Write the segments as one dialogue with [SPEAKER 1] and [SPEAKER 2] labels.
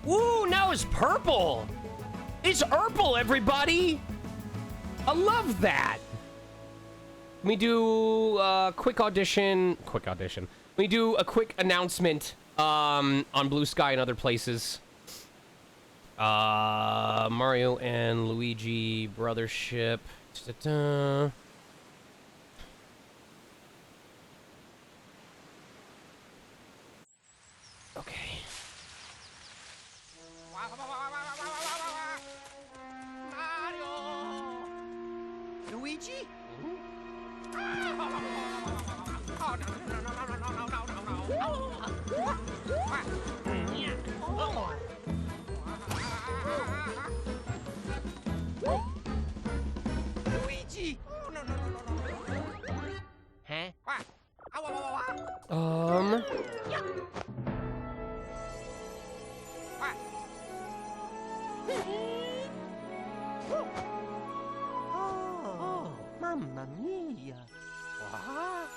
[SPEAKER 1] Ooh, now it's purple. It's purple, everybody. I love that. Let me do a quick audition. Let me do a quick announcement on Blue Sky and other places. Mario and Luigi Brothership. Da-da-da. Okay.
[SPEAKER 2] Mario! Luigi? Luigi! Huh? Oh, mamma mia! What?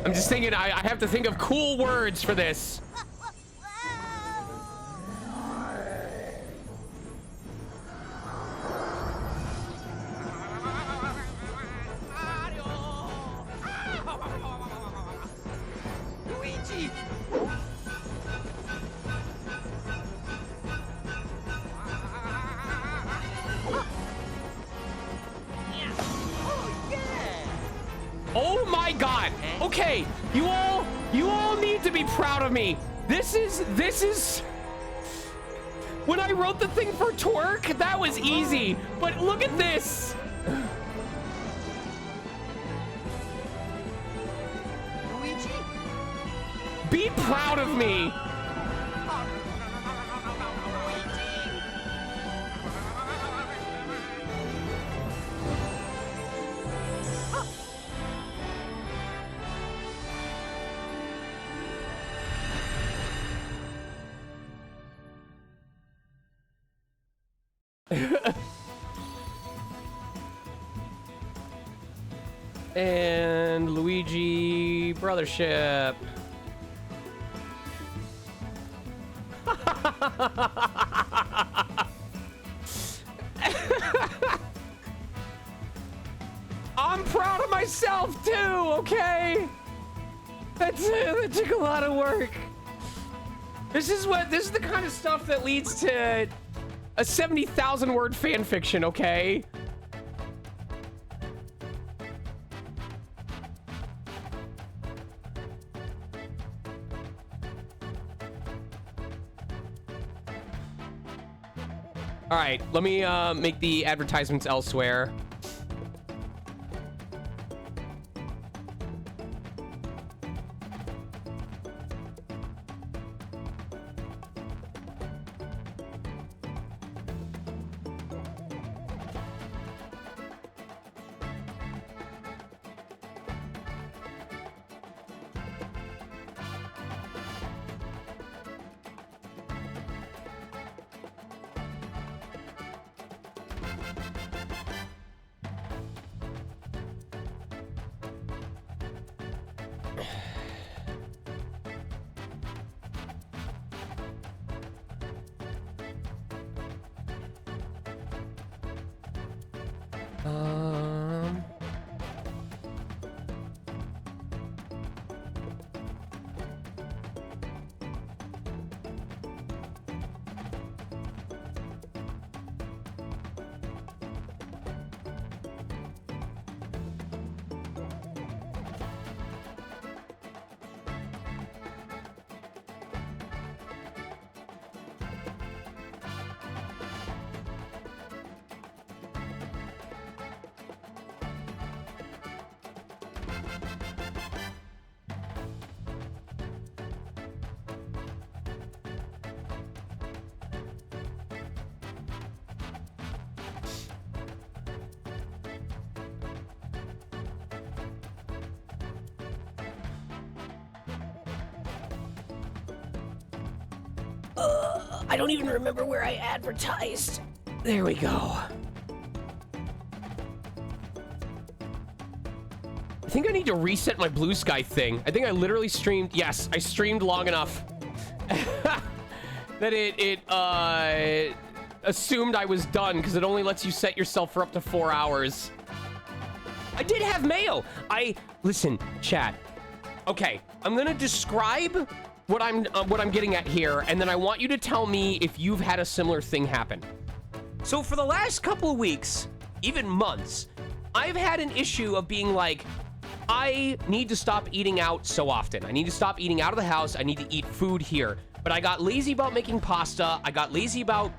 [SPEAKER 1] I'm just thinking, I have to think of cool words for this.
[SPEAKER 2] Luigi!
[SPEAKER 1] Oh my god. Okay, you all need to be proud of me. This is when I wrote the thing for twerk, that was easy. But look at this.
[SPEAKER 2] Luigi?
[SPEAKER 1] Be proud of me. And Luigi Brothership. I'm proud of myself too, okay? That took a lot of work. This is the kind of stuff that leads to a 70,000 word fan fiction, okay? All right, let me make the advertisements elsewhere. I don't even remember where I advertised. There we go. I think I need to reset my Blue Sky thing. I think I literally streamed. Yes, I streamed long enough that it assumed I was done because it only lets you set yourself for up to 4 hours. I did have mayo. Listen, chat. Okay, I'm gonna describe what I'm getting at here, and then I want you to tell me if you've had a similar thing happen. So for the last couple of weeks, even months, I've had an issue of being like, I need to stop eating out so often. I need to stop eating out of the house. I need to eat food here. But I got lazy about making pasta. I got lazy about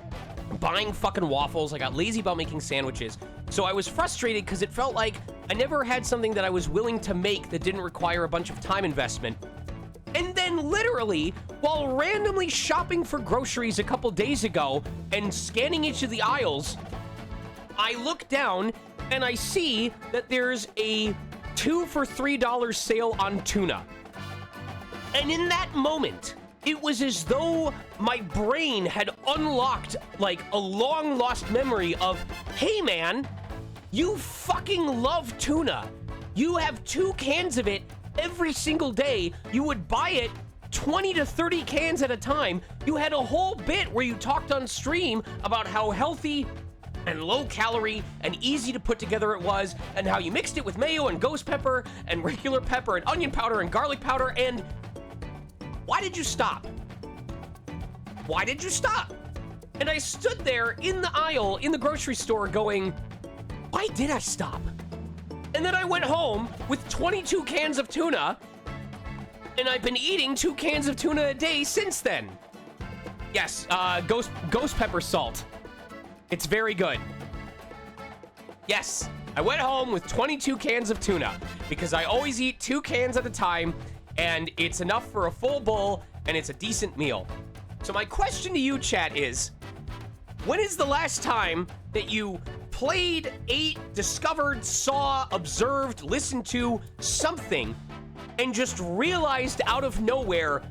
[SPEAKER 1] buying fucking waffles. I got lazy about making sandwiches. So I was frustrated because it felt like I never had something that I was willing to make that didn't require a bunch of time investment. And then literally, while randomly shopping for groceries a couple days ago and scanning each of the aisles, I look down and I see that there's a 2 for $3 sale on tuna. And in that moment, it was as though my brain had unlocked like a long lost memory of, hey man, you fucking love tuna. You have 2 cans of it every single day. You would buy it 20 to 30 cans at a time. You had a whole bit where you talked on stream about how healthy and low calorie and easy to put together it was, and how you mixed it with mayo and ghost pepper and regular pepper and onion powder and garlic powder. And why did you stop? Why did you stop? And I stood there in the aisle in the grocery store going, why did I stop? And then I went home with 22 cans of tuna, and I've been eating 2 cans of tuna a day since then. Yes, ghost pepper salt. It's very good. Yes, I went home with 22 cans of tuna because I always eat 2 cans at a time, and it's enough for a full bowl, and it's a decent meal. So my question to you, chat, is, when is the last time that you played, ate, discovered, saw, observed, listened to something and just realized out of nowhere,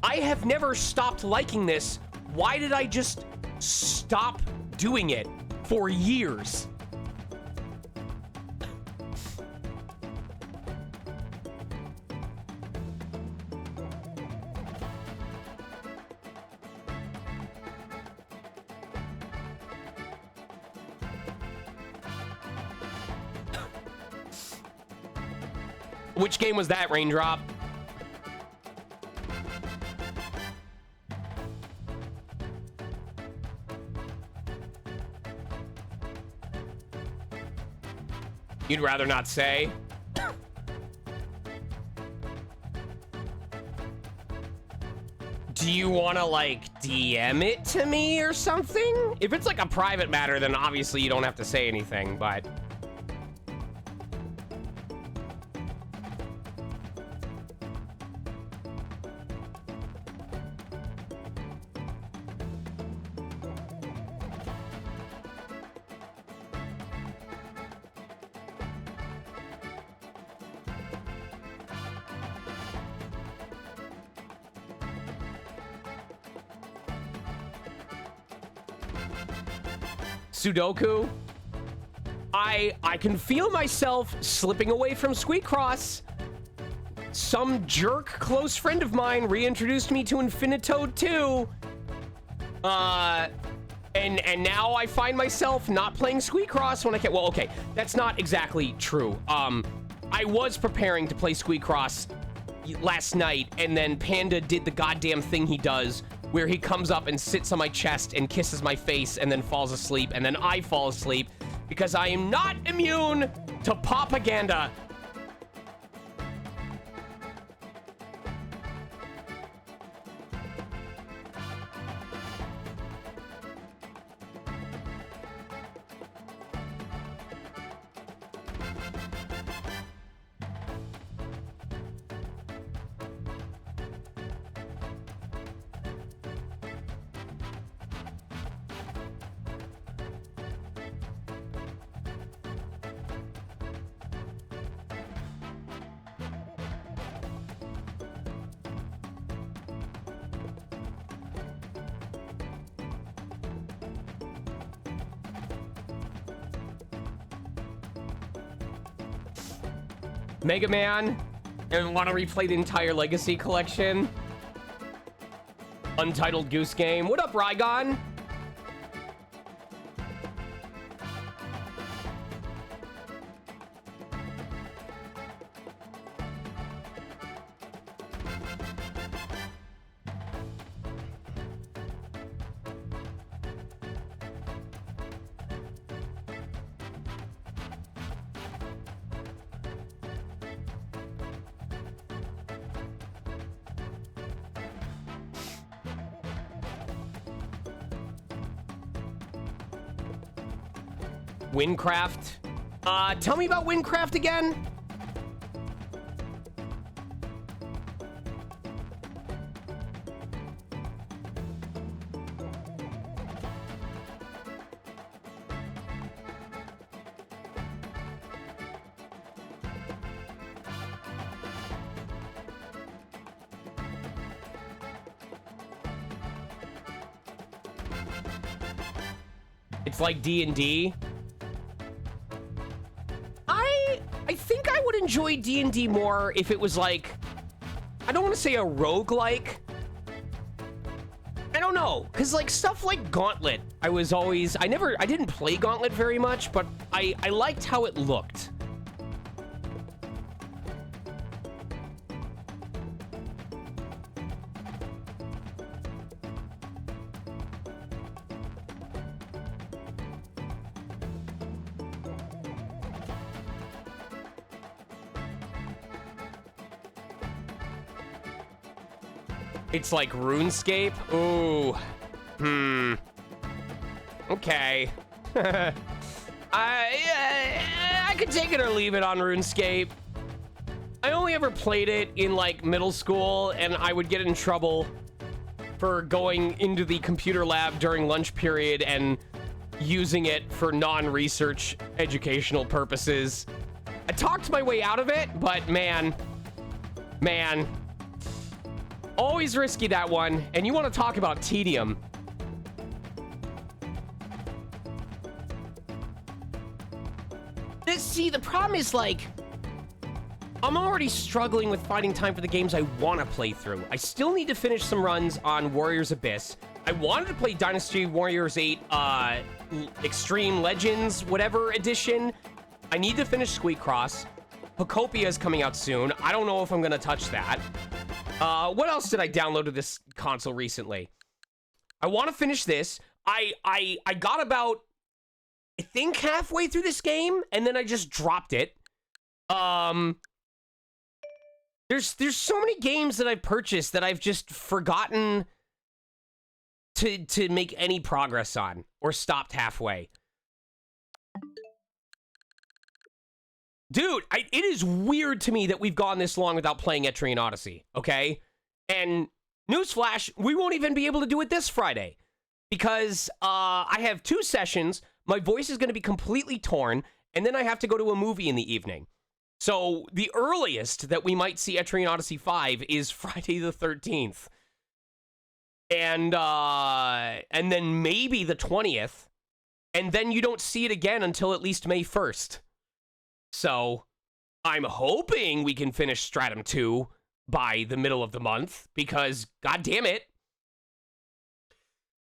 [SPEAKER 1] I have never stopped liking this. Why did I just stop doing it for years? Which game was that, Raindrop? You'd rather not say? Do you want to, like, DM it to me or something? If it's, like, a private matter, then obviously you don't have to say anything, but... Sudoku. I can feel myself slipping away from Squeakcross. Some jerk close friend of mine reintroduced me to Infinitoad 2. And now I find myself not playing Squeakcross when I can. Well, okay, that's not exactly true. I was preparing to play Squeakcross last night, and then Panda did the goddamn thing he does, where he comes up and sits on my chest and kisses my face and then falls asleep, and then I fall asleep because I am not immune to propaganda. Mega Man and want to replay the entire Legacy collection. Untitled Goose Game. What up, Rygon? Windcraft. Tell me about Windcraft again. It's like D&D. I think I would enjoy D&D more if it was like, I don't want to say a roguelike. I don't know, because like stuff like Gauntlet, I didn't play Gauntlet very much, but I liked how it looked. It's like RuneScape? Ooh. Okay. I could take it or leave it on RuneScape. I only ever played it in like middle school, and I would get in trouble for going into the computer lab during lunch period and using it for non-research educational purposes. I talked my way out of it, but man. Always risky, that one. And you want to talk about tedium. See, the problem is, like, I'm already struggling with finding time for the games I want to play through. I still need to finish some runs on Warriors Abyss. I wanted to play Dynasty Warriors 8 Extreme Legends, whatever edition. I need to finish Squeak Cross. Pocopia is coming out soon. I don't know if I'm going to touch that. What else did I download to this console recently? I want to finish this. I got about, I think, halfway through this game, and then I just dropped it. There's so many games that I've purchased that I've just forgotten to make any progress on, or stopped halfway. Dude, it is weird to me that we've gone this long without playing Etrian Odyssey, okay? And newsflash, we won't even be able to do it this Friday because I have 2 sessions, my voice is going to be completely torn, and then I have to go to a movie in the evening. So the earliest that we might see Etrian Odyssey 5 is Friday the 13th. And then maybe the 20th, and then you don't see it again until at least May 1st. So, I'm hoping we can finish Stratum 2 by the middle of the month, because, god damn it.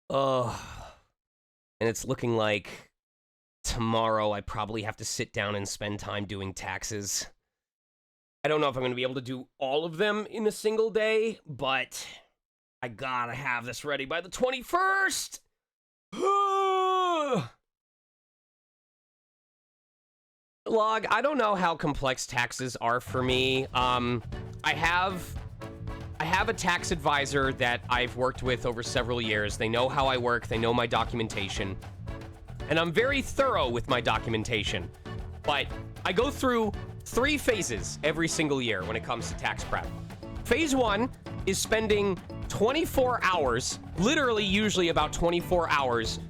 [SPEAKER 1] And it's looking like tomorrow I probably have to sit down and spend time doing taxes. I don't know if I'm going to be able to do all of them in a single day, but I gotta have this ready by the 21st! Log, I don't know how complex taxes are for me. I have a tax advisor that I've worked with over several years. They know how I work, they know my documentation, and I'm very thorough with my documentation. But I go through 3 phases every single year when it comes to tax prep. Phase 1 is spending 24 hours, literally usually about 24 hours,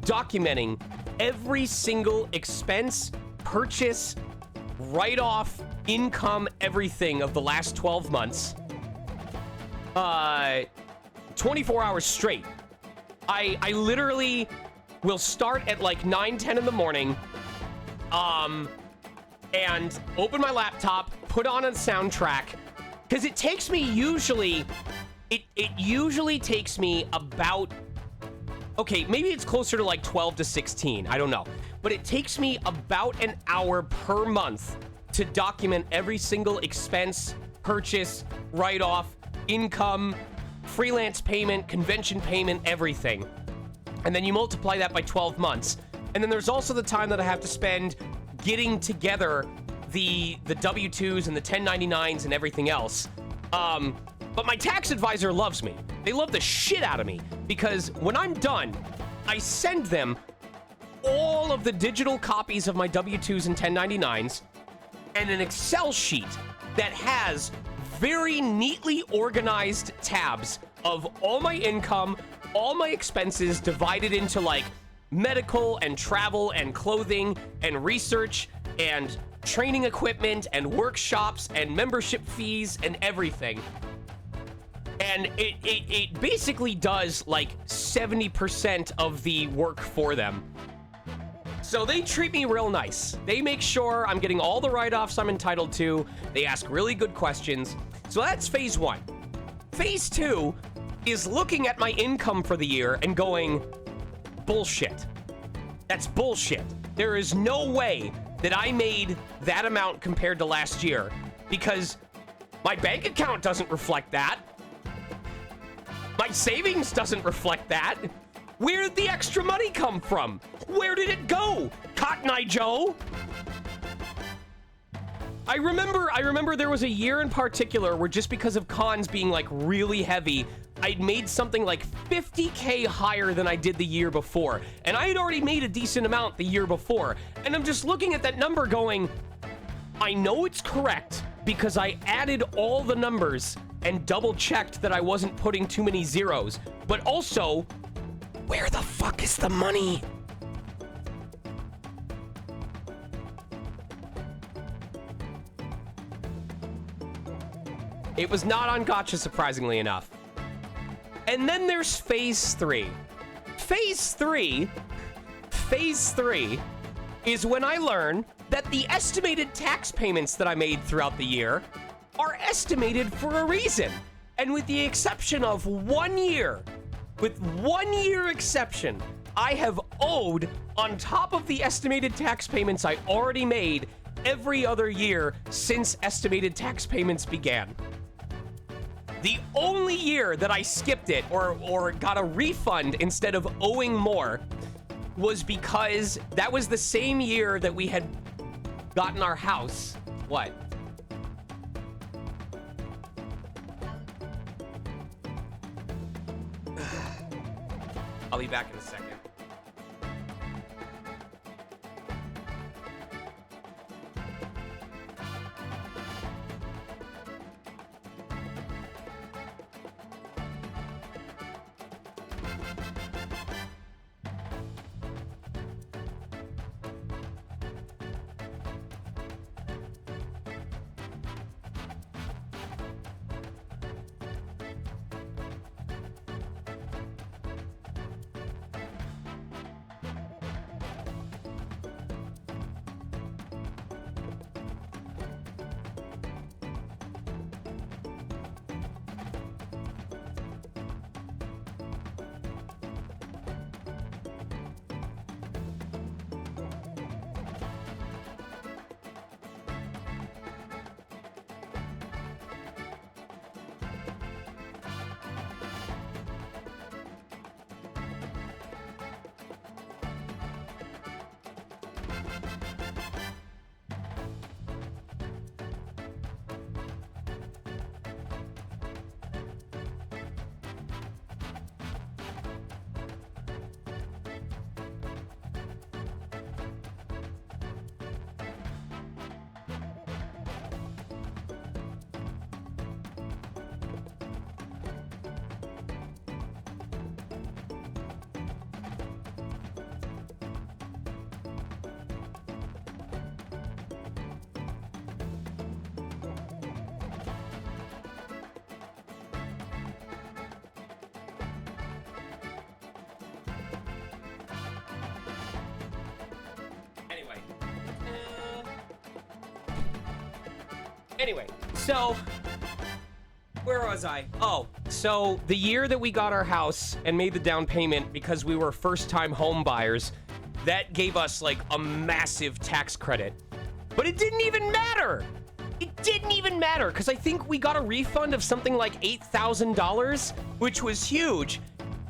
[SPEAKER 1] documenting every single expense, purchase, write-off, income, everything of the last 12 months. 24 hours straight. I literally will start at like 9, 10 in the morning, and open my laptop, put on a soundtrack, because it takes me usually, it usually takes me about, okay, maybe it's closer to like 12 to 16, I don't know. But it takes me about an hour per month to document every single expense, purchase, write-off, income, freelance payment, convention payment, everything. And then you multiply that by 12 months. And then there's also the time that I have to spend getting together the W-2s and the 1099s and everything else. But my tax advisor loves me. They love the shit out of me because when I'm done, I send them all of the digital copies of my W-2s and 1099s and an Excel sheet that has very neatly organized tabs of all my income, all my expenses divided into like medical and travel and clothing and research and training equipment and workshops and membership fees and everything. And it basically does like 70% of the work for them. So they treat me real nice. They make sure I'm getting all the write-offs I'm entitled to. They ask really good questions. So that's phase one. Phase two is looking at my income for the year and going, bullshit. That's bullshit. There is no way that I made that amount compared to last year because my bank account doesn't reflect that. My savings doesn't reflect that. Where did the extra money come from? Where did it go? Cotton Eye Joe? I remember there was a year in particular where just because of cons being like really heavy, I'd made something like 50K higher than I did the year before. And I had already made a decent amount the year before. And I'm just looking at that number going, I know it's correct because I added all the numbers and double checked that I wasn't putting too many zeros. But also, where the fuck is the money? It was not on Gacha, surprisingly enough. And then there's phase three. Phase three is when I learn that the estimated tax payments that I made throughout the year are estimated for a reason. And with the exception of 1 year, with 1 year exception, I have owed on top of the estimated tax payments I already made every other year since estimated tax payments began. The only year that I skipped it or got a refund instead of owing more was because that was the same year that we had gotten our house. What? I'll be back in a second. Anyway, so where was I? Oh, so the year that we got our house and made the down payment because we were first-time home buyers, that gave us like a massive tax credit. But it didn't even matter. It didn't even matter because I think we got a refund of something like $8,000, which was huge.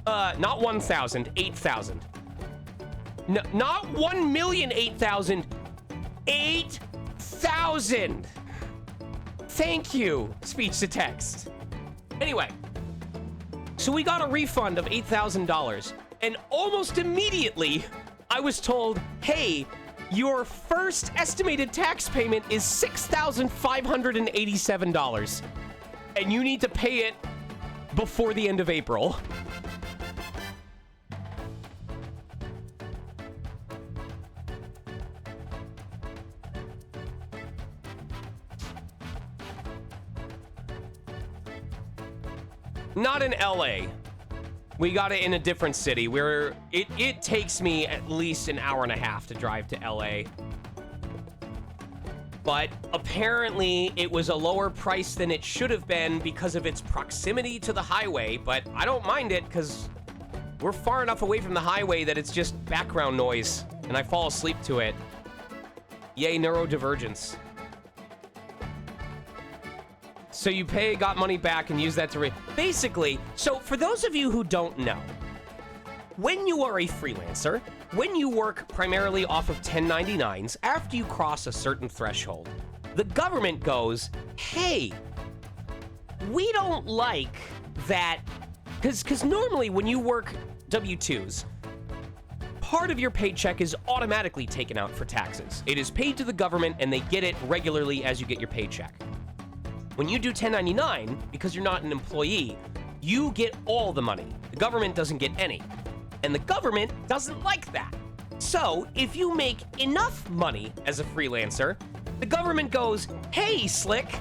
[SPEAKER 1] Not 1,000, 8,000. No, not 1,008,000, 8,000. Thank you, speech to text. Anyway, so we got a refund of $8,000, and almost immediately I was told, hey, your first estimated tax payment is $6,587, and you need to pay it before the end of April. Not in LA. We got it in a different city where it takes me at least an hour and a half to drive to LA. But apparently it was a lower price than it should have been because of its proximity to the highway, but I don't mind it because we're far enough away from the highway that it's just background noise and I fall asleep to it. Yay, neurodivergence. So you pay, got money back, and use that to basically, so for those of you who don't know, when you are a freelancer, when you work primarily off of 1099s, after you cross a certain threshold, the government goes, hey, we don't like that, because normally when you work W-2s, part of your paycheck is automatically taken out for taxes. It is paid to the government, and they get it regularly as you get your paycheck. When you do 1099, because you're not an employee, you get all the money. The government doesn't get any. And the government doesn't like that. So, if you make enough money as a freelancer, the government goes, hey, Slick,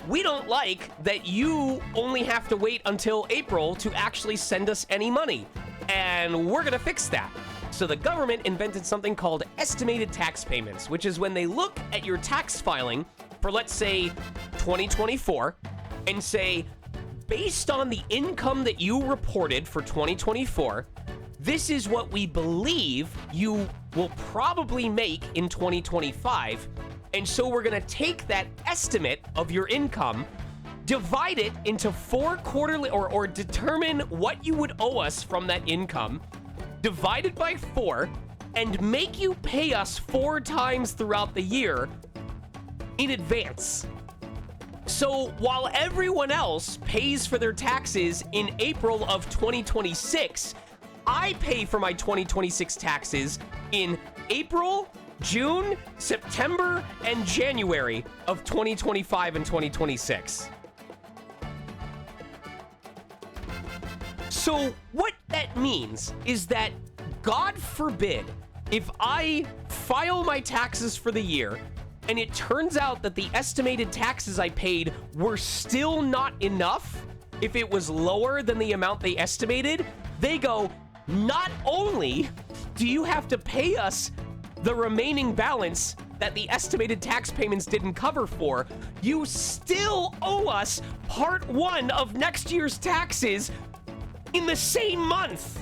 [SPEAKER 1] we don't like that you only have to wait until April to actually send us any money. And we're gonna fix that. So the government invented something called estimated tax payments, which is when they look at your tax filing for, let's say, 2024, and say, based on the income that you reported for 2024, this is what we believe you will probably make in 2025, and so we're gonna take that estimate of your income, divide it into 4 quarterly, or determine what you would owe us from that income, divide it by 4, and make you pay us 4 times throughout the year in advance. So while everyone else pays for their taxes in April of 2026, I pay for my 2026 taxes in April, June, September, and January of 2025 and 2026. So what that means is that, God forbid, if I file my taxes for the year and it turns out that the estimated taxes I paid were still not enough, if it was lower than the amount they estimated, they go, not only do you have to pay us the remaining balance that the estimated tax payments didn't cover for, you still owe us part 1 of next year's taxes in the same month.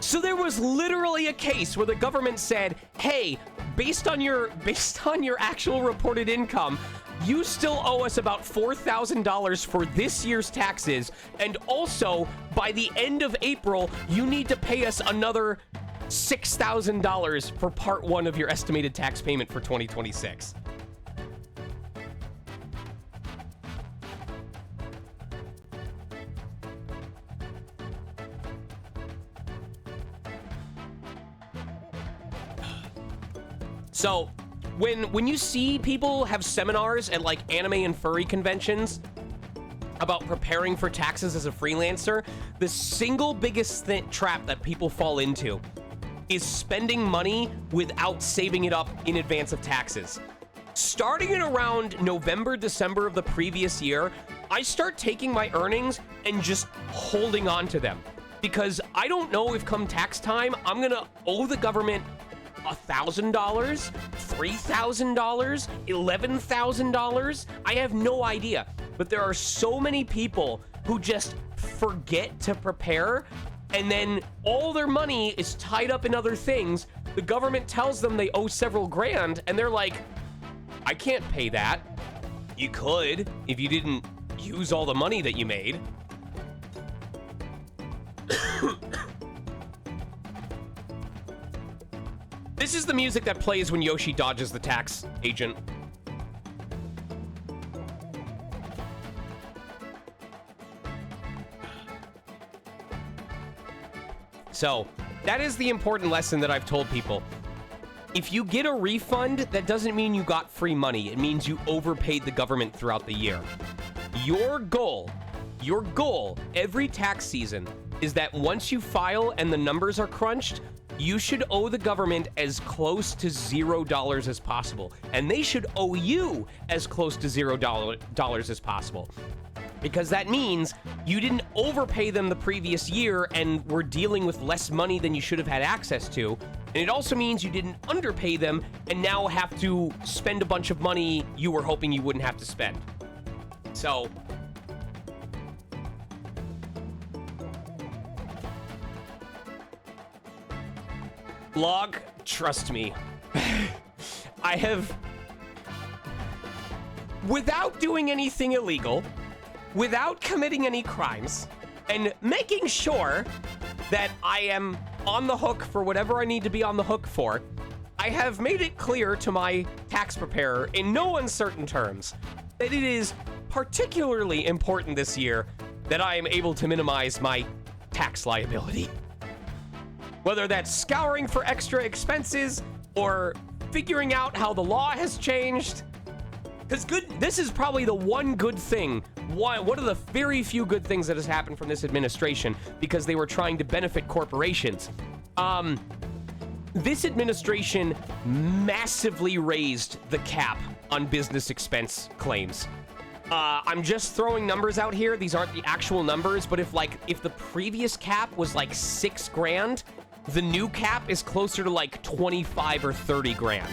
[SPEAKER 1] So there was literally a case where the government said, hey, based on your actual reported income, you still owe us about $4,000 for this year's taxes, and also by the end of April, you need to pay us another $6,000 for part 1 of your estimated tax payment for 2026. So, when you see people have seminars at like anime and furry conventions about preparing for taxes as a freelancer, the single biggest trap that people fall into is spending money without saving it up in advance of taxes. Starting in around November, December of the previous year, I start taking my earnings and just holding on to them, because I don't know if come tax time, I'm gonna owe the government $1,000, $3,000, $11,000. I have no idea. But there are so many people who just forget to prepare, and then all their money is tied up in other things. The government tells them they owe several grand, and they're like, I can't pay that. You could if you didn't use all the money that you made. This is the music that plays when Yoshi dodges the tax agent. So, that is the important lesson that I've told people. If you get a refund, that doesn't mean you got free money. It means you overpaid the government throughout the year. Your goal every tax season is that once you file and the numbers are crunched, you should owe the government as close to $0 as possible. And they should owe you as close to $0 as possible. Because that means you didn't overpay them the previous year and were dealing with less money than you should have had access to. And it also means you didn't underpay them and now have to spend a bunch of money you were hoping you wouldn't have to spend. So, Log, trust me. I have, without doing anything illegal, without committing any crimes, and making sure that I am on the hook for whatever I need to be on the hook for, I have made it clear to my tax preparer in no uncertain terms that it is particularly important this year that I am able to minimize my tax liability. Whether that's scouring for extra expenses or figuring out how the law has changed. Because this is probably the one good thing, one of the very few good things that has happened from this administration, because they were trying to benefit corporations. This administration massively raised the cap on business expense claims. I'm just throwing numbers out here. These aren't the actual numbers, but if the previous cap was like 6 grand, the new cap is closer to like 25 or 30 grand.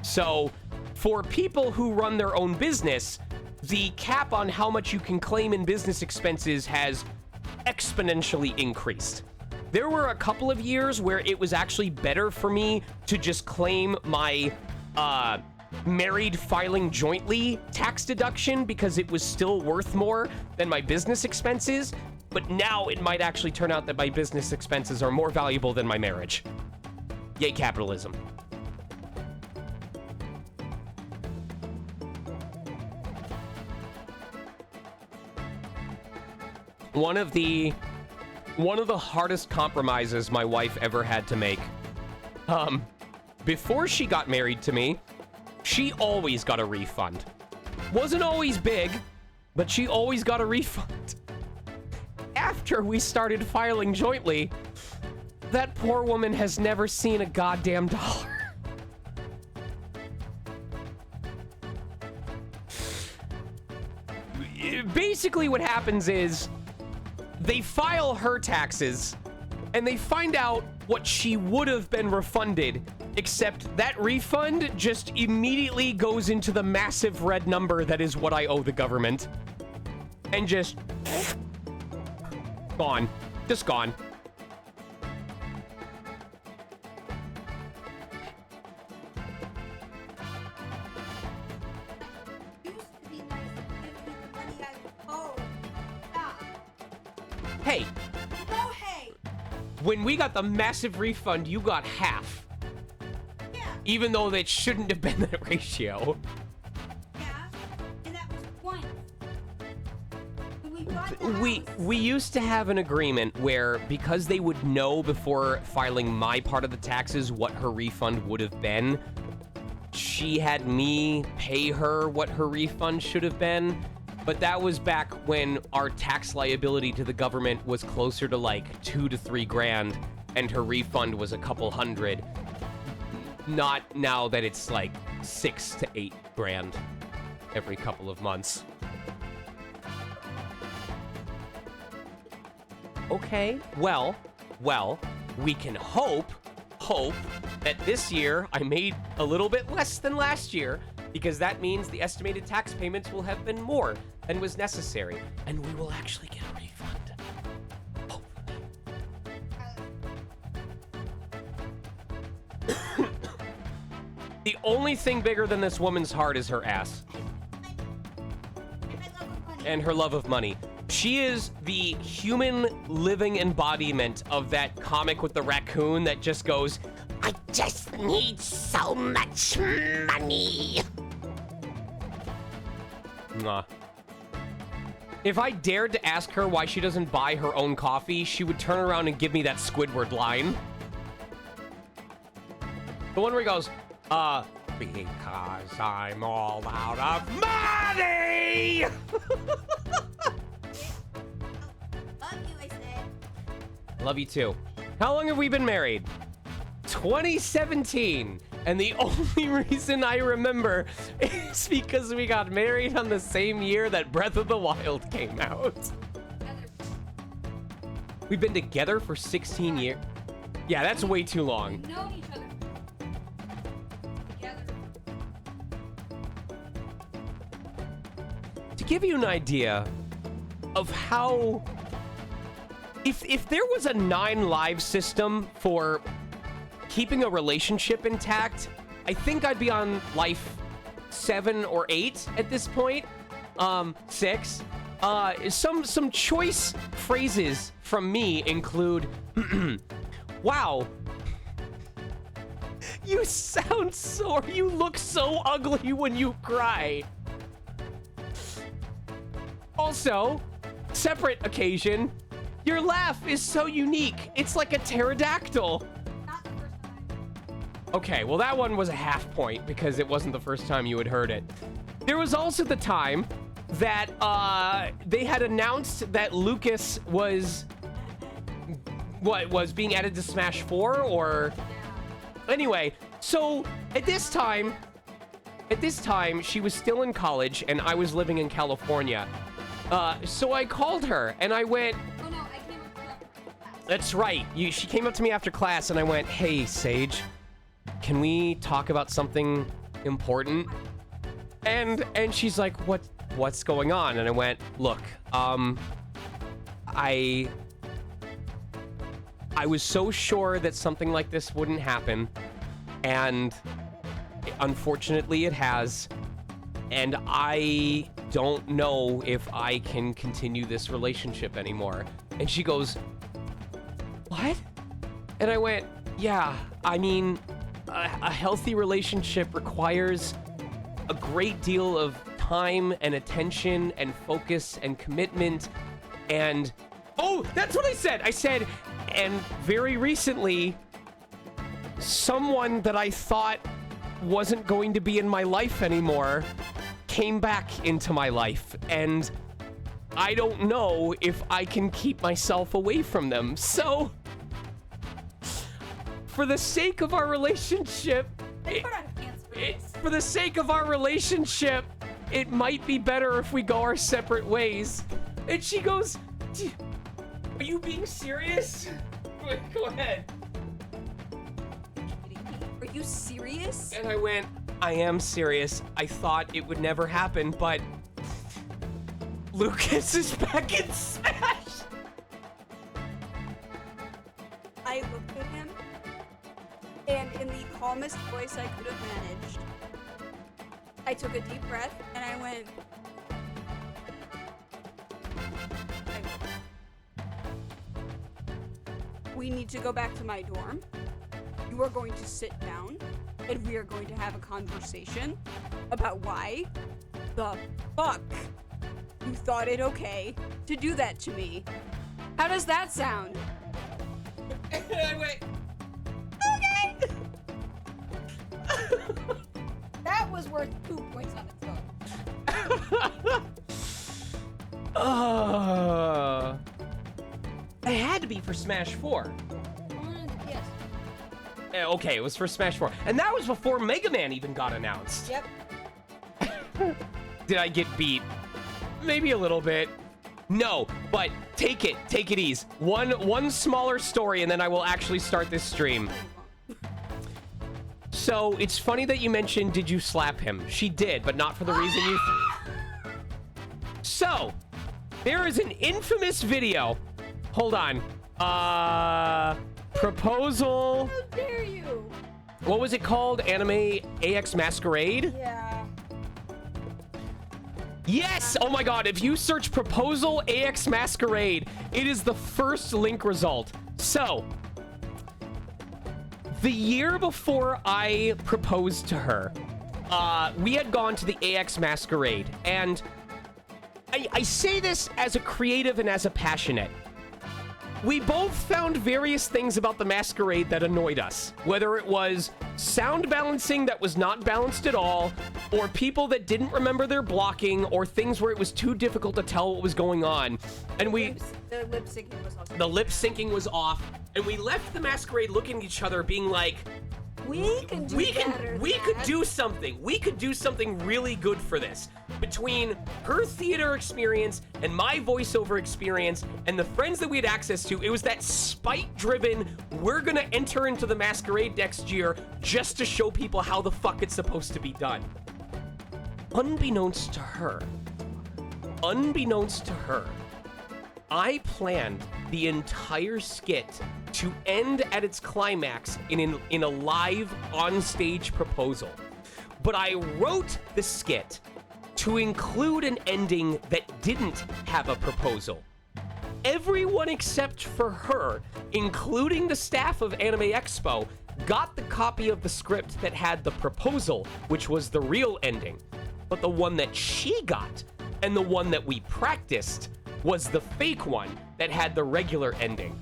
[SPEAKER 1] So for people who run their own business, the cap on how much you can claim in business expenses has exponentially increased. There were a couple of years where it was actually better for me to just claim my married filing jointly tax deduction because it was still worth more than my business expenses. But now it might actually turn out that my business expenses are more valuable than my marriage. Yay, capitalism. One of the hardest compromises my wife ever had to make. Before she got married to me, she always got a refund. Wasn't always big, but she always got a refund. After we started filing jointly, that poor woman has never seen a goddamn dollar. Basically what happens is they file her taxes and they find out what she would have been refunded, except that refund just immediately goes into the massive red number that is what I owe the government. And just gone. Just gone. Hey.
[SPEAKER 3] No, hey.
[SPEAKER 1] When we got the massive refund, you got half.
[SPEAKER 3] Yeah.
[SPEAKER 1] Even though that shouldn't have been that ratio.
[SPEAKER 3] Yeah. And that was once. We bought the house.
[SPEAKER 1] We used to have an agreement where, because they would know before filing my part of the taxes what her refund would have been, she had me pay her what her refund should have been. But that was back when our tax liability to the government was closer to like 2 to 3 grand and her refund was a couple hundred. Not now that it's like 6 to 8 grand every couple of months. Okay, well, we can hope that this year I made a little bit less than last year because that means the estimated tax payments will have been more than was necessary, and we will actually get a refund. Hopefully. The only thing bigger than this woman's heart is her ass. And her love of money. She is the human living embodiment of that comic with the raccoon that just goes, I just need so much money. Nah. If I dared to ask her why she doesn't buy her own coffee, she would turn around and give me that Squidward line. The one where he goes, because I'm all out of money!
[SPEAKER 3] Love you, I said.
[SPEAKER 1] Love you too. How long have we been married? 2017. And the only reason I remember is because we got married on the same year that Breath of the Wild came out. We've been together for 16 years. Yeah, that's way too long.
[SPEAKER 3] We've known each other. Together.
[SPEAKER 1] To give you an idea of how... If there was a 9 live system for keeping a relationship intact, I think I'd be on life 7 or 8 at this point. 6. Some choice phrases from me include, wow, you sound sore. You look so ugly when you cry. Also, separate occasion, your laugh is so unique. It's like a pterodactyl.
[SPEAKER 3] Not the first time.
[SPEAKER 1] Okay, well, that one was a half point because it wasn't the first time you had heard it. There was also the time that they had announced that Lucas was being added to Smash 4 or anyway. So at this time she was still in college and I was living in California. So I called her and I went,
[SPEAKER 3] Oh no, I came up to that class.
[SPEAKER 1] that's right. She came up to me after class and I went, hey, Sage, can we talk about something important? And she's like, what's going on? And I went, look, I was so sure that something like this wouldn't happen, and unfortunately it has, and I don't know if I can continue this relationship anymore. And she goes, what? And I went, yeah, I mean, a healthy relationship requires a great deal of time and attention and focus and commitment and... Oh, that's what I said! I said, and very recently, someone that I thought wasn't going to be in my life anymore came back into my life, and I don't know if I can keep myself away from them. So, for the sake of our relationship...
[SPEAKER 3] They put on pants for this.
[SPEAKER 1] For the sake of our relationship, it might be better if we go our separate ways. And she goes, are you being serious? Go ahead.
[SPEAKER 4] Are you serious?
[SPEAKER 1] And I went, I am serious. I thought it would never happen, but Lucas is back in Smash.
[SPEAKER 4] I looked at him, and in the calmest voice I could have managed, I took a deep breath, and I went... We need to go back to my dorm. You are going to sit down, and we are going to have a conversation about why the fuck you thought it okay to do that to me. How does that sound?
[SPEAKER 1] And I went,
[SPEAKER 4] That was worth 2 points on its own.
[SPEAKER 1] It had to be for Smash 4.
[SPEAKER 3] Yes.
[SPEAKER 1] Okay, it was for Smash 4. And that was before Mega Man even got announced.
[SPEAKER 4] Yep.
[SPEAKER 1] Did I get beat? Maybe a little bit. No, but take it easy. One smaller story and then I will actually start this stream. So it's funny that you mentioned, did you slap him? She did, but not for the reason you... So, there is an infamous video. Hold on. Proposal.
[SPEAKER 4] How dare you?
[SPEAKER 1] What was it called? Anime AX Masquerade?
[SPEAKER 4] Yeah.
[SPEAKER 1] Yes! Oh my god, if you search Proposal AX Masquerade, it is the first link result. So, the year before I proposed to her, we had gone to the AX Masquerade, and I say this as a creative and as a passionate. We both found various things about the Masquerade that annoyed us, whether it was sound balancing that was not balanced at all, or people that didn't remember their blocking, or things where it was too difficult to tell what was going on. And
[SPEAKER 4] The lip syncing was also.
[SPEAKER 1] the lip syncing was off, and we left the Masquerade looking at each other being like,
[SPEAKER 4] We can do better.
[SPEAKER 1] we
[SPEAKER 4] than
[SPEAKER 1] could
[SPEAKER 4] that.
[SPEAKER 1] do something. We could do something really good for this. Between her theater experience and my voiceover experience and the friends that we had access to, it was that spite-driven, we're gonna enter into the Masquerade next year just to show people how the fuck it's supposed to be done. Unbeknownst to her, I planned the entire skit to end at its climax in a live on-stage proposal. But I wrote the skit to include an ending that didn't have a proposal. Everyone except for her, including the staff of Anime Expo, got the copy of the script that had the proposal, which was the real ending. But the one that she got, and the one that we practiced, was the fake one that had the regular ending.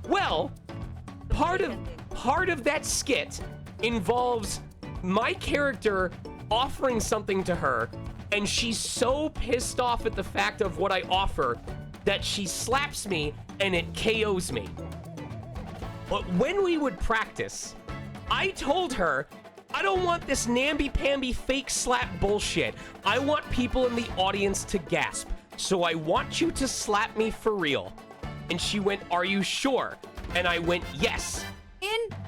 [SPEAKER 1] Well, part of that skit involves my character offering something to her, and she's so pissed off at the fact of what I offer that she slaps me and it KOs me. But when we would practice, I told her, I don't want this namby-pamby fake slap bullshit. I want people in the audience to gasp. So I want you to slap me for real. And she went, are you sure? And I went, yes.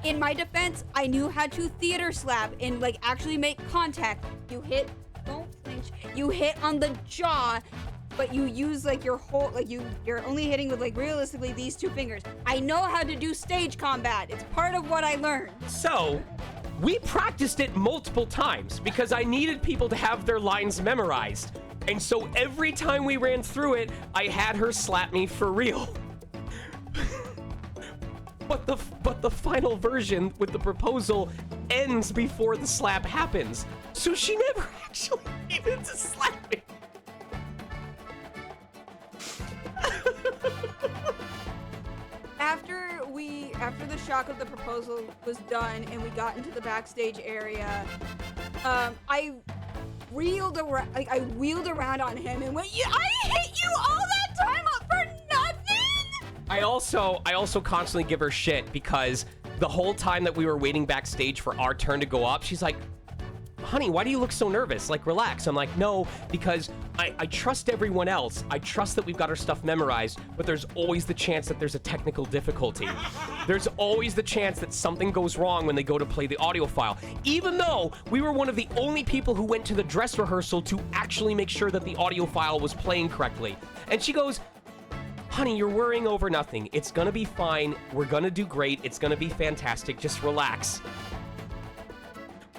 [SPEAKER 4] In my defense, I knew how to theater slap and like actually make contact. You hit, don't flinch. You hit on the jaw, but you use like your whole, like you're only hitting with like realistically these two fingers. I know how to do stage combat. It's part of what I learned.
[SPEAKER 1] So we practiced it multiple times because I needed people to have their lines memorized. And so every time we ran through it, I had her slap me for real. But the final version with the proposal ends before the slap happens. So she never actually needed to slap me.
[SPEAKER 4] After the shock of the proposal was done and we got into the backstage area, I wheeled around on him and went, yeah, I hit you all that time for nothing.
[SPEAKER 1] I also constantly give her shit because the whole time that we were waiting backstage for our turn to go up, she's like, honey, why do you look so nervous? Like, relax. I'm like, no, because I trust everyone else. I trust that we've got our stuff memorized, but there's always the chance that there's a technical difficulty. There's always the chance that something goes wrong when they go to play the audio file. Even though we were one of the only people who went to the dress rehearsal to actually make sure that the audio file was playing correctly. And she goes, honey, you're worrying over nothing. It's gonna be fine. We're gonna do great. It's gonna be fantastic. Just relax.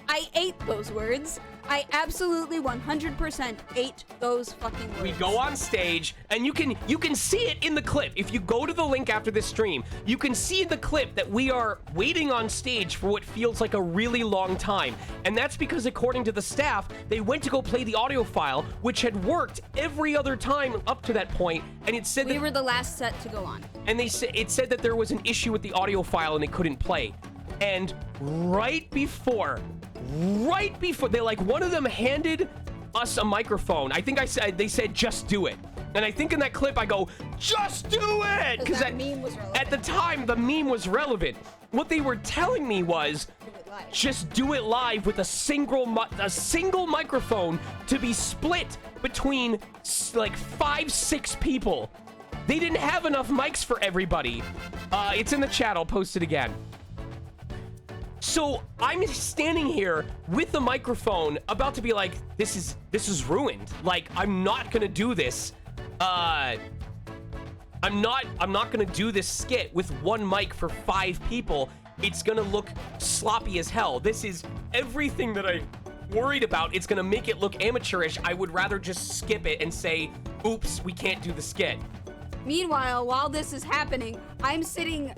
[SPEAKER 4] I ate those words. I absolutely 100% ate those fucking words.
[SPEAKER 1] We go on stage, and you can see it in the clip. If you go to the link after this stream, you can see in the clip that we are waiting on stage for what feels like a really long time. And that's because, according to the staff, they went to go play the audio file, which had worked every other time up to that point, and it said
[SPEAKER 4] we were the last set to go on.
[SPEAKER 1] And it said that there was an issue with the audio file and it couldn't play. And right before, they like, one of them handed us a microphone. I think they said, just do it. And I think in that clip I go, just do it!
[SPEAKER 4] Because that meme was relevant.
[SPEAKER 1] At the time, the meme was relevant. What they were telling me was, just do it live with a single microphone to be split between like 5-6 people. They didn't have enough mics for everybody. It's in the chat. I'll post it again. So I'm standing here with the microphone about to be like, this is ruined. Like, I'm not gonna do this. I'm not gonna do this skit with one mic for 5 people. It's gonna look sloppy as hell. This is everything that I worried about. It's gonna make it look amateurish. I would rather just skip it and say, oops, we can't do the skit.
[SPEAKER 4] Meanwhile, while this is happening, I'm sitting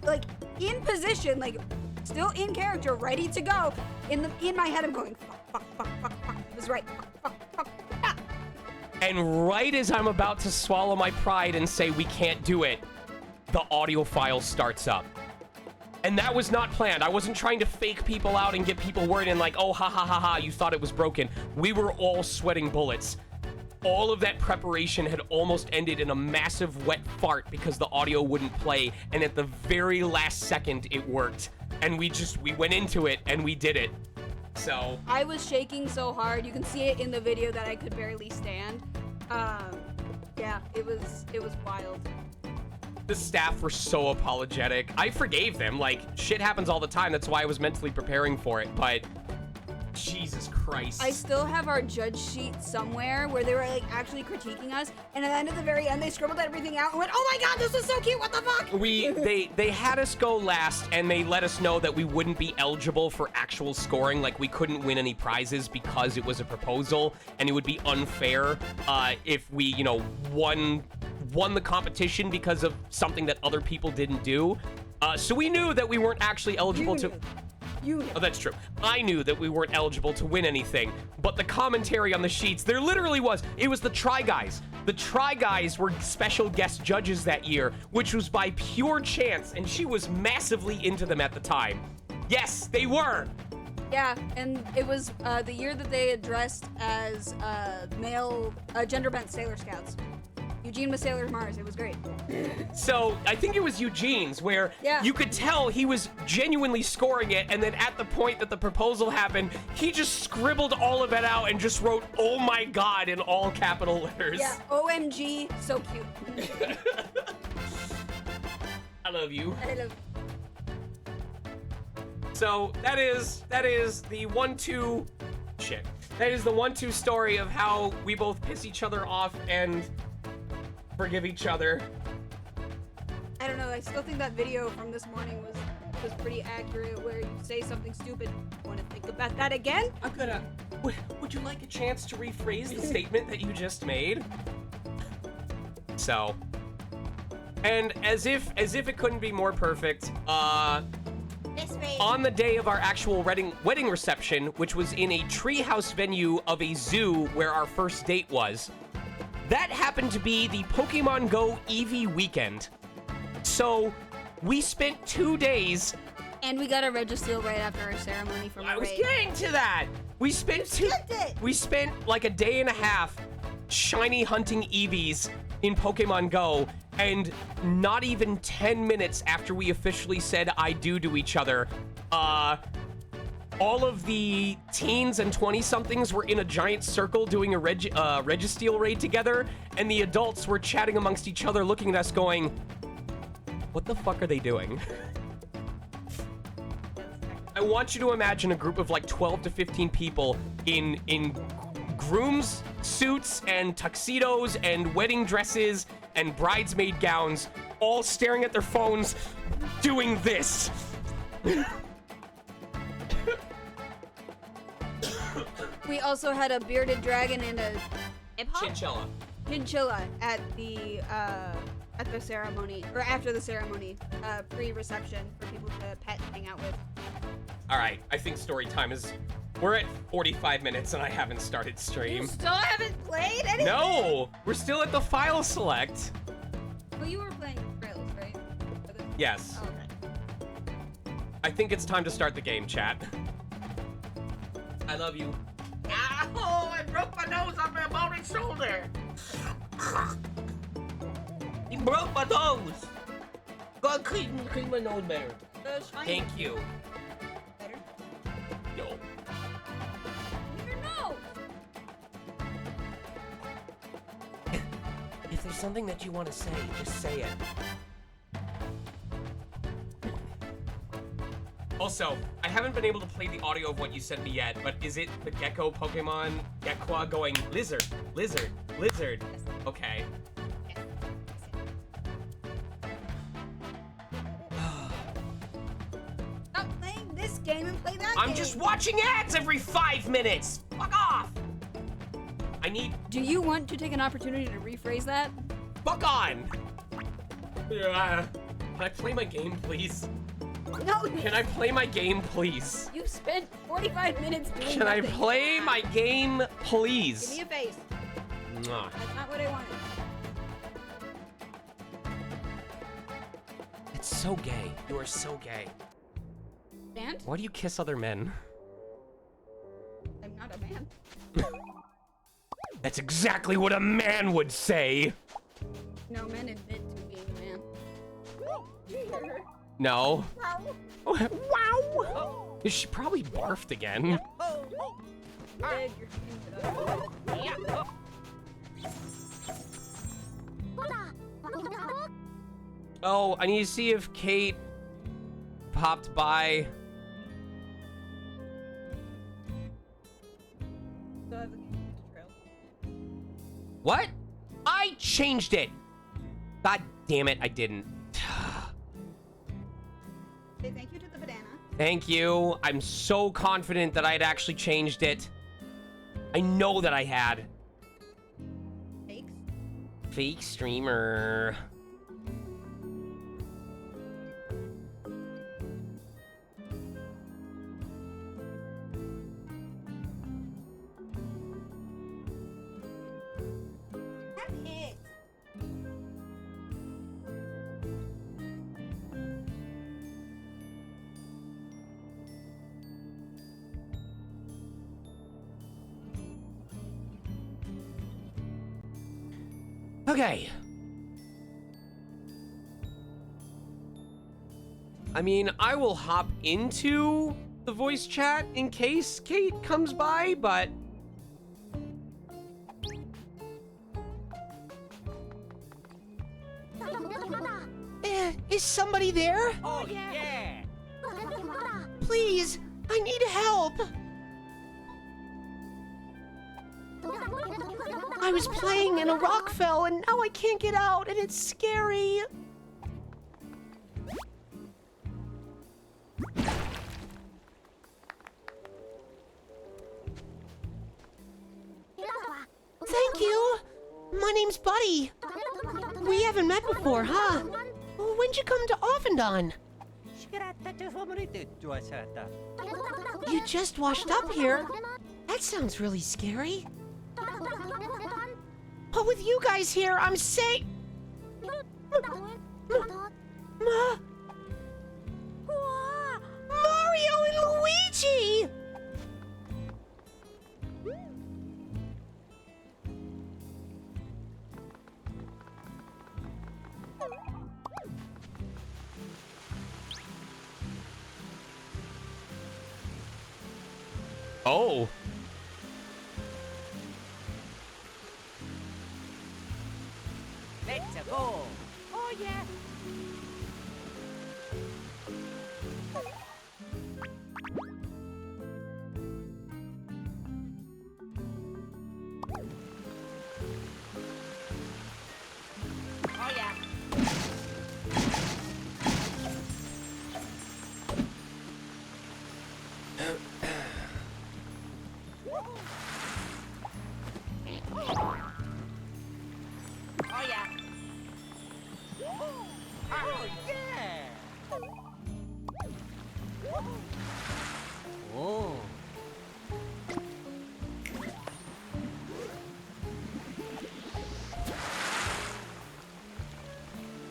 [SPEAKER 4] like in position, like still in character, ready to go. In my head, I'm going, fuck. It was right. Fuck. Ah.
[SPEAKER 1] And right as I'm about to swallow my pride and say we can't do it, the audio file starts up. And that was not planned. I wasn't trying to fake people out and get people worried and like, oh, ha, you thought it was broken. We were all sweating bullets. All of that preparation had almost ended in a massive wet fart because the audio wouldn't play. And at the very last second, it worked. And we went into it and we did it. So
[SPEAKER 4] I was shaking so hard. You can see it in the video that I could barely stand. Yeah, it was wild.
[SPEAKER 1] the staff were so apologetic. I forgave them. Like, shit happens all the time. That's why I was mentally preparing for it. But Jesus Christ.
[SPEAKER 4] I still have our judge sheet somewhere where they were like actually critiquing us, and at the very end they scribbled everything out and went, "Oh my god, this is so cute! What the fuck?"
[SPEAKER 1] They had us go last, and they let us know that we wouldn't be eligible for actual scoring. Like, we couldn't win any prizes because it was a proposal, and it would be unfair if we, you know, won the competition because of something that other people didn't do. So we knew that we weren't actually eligible to.
[SPEAKER 4] You know.
[SPEAKER 1] Oh, that's true. I knew that we weren't eligible to win anything, but the commentary on the sheets, there literally was. It was the Try Guys. The Try Guys were special guest judges that year, which was by pure chance, and she was massively into them at the time. Yes, they were.
[SPEAKER 4] Yeah, and it was the year that they addressed as male, gender-bent Sailor Scouts. Eugene was Sailor Mars. It was great.
[SPEAKER 1] So I think it was Eugene's where you could tell he was genuinely scoring it, and then at the point that the proposal happened, he just scribbled all of it out and just wrote, "Oh my God," in all capital letters.
[SPEAKER 4] Yeah, OMG, so cute.
[SPEAKER 1] I love you.
[SPEAKER 4] I love.
[SPEAKER 1] So that is the 1-2 shit. That is the 1-2 story of how we both piss each other off and forgive each other.
[SPEAKER 4] I don't know. I still think that video from this morning was pretty accurate, where you say something stupid. Want to think about that again?
[SPEAKER 1] I'm gonna. Would you like a chance to rephrase the statement that you just made? So, and as if it couldn't be more perfect, on the day of our actual wedding reception, which was in a treehouse venue of a zoo where our first date was, that happened to be the Pokemon Go Eevee weekend. So we spent 2 days.
[SPEAKER 4] And we got a Registeel right after our ceremony from
[SPEAKER 1] I was getting to that. We spent like a day and a half shiny hunting Eevees in Pokemon Go, and not even 10 minutes after we officially said I do to each other, all of the teens and 20-somethings were in a giant circle doing a Registeel raid together, and the adults were chatting amongst each other, looking at us going, what the fuck are they doing? I want you to imagine a group of like 12 to 15 people in grooms suits and tuxedos and wedding dresses and bridesmaid gowns, all staring at their phones doing this.
[SPEAKER 4] We also had a bearded dragon and a chinchilla at the ceremony, or after the ceremony, pre-reception for people to pet and hang out with.
[SPEAKER 1] All right, I think story time is. We're at 45 minutes and I haven't started stream.
[SPEAKER 4] You still haven't played anything?
[SPEAKER 1] No, we're still at the file select.
[SPEAKER 4] Well, you were playing Trails, right?
[SPEAKER 1] Yes.
[SPEAKER 4] Oh, okay.
[SPEAKER 1] I think it's time to start the game, chat. I love you.
[SPEAKER 2] Ow! I broke my nose on my bony shoulder. You broke my nose. Go and clean my nose better.
[SPEAKER 1] Thank you.
[SPEAKER 4] Better?
[SPEAKER 1] No.
[SPEAKER 4] Your nose!
[SPEAKER 1] If there's something that you want to say, just say it. Also, I haven't been able to play the audio of what you sent me yet, but is it the gecko Pokemon Gekwa going lizard, lizard, lizard?
[SPEAKER 3] Yes.
[SPEAKER 1] Okay.
[SPEAKER 3] Yes. Stop playing this game and play that
[SPEAKER 1] I'm
[SPEAKER 3] game.
[SPEAKER 1] just watching ads every 5 minutes. Fuck off. I need.
[SPEAKER 4] Do you want to take an opportunity to rephrase that?
[SPEAKER 1] Fuck on. Can I play my game, please?
[SPEAKER 3] No.
[SPEAKER 1] Can I play my game, please?
[SPEAKER 4] You spent 45 minutes doing
[SPEAKER 1] Can I
[SPEAKER 4] nothing.
[SPEAKER 1] play my game,
[SPEAKER 3] Give
[SPEAKER 1] please?
[SPEAKER 3] me a face.
[SPEAKER 1] Mwah.
[SPEAKER 4] That's not what I wanted.
[SPEAKER 1] It's so gay. You are so gay.
[SPEAKER 4] And
[SPEAKER 1] Why do you kiss other men?
[SPEAKER 4] I'm not a man.
[SPEAKER 1] That's exactly what a man would say.
[SPEAKER 4] No, men admit to being a man.
[SPEAKER 1] No.
[SPEAKER 3] Wow.
[SPEAKER 1] Wow. She probably barfed again.
[SPEAKER 4] You did, you're doing it.
[SPEAKER 1] Oh, I need to see if Kate popped by.
[SPEAKER 4] So I have a game trail.
[SPEAKER 1] What? I changed it. God damn it, I didn't.
[SPEAKER 3] Say thank you to the banana.
[SPEAKER 1] Thank you. I'm so confident that I had actually changed it. I know that I had.
[SPEAKER 3] Fakes.
[SPEAKER 1] Fake streamer.
[SPEAKER 3] Have it.
[SPEAKER 1] Okay. I mean, I will hop into the voice chat in case Kate comes by, but... Is somebody there?
[SPEAKER 2] Oh, yeah.
[SPEAKER 1] Please, I need help. I was playing and a rock fell and now I can't get out and it's scary. Thank you. My name's Buddy. We haven't met before, huh? When'd you come to Offendon? You just washed up here? That sounds really scary. But with you guys here, I'm safe. Mario and Luigi! Oh.
[SPEAKER 2] Let's go. Oh, yeah. Oh, yeah. Oh, yeah. Oh, yeah. Oh.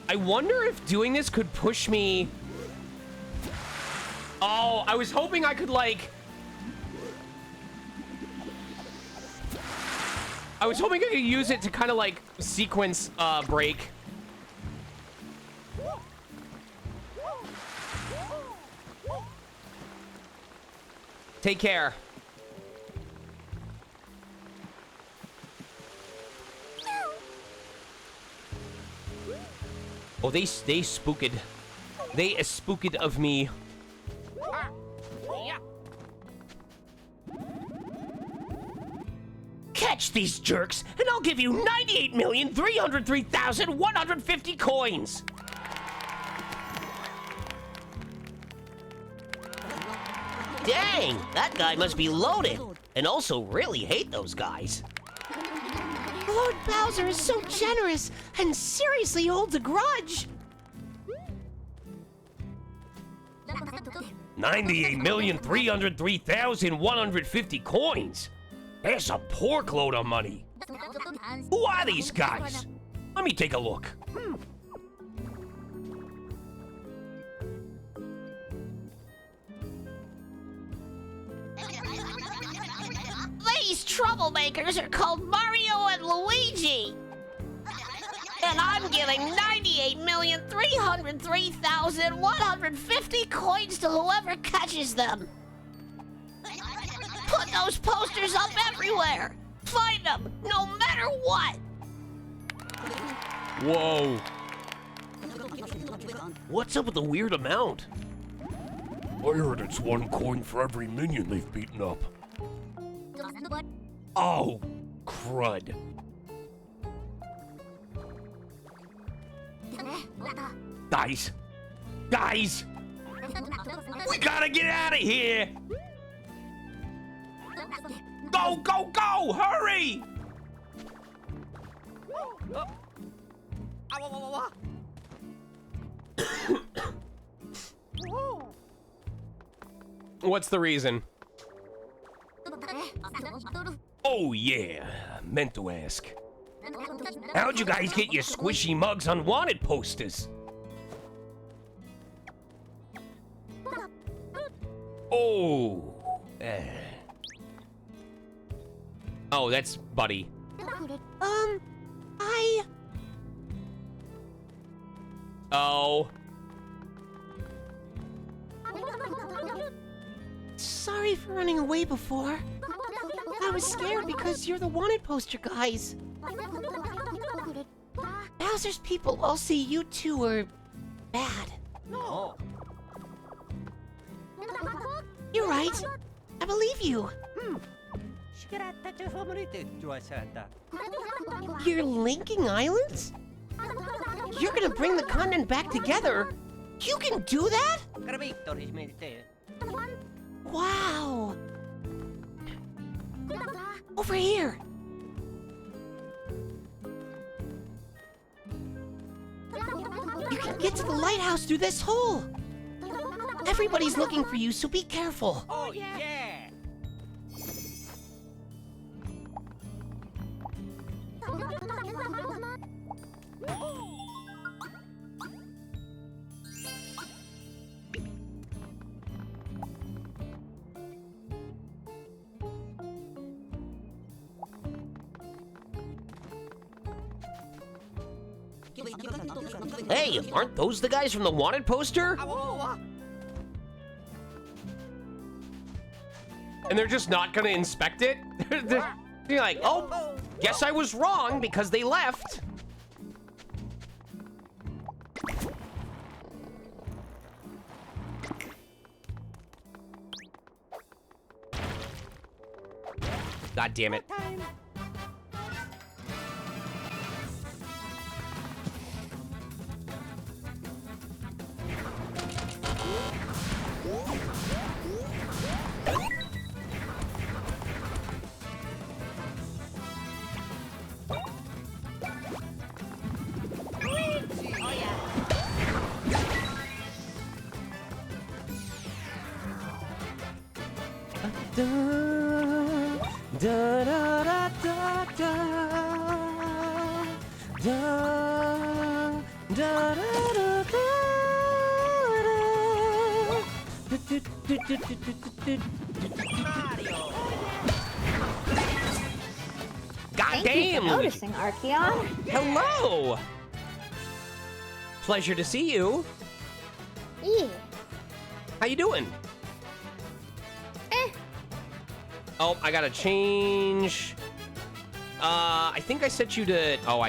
[SPEAKER 1] I wonder if doing this could push me... Oh, I was hoping I could, like... I was hoping I could use it to kind of, like, sequence, break. Take care. Oh, they spooked. They spooked of me.
[SPEAKER 2] Ah.
[SPEAKER 1] these jerks, and I'll give you 98,303,150 coins.
[SPEAKER 2] Dang, that guy must be loaded. And also really hate those guys.
[SPEAKER 5] Lord Bowser is so generous and seriously holds a grudge.
[SPEAKER 1] 98,303,150 coins. That's a pork load of money. Who are these guys? Let me take a look.
[SPEAKER 5] These troublemakers are called Mario and Luigi. And I'm giving 98,303,150 coins to whoever catches them. Put those posters up everywhere. Find them, no matter what.
[SPEAKER 1] Whoa. What's up with the weird amount? I heard it's 1 coin for every minion they've beaten up. Oh, crud. Guys! We gotta get out of here! Go! Hurry! What's the reason? Oh yeah, meant to ask. How'd you guys get your squishy mugs on wanted posters? Oh. Oh, that's Buddy. Oh.
[SPEAKER 5] Sorry for running away before. I was scared because you're the wanted poster guys. Bowser's people all see you two are bad.
[SPEAKER 2] No.
[SPEAKER 5] You're right. I believe you. You're linking islands? You're gonna bring the continent back together? You can do that? Wow. Over here. You can get to the lighthouse through this hole. Everybody's looking for you, so be careful.
[SPEAKER 2] Oh, yeah.
[SPEAKER 1] Hey, aren't those the guys from the wanted poster? And they're just not gonna inspect it? You're like, oh, guess I was wrong because they left. God damn it. God
[SPEAKER 6] Thank you
[SPEAKER 1] damn,
[SPEAKER 6] for noticing, Archeon.
[SPEAKER 1] Hello. Pleasure to see you.
[SPEAKER 6] Yeah.
[SPEAKER 1] How you doing?
[SPEAKER 6] Eh.
[SPEAKER 1] Oh, I gotta change. I think I set you to. Oh,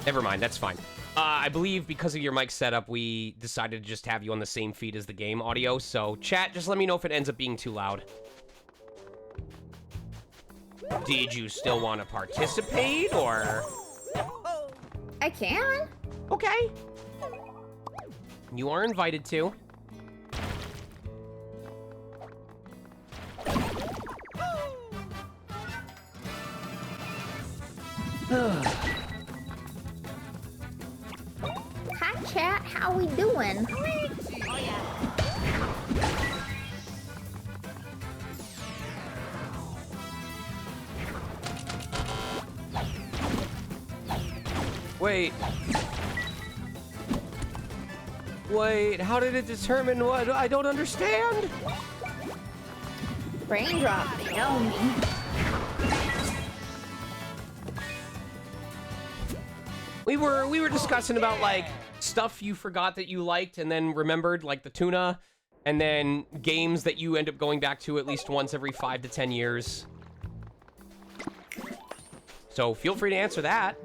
[SPEAKER 1] never mind. That's fine. I believe because of your mic setup, we decided to just have you on the same feed as the game audio. So, chat, just let me know if it ends up being too loud. Did you still want to participate, or?
[SPEAKER 6] I can.
[SPEAKER 1] Okay. You are invited to.
[SPEAKER 6] Hi, chat. How we doing?
[SPEAKER 1] Wait. Wait, how did it determine what? I don't understand.
[SPEAKER 6] Raindrop, tell me.
[SPEAKER 1] We were discussing about like stuff you forgot that you liked and then remembered, like the tuna, and then games that you end up going back to at least once every 5 to 10 years. So feel free to answer that.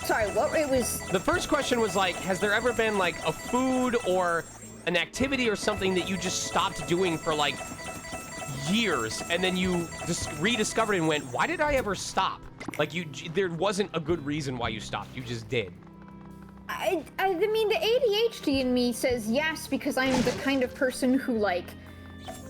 [SPEAKER 6] Sorry, what it was?
[SPEAKER 1] The first question was like, has there ever been like a food or an activity or something that you just stopped doing for like years, and then you just rediscovered and went, why did I ever stop? Like there wasn't a good reason why you stopped. You just did.
[SPEAKER 6] I mean, the ADHD in me says yes because I'm the kind of person who like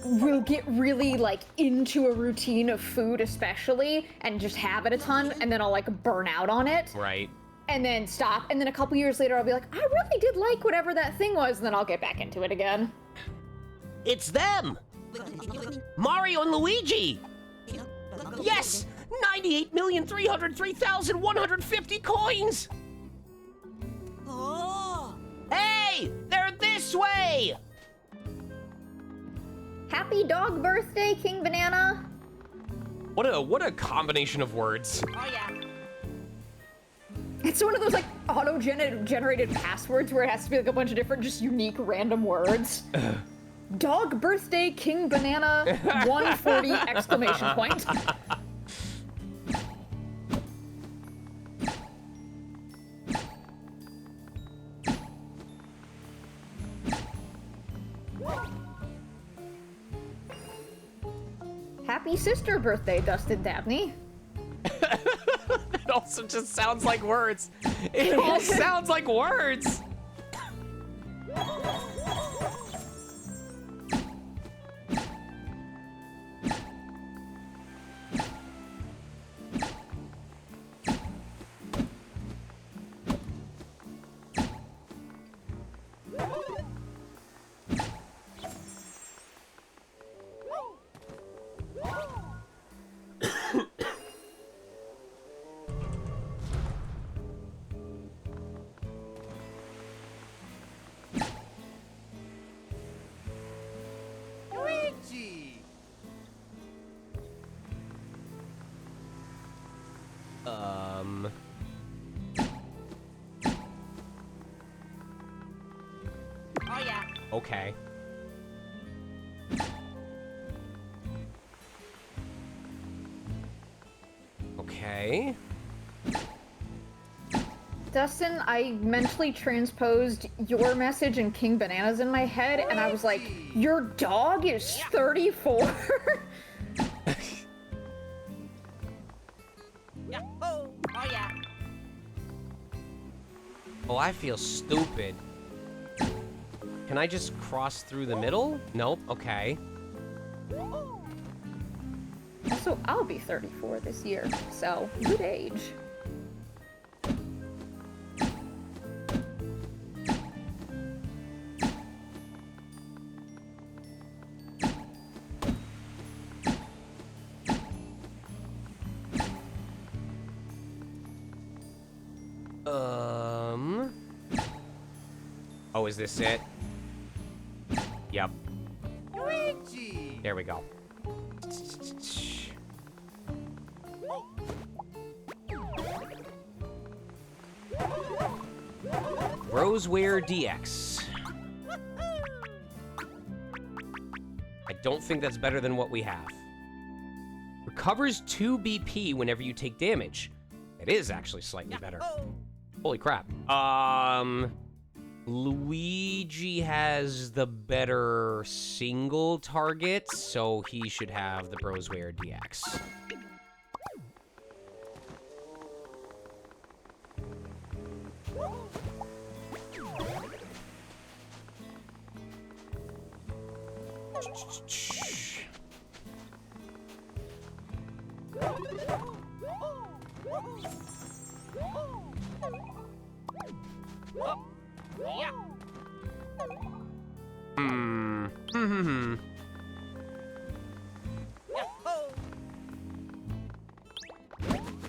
[SPEAKER 6] will get really like into a routine of food, especially, and just have it a ton, and then I'll like burn out on it.
[SPEAKER 1] Right.
[SPEAKER 6] And then stop, and then a couple years later I'll be like, I really did like whatever that thing was, and then I'll get back into it again.
[SPEAKER 2] It's them! Mario and Luigi! Yes! 98,303,150 coins! Hey! They're this way!
[SPEAKER 6] Happy dog birthday, King Banana.
[SPEAKER 1] What a combination of words.
[SPEAKER 6] It's one of those like auto-generated passwords where it has to be like a bunch of different just unique random words. Dog birthday King Banana 140 exclamation point. Happy sister birthday, Dustin Dabney.
[SPEAKER 1] It also just sounds like words. It all sounds like words.
[SPEAKER 7] Luigi!
[SPEAKER 2] Oh yeah.
[SPEAKER 1] Okay. Okay.
[SPEAKER 6] Dustin, I mentally transposed your message and King Bananas in my head, and I was like, your dog is 34?
[SPEAKER 2] Oh yeah.
[SPEAKER 1] Oh, I feel stupid. Can I just cross through the middle? Nope. Okay.
[SPEAKER 6] Also, I'll be 34 this year, so good age.
[SPEAKER 1] Oh, is this it? Yep.
[SPEAKER 7] Luigi!
[SPEAKER 1] There we go. Roseware DX. I don't think that's better than what we have. Recovers 2 BP whenever you take damage. It is actually slightly better. Holy crap. Luigi has the better single target, so he should have the Brosware DX.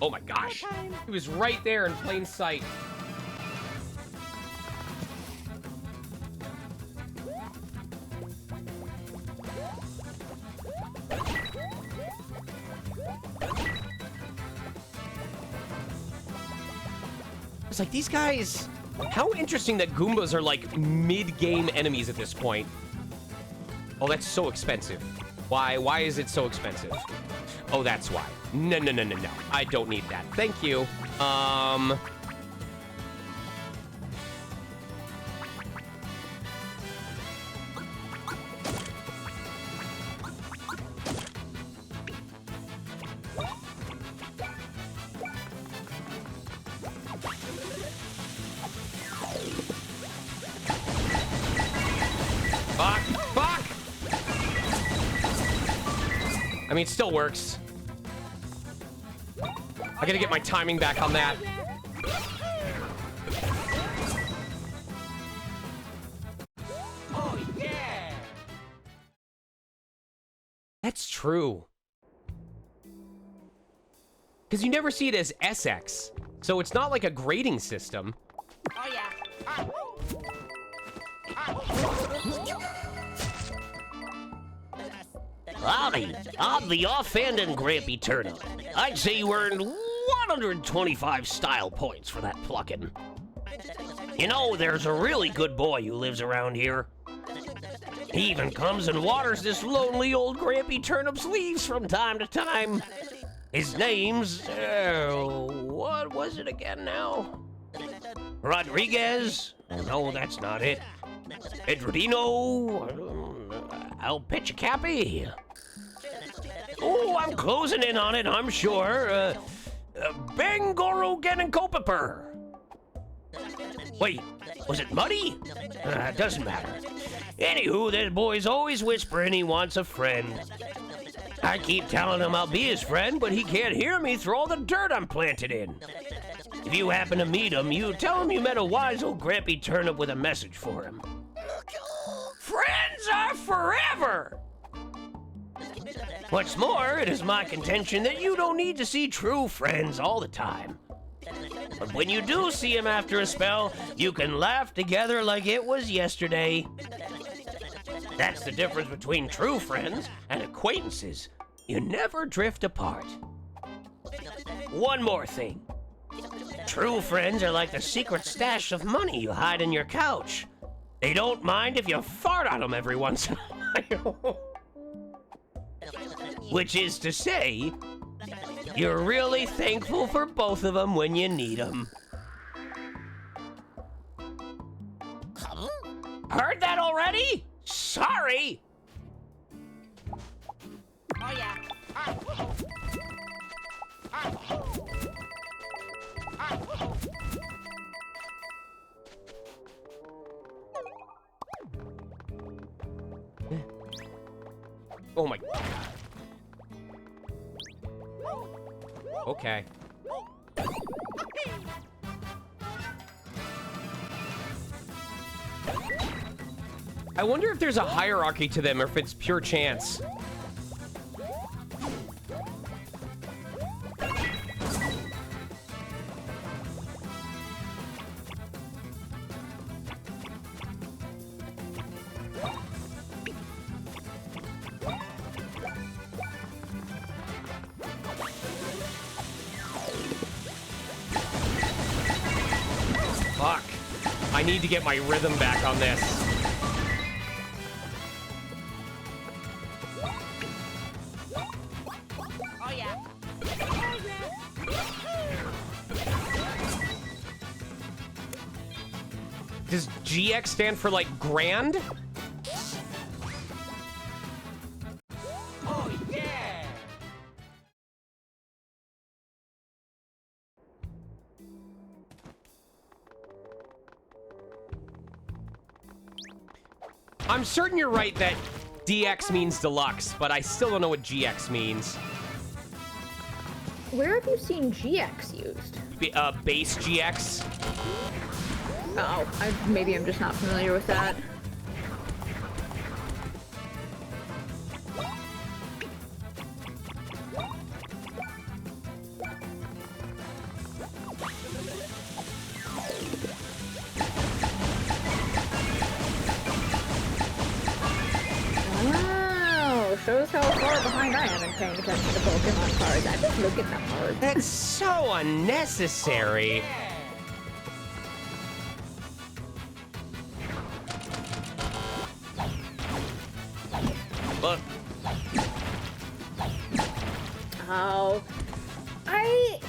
[SPEAKER 1] Oh my gosh. He was right there in plain sight. It's like these guys, how interesting that Goombas are like mid-game enemies at this point. Oh, that's so expensive. Why is it so expensive? Oh, that's why. No. I don't need that. Thank you. Fuck! I mean, it still works. I gotta get my timing back on that.
[SPEAKER 2] Oh, yeah!
[SPEAKER 1] That's true. Because you never see it as SX, so it's not like a grading system.
[SPEAKER 2] Oh, yeah. Howdy, I'm the offhanded Grampy Turnip. I'd say you earned 125 style points for that plucking. You know, there's a really good boy who lives around here. He even comes and waters this lonely old Grampy Turnip's leaves from time to time. His name's, what was it again now? Rodriguez? No, that's not it. Pedrino? Alpichicapi? Oh, I'm closing in on it, I'm sure. Bangoro Genenkopaper. Wait, was it Muddy? Doesn't matter. Anywho, that boy's always whispering he wants a friend. I keep telling him I'll be his friend, but he can't hear me through all the dirt I'm planted in. If you happen to meet him, you tell him you met a wise old Grampy Turnip with a message for him. Friends are forever! What's more, it is my contention that you don't need to see true friends all the time. But when you do see him after a spell, you can laugh together like it was yesterday. That's the difference between true friends and acquaintances. You never drift apart. One more thing. True friends are like the secret stash of money you hide in your couch. They don't mind if you fart on them every once in a while. Which is to say, you're really thankful for both of them when you need them. Heard that already? Sorry!
[SPEAKER 4] Oh yeah.
[SPEAKER 1] Oh my god. Okay. I wonder if there's a hierarchy to them or if it's pure chance. Fuck. I need to get my rhythm back on this.
[SPEAKER 4] Oh yeah.
[SPEAKER 1] Does GX stand for, like, grand?
[SPEAKER 7] Oh, yeah!
[SPEAKER 1] I'm certain you're right that DX means deluxe, but I still don't know what GX means.
[SPEAKER 6] Where have you seen GX used?
[SPEAKER 1] Base GX?
[SPEAKER 6] Oh, maybe I'm just not familiar with that. Oh, shows how far behind I am in paying attention to Pokemon cards. I just look at them hard.
[SPEAKER 1] That's so unnecessary. Look.
[SPEAKER 6] Oh, I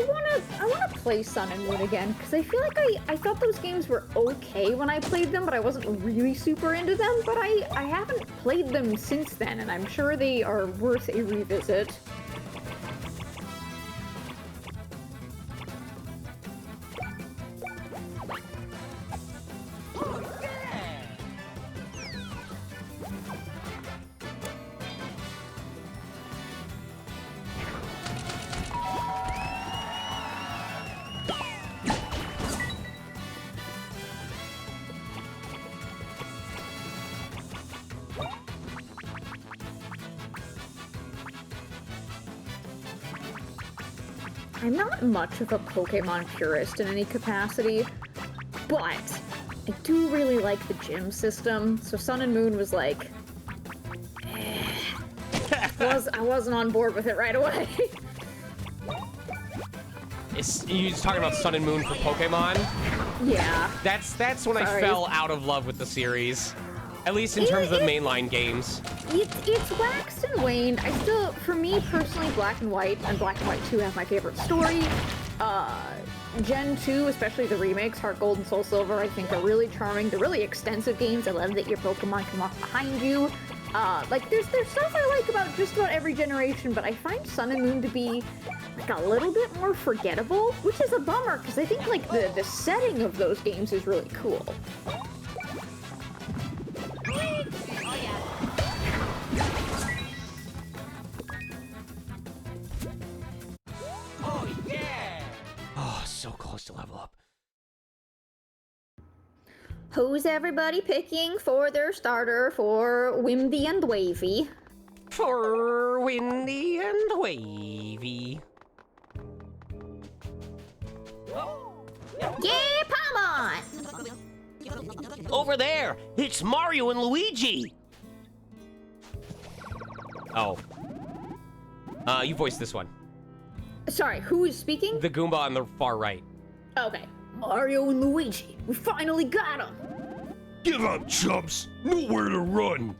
[SPEAKER 6] wanna play Sun and Moon again because I feel like I thought those games were okay when I played them, but I wasn't really super into them. But I haven't played them since then, and I'm sure they are worth a revisit. I'm not much of a Pokemon purist in any capacity, but I do really like the gym system, so Sun and Moon was like, I wasn't on board with it right away.
[SPEAKER 1] You just talking about Sun and Moon for Pokemon?
[SPEAKER 6] Yeah.
[SPEAKER 1] That's when I
[SPEAKER 6] Sorry.
[SPEAKER 1] fell out of love with the series. At least in terms of the mainline games.
[SPEAKER 6] It's waxed and waned. I still, for me personally, Black and White and Black and White 2 have my favorite story. Gen 2, especially the remakes, Heart Gold and Soul Silver, I think are really charming. They're really extensive games. I love that your Pokemon can walk behind you. Like, there's stuff I like about just about every generation, but I find Sun and Moon to be like a little bit more forgettable, which is a bummer, because I think like the setting of those games is really cool.
[SPEAKER 7] Oh, yeah!
[SPEAKER 1] Oh, so close to level up.
[SPEAKER 6] Who's everybody picking for their starter for Windy and Wavy?
[SPEAKER 1] For Windy and Wavy.
[SPEAKER 6] Yeah, Paimon!
[SPEAKER 2] Over there, it's Mario and Luigi.
[SPEAKER 1] Oh. You voiced this one.
[SPEAKER 6] Sorry, who is speaking?
[SPEAKER 1] The Goomba on the far right.
[SPEAKER 6] Okay. Mario and Luigi. We finally got them.
[SPEAKER 2] Give up, chumps. Nowhere to run.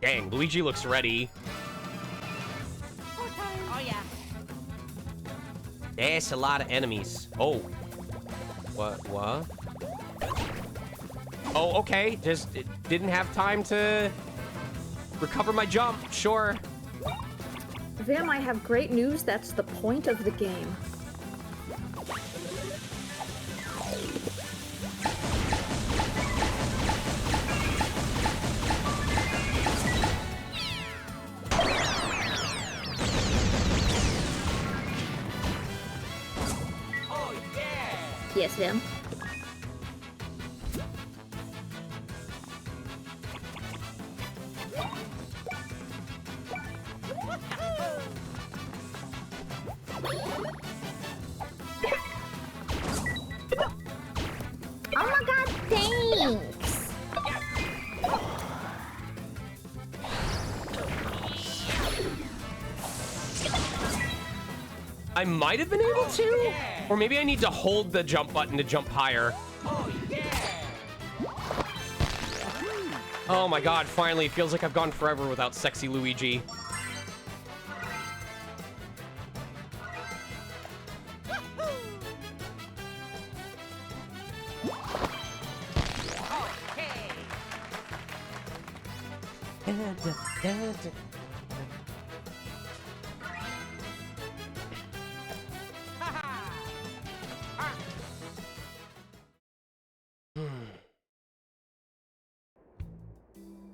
[SPEAKER 1] Dang, Luigi looks ready.
[SPEAKER 3] Oh yeah.
[SPEAKER 1] That's a lot of enemies. Oh. What? Oh, okay. Just didn't have time to recover my jump. Sure.
[SPEAKER 6] Vim, I have great news. That's the point of the game.
[SPEAKER 7] Oh, yeah!
[SPEAKER 6] Yes, Vim. Oh my god, thanks!
[SPEAKER 1] I might have been able to? Or maybe I need to hold the jump button to jump higher.
[SPEAKER 7] Oh, yeah!
[SPEAKER 1] Oh my god, finally. Feels like I've gone forever without sexy Luigi.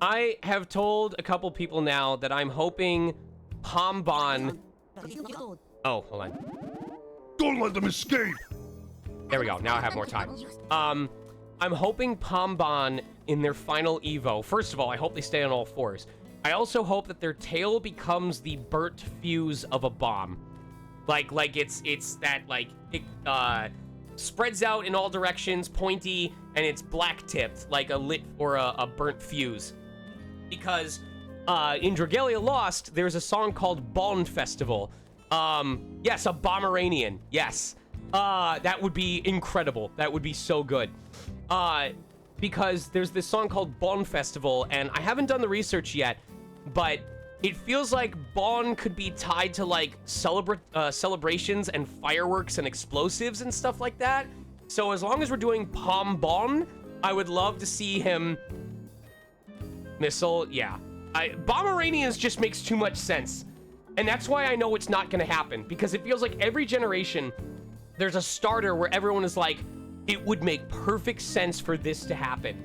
[SPEAKER 1] I have told a couple people now that I'm hoping Pombon... Oh, hold on.
[SPEAKER 2] Don't let them escape!
[SPEAKER 1] There we go. Now I have more time. I'm hoping Pombon in their final Evo. First of all, I hope they stay on all fours. I also hope that their tail becomes the burnt fuse of a bomb. Like it's that, like, it, spreads out in all directions, pointy, and it's black-tipped, like a lit or a burnt fuse. Because, in Dragalia Lost, there's a song called Bond Festival. Yes, a Bomeranian. Yes. That would be incredible. That would be so good. Because there's this song called Bon Festival, and I haven't done the research yet, but it feels like Bon could be tied to, like, celebrations and fireworks and explosives and stuff like that. So as long as we're doing Pombon, I would love to see him... Missile, yeah. Bomeranians just makes too much sense. And that's why I know it's not gonna happen, because it feels like every generation... there's a starter where everyone is like, it would make perfect sense for this to happen.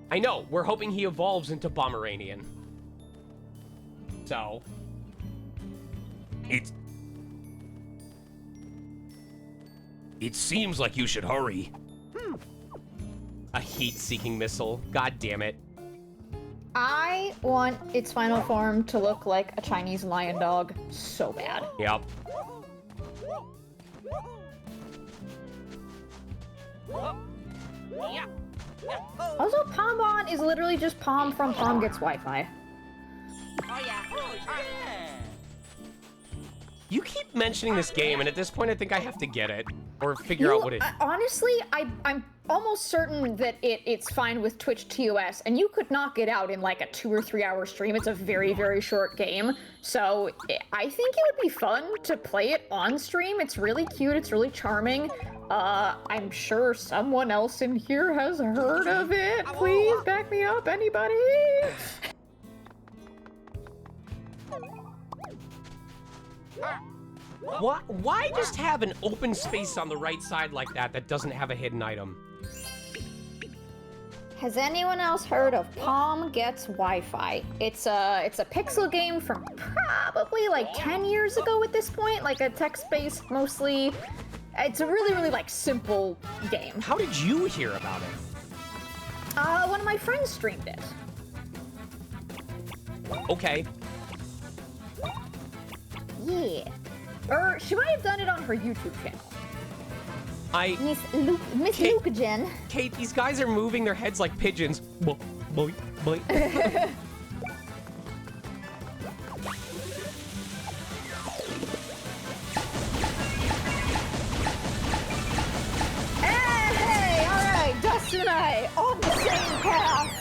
[SPEAKER 1] I know, we're hoping he evolves into Bomeranian. So.
[SPEAKER 2] It seems like you should hurry.
[SPEAKER 1] A heat-seeking missile. God damn it.
[SPEAKER 6] I want its final form to look like a Chinese lion dog so bad.
[SPEAKER 1] Yep.
[SPEAKER 6] Also, Pombon is literally just Pom from Pom Gets Wi-Fi.
[SPEAKER 7] Oh yeah.
[SPEAKER 1] You keep mentioning this game, and at this point, I think I have to get it. Or figure out what it...
[SPEAKER 6] Honestly, I'm almost certain that it's fine with Twitch TOS, and you could knock it out in like a 2 or 3 hour stream. It's a very, very short game. So I think it would be fun to play it on stream. It's really cute. It's really charming. I'm sure someone else in here has heard of it. Please back me up, anybody?
[SPEAKER 1] Why just have an open space on the right side like that doesn't have a hidden item?
[SPEAKER 6] Has anyone else heard of Pom Gets Wi-Fi? It's a pixel game from probably like 10 years ago at this point, like a text-based mostly. It's a really, really like simple game.
[SPEAKER 1] How did you hear about it?
[SPEAKER 6] One of my friends streamed it.
[SPEAKER 1] Okay.
[SPEAKER 6] Yeah. Or she might have done it on her YouTube channel. Miss
[SPEAKER 1] Kate-
[SPEAKER 6] Lucagen.
[SPEAKER 1] Kate, these guys are moving their heads like pigeons. Boy, boy, boy.
[SPEAKER 6] Hey, alright, Dustin and I on the same path.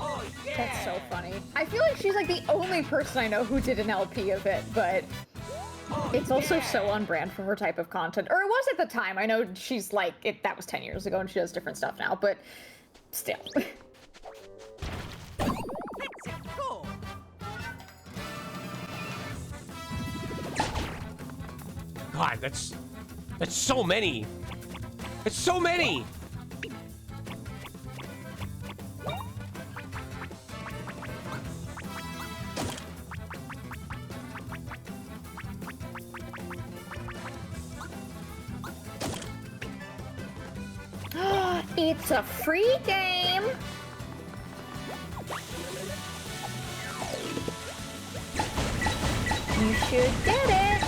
[SPEAKER 7] Oh yeah.
[SPEAKER 6] That's so funny. I feel like she's like the only person I know who did an LP of it, but it's also so on brand for her type of content. Or it was at the time. I know she's like, that was 10 years ago and she does different stuff now, but still.
[SPEAKER 7] Go.
[SPEAKER 1] God, that's so many. It's so many.
[SPEAKER 6] It's a free game. You should get it.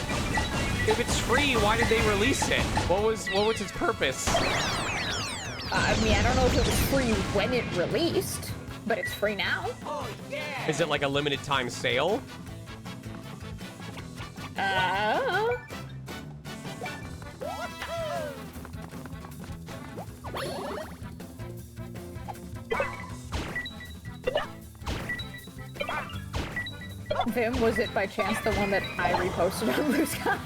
[SPEAKER 1] If it's free, why did they release it? What was its purpose?
[SPEAKER 6] I mean, I don't know if it was free when it released, but it's free now.
[SPEAKER 7] Oh yeah.
[SPEAKER 1] Is it like a limited time sale?
[SPEAKER 6] Vim, was it by chance the one that I reposted on Blue Sky?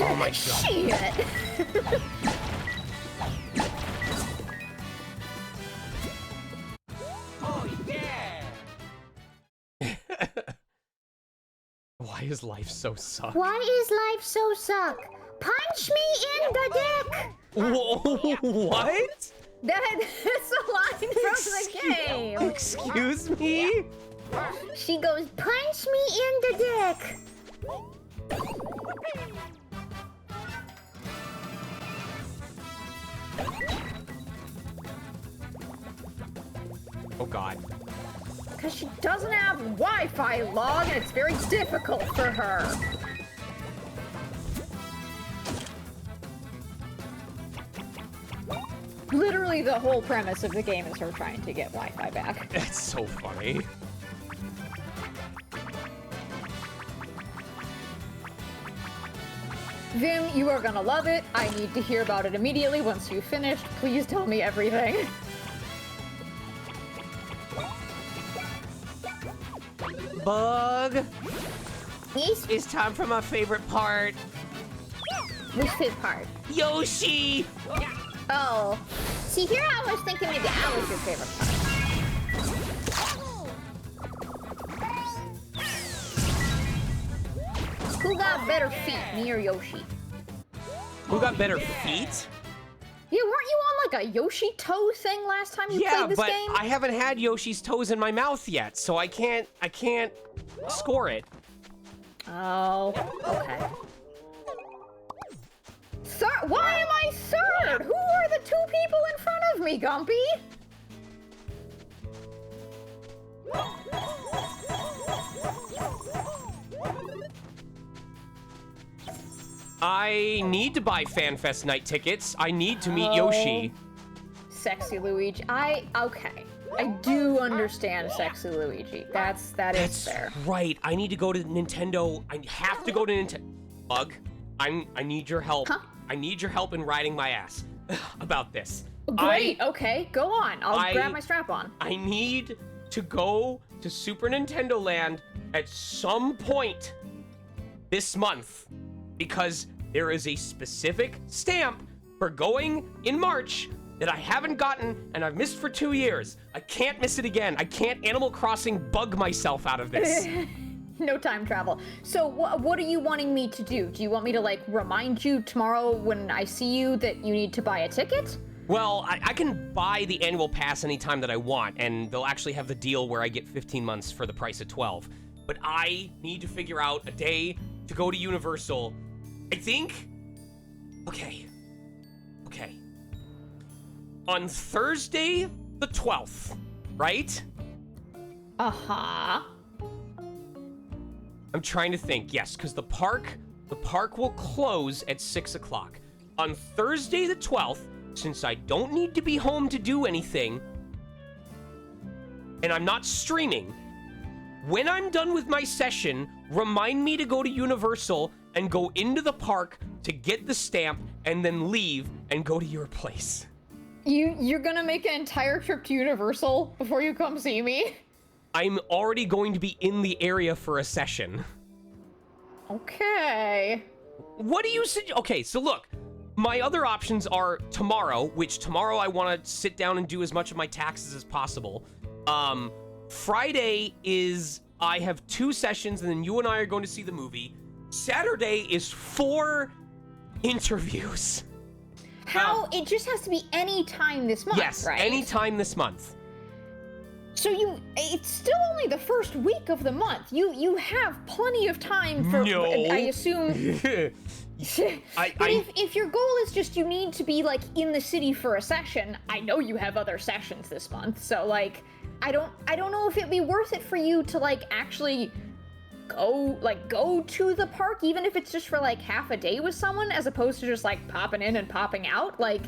[SPEAKER 1] Oh my god.
[SPEAKER 6] Shit!
[SPEAKER 7] Oh yeah.
[SPEAKER 1] Why is life so suck?
[SPEAKER 6] Why is life so suck? Punch me in the dick!
[SPEAKER 1] Whoa, what?
[SPEAKER 6] That's a line from the game.
[SPEAKER 1] Excuse me?
[SPEAKER 6] She goes, punch me in the dick!
[SPEAKER 1] Oh god.
[SPEAKER 6] Because she doesn't have Wi-Fi log and it's very difficult for her. Literally the whole premise of the game is her trying to get Wi-Fi back.
[SPEAKER 1] That's so funny.
[SPEAKER 6] Vim, you are gonna love it. I need to hear about it immediately once you've finished. Please tell me everything.
[SPEAKER 2] Bug,
[SPEAKER 6] Yes?
[SPEAKER 2] it's time for my favorite part.
[SPEAKER 6] Which fifth part?
[SPEAKER 2] Yoshi!
[SPEAKER 6] Oh. See, here I was thinking maybe I was your favorite part. Who got better feet, me or Yoshi?
[SPEAKER 1] Who got better feet?
[SPEAKER 6] Yeah, weren't you on like a Yoshi toe thing last time you
[SPEAKER 1] Yeah,
[SPEAKER 6] played this
[SPEAKER 1] but
[SPEAKER 6] game?
[SPEAKER 1] I haven't had Yoshi's toes in my mouth yet, so I can't score it.
[SPEAKER 6] Oh, okay. Why am I third? Who are the two people in front of me, Gumpy?
[SPEAKER 1] I need to buy FanFest night tickets. I need to meet
[SPEAKER 6] Oh.
[SPEAKER 1] Yoshi.
[SPEAKER 6] Sexy Luigi. Okay. I do understand Sexy Luigi. That is fair.
[SPEAKER 1] Right. I need to go to Nintendo. I have to go to Nintendo. Bug, I need your help.
[SPEAKER 6] Huh?
[SPEAKER 1] I need your help in riding my ass about this.
[SPEAKER 6] Great. Okay, go on. I'll grab my strap on.
[SPEAKER 1] I need to go to Super Nintendo Land at some point this month because there is a specific stamp for going in March that I haven't gotten and I've missed for 2 years. I can't miss it again. I can't Animal Crossing bug myself out of this.
[SPEAKER 6] No time travel. So what are you wanting me to do? Do you want me to like remind you tomorrow when I see you that you need to buy a ticket?
[SPEAKER 1] Well, I can buy the annual pass anytime that I want, and they'll actually have the deal where I get 15 months for the price of 12. But I need to figure out a day to go to Universal. I think... Okay. On Thursday the 12th, right?
[SPEAKER 6] Uh-huh.
[SPEAKER 1] I'm trying to think. Yes, because the park will close at 6 o'clock. On Thursday the 12th, since I don't need to be home to do anything, and I'm not streaming, when I'm done with my session, remind me to go to Universal and go into the park to get the stamp and then leave and go to your place.
[SPEAKER 6] You're gonna make an entire trip to Universal before you come see me?
[SPEAKER 1] I'm already going to be in the area for a session.
[SPEAKER 6] Okay.
[SPEAKER 1] What do you suggest? Okay, so look, my other options are tomorrow, which tomorrow I want to sit down and do as much of my taxes as possible. Friday is I have 2 sessions, and then you and I are going to see the movie. Saturday is 4 interviews.
[SPEAKER 6] How? It just has to be any time this month,
[SPEAKER 1] Yes,
[SPEAKER 6] right?
[SPEAKER 1] any time this month.
[SPEAKER 6] So it's still only the first week of the month. You have plenty of time for,
[SPEAKER 1] No.
[SPEAKER 6] I assume. But if your goal is just you need to be like in the city for a session, I know you have other sessions this month, so like I don't know if it'd be worth it for you to like actually go to the park, even if it's just for like half a day with someone, as opposed to just like popping in and popping out. Like,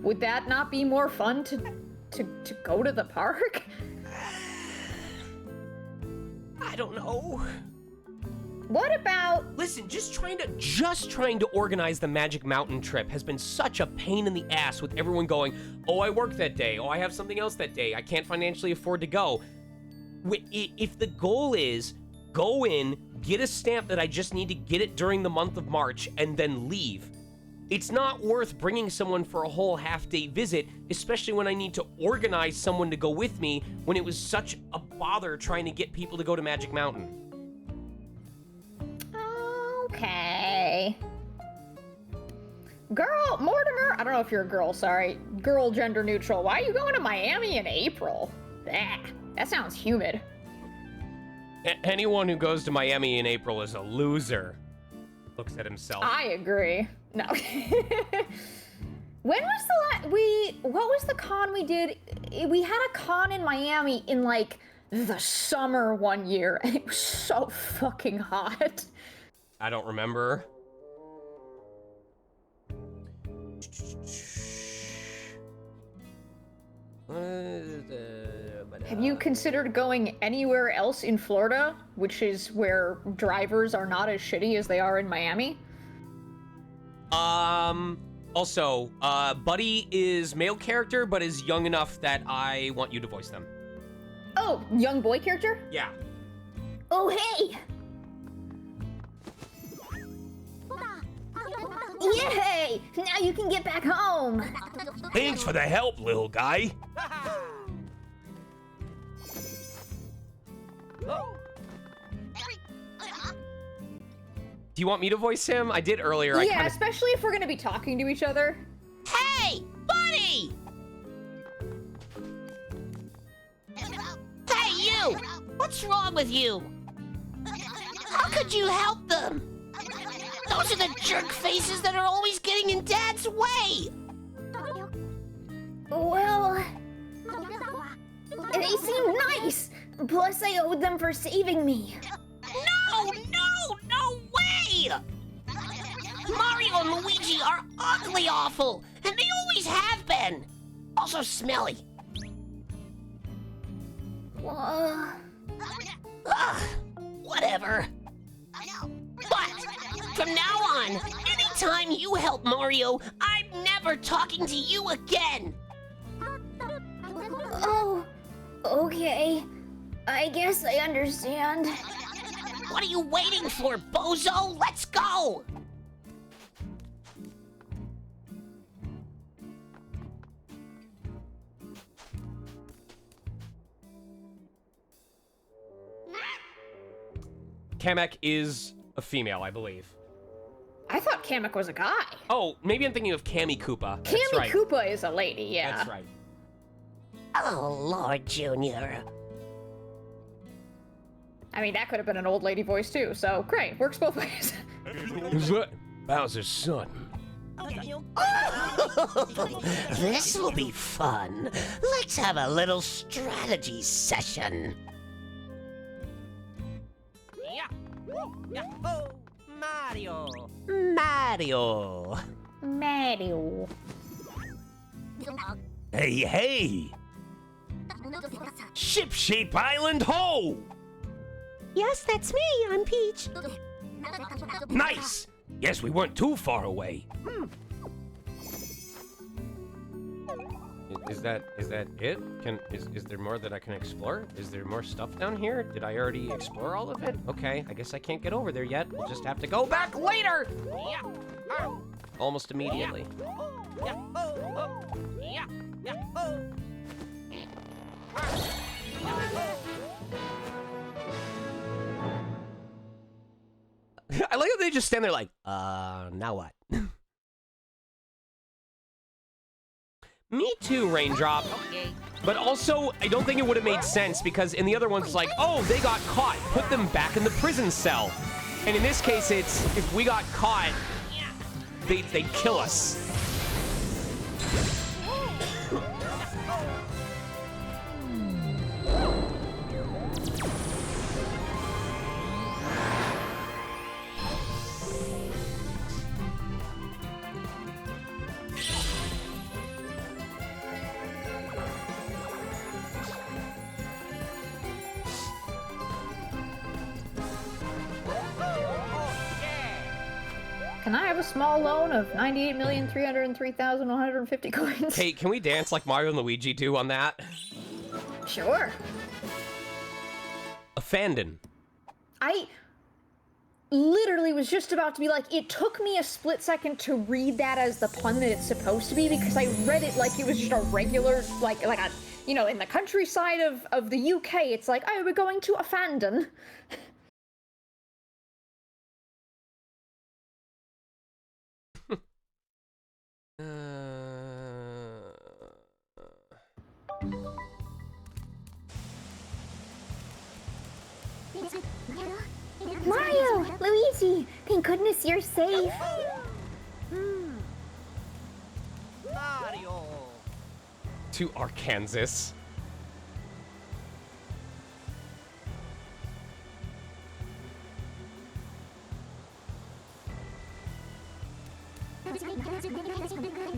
[SPEAKER 6] would that not be more fun to go to the park?
[SPEAKER 1] I don't know.
[SPEAKER 6] What about...
[SPEAKER 1] Listen, just trying to organize the Magic Mountain trip has been such a pain in the ass with everyone going, oh, I work that day. Oh, I have something else that day. I can't financially afford to go. If the goal is go in, get a stamp that I just need to get it during the month of March and then leave. It's not worth bringing someone for a whole half-day visit, especially when I need to organize someone to go with me when it was such a bother trying to get people to go to Magic Mountain.
[SPEAKER 6] Okay. Girl, Mortimer, I don't know if you're a girl, sorry. Girl, gender neutral. Why are you going to Miami in April? That sounds humid.
[SPEAKER 1] Anyone who goes to Miami in April is a loser. Looks at himself.
[SPEAKER 6] I agree. No. When was what was the con we did? We had a con in Miami in like the summer one year, and it was so fucking hot.
[SPEAKER 1] I don't remember.
[SPEAKER 6] Have you considered going anywhere else in Florida, which is where drivers are not as shitty as they are in Miami?
[SPEAKER 1] Also, Buddy is male character, but is young enough that I want you to voice them.
[SPEAKER 6] Oh, young boy character?
[SPEAKER 1] Yeah.
[SPEAKER 6] Oh, hey! Yay! Now you can get back home!
[SPEAKER 2] Thanks for the help, little guy.
[SPEAKER 1] Do you want me to voice him? I did earlier.
[SPEAKER 6] Yeah, especially if we're gonna be talking to each other.
[SPEAKER 5] Hey, buddy! Hey, you! What's wrong with you? How could you help them? Those are the jerk faces that are always getting in Dad's way!
[SPEAKER 6] Well, they seem nice. Plus, I owed them for saving me.
[SPEAKER 5] No way! Mario and Luigi are ugly awful, and they always have been. Also smelly. Ugh, whatever. But from now on, anytime you help Mario, I'm never talking to you again.
[SPEAKER 6] Oh, okay. I guess I understand.
[SPEAKER 5] What are you waiting for, bozo? Let's go!
[SPEAKER 1] Kamek is a female, I believe.
[SPEAKER 6] I thought Kamek was a guy.
[SPEAKER 1] Oh, maybe I'm thinking of Cammy Koopa. That's
[SPEAKER 6] Cammy
[SPEAKER 1] right.
[SPEAKER 6] Koopa is a lady, yeah.
[SPEAKER 1] That's right.
[SPEAKER 5] Oh, Lord Junior.
[SPEAKER 6] I mean, that could have been an old lady voice too, so great, works both ways.
[SPEAKER 2] Is that Bowser's son?
[SPEAKER 5] This will be fun. Let's have a little strategy session.
[SPEAKER 7] Yahoo! Mario!
[SPEAKER 5] Mario.
[SPEAKER 6] Mario.
[SPEAKER 2] Hey! Ship-shape Island ho!
[SPEAKER 5] Yes, that's me. I'm Peach.
[SPEAKER 2] Nice! Guess we weren't too far away.
[SPEAKER 1] Is that it? Is there more that I can explore? Is there more stuff down here? Did I already explore all of it? Okay, I guess I can't get over there yet. We'll just have to go back later! Almost immediately. I like how they just stand there like, now what? Me too, Raindrop. But also, I don't think it would have made sense because in the other one's like, oh, they got caught. Put them back in the prison cell. And in this case, it's, if we got caught, they'd kill us.
[SPEAKER 6] Can I have a small loan of 98,303,150 coins?
[SPEAKER 1] Hey, can we dance like Mario and Luigi do on that?
[SPEAKER 6] Sure.
[SPEAKER 1] A fandom.
[SPEAKER 6] literally was just about to be like, it took me a split second to read that as the pun that it's supposed to be, because I read it like it was just a regular, like a, you know, in the countryside of the UK, it's like, oh, we're going to a fandom.
[SPEAKER 8] Mario! Luigi! Thank goodness you're safe.
[SPEAKER 7] Mario!
[SPEAKER 1] To Arkansas.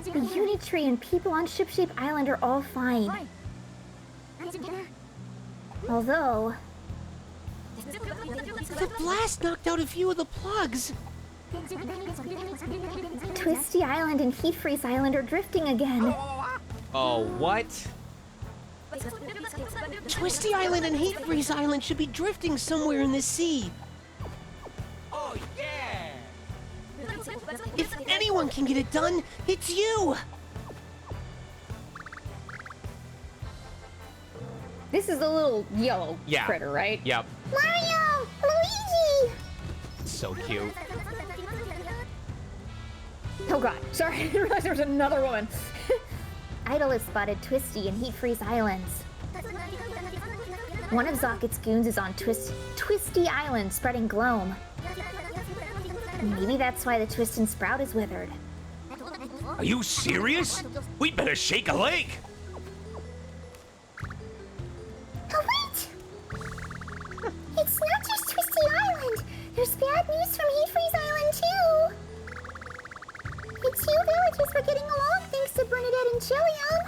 [SPEAKER 8] The unit tree and people on Ship-Shape Island are all fine. Although...
[SPEAKER 5] The blast knocked out a few of the plugs.
[SPEAKER 8] Twisty Island and Heat Freeze Island are drifting again.
[SPEAKER 1] Oh, what?
[SPEAKER 5] Twisty Island and Heat Freeze Island should be drifting somewhere in the sea.
[SPEAKER 7] Oh yeah!
[SPEAKER 5] If anyone can get it done, it's you!
[SPEAKER 6] This is the little yellow
[SPEAKER 1] Yeah.
[SPEAKER 6] critter, right?
[SPEAKER 1] Yep.
[SPEAKER 8] Mario! Luigi!
[SPEAKER 1] So cute.
[SPEAKER 6] Oh god, sorry, I didn't realize there was another woman.
[SPEAKER 8] Idol has spotted Twisty and Heat Freeze Islands. One of Zocket's goons is on Twisty Island spreading gloom. Maybe that's why the Twist and Sprout is withered.
[SPEAKER 2] Are you serious? We'd better shake a leg.
[SPEAKER 8] Oh, wait! It's not just Twisty Island. There's bad news from Heat Freeze Island, too. The two villages were getting along thanks to Bernadette and Chilium.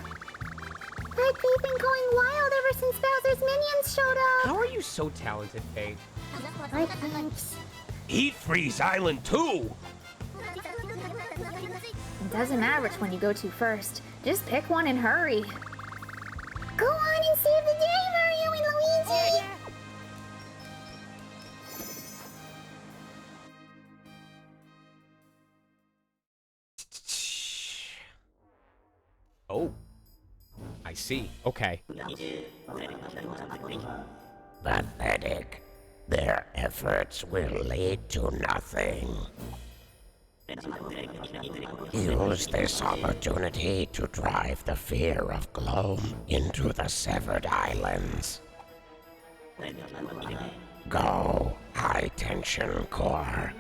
[SPEAKER 8] But they've been going wild ever since Bowser's minions showed up.
[SPEAKER 1] How are you so talented, Faith?
[SPEAKER 8] Right, thanks.
[SPEAKER 2] Heat Freeze Island too.
[SPEAKER 8] It doesn't matter which one you go to first. Just pick one and hurry. Go on and save the day, Mario and Luigi!
[SPEAKER 1] Oh. I see. Okay.
[SPEAKER 2] Pathetic. Their efforts will lead to nothing. Use this opportunity to drive the fear of gloom into the severed islands. Go, High Tension Core.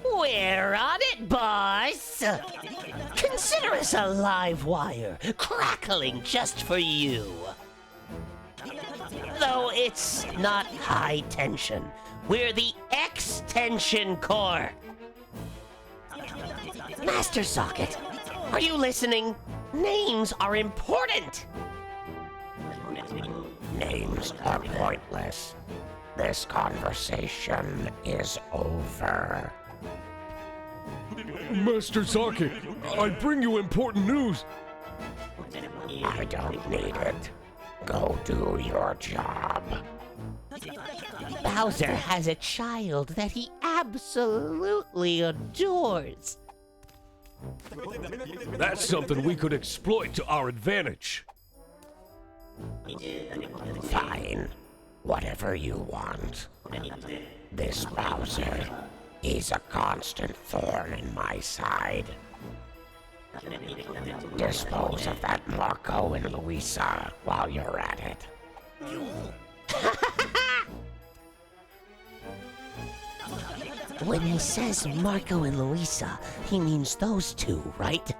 [SPEAKER 5] We're on it, boss! Consider us a live wire, crackling just for you. Though it's not high tension. We're the X-Tension Core. Master Socket, are you listening? Names are important.
[SPEAKER 2] Names are pointless. This conversation is over.
[SPEAKER 9] Master Socket, I bring you important news.
[SPEAKER 2] I don't need it. Go do your job.
[SPEAKER 5] Bowser has a child that he absolutely adores.
[SPEAKER 9] That's something we could exploit to our advantage.
[SPEAKER 2] Fine. Whatever you want. This Bowser, he's a constant thorn in my side. Dispose of that Marco and Luisa while you're at it.
[SPEAKER 5] When he says Marco and Luisa, he means those two, right?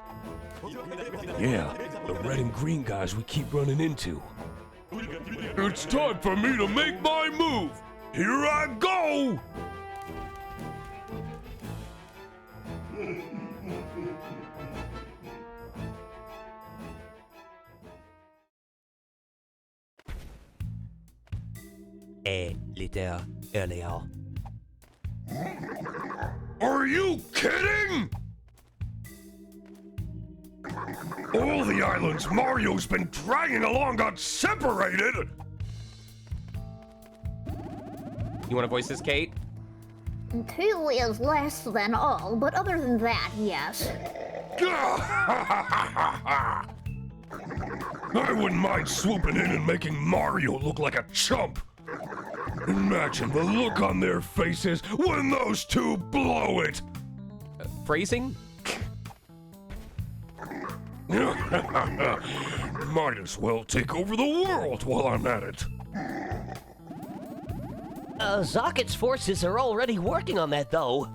[SPEAKER 9] Yeah, the red and green guys we keep running into. It's time for me to make my move! Here I go!
[SPEAKER 7] Lite earlier.
[SPEAKER 9] Are you kidding? All the islands Mario's been dragging along got separated!
[SPEAKER 1] You want to voice this, Kate?
[SPEAKER 8] 2 is less than all, but other than that, yes.
[SPEAKER 9] I wouldn't mind swooping in and making Mario look like a chump. Imagine the look on their faces when those two blow it.
[SPEAKER 1] Phrasing?
[SPEAKER 9] Might as well take over the world while I'm at it.
[SPEAKER 2] Zocket's forces are already working on that, though.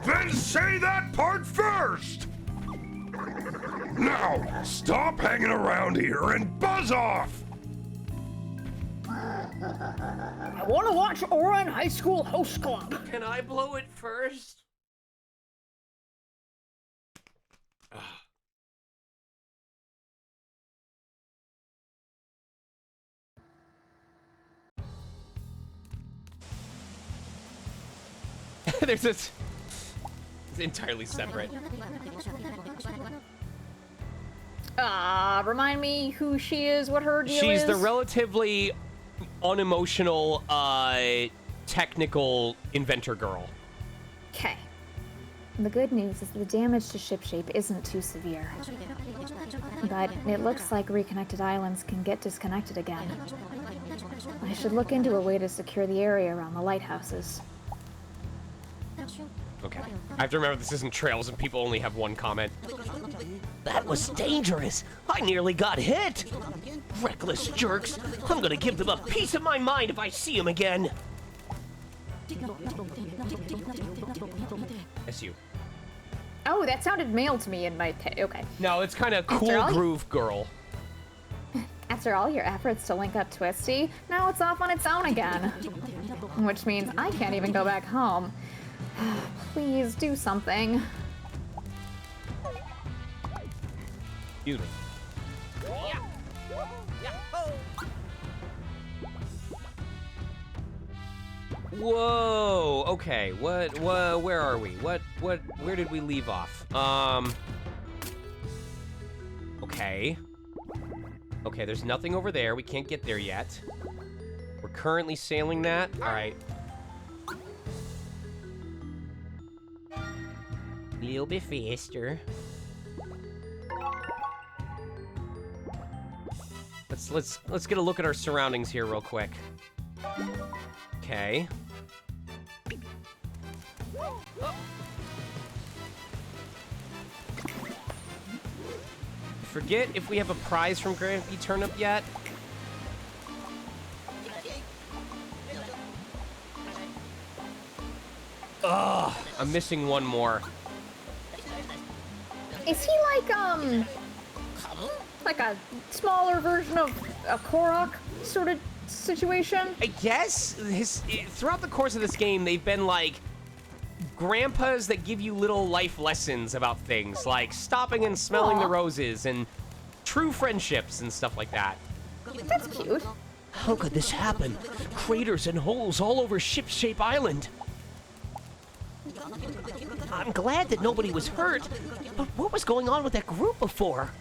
[SPEAKER 9] Then say that part first! Now, stop hanging around here and buzz off!
[SPEAKER 6] I want to watch Oran High School Host Club.
[SPEAKER 1] Can I blow it first? There's this. It's entirely separate.
[SPEAKER 6] Remind me who she is, what her deal is?
[SPEAKER 1] She's the relatively unemotional, technical inventor girl.
[SPEAKER 6] Okay. The good news is the damage to shipshape isn't too severe. But it looks like reconnected islands can get disconnected again. I should look into a way to secure the area around the lighthouses.
[SPEAKER 1] Okay. I have to remember this isn't Trails and people only have one comment.
[SPEAKER 2] That was dangerous. I nearly got hit. Reckless jerks. I'm gonna give them a piece of my mind if I see them again.
[SPEAKER 1] That's you.
[SPEAKER 6] Oh, that sounded male to me in my okay.
[SPEAKER 1] No, it's kind of cool groove girl.
[SPEAKER 6] After all your efforts to link up Twisty, now it's off on its own again. Which means I can't even go back home. Please do something.
[SPEAKER 1] Excuse me. Whoa. Okay. What? Where are we? Where did we leave off? Okay. Okay. There's nothing over there. We can't get there yet. We're currently sailing that. All right. A little bit faster. Let's get a look at our surroundings here real quick. Okay. Forget if we have a prize from Grampy Turnip yet. Ugh, I'm missing one more.
[SPEAKER 6] Is he like a smaller version of a Korok sort of situation?
[SPEAKER 1] I guess throughout the course of this game, they've been like grandpas that give you little life lessons about things, like stopping and smelling the roses and true friendships and stuff like that.
[SPEAKER 6] That's cute.
[SPEAKER 2] How could this happen? Craters and holes all over Shipshape Island. I'm glad that nobody was hurt, but what was going on with that group before?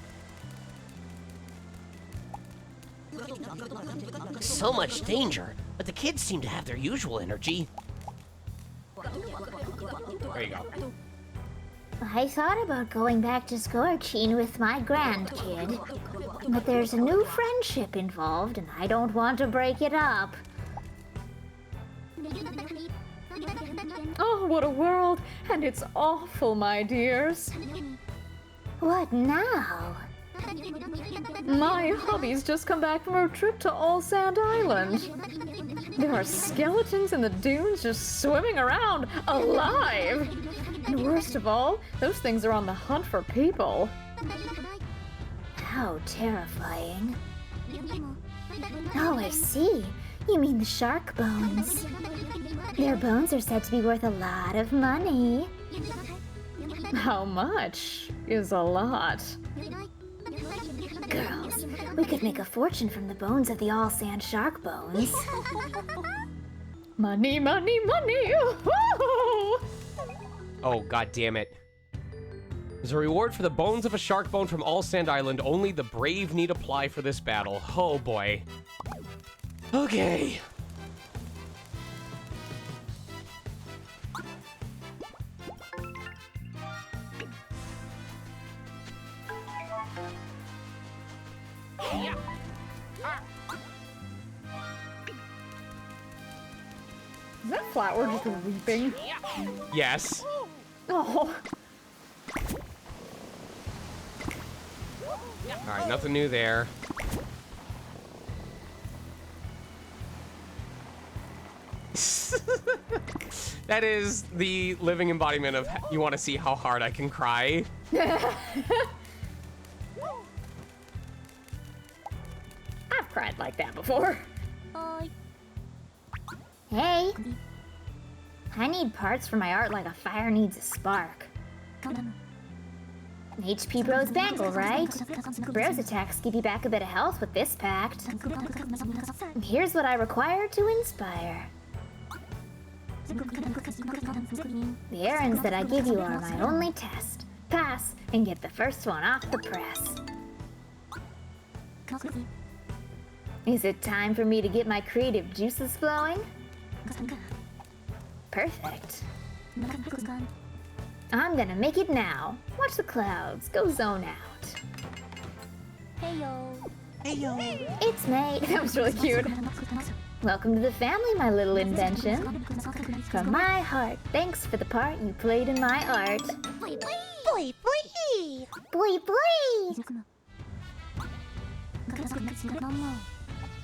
[SPEAKER 2] So much danger, but the kids seem to have their usual energy.
[SPEAKER 1] There you go.
[SPEAKER 8] I thought about going back to Scorching with my grandkid, but there's a new friendship involved, and I don't want to break it up.
[SPEAKER 6] Oh, what a world! And it's awful, my dears.
[SPEAKER 8] What now?
[SPEAKER 6] My hubby's just come back from a trip to All Sand Island. There are skeletons in the dunes just swimming around, alive! And worst of all, those things are on the hunt for people.
[SPEAKER 8] How terrifying. Oh, I see. You mean the shark bones. Their bones are said to be worth a lot of money.
[SPEAKER 6] How much is a lot?
[SPEAKER 8] Girls, we could make a fortune from the bones of the all sand shark bones.
[SPEAKER 6] Money, money, money! Woo-hoo!
[SPEAKER 1] Oh, god damn it. As a reward for the bones of a shark bone from All Sand Island, only the brave need apply for this battle. Oh boy. Okay.
[SPEAKER 6] flower just weeping.
[SPEAKER 1] Yes.
[SPEAKER 6] Oh.
[SPEAKER 1] Alright, nothing new there. That is the living embodiment of you want to see how hard I can cry.
[SPEAKER 6] I've cried like that before.
[SPEAKER 8] Hey. I need parts for my art like a fire needs a spark. HP Bros Bangle, right? Bros attacks give you back a bit of health with this pact. Here's what I require to inspire. The errands that I give you are my only test. Pass and get the first one off the press. Is it time for me to get my creative juices flowing? Perfect. I'm gonna make it now. Watch the clouds go zone out. It's made.
[SPEAKER 6] That was really cute.
[SPEAKER 8] Welcome to the family, my little invention. From my heart, thanks for the part you played in my art. Boy, boy! Boy, boy!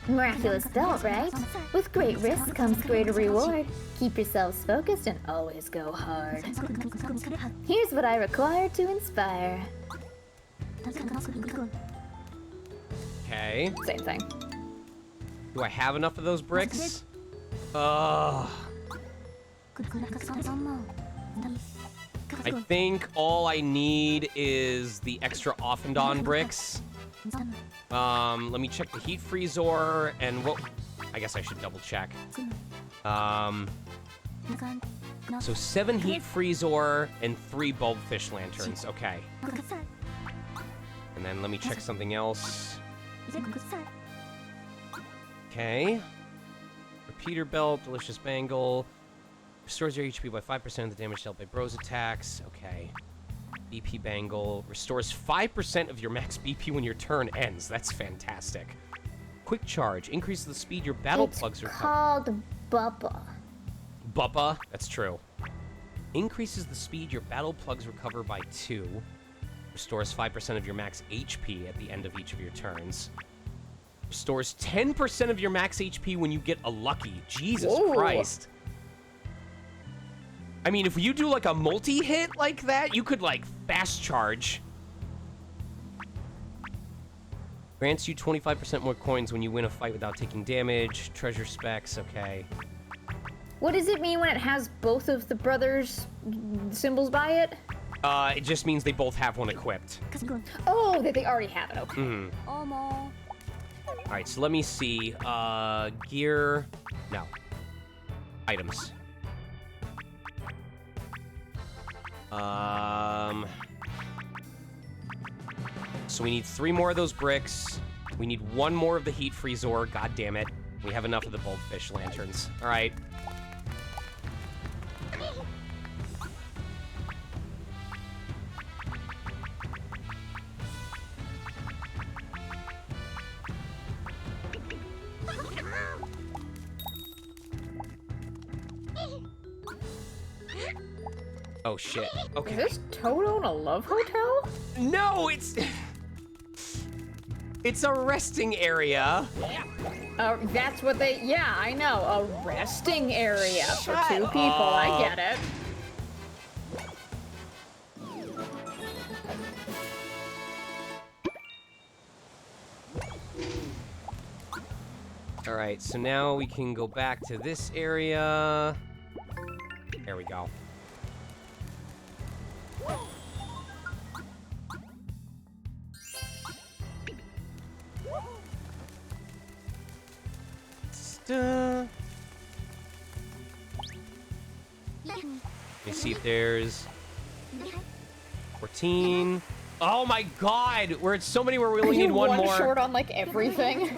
[SPEAKER 8] Miraculous belt, right? With great risk comes greater reward. Keep yourselves focused and always go hard. Here's what I require to inspire.
[SPEAKER 1] Okay.
[SPEAKER 6] Same thing.
[SPEAKER 1] Do I have enough of those bricks? Ugh. I think all I need is the extra off and on bricks. Let me check the heat freeze ore and what... I guess I should double check. So 7 heat freeze ore and 3 bulbfish lanterns. Okay. And then let me check something else. Okay. Repeater belt, delicious bangle. Restores your HP by 5% of the damage dealt by bros attacks. Okay. BP bangle. Restores 5% of your max BP when your turn ends. That's fantastic. Quick charge. Increases the speed your battle plugs recover.
[SPEAKER 8] Called Bubba.
[SPEAKER 1] Bubba. That's true. Increases the speed your battle plugs recover by 2. Restores 5% of your max HP at the end of each of your turns. Restores 10% of your max HP when you get a lucky. Jesus Christ. I mean, if you do like a multi-hit like that, you could like fast charge. Grants you 25% more coins when you win a fight without taking damage. Treasure specs, okay.
[SPEAKER 6] What does it mean when it has both of the brothers' symbols by it?
[SPEAKER 1] It just means they both have one equipped.
[SPEAKER 6] Oh, that they already have it, okay.
[SPEAKER 1] Alright, so let me see. Gear... No. Items. So we need 3 more of those bricks. We need 1 more of the heat freeze ore. God damn it. We have enough of the bulbfish lanterns. Alright. Oh shit. Okay.
[SPEAKER 6] Is this Toto in a love hotel?
[SPEAKER 1] No, it's... It's a resting area.
[SPEAKER 6] That's what they... Yeah, I know. A resting area for
[SPEAKER 1] Shut
[SPEAKER 6] 2 people. I get it.
[SPEAKER 1] Alright, so now we can go back to this area. There we go. Let me see if there's 14. Oh my god! We're at so many where we only need one more.
[SPEAKER 6] Short on like everything.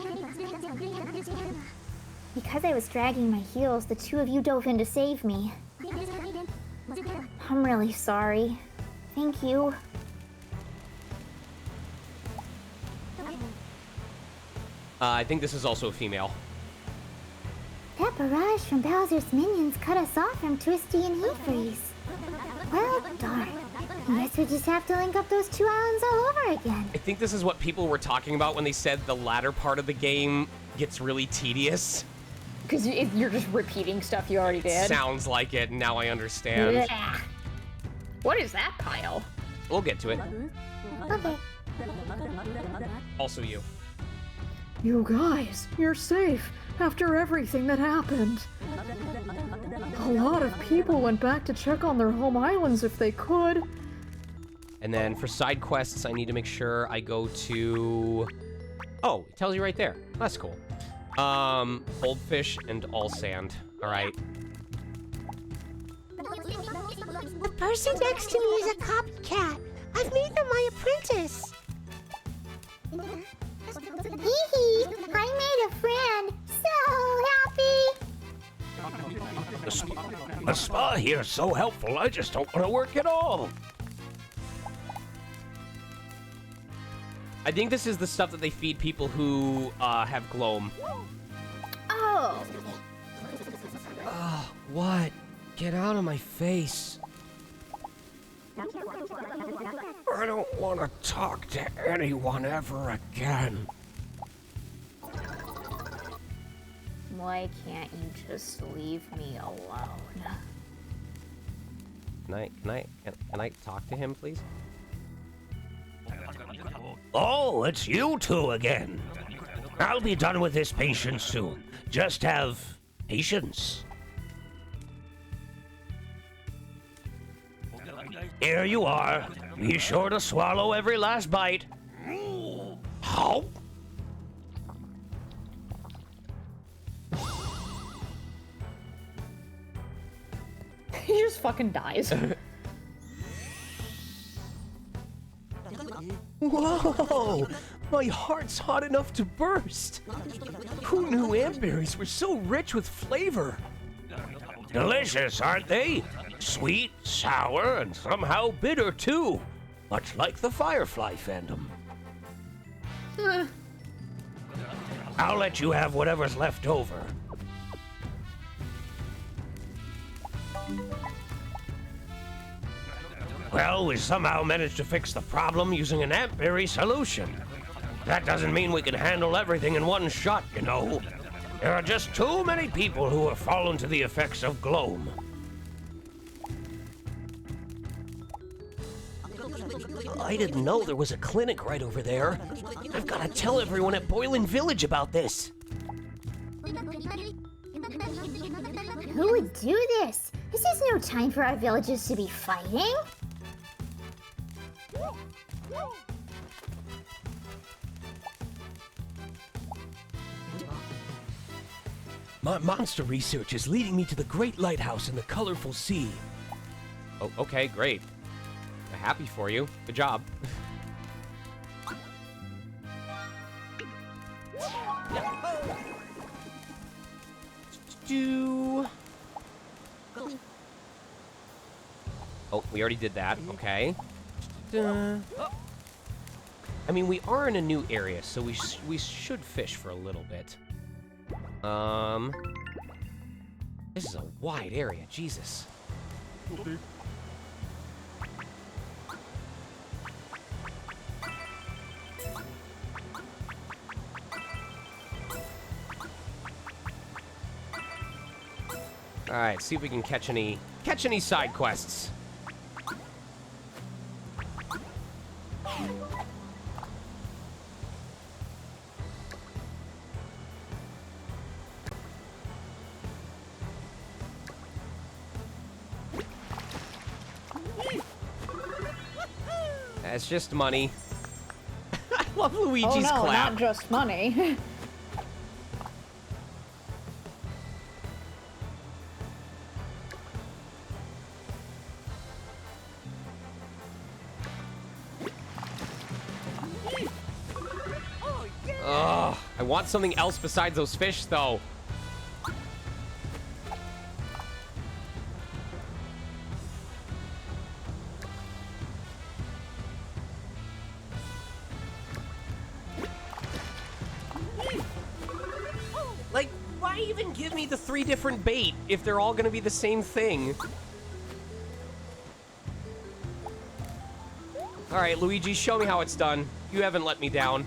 [SPEAKER 8] Because I was dragging my heels, the 2 of you dove in to save me. I'm really sorry. Thank you.
[SPEAKER 1] I think this is also a female.
[SPEAKER 8] That barrage from Bowser's minions cut us off from Twisty and Heat Freeze. Well, darn. I guess we just have to link up those two islands all over again.
[SPEAKER 1] I think this is what people were talking about when they said the latter part of the game gets really tedious.
[SPEAKER 6] Because you're just repeating stuff you already did.
[SPEAKER 1] Sounds like it, now I understand.
[SPEAKER 6] Yeah. What is that pile?
[SPEAKER 1] We'll get to it.
[SPEAKER 8] Okay.
[SPEAKER 1] Also you.
[SPEAKER 6] You guys, you're safe after everything that happened. A lot of people went back to check on their home islands if they could.
[SPEAKER 1] And then for side quests, I need to make sure I go to... Oh, it tells you right there. That's cool. Goldfish and all sand. All right.
[SPEAKER 5] The person next to me is a copycat. I've made them my apprentice.
[SPEAKER 8] Hee hee! I made a friend! So happy!
[SPEAKER 2] The spa here's so helpful, I just don't want to work at all.
[SPEAKER 1] I think this is the stuff that they feed people who have gloam.
[SPEAKER 6] Oh.
[SPEAKER 1] What? Get out of my face.
[SPEAKER 2] I don't want to talk to anyone ever again.
[SPEAKER 6] Why can't you just leave me alone?
[SPEAKER 1] Can I talk to him, please?
[SPEAKER 2] Oh, it's you two again. I'll be done with this patient soon. Just have patience. Here you are. Be sure to swallow every last bite. How?
[SPEAKER 6] He just fucking dies.
[SPEAKER 1] Whoa! My heart's hot enough to burst! Who knew antberries were so rich with flavor?
[SPEAKER 2] Delicious, aren't they? Sweet, sour, and somehow bitter too. Much like the Firefly fandom. I'll let you have whatever's left over. Well, we somehow managed to fix the problem using an antberry solution. That doesn't mean we can handle everything in one shot, you know. There are just too many people who have fallen to the effects of gloam.
[SPEAKER 7] I didn't know there was a clinic right over there. I've got to tell everyone at Boiling Village about this.
[SPEAKER 8] Who would do this? This is no time for our villagers to be fighting.
[SPEAKER 7] My monster research is leading me to the Great Lighthouse in the Colorful Sea.
[SPEAKER 1] Oh, okay, great. I'm happy for you. Good job. Oh, we already did that. Okay. I mean, we are in a new area, so we should fish for a little bit. This is a wide area, Jesus. All right, see if we can catch any side quests. It's just money. I love Luigi's
[SPEAKER 6] oh no,
[SPEAKER 1] clap.
[SPEAKER 6] not just money.
[SPEAKER 1] Ugh, I want something else besides those fish, though. Like, why even give me the 3 different bait if they're all gonna be the same thing? Alright, Luigi, show me how it's done. You haven't let me down.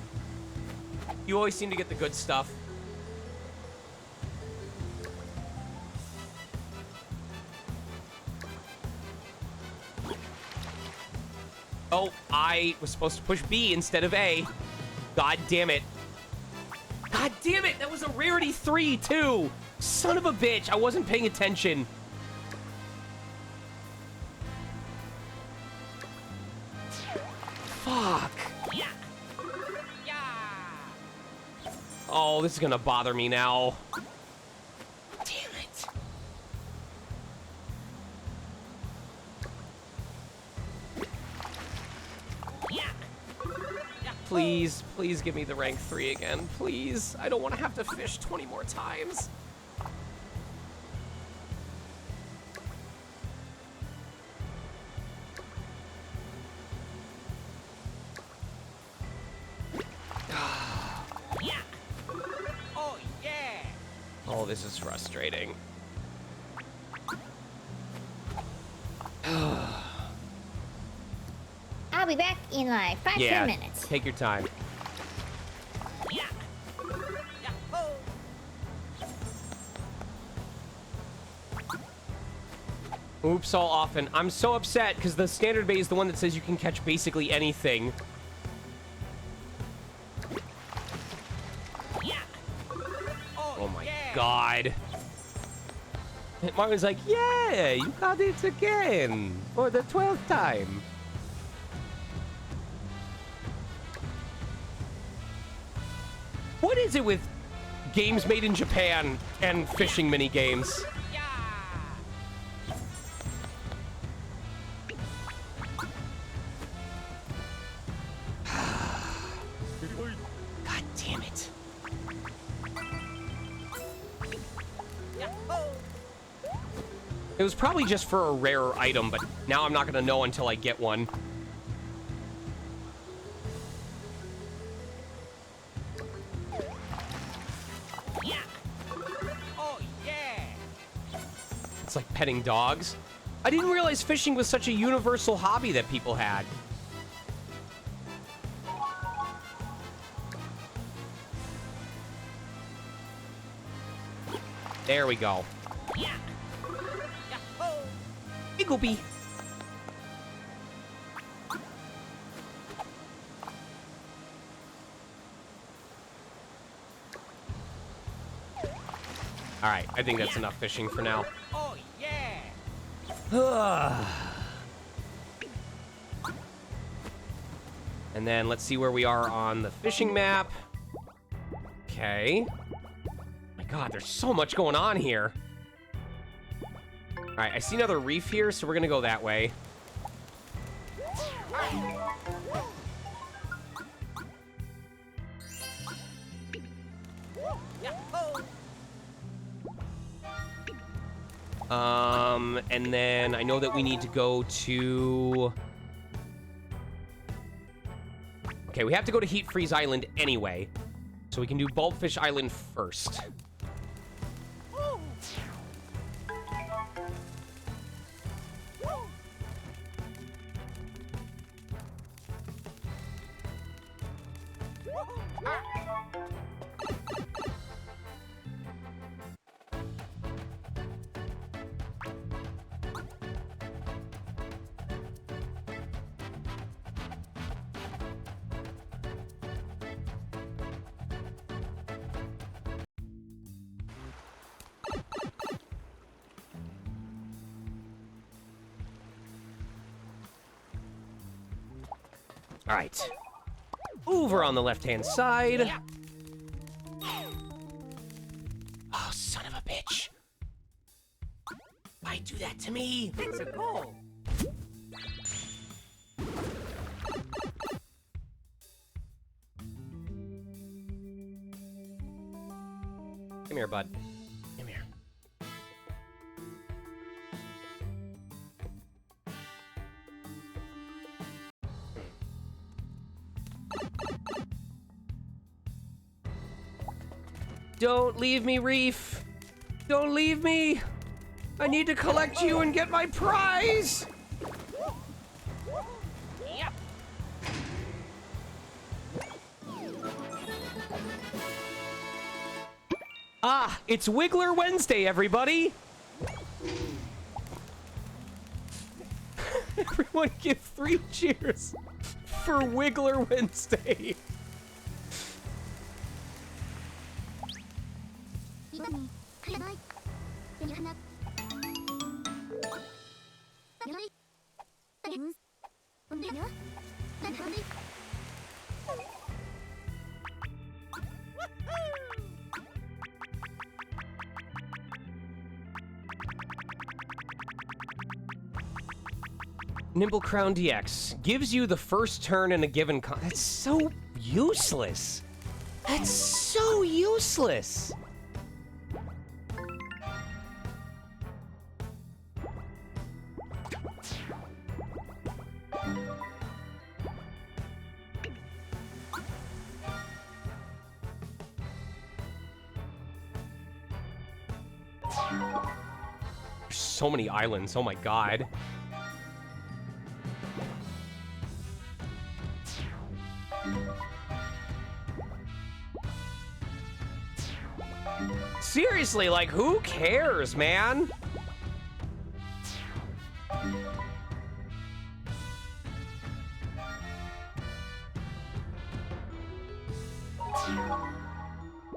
[SPEAKER 1] You always seem to get the good stuff. Oh, I was supposed to push B instead of A. God damn it. God damn it! That was a rarity 3, too! Son of a bitch, I wasn't paying attention. Fuck. Oh, this is gonna bother me now. Damn it. Please, please give me the rank 3 again, please. I don't want to have to fish 20 more times. Oh, this is frustrating.
[SPEAKER 8] I'll be back in like 5
[SPEAKER 1] Yeah,
[SPEAKER 8] 10 minutes.
[SPEAKER 1] take your time. Oops, all often. I'm so upset because the standard bait is the one that says you can catch basically anything. Oh my god. Marvin's like, yeah, you got it again for the 12th time. What is it with games made in Japan and fishing mini games? God damn it. It was probably just for a rarer item, but now I'm not gonna know until I get one. It's like petting dogs. I didn't realize fishing was such a universal hobby that people had. There we go. Hey, Goopy. All right, I think that's enough fishing for now. Oh, yeah. And then let's see where we are on the fishing map. Okay. My God, there's so much going on here. All right, I see another reef here, so we're gonna go that way. And then I know that we need to go to... Okay, we have to go to Heat Freeze Island anyway. So we can do Bulbfish Island first. All right. Over on the left-hand side. Oh, son of a bitch. Why do that to me? It's a goal. Come here, bud. Come here. Don't leave me, Reef. Don't leave me! I need to collect you and get my prize!
[SPEAKER 5] Yep.
[SPEAKER 1] Ah, it's Wiggler Wednesday, everybody! Everyone give 3 cheers for Wiggler Wednesday. Nimble Crown DX gives you the first turn in a given That's so useless. That's so useless. There's so many islands, oh my god. Seriously, like, who cares, man?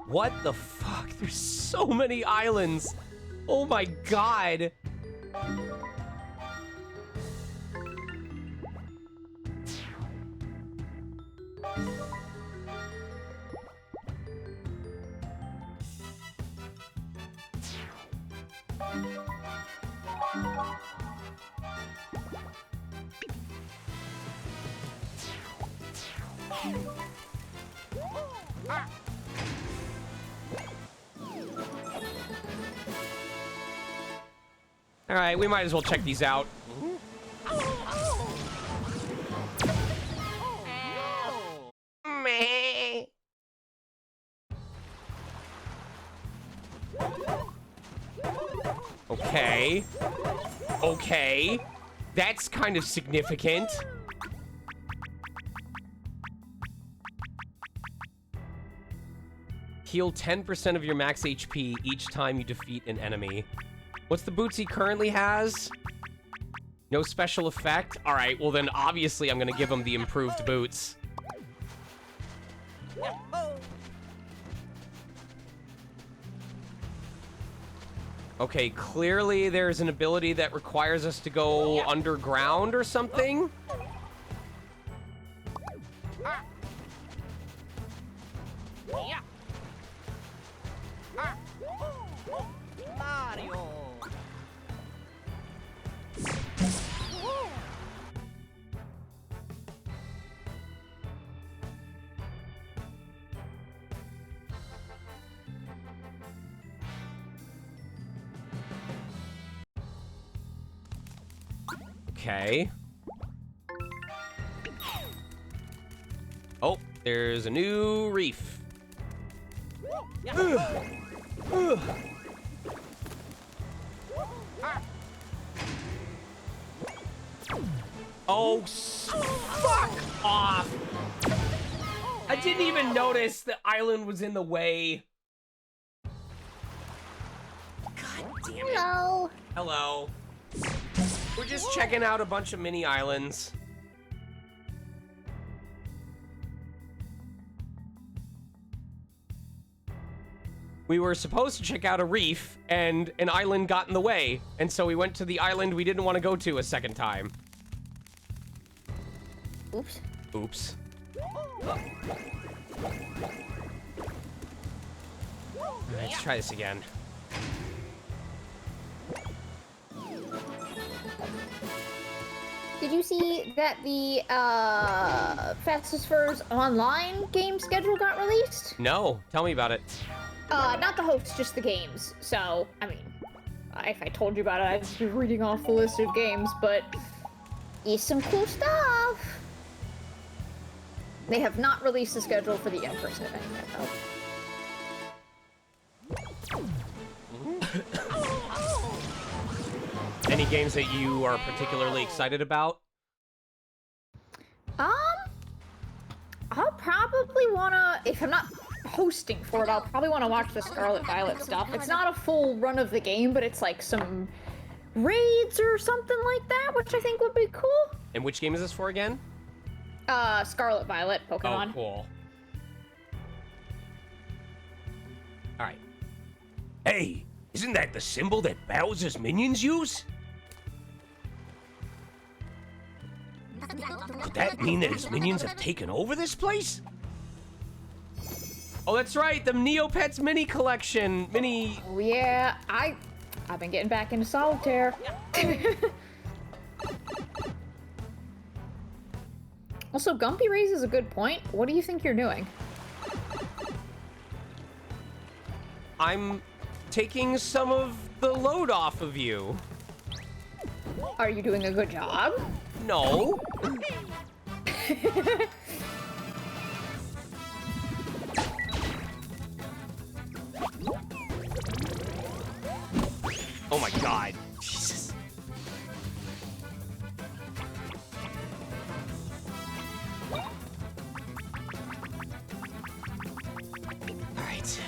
[SPEAKER 1] What the fuck? There's so many islands. Oh my god. All right, we might as well check these out. Okay. Okay. That's kind of significant. Heal 10% of your max HP each time you defeat an enemy. What's the boots he currently has? No special effect? Alright, well then obviously I'm gonna give him the improved boots. Okay, clearly there's an ability that requires us to go underground or something.
[SPEAKER 5] Mario.
[SPEAKER 1] Okay. Oh, there's a new reef. Oh, fuck off! I didn't even notice the island was in the way. God damn it.
[SPEAKER 8] Hello.
[SPEAKER 1] Hello. We're just checking out a bunch of mini islands. We were supposed to check out a reef, and an island got in the way, and so we went to the island we didn't want to go to a second time.
[SPEAKER 6] Oops.
[SPEAKER 1] Oops. Let's try this again.
[SPEAKER 6] Did you see that the Fastest Furs online game schedule got released?
[SPEAKER 1] No, tell me about it.
[SPEAKER 6] Not the hosts, just the games. So, I mean, if I told you about it, I'd just be reading off the list of games, but it's some cool stuff. They have not released the schedule for the in-person event yet, though.
[SPEAKER 1] Any games that you are particularly excited about?
[SPEAKER 6] I'll probably wanna, if I'm not hosting for it, I'll probably wanna watch the Scarlet Violet stuff. It's not a full run of the game, but it's like some raids or something like that, which I think would be cool.
[SPEAKER 1] And which game is this for again?
[SPEAKER 6] Scarlet Violet Pokemon.
[SPEAKER 1] Oh, cool. Alright.
[SPEAKER 2] Hey, isn't that the symbol that Bowser's minions use? Could that mean that his minions have taken over this place?
[SPEAKER 1] Oh, that's right, the Neopets mini collection.
[SPEAKER 6] Oh, yeah, I've been getting back into solitaire. Also, Gumpy raises a good point. What do you think you're doing?
[SPEAKER 1] I'm taking some of the load off of you.
[SPEAKER 6] Are you doing a good job?
[SPEAKER 1] No. Oh my god. Jesus. All right.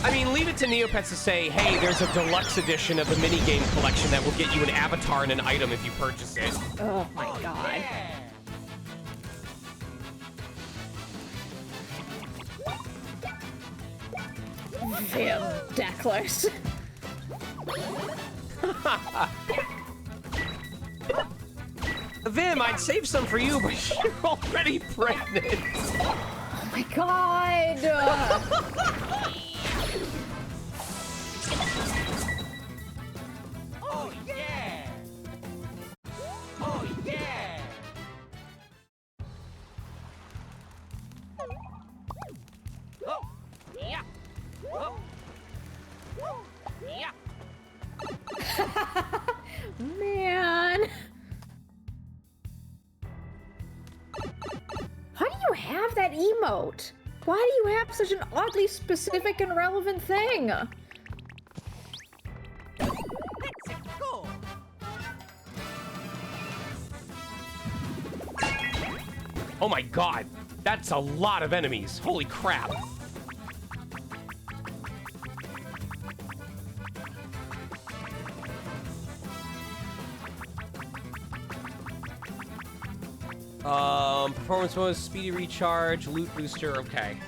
[SPEAKER 1] I mean, leave it to Neopets to say, hey, there's a deluxe edition of the minigame collection that will get you an avatar and an item if you purchase it.
[SPEAKER 6] Oh my god. Vim Decklers.
[SPEAKER 1] Vim, I'd save some for you, but you're already pregnant.
[SPEAKER 6] Oh my god.
[SPEAKER 2] Oh yeah! Oh yeah! Oh yeah! Oh yeah!
[SPEAKER 6] Man. Why do you have that emote? Why do you have such an oddly specific and relevant thing?
[SPEAKER 1] Oh my god, that's a lot of enemies. Holy crap. Performance bonus, speedy recharge, loot booster, okay.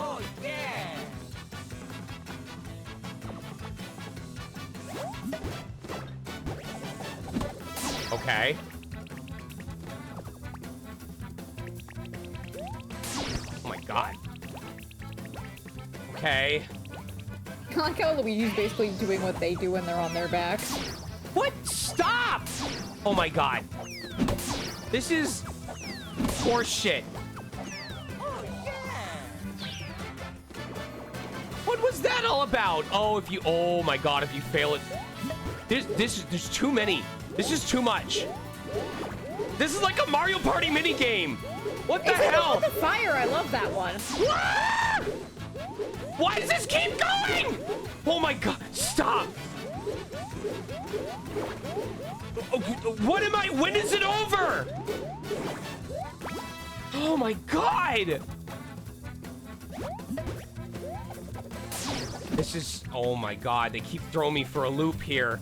[SPEAKER 2] Oh yeah!
[SPEAKER 1] Okay. Oh my god. Okay.
[SPEAKER 6] I like how Luigi's basically doing what they do when they're on their backs.
[SPEAKER 1] What? Stop! Oh my god. This is horseshit. What was that all about? Oh, if you, oh my god, if you fail it. There's too many. This is too much. This is like a Mario Party minigame. What the hell?
[SPEAKER 6] The fire, I love that one.
[SPEAKER 1] Why does this keep going? Oh my god, stop. What am I, when is it over? Oh my god. This is, oh my god, they keep throwing me for a loop here.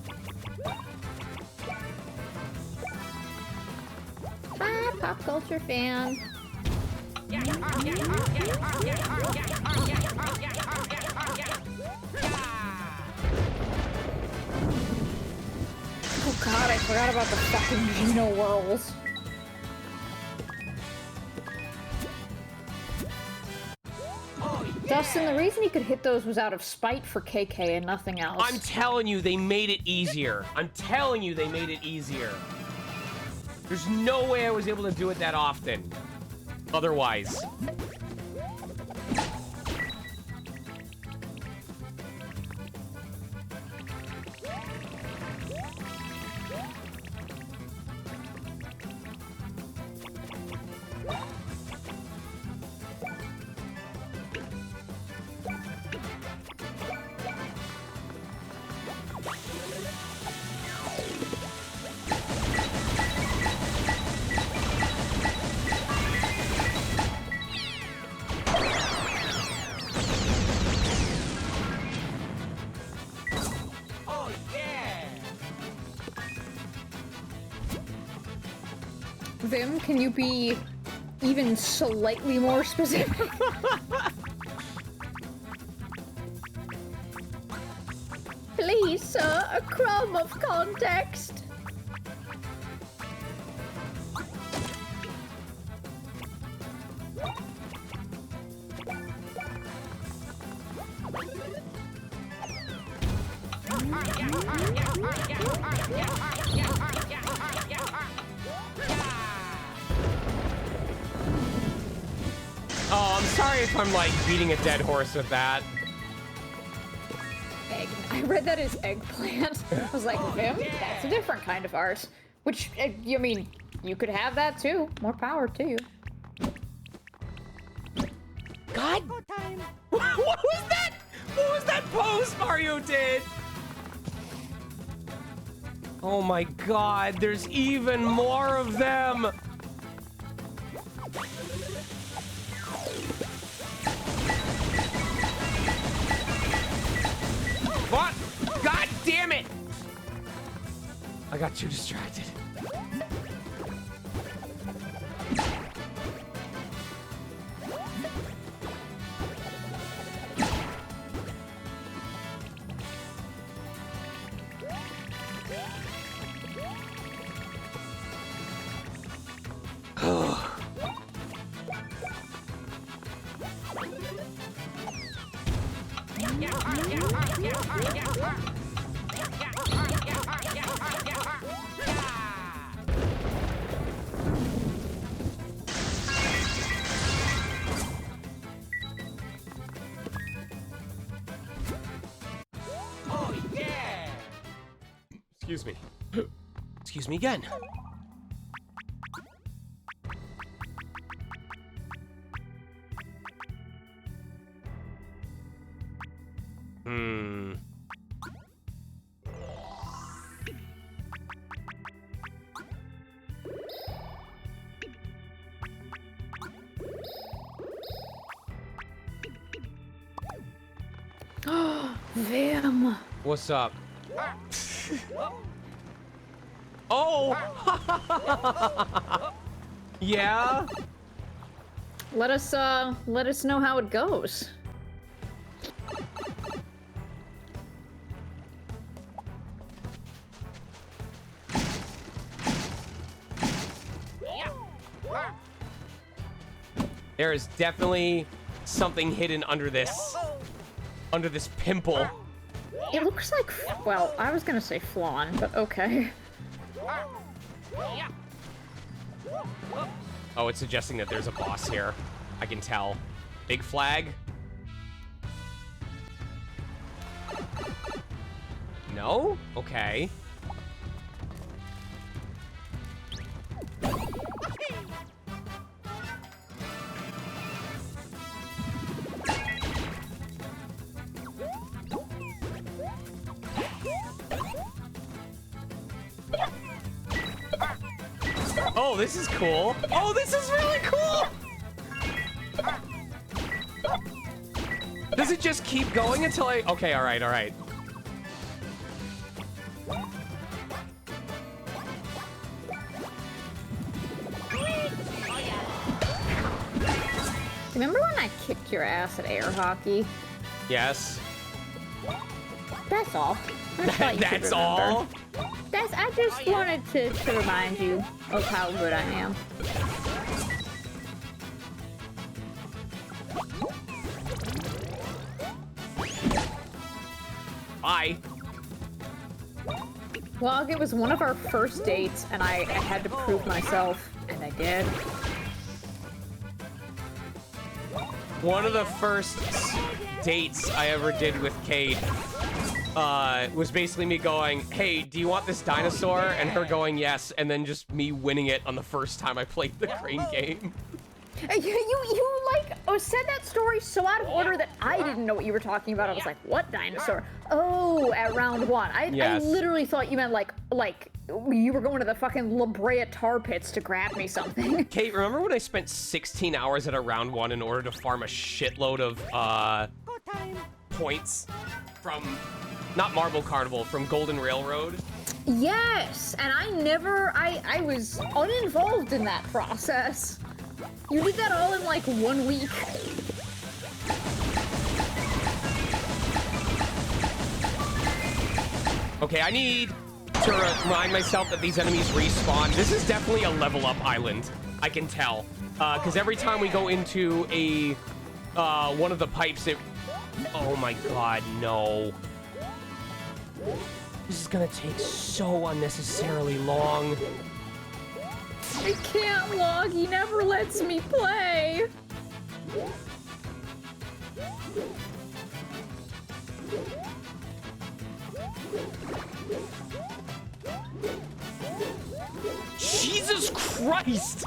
[SPEAKER 6] Bye, pop culture fan. Oh god, I forgot about the fucking Geno Whirls.
[SPEAKER 2] Oh
[SPEAKER 6] Dustin, the reason he could hit those was out of spite for KK and nothing else.
[SPEAKER 1] I'm telling you, they made it easier. I'm telling you, they made it easier. There's no way I was able to do it that often. Otherwise.
[SPEAKER 6] Vim, can you be even slightly more specific? Please, sir, a crumb of context.
[SPEAKER 1] Oh, I'm sorry if I'm like beating a dead horse with that.
[SPEAKER 6] Egg. I read that as eggplant. I was like, Vim, that's a different kind of art. Which, I mean, you could have that too. More power to you.
[SPEAKER 1] God! What was that? What was that pose Mario did? Oh my God, there's even more of them! What? God damn it! I got too distracted. Excuse me. Excuse me again.
[SPEAKER 6] Vim.
[SPEAKER 1] What's up? Oh! Yeah?
[SPEAKER 6] Let us know how it goes.
[SPEAKER 1] There is definitely something hidden under this pimple.
[SPEAKER 6] It looks like, well, I was gonna say flan, but okay.
[SPEAKER 1] Oh, it's suggesting that there's a boss here. I can tell. Big flag? No? Okay. Oh, this is cool. Oh, this is really cool! Does it just keep going until I... Okay, alright, alright.
[SPEAKER 6] Remember when I kicked your ass at air hockey?
[SPEAKER 1] Yes.
[SPEAKER 6] That's all. I thought you should
[SPEAKER 1] That's
[SPEAKER 6] remember.
[SPEAKER 1] all?
[SPEAKER 6] I just wanted to remind you of how good I am.
[SPEAKER 1] Hi.
[SPEAKER 6] Well, it was one of our first dates, and I had to prove myself, and I did.
[SPEAKER 1] One of the first dates I ever did with Kate was basically me going, hey, do you want this dinosaur? And her going, yes, and then just me winning it on the first time I played the crane game.
[SPEAKER 6] You like said that story so out of order that I didn't know what you were talking about. I was like, what dinosaur? Oh, at round one. I literally thought you meant like you were going to the fucking La Brea tar pits to grab me something.
[SPEAKER 1] Kate, remember when I spent 16 hours at a round one in order to farm a shitload of points from, not Marble Carnival, from Golden Railroad?
[SPEAKER 6] Yes, and I was uninvolved in that process. You did that all in like 1 week.
[SPEAKER 1] Okay, I need to remind myself that these enemies respawn. This is definitely a level up island, I can tell. Because every time we go into a one of the pipes, oh my god, no. This is gonna take so unnecessarily long.
[SPEAKER 6] I can't log, he never lets me play.
[SPEAKER 1] Jesus Christ!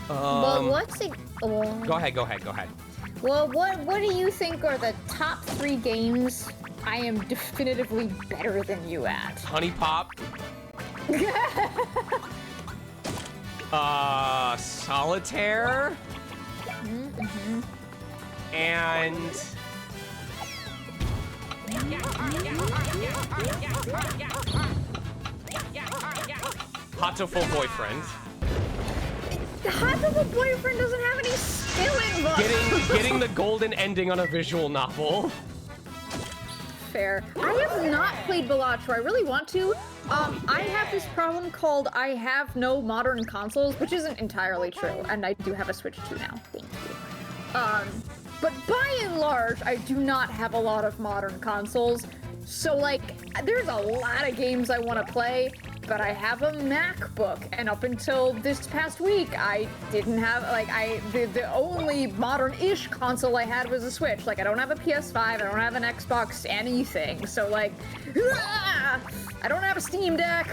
[SPEAKER 6] Well, what's it?
[SPEAKER 1] Go ahead.
[SPEAKER 6] Well, what do you think are the top 3 games I am definitively better than you at?
[SPEAKER 1] Honey Pop. Solitaire. And Hot to Full Boyfriend.
[SPEAKER 6] The Hot Double Boyfriend doesn't have any skill involved.
[SPEAKER 1] Getting the golden ending on a visual novel.
[SPEAKER 6] Fair. I have not played Balatro. I really want to. I have this problem called I have no modern consoles, which isn't entirely true, and I do have a Switch 2 now. Thank you. But by and large, I do not have a lot of modern consoles. So, like, there's a lot of games I want to play, but I have a MacBook, and up until this past week, I didn't have, like, the only modern-ish console I had was a Switch. Like, I don't have a PS5, I don't have an Xbox, anything. So, like, I don't have a Steam Deck.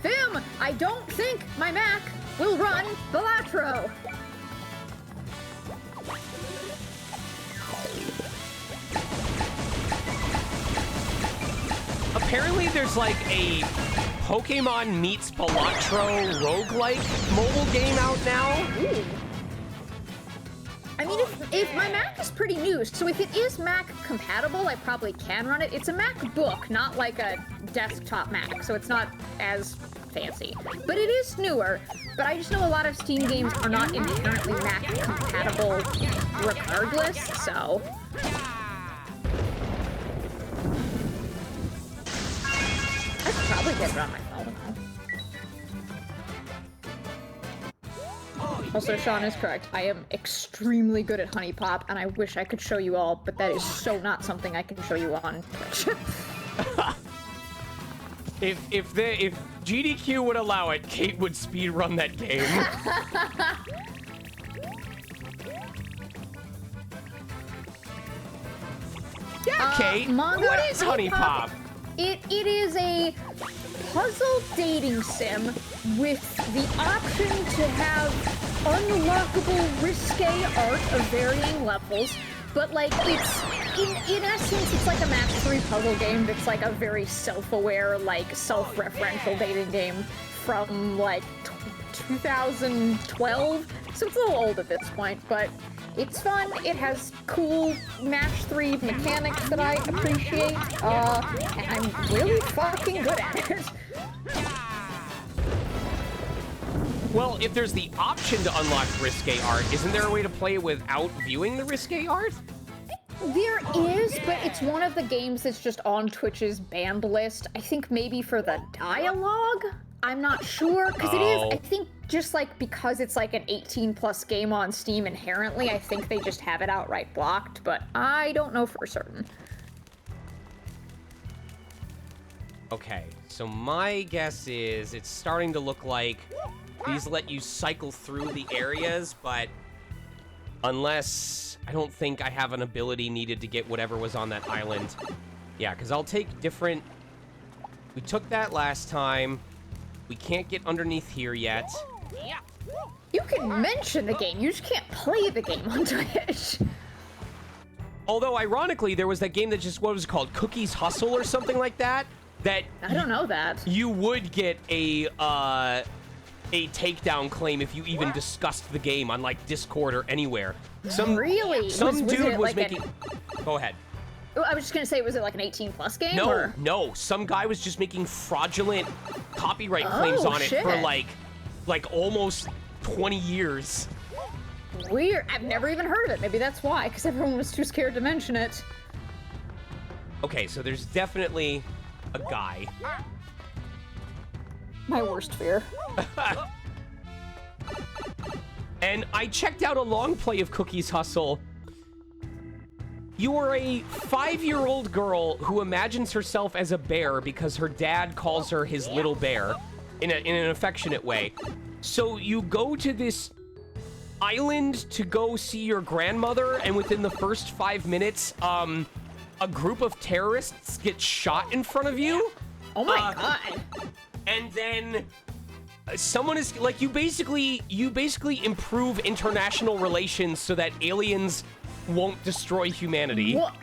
[SPEAKER 6] Vim, I don't think my Mac will run Balatro.
[SPEAKER 1] Apparently there's like a Pokemon meets Balatro roguelike mobile game out now.
[SPEAKER 6] Ooh. I mean, if my Mac is pretty new, so if it is Mac compatible, I probably can run it. It's a MacBook, not like a desktop Mac, so it's not as fancy. But it is newer, but I just know a lot of Steam games are not inherently Mac compatible regardless, so... I could probably get it on my phone. Also, Sean is correct. I am extremely good at Honey Pop, and I wish I could show you all, but that is so not something I can show you on Twitch.
[SPEAKER 1] If GDQ would allow it, Kate would speedrun that game. Yeah, Kate. What is Honey Pop?
[SPEAKER 6] It is a puzzle dating sim with the option to have unlockable risque art of varying levels, but like it's in essence it's like a match 3 puzzle game that's like a very self-aware, like self-referential dating game from like 2012, so it's a little old at this point, but it's fun. It has cool match 3 mechanics that I appreciate, and I'm really fucking good at it.
[SPEAKER 1] Well, if there's the option to unlock risque art, isn't there a way to play it without viewing the risque art?
[SPEAKER 6] There is, but it's one of the games that's just on Twitch's banned list. I think maybe for the dialogue? I'm not sure, because it is, I think, just like because it's like an 18+ game on Steam inherently, I think they just have it outright blocked, but I don't know for certain.
[SPEAKER 1] Okay, so my guess is it's starting to look like these let you cycle through the areas, but unless I don't think I have an ability needed to get whatever was on that island. Yeah, because I'll take different... We took that last time. We can't get underneath here yet.
[SPEAKER 6] You can mention the game, you just can't play the game on Twitch.
[SPEAKER 1] Although, ironically, there was that game that just, what was it called? Cookies Hustle or something like that? That
[SPEAKER 6] I don't know that.
[SPEAKER 1] You would get a takedown claim if you even discussed the game on, like, Discord or anywhere.
[SPEAKER 6] Really?
[SPEAKER 1] Some dude was
[SPEAKER 6] like
[SPEAKER 1] making... Go ahead.
[SPEAKER 6] I was just gonna say, was it like an 18+ game?
[SPEAKER 1] No,
[SPEAKER 6] or?
[SPEAKER 1] no. Some guy was just making fraudulent copyright claims on it for, like almost 20 years.
[SPEAKER 6] Weird. I've never even heard of it. Maybe that's why, because everyone was too scared to mention it.
[SPEAKER 1] Okay, so there's definitely a guy.
[SPEAKER 6] My worst fear.
[SPEAKER 1] And I checked out a long play of Cookies Hustle. You are a 5-year-old girl who imagines herself as a bear because her dad calls her his little bear in an affectionate way. So you go to this island to go see your grandmother, and within the first 5 minutes, a group of terrorists get shot in front of you.
[SPEAKER 6] Oh my god.
[SPEAKER 1] And then someone is like, you basically improve international relations so that aliens won't destroy humanity.
[SPEAKER 6] What?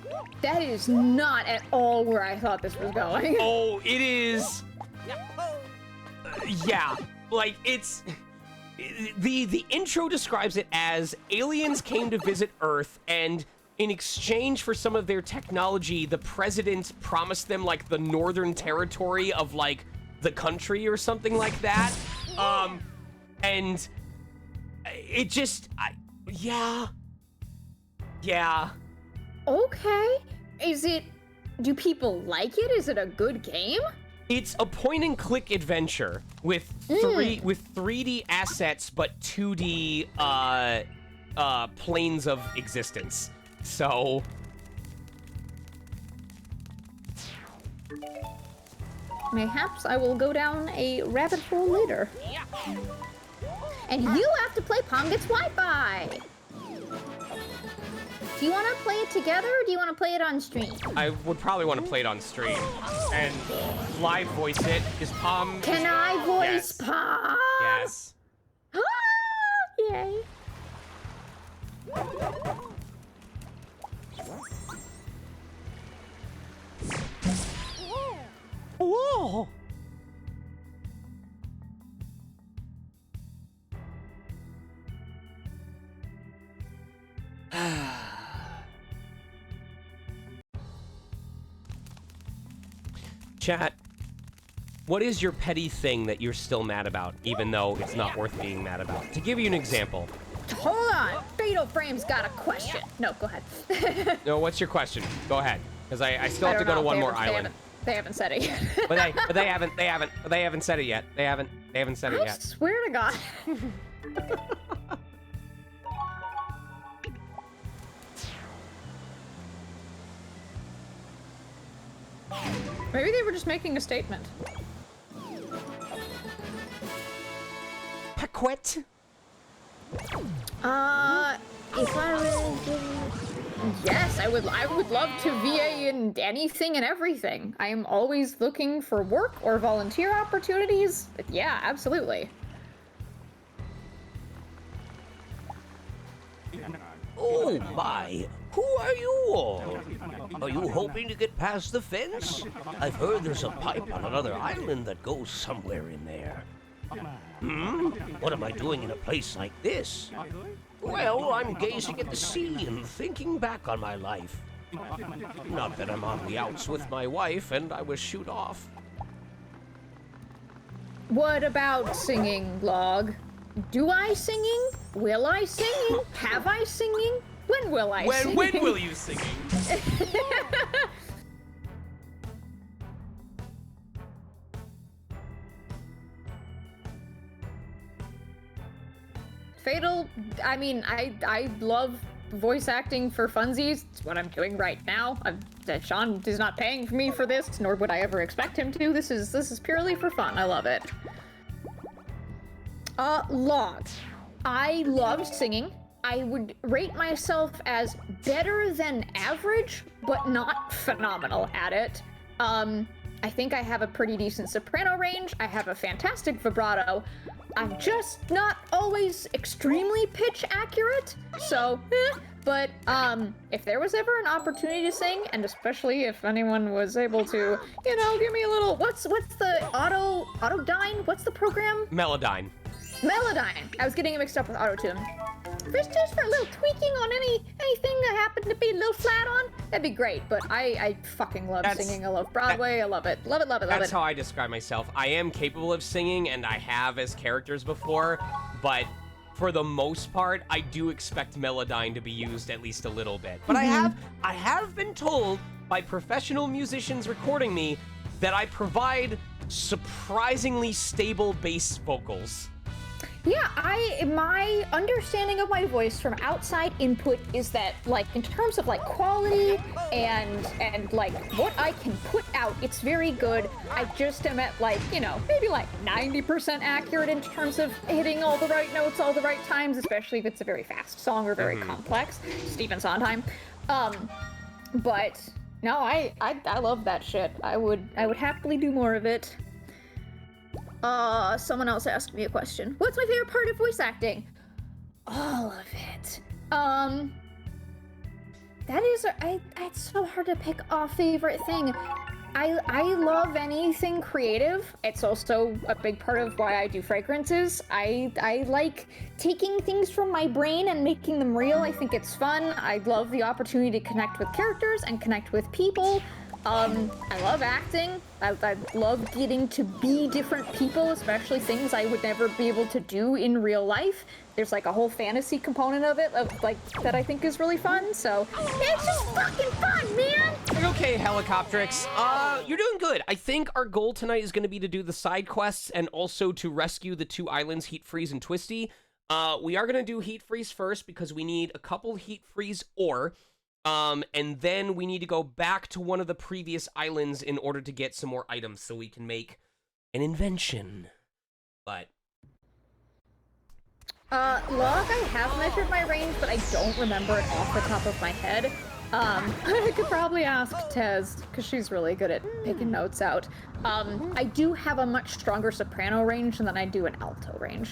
[SPEAKER 6] That is not at all where I thought this was going.
[SPEAKER 1] Oh, it is. Yeah, like it's the intro describes it as aliens came to visit Earth, and in exchange for some of their technology, the president promised them like the northern territory of like the country or something like that. And it just, yeah.
[SPEAKER 6] Okay. Do people like it? Is it a good game?
[SPEAKER 1] It's a point-and-click adventure with 3D assets, but 2D planes of existence. So
[SPEAKER 6] mayhaps I will go down a rabbit hole later. And you have to play Pongit's Wi-Fi. Do you want to play it together, or do you want to play it on stream?
[SPEAKER 1] I would probably want to play it on stream and live voice it. Is Palm?
[SPEAKER 6] Can I voice
[SPEAKER 1] yes.
[SPEAKER 6] Palm?
[SPEAKER 1] Yes.
[SPEAKER 6] Yay.
[SPEAKER 1] Whoa. Chat, what is your petty thing that you're still mad about, even though it's not worth being mad about? To give you an example.
[SPEAKER 6] Hold on, Fatal Frame's got a question. No, go ahead.
[SPEAKER 1] No, what's your question? Go ahead, because I still have to go to one more island.
[SPEAKER 6] They haven't said it yet.
[SPEAKER 1] but they haven't said it yet. They haven't said it yet.
[SPEAKER 6] I swear to God. Maybe they were just making a statement.
[SPEAKER 1] Paquette?
[SPEAKER 6] If I were yes, I would love to VA in anything and everything. I am always looking for work or volunteer opportunities. Yeah, absolutely.
[SPEAKER 7] Oh my, who are you all? Are you hoping to get past the fence? I've heard there's a pipe on another island that goes somewhere in there. What am I doing in a place like this? Well, I'm gazing at the sea and thinking back on my life. Not that I'm on the outs with my wife and I was shooed off.
[SPEAKER 6] What about singing, Log? Do I singing? Will I singing? Have I singing? When will I sing?
[SPEAKER 1] When will you sing?
[SPEAKER 6] Fatal, I mean, I love voice acting for funsies. It's what I'm doing right now. Sean is not paying me for this, nor would I ever expect him to. This is purely for fun. I love it. Log. I loved singing. I would rate myself as better than average, but not phenomenal at it. I think I have a pretty decent soprano range. I have a fantastic vibrato. I'm just not always extremely pitch accurate, so, but, if there was ever an opportunity to sing, and especially if anyone was able to, you know, give me a little, what's the Autodyne? What's the program?
[SPEAKER 1] Melodyne.
[SPEAKER 6] Melodyne. I was getting it mixed up with Autotune. Just for a little tweaking on anything that happened to be a little flat on, that'd be great. But I fucking love singing. I love Broadway. I love it. Love it, love it, love it.
[SPEAKER 1] That's how I describe myself. I am capable of singing, and I have as characters before, but for the most part, I do expect Melodyne to be used at least a little bit. But I have been told by professional musicians recording me that I provide surprisingly stable bass vocals.
[SPEAKER 6] Yeah, my understanding of my voice from outside input is that, like, in terms of, like, quality and like, what I can put out, it's very good. I just am at, like, you know, maybe, like, 90% accurate in terms of hitting all the right notes all the right times, especially if it's a very fast song or very complex, Stephen Sondheim. But, no, I love that shit. I would happily do more of it. Someone else asked me a question. What's my favorite part of voice acting? All of it. It's so hard to pick a favorite thing. I love anything creative. It's also a big part of why I do fragrances. I like taking things from my brain and making them real. I think it's fun. I love the opportunity to connect with characters and connect with people. I love acting. I love getting to be different people, especially things I would never be able to do in real life. There's like a whole fantasy component of it, that I think is really fun, so it's just fucking fun, man!
[SPEAKER 1] Okay, Helicoptrix. You're doing good. I think our goal tonight is going to be to do the side quests and also to rescue the 2 islands, Heat Freeze and Twisty. We are going to do Heat Freeze first because we need a couple Heat Freeze ore. And then we need to go back to one of the previous islands in order to get some more items so we can make an invention. But...
[SPEAKER 6] Log, I have measured my range, but I don't remember it off the top of my head. I could probably ask Tez, because she's really good at picking notes out. I do have a much stronger soprano range than I do an alto range.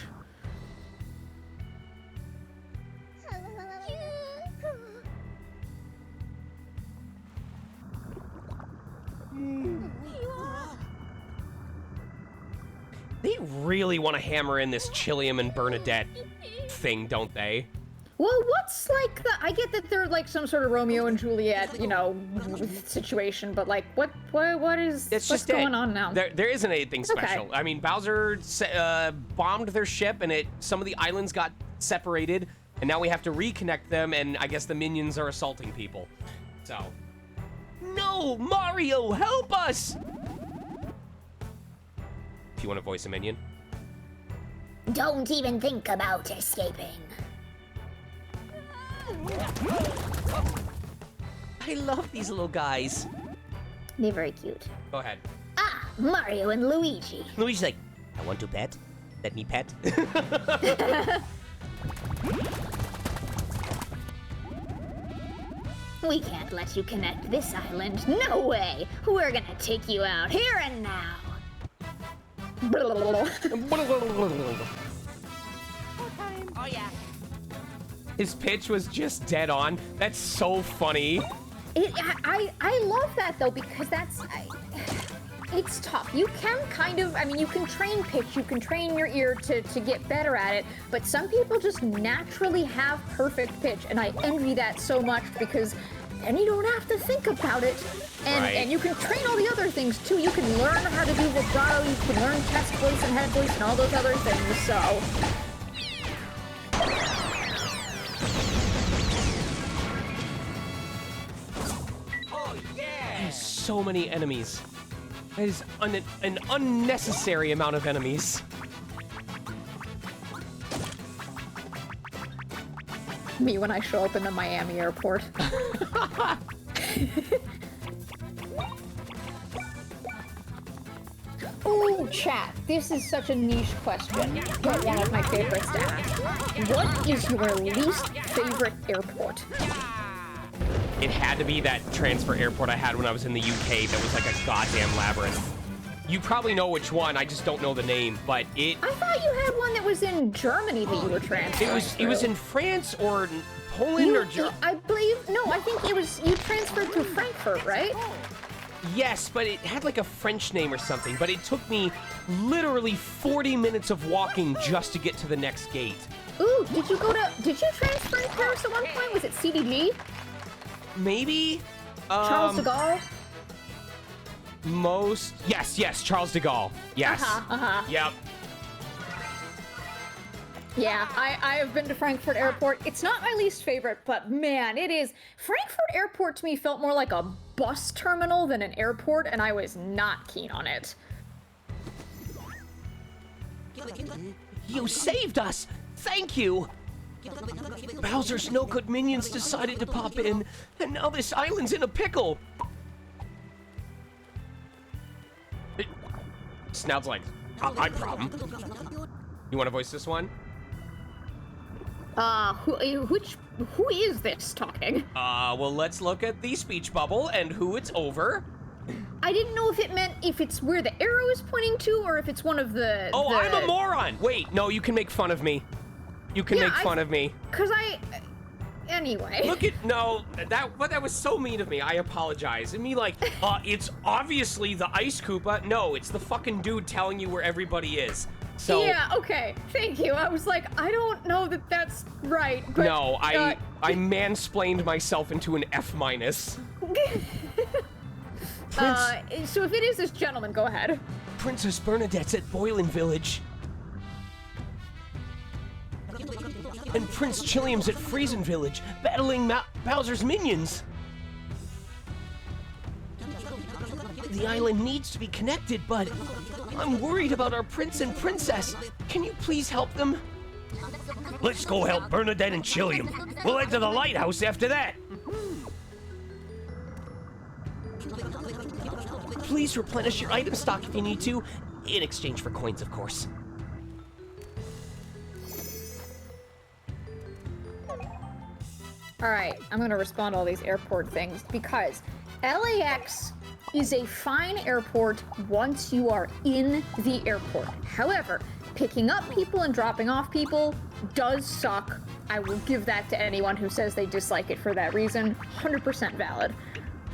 [SPEAKER 1] They really want to hammer in this Chilliam and Bernadette thing, don't they?
[SPEAKER 6] Well, what's like the... I get that they're like some sort of Romeo and Juliet, you know, situation, but like, what's going on now?
[SPEAKER 1] There isn't anything special. Okay. I mean, Bowser bombed their ship, and some of the islands got separated, and now we have to reconnect them, and I guess the minions are assaulting people. So... No! Mario, help us! If you want to voice a minion.
[SPEAKER 8] Don't even think about escaping.
[SPEAKER 1] I love these little guys.
[SPEAKER 8] They're very cute.
[SPEAKER 1] Go ahead.
[SPEAKER 8] Ah, Mario and Luigi.
[SPEAKER 7] Luigi's like, I want to pet. Let me pet.
[SPEAKER 8] We can't let you connect this island. No way. We're gonna take you out here and now.
[SPEAKER 5] Oh yeah.
[SPEAKER 1] His pitch was just dead on. That's so funny.
[SPEAKER 6] I love that though, because it's tough. You can kind of, I mean, you can train pitch, you can train your ear to get better at it, but some people just naturally have perfect pitch, and I envy that so much because then you don't have to think about it. And you can train all the other things too. You can learn how to do vibrato, you can learn chest voice and head voice and all those other things, so...
[SPEAKER 1] so many enemies. That is an unnecessary amount of enemies.
[SPEAKER 6] Me when I show up in the Miami airport. Ooh, chat. This is such a niche question, but one of my favorites to ask. What is your least favorite airport?
[SPEAKER 1] It had to be that transfer airport I had when I was in the UK that was like a goddamn labyrinth. You probably know which one, I just don't know the name, but it...
[SPEAKER 6] I thought you had one that was in Germany that you were transferring
[SPEAKER 1] It was in France or Poland or Germany.
[SPEAKER 6] I believe, no, I think it was, you transferred to Frankfurt, right?
[SPEAKER 1] Yes, but it had like a French name or something, but it took me literally 40 minutes of walking just to get to the next gate.
[SPEAKER 6] Ooh, did you transfer in Paris at one point? Was it CDG?
[SPEAKER 1] Maybe?
[SPEAKER 6] Charles de Gaulle?
[SPEAKER 1] Yes, Charles de Gaulle. Yes. Yep.
[SPEAKER 6] Yeah, I have been to Frankfurt Airport. It's not my least favorite, but man, it is. Frankfurt Airport to me felt more like a bus terminal than an airport, and I was not keen on it.
[SPEAKER 2] You saved us! Thank you! Bowser's no good minions decided to pop in, and now this island's in a pickle!
[SPEAKER 1] Snout's like, my problem. You want to voice this one?
[SPEAKER 6] Who is this talking?
[SPEAKER 1] Well, let's look at the speech bubble and who it's over.
[SPEAKER 6] I didn't know if it meant if it's where the arrow is pointing to or if it's one of the...
[SPEAKER 1] Oh, I'm a moron! Wait, no, you can make fun of me. You can make fun of me.
[SPEAKER 6] Anyway.
[SPEAKER 1] Look at, no, that was so mean of me. I apologize. And me like, it's obviously the Ice Koopa. No, it's the fucking dude telling you where everybody is. So,
[SPEAKER 6] yeah, okay, thank you. I was like, I don't know that that's right, but...
[SPEAKER 1] No, I mansplained myself into an F-.
[SPEAKER 6] So if it is this gentleman, go ahead.
[SPEAKER 2] Princess Bernadette's at Boylan Village. And Prince Chilliam's at Friesen Village, battling Bowser's minions. The island needs to be connected, but I'm worried about our prince and princess. Can you please help them?
[SPEAKER 7] Let's go help Bernadette and Chilliam. We'll head to the lighthouse after that.
[SPEAKER 2] Please replenish your item stock if you need to, in exchange for coins, of course.
[SPEAKER 6] Alright, I'm gonna respond to all these airport things because LAX is a fine airport once you are in the airport. However, picking up people and dropping off people does suck. I will give that to anyone who says they dislike it for that reason. 100% valid.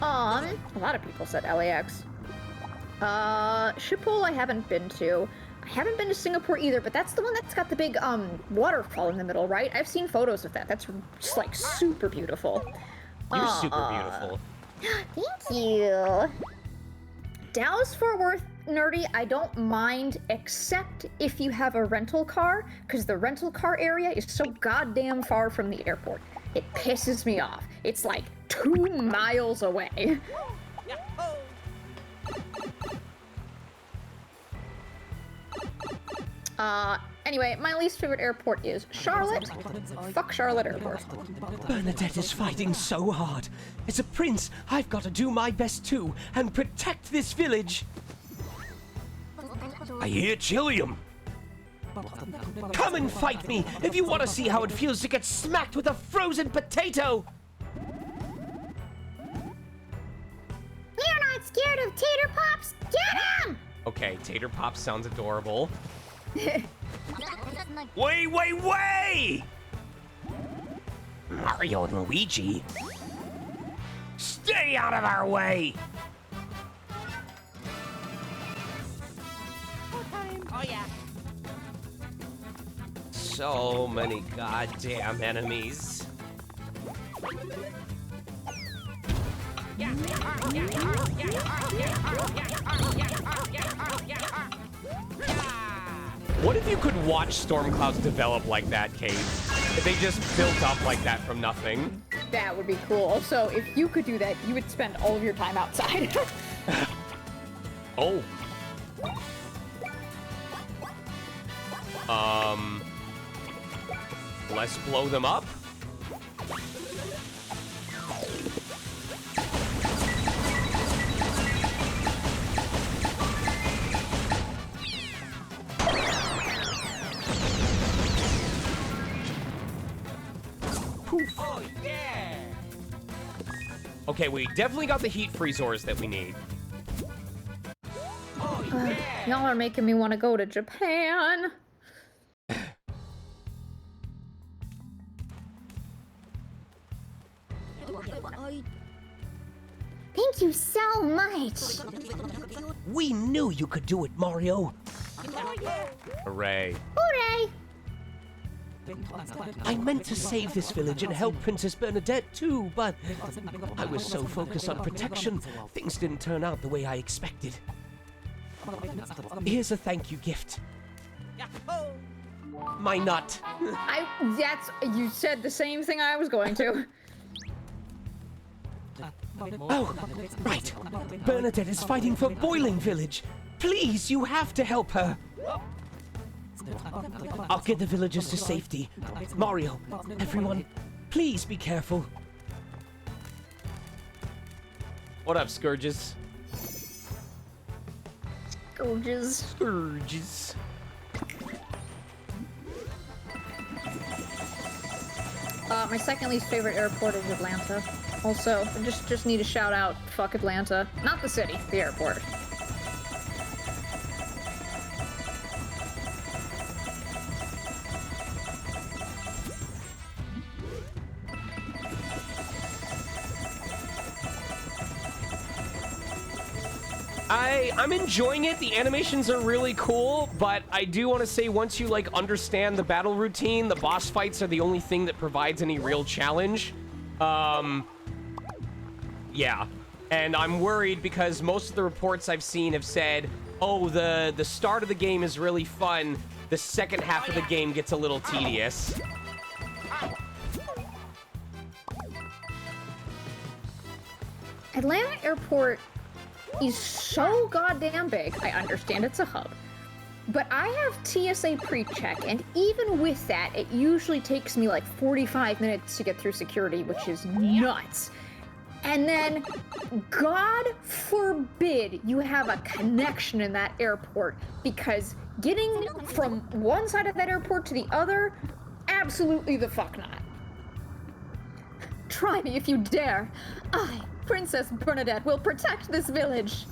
[SPEAKER 6] A lot of people said LAX. Schiphol I haven't been to. I haven't been to Singapore either, but that's the one that's got the big waterfall in the middle, right? I've seen photos of that. That's just like super beautiful.
[SPEAKER 1] You're super beautiful.
[SPEAKER 6] Thank you. Dallas Fort Worth nerdy, I don't mind, except if you have a rental car, because the rental car area is so goddamn far from the airport. It pisses me off. It's like 2 miles away. Anyway, my least favorite airport is Charlotte. Fuck Charlotte Airport.
[SPEAKER 2] Bernadette is fighting so hard. As a prince, I've got to do my best too, and protect this village.
[SPEAKER 7] I hear Chilliam.
[SPEAKER 2] Come and fight me if you want to see how it feels to get smacked with a frozen potato.
[SPEAKER 8] You're not scared of Tater Pops? Get him!
[SPEAKER 1] Okay, Tater Pop sounds adorable.
[SPEAKER 7] Wait! Mario and Luigi. Stay out of our way!
[SPEAKER 4] Oh yeah.
[SPEAKER 1] So many goddamn enemies. What if you could watch storm clouds develop like that, Kate? If they just built up like that from nothing?
[SPEAKER 6] That would be cool. So if you could do that, you would spend all of your time outside.
[SPEAKER 1] Oh. Let's blow them up. Oh, yeah. Okay, we definitely got the heat freezers that we need.
[SPEAKER 6] Y'all are making me want to go to Japan.
[SPEAKER 8] Thank you so much.
[SPEAKER 7] We knew you could do it, Mario.
[SPEAKER 1] Hooray.
[SPEAKER 8] Hooray!
[SPEAKER 7] I meant to save this village and help Princess Bernadette too, but I was so focused on protection, things didn't turn out the way I expected. Here's a thank you gift. My nut.
[SPEAKER 6] You said the same thing I was going to.
[SPEAKER 7] Oh, right. Bernadette is fighting for Boiling Village. Please, you have to help her. I'll get the villagers to safety. Mario, everyone, please be careful.
[SPEAKER 1] What up, Scourges?
[SPEAKER 6] Scourges.
[SPEAKER 1] Scourges.
[SPEAKER 6] My second least favorite airport is Atlanta. Also, I just need to shout out, fuck Atlanta. Not the city, the airport.
[SPEAKER 1] I'm enjoying it. The animations are really cool, but I do want to say once you like understand the battle routine, the boss fights are the only thing that provides any real challenge. Yeah. And I'm worried because most of the reports I've seen have said, oh, the start of the game is really fun. The second half of the game gets a little tedious.
[SPEAKER 6] Atlanta Airport is so goddamn big. I understand it's a hub. But I have TSA pre-check, and even with that, it usually takes me like 45 minutes to get through security, which is nuts. And then, God forbid you have a connection in that airport, because getting from one side of that airport to the other, absolutely the fuck not. Try me if you dare. I, Princess Bernadette, will protect this village.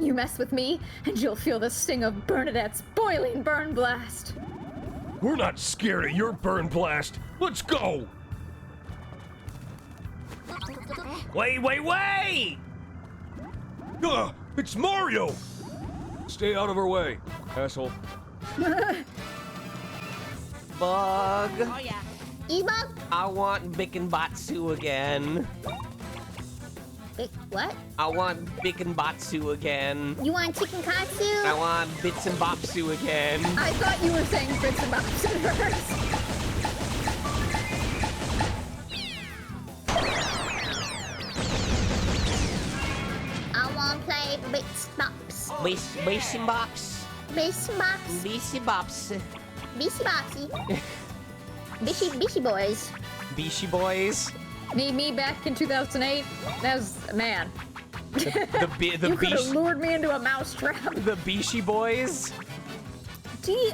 [SPEAKER 6] You mess with me, and you'll feel the sting of Bernadette's boiling burn blast.
[SPEAKER 9] We're not scared of your burn blast. Let's go!
[SPEAKER 2] Wait!
[SPEAKER 9] It's Mario! Stay out of our way, asshole.
[SPEAKER 1] Bug.
[SPEAKER 5] Oh, yeah.
[SPEAKER 8] E-Bug?
[SPEAKER 1] I want Bikenbatsu again.
[SPEAKER 8] Wait, what?
[SPEAKER 1] I want Bikenbatsu again.
[SPEAKER 8] You want chicken katsu?
[SPEAKER 1] I want Bits and Bopsu again.
[SPEAKER 6] I thought you were saying bits and bobs at first.
[SPEAKER 8] I want to play Bits Bops.
[SPEAKER 1] Bits and Bops.
[SPEAKER 8] Bits Bops.
[SPEAKER 1] Bits and Bops.
[SPEAKER 8] Bishy Bopsy. Bishy Boys.
[SPEAKER 1] Beastie Boys.
[SPEAKER 6] Me back in 2008. That was, man.
[SPEAKER 1] The
[SPEAKER 6] You could have lured me into a mousetrap.
[SPEAKER 1] The Beastie Boys.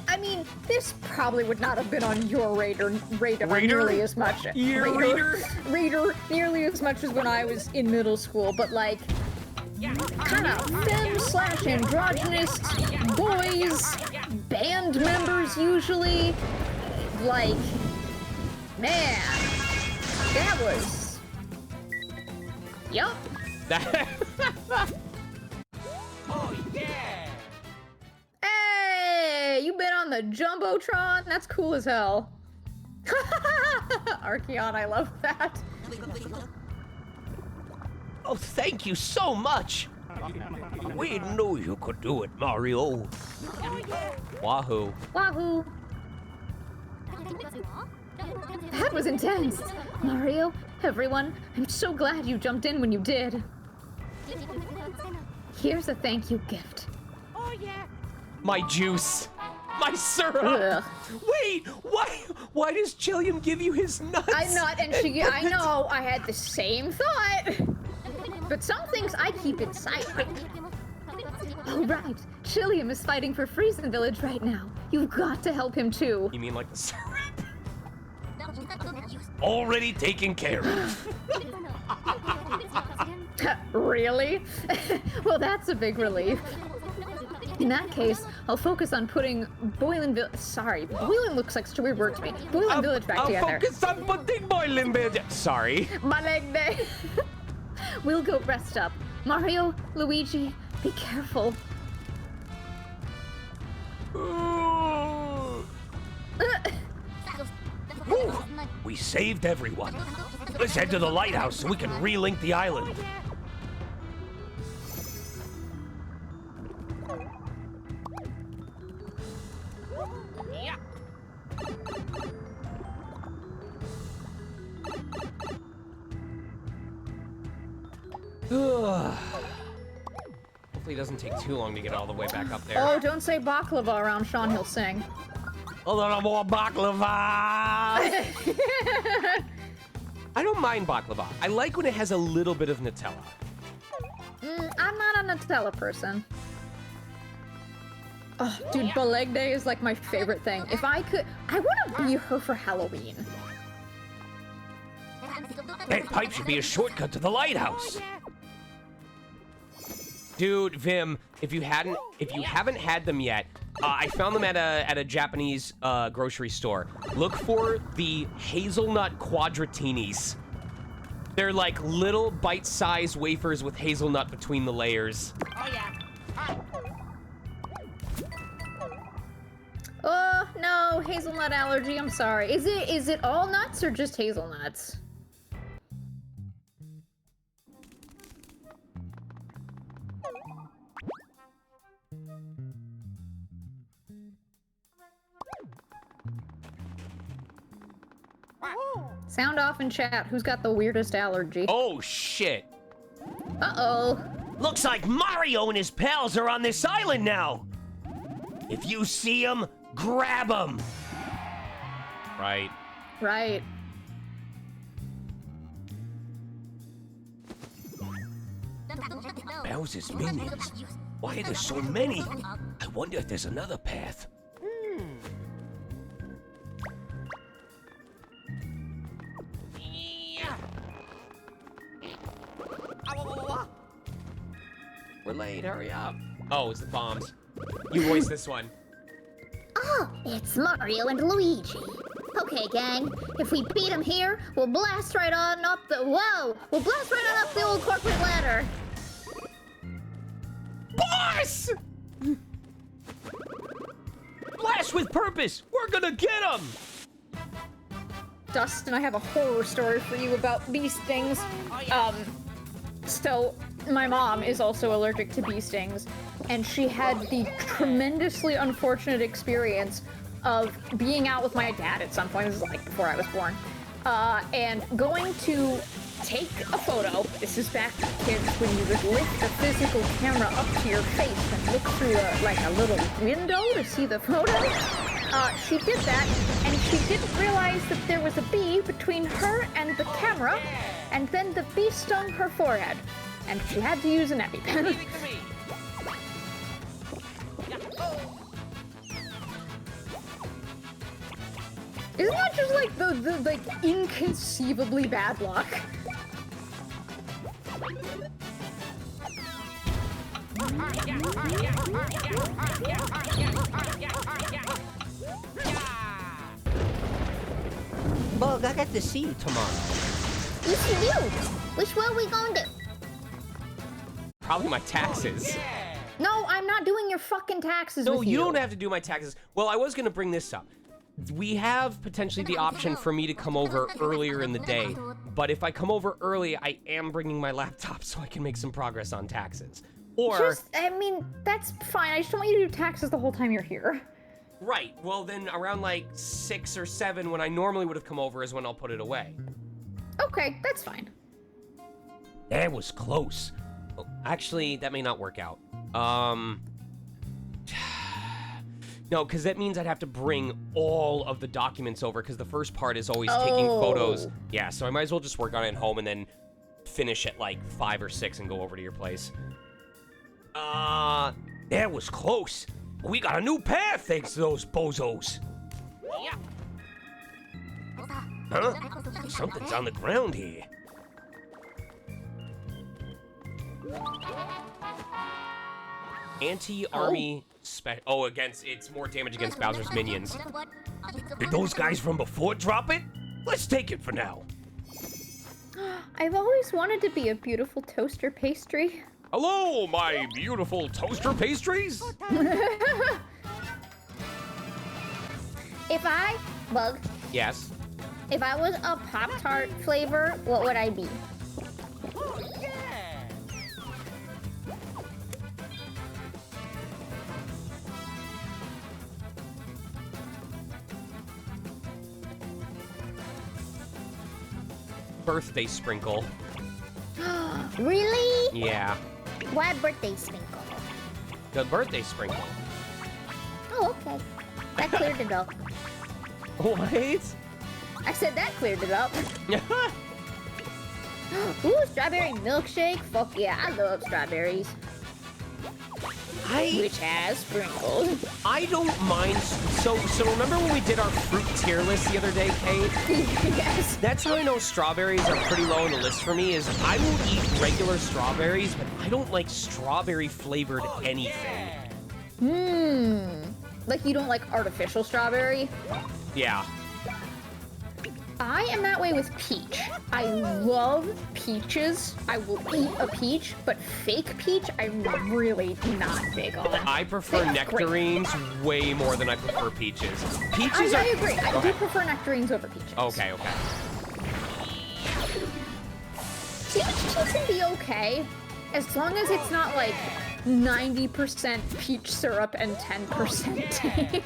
[SPEAKER 6] I mean, this probably would not have been on your radar
[SPEAKER 1] Radar?
[SPEAKER 6] nearly as much.
[SPEAKER 1] Your radar?
[SPEAKER 6] Radar nearly as much as when I was in middle school, but like, kind of femme/androgynous boys, band members usually. Like, man, that was. Yup.
[SPEAKER 2] Oh, yeah!
[SPEAKER 6] Hey, you been on the Jumbotron? That's cool as hell. Archeon, I love that.
[SPEAKER 7] Oh, thank you so much. We knew you could do it, Mario.
[SPEAKER 1] Wahoo.
[SPEAKER 6] Wahoo. That was intense. Mario, everyone, I'm so glad you jumped in when you did. Here's a thank you gift.
[SPEAKER 4] Oh yeah.
[SPEAKER 1] My juice. My syrup.
[SPEAKER 6] Ugh.
[SPEAKER 1] Wait, why does Chilliam give you his nuts?
[SPEAKER 6] I'm not, and I know, I had the same thought. But some things I keep inside. Oh, right. Chilliam is fighting for Friesen Village right now. You've got to help him too.
[SPEAKER 1] You mean like the syrup?
[SPEAKER 2] Already taken care of.
[SPEAKER 6] Really? Well, that's a big relief. In that case, I'll focus on putting Boiling looks like such a weird word to me. Boiling Village back together.
[SPEAKER 1] I'll focus on putting Boiling Village. Sorry.
[SPEAKER 6] My leg day. We'll go rest up. Mario, Luigi, be careful.
[SPEAKER 2] We saved everyone. Let's head to the lighthouse so we can relink the island.
[SPEAKER 1] Hopefully it doesn't take too long to get all the way back up there.
[SPEAKER 6] Oh, don't say baklava around Sean, he'll sing.
[SPEAKER 2] A little more baklava.
[SPEAKER 1] I don't mind baklava. I like when it has a little bit of Nutella.
[SPEAKER 6] I'm not a Nutella person. Oh, dude, Beleg Day is like my favorite thing. If I could, I want to be her for Halloween.
[SPEAKER 2] That pipe should be a shortcut to the lighthouse.
[SPEAKER 1] Dude, Vim, if you haven't had them yet, I found them at a Japanese grocery store. Look for the hazelnut quadratinis. They're like little bite-sized wafers with hazelnut between the layers.
[SPEAKER 4] Oh yeah.
[SPEAKER 6] Oh no, hazelnut allergy. I'm sorry. Is it all nuts or just hazelnuts? Sound off in chat. Who's got the weirdest allergy?
[SPEAKER 1] Oh shit!
[SPEAKER 6] Uh-oh.
[SPEAKER 2] Looks like Mario and his pals are on this island now. If you see them, grab them.
[SPEAKER 1] Right.
[SPEAKER 6] Right.
[SPEAKER 2] Bowser's minions. Why are there so many? I wonder if there's another path.
[SPEAKER 1] We're late, hurry up. Oh, it's the bombs. You voice this one.
[SPEAKER 8] Oh, it's Mario and Luigi. Okay, gang, if we beat him here, we'll blast right on up the... Whoa! We'll blast right on up the old corporate ladder.
[SPEAKER 1] Boss! Blast with purpose! We're gonna get him!
[SPEAKER 6] Dustin, I have a horror story for you about bee stings. So my mom is also allergic to bee stings, and she had the tremendously unfortunate experience of being out with my dad at some point. This is like before I was born, and going to take a photo. This is back to kids when you would lift the physical camera up to your face and look through a little window to see the photo. She did that, and she didn't realize that there was a bee between her and the camera, and then the bee stung her forehead, and she had to use an EpiPen. Isn't that just like the inconceivably bad luck?
[SPEAKER 5] Bug, I got to see you tomorrow.
[SPEAKER 8] Yes, you do. Which one we gonna do?
[SPEAKER 1] Probably my taxes.
[SPEAKER 6] No, I'm not doing your fucking taxes
[SPEAKER 1] No,
[SPEAKER 6] with
[SPEAKER 1] you don't have to do my taxes. Well, I was gonna bring this up. We have potentially the option for me to come over earlier in the day, but if I come over early, I am bringing my laptop so I can make some progress on taxes. Or
[SPEAKER 6] I mean, that's fine. I just don't want you to do taxes the whole time you're here.
[SPEAKER 1] Right. Well, then around like 6 or 7, when I normally would have come over, is when I'll put it away.
[SPEAKER 6] Okay, that's fine.
[SPEAKER 1] That was close. Oh, actually, that may not work out. No, because that means I'd have to bring all of the documents over, because the first part is always taking photos. Yeah, so I might as well just work on it at home and then finish at like 5 or 6 and go over to your place.
[SPEAKER 2] That was close. We got a new pair thanks to those bozos. Huh? Something's on the ground here.
[SPEAKER 1] Anti-army it's more damage against Bowser's minions.
[SPEAKER 2] Did those guys from before drop it? Let's take it for now.
[SPEAKER 6] I've always wanted to be a beautiful toaster pastry.
[SPEAKER 1] Hello, my beautiful toaster pastries.
[SPEAKER 8] Bug,
[SPEAKER 1] Yes.
[SPEAKER 8] if I was a Pop-Tart flavor, what would I be?
[SPEAKER 1] Birthday sprinkle.
[SPEAKER 8] Really?
[SPEAKER 1] Yeah.
[SPEAKER 8] Why birthday sprinkle?
[SPEAKER 1] The birthday sprinkle.
[SPEAKER 8] Oh, okay. That cleared it up.
[SPEAKER 1] What?
[SPEAKER 8] I said that cleared it up. Ooh, strawberry milkshake? Fuck yeah, I love strawberries. Which has sprinkles.
[SPEAKER 1] I don't mind. So remember when we did our fruit tier list the other day, Kate?
[SPEAKER 8] Yes.
[SPEAKER 1] That's how I know strawberries are pretty low on the list for me, is I will eat regular strawberries, but I don't like strawberry flavored anything.
[SPEAKER 6] Like you don't like artificial strawberry?
[SPEAKER 1] Yeah.
[SPEAKER 6] I am that way with peach. I love peaches. I will eat a peach, but fake peach, I'm really not big on.
[SPEAKER 1] I prefer nectarines way more than I prefer peaches. Peaches
[SPEAKER 6] I agree. I
[SPEAKER 1] Go
[SPEAKER 6] do
[SPEAKER 1] ahead.
[SPEAKER 6] prefer nectarines over peaches.
[SPEAKER 1] Okay.
[SPEAKER 6] Peach can be okay, as long as it's not like 90% peach syrup and 10% tea.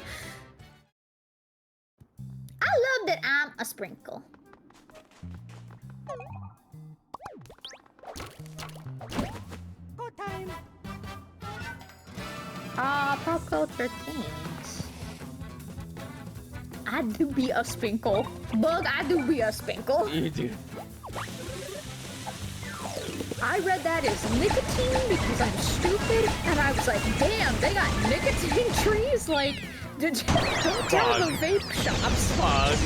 [SPEAKER 8] I love that I'm a sprinkle.
[SPEAKER 6] Pop culture things. I do be a spinkle. Bug, I do be a spinkle.
[SPEAKER 1] You do.
[SPEAKER 6] I read that as nicotine because I'm stupid, and I was like, damn, they got nicotine trees? Like, don't tell the vape shops.
[SPEAKER 1] Bug.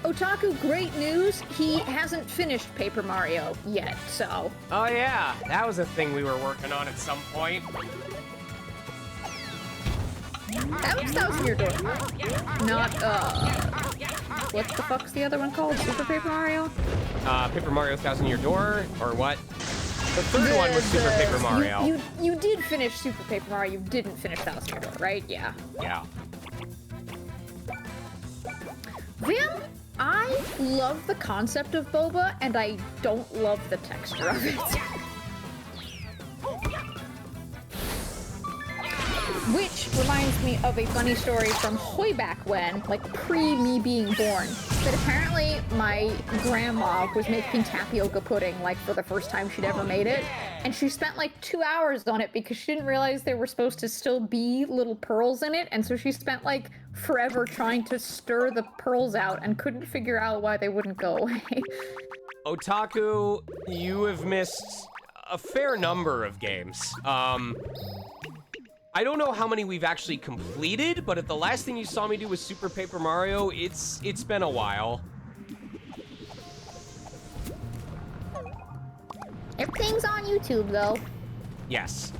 [SPEAKER 6] Otaku, great news. He hasn't finished Paper Mario yet, so.
[SPEAKER 1] Oh yeah, that was a thing we were working on at some point.
[SPEAKER 6] That was Thousand Year Door. Not, what the fuck's the other one called? Super Paper Mario?
[SPEAKER 1] Paper Mario Thousand Year Door, or what? The third one was Super Paper Mario.
[SPEAKER 6] You did finish Super Paper Mario, you didn't finish Thousand Year Door, right? Yeah.
[SPEAKER 1] Yeah.
[SPEAKER 6] Vim, I love the concept of boba, and I don't love the texture of it. Which reminds me of a funny story from way back when, like pre-me being born, that apparently my grandma was making tapioca pudding, like for the first time she'd ever made it, and she spent like 2 hours on it because she didn't realize there were supposed to still be little pearls in it, and so she spent like forever trying to stir the pearls out and couldn't figure out why they wouldn't go away.
[SPEAKER 1] Otaku, you have missed a fair number of games. I don't know how many we've actually completed, but if the last thing you saw me do was Super Paper Mario, it's been a while.
[SPEAKER 8] Everything's on YouTube, though.
[SPEAKER 1] Yes.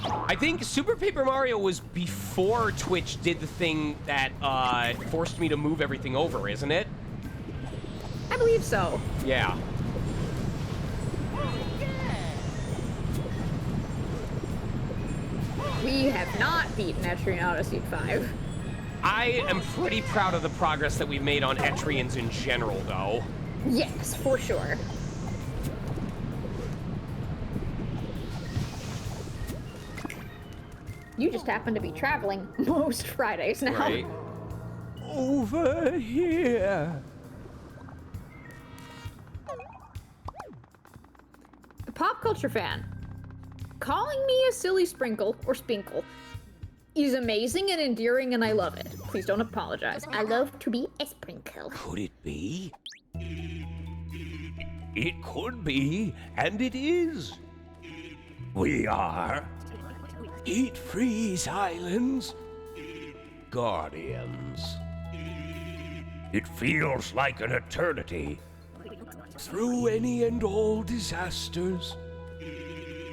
[SPEAKER 1] I think Super Paper Mario was before Twitch did the thing that forced me to move everything over, isn't it?
[SPEAKER 6] I believe so.
[SPEAKER 1] Yeah.
[SPEAKER 6] We have not beaten Etrian Odyssey 5.
[SPEAKER 1] I am pretty proud of the progress that we've made on Etrians in general, though.
[SPEAKER 6] Yes, for sure. You just happen to be traveling most Fridays now.
[SPEAKER 1] Right?
[SPEAKER 9] Over here.
[SPEAKER 6] A pop culture fan. Calling me a silly sprinkle, or spinkle, is amazing and endearing, and I love it. Please don't apologize. I love to be a sprinkle.
[SPEAKER 7] Could it be?
[SPEAKER 9] It could be, and it is. We are Heat Freeze Island's guardians. It feels like an eternity. Through any and all disasters,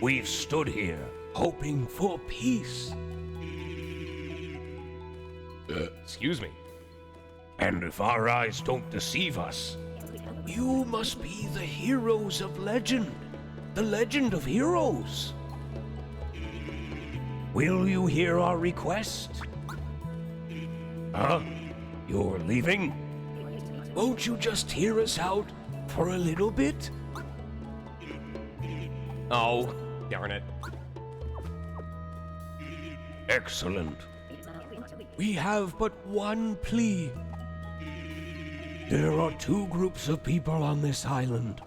[SPEAKER 9] we've stood here hoping for peace.
[SPEAKER 1] Excuse me.
[SPEAKER 9] And if our eyes don't deceive us, you must be the heroes of legend. The legend of heroes. Will you hear our request? Huh? You're leaving? Won't you just hear us out for a little bit?
[SPEAKER 1] Oh, darn it.
[SPEAKER 9] Excellent. We have but one plea. There are two groups of people on this island.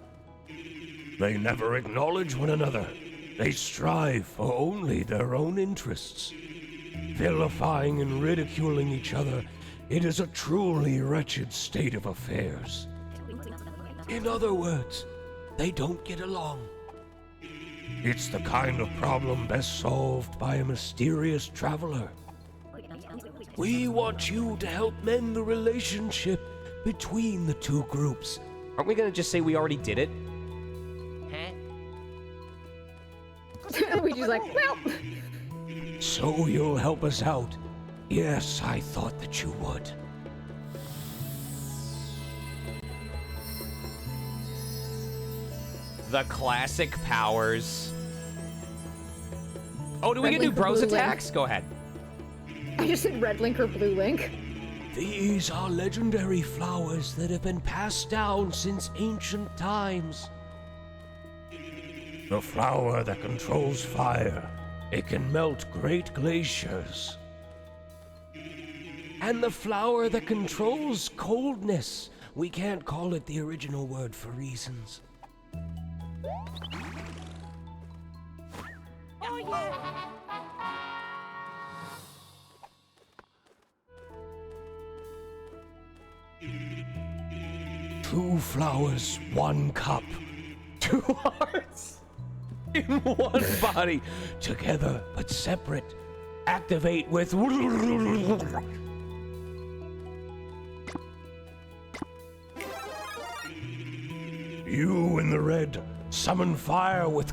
[SPEAKER 9] They never acknowledge one another. They strive for only their own interests. Vilifying and ridiculing each other, it is a truly wretched state of affairs. In other words, they don't get along. It's the kind of problem best solved by a mysterious traveler. We want you to help mend the relationship between the two groups.
[SPEAKER 1] Aren't we gonna just say we already did it?
[SPEAKER 6] Luigi's like, well,
[SPEAKER 9] So you'll help us out. Yes, I thought that you would.
[SPEAKER 1] The classic powers. Oh, do we
[SPEAKER 6] Red
[SPEAKER 1] get new
[SPEAKER 6] link or
[SPEAKER 1] bros
[SPEAKER 6] blue link?
[SPEAKER 1] attacks? Go ahead.
[SPEAKER 6] I just said red link or blue link.
[SPEAKER 9] These are legendary flowers that have been passed down since ancient times. The flower that controls fire. It can melt great glaciers. And the flower that controls coldness. We can't call it the original word for reasons. Two flowers, one cup.
[SPEAKER 1] Two hearts in one body.
[SPEAKER 9] Together but separate. Activate with. You in the red, summon fire with.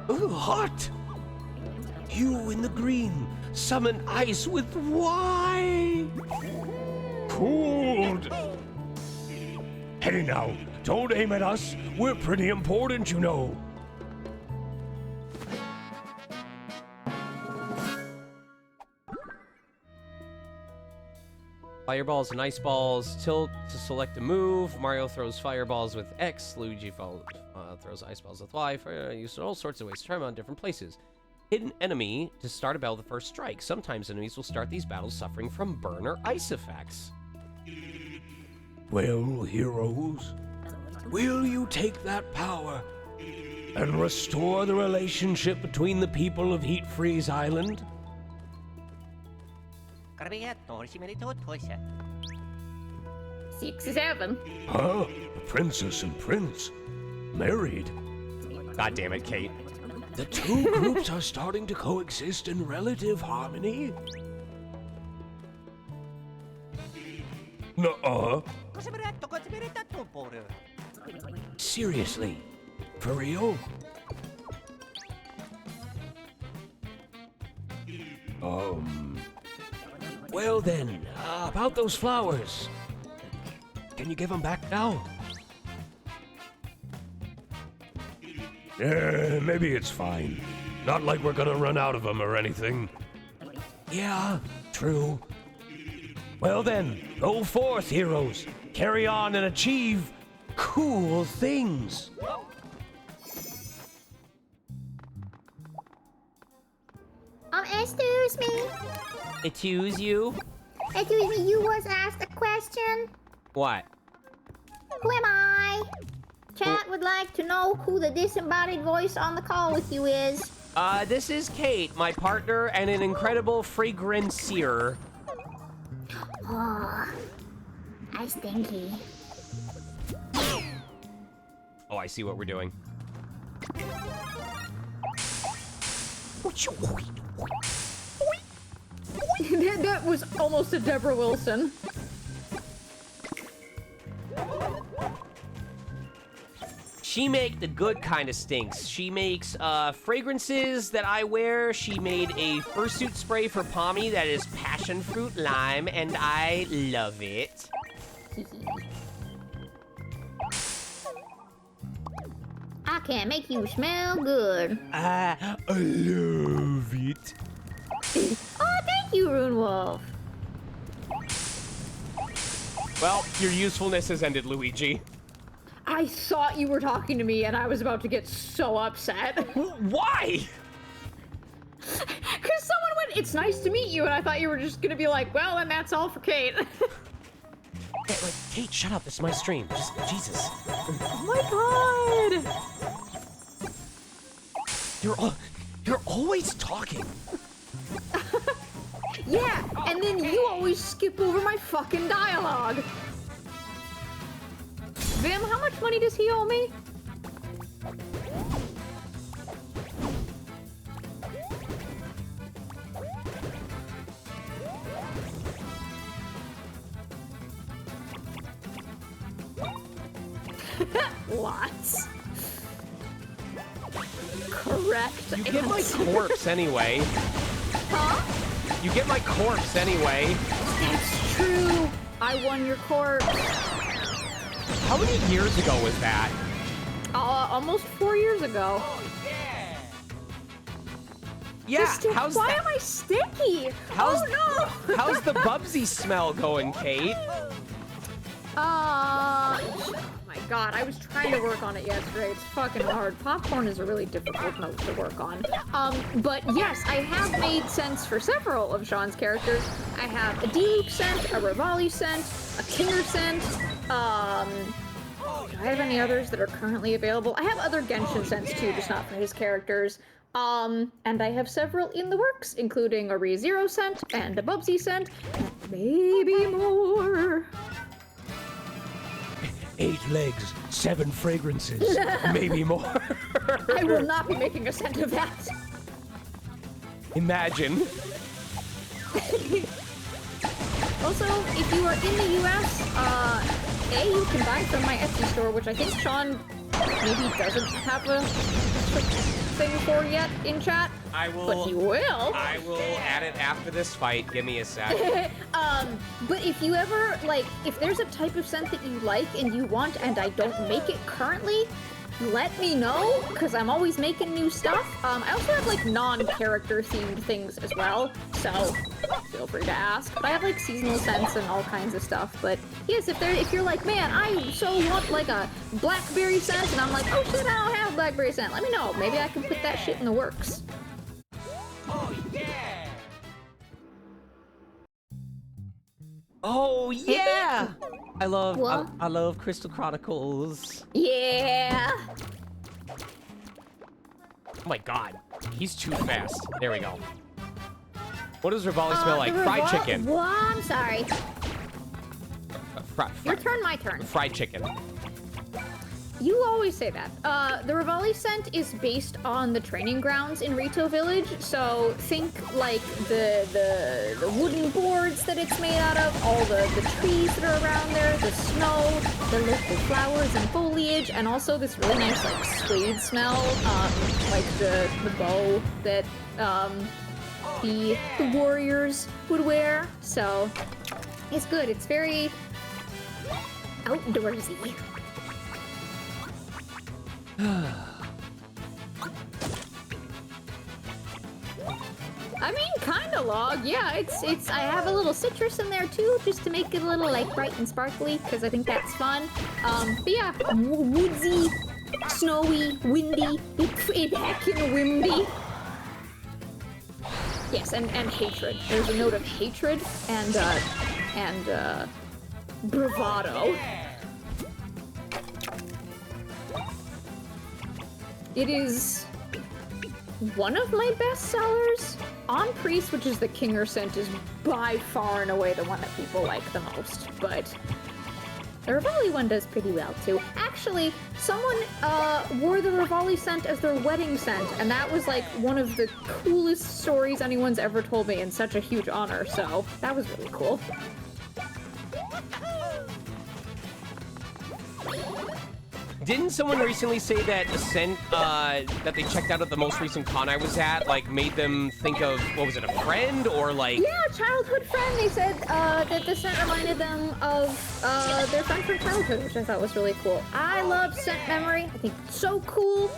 [SPEAKER 9] Ooh, hot. You in the green, summon ice with why? Cooled. Hey now, don't aim at us. We're pretty important, you know.
[SPEAKER 1] Fireballs and ice balls. Tilt to select a move. Mario throws fireballs with X. Luigi throws ice balls with Y. Used in all sorts of ways to try them out in different places. Hidden enemy to start a battle with the first strike. Sometimes enemies will start these battles suffering from burn or ice effects.
[SPEAKER 9] Well, heroes, will you take that power and restore the relationship between the people of Heat Freeze Island?
[SPEAKER 6] Six, seven.
[SPEAKER 9] Huh? The princess and prince married?
[SPEAKER 1] God damn it, Kate.
[SPEAKER 9] The two groups are starting to coexist in relative harmony? Nuh-uh. Seriously? For real? Well then, about those flowers. Can you give them back now? Maybe it's fine. Not like we're gonna run out of them or anything. Yeah, true. Well then, go forth, heroes. Carry on and achieve cool things.
[SPEAKER 8] excuse me.
[SPEAKER 1] Excuse you?
[SPEAKER 8] Excuse me, you was asked a question.
[SPEAKER 1] What?
[SPEAKER 8] Who am I? Chat would like to know who the disembodied voice on the call with you is.
[SPEAKER 1] This is Kate, my partner and an incredible fragranceer.
[SPEAKER 8] Oh, I stinky.
[SPEAKER 1] Oh, I see what we're doing.
[SPEAKER 6] That was almost a Deborah Wilson.
[SPEAKER 1] She make the good kind of stinks. She makes fragrances that I wear. She made a fursuit spray for Pommy that is passion fruit lime, and I love it.
[SPEAKER 8] I can make you smell good.
[SPEAKER 1] I love it.
[SPEAKER 8] Oh, thank you, Rune Wolf.
[SPEAKER 1] Well, your usefulness has ended, Luigi.
[SPEAKER 6] I thought you were talking to me and I was about to get so upset.
[SPEAKER 1] Why?
[SPEAKER 6] Because someone went, "It's nice to meet you," and I thought you were just gonna be like, "Well, and that's all for Kate."
[SPEAKER 1] Hey, like, Kate, shut up. This is my stream. Just, Jesus.
[SPEAKER 6] Oh my god!
[SPEAKER 1] You're always talking.
[SPEAKER 6] Yeah, and then you always skip over my fucking dialogue. Vim, how much money does he owe me? Lots. Correct.
[SPEAKER 1] You get my corpse anyway.
[SPEAKER 6] Huh?
[SPEAKER 1] You get my corpse anyway.
[SPEAKER 6] That's true. I won your corpse.
[SPEAKER 1] How many years ago was that?
[SPEAKER 6] Almost 4 years ago.
[SPEAKER 1] Yeah, how's
[SPEAKER 6] why
[SPEAKER 1] that?
[SPEAKER 6] am I sticky?
[SPEAKER 1] How's-
[SPEAKER 6] Oh no!
[SPEAKER 1] How's the Bubsy smell going, Kate?
[SPEAKER 6] Oh my god, I was trying to work on it yesterday. It's fucking hard. Popcorn is a really difficult note to work on. But yes, I have made scents for several of Sean's characters. I have a Diluc scent, a Rivali scent, a Kinger scent. Do I have any others that are currently available? I have other Genshin scents too, just not for his characters. And I have several in the works, including a ReZero scent and a Bubsy scent, and maybe more.
[SPEAKER 9] 8 legs, 7 fragrances, maybe more.
[SPEAKER 6] I will not be making a scent of that.
[SPEAKER 1] Imagine.
[SPEAKER 6] Also, if you are in the US, you can buy from my Etsy store, which I think Sean maybe doesn't have a thing for yet in chat.
[SPEAKER 1] I will.
[SPEAKER 6] But he will.
[SPEAKER 1] I will add it after this fight. Give me a sec.
[SPEAKER 6] But if you ever, like, if there's a type of scent that you like and you want and I don't make it currently, let me know, because I'm always making new stuff. I also have, like, non-character themed things as well, so feel free to ask. But I have, like, seasonal scents and all kinds of stuff. But yes, if you're like, man, I so want, like, a blackberry scent, and I'm like, oh shit, I don't have a blackberry scent, let me know. Maybe I can put that shit in the works.
[SPEAKER 1] Oh yeah! I love
[SPEAKER 6] What?
[SPEAKER 1] I love Crystal Chronicles.
[SPEAKER 6] Yeah!
[SPEAKER 1] Oh my god, he's too fast. There we go. What does Rivali smell like? Fried chicken.
[SPEAKER 8] Well, I'm sorry.
[SPEAKER 6] Your turn, my turn.
[SPEAKER 1] Fried chicken.
[SPEAKER 6] You always say that. The Rivali scent is based on the training grounds in Rito Village, so think like the wooden boards that it's made out of, all the trees that are around there, the snow, the local flowers and foliage, and also this really nice like suede smell, like the bow that the warriors would wear. So it's good. It's very outdoorsy. I mean, kinda log. Yeah, it's. I have a little citrus in there too, just to make it a little like bright and sparkly, because I think that's fun. But yeah, woodsy, snowy, windy. It heckin' windy. Yes, and hatred. There's a note of hatred and bravado. It is one of my best sellers. On Priest, which is the Kinger scent, is by far and away the one that people like the most, but the Rivali one does pretty well too. Actually, someone wore the Rivali scent as their wedding scent, and that was like one of the coolest stories anyone's ever told me, and such a huge honor, so that was really cool.
[SPEAKER 1] Didn't someone recently say that the scent that they checked out at the most recent con I was at, like, made them think of, what was it, a friend, or like...
[SPEAKER 6] Yeah, childhood friend. They said that the scent reminded them of their friend from childhood, which I thought was really cool. I love scent memory. I think it's so cool.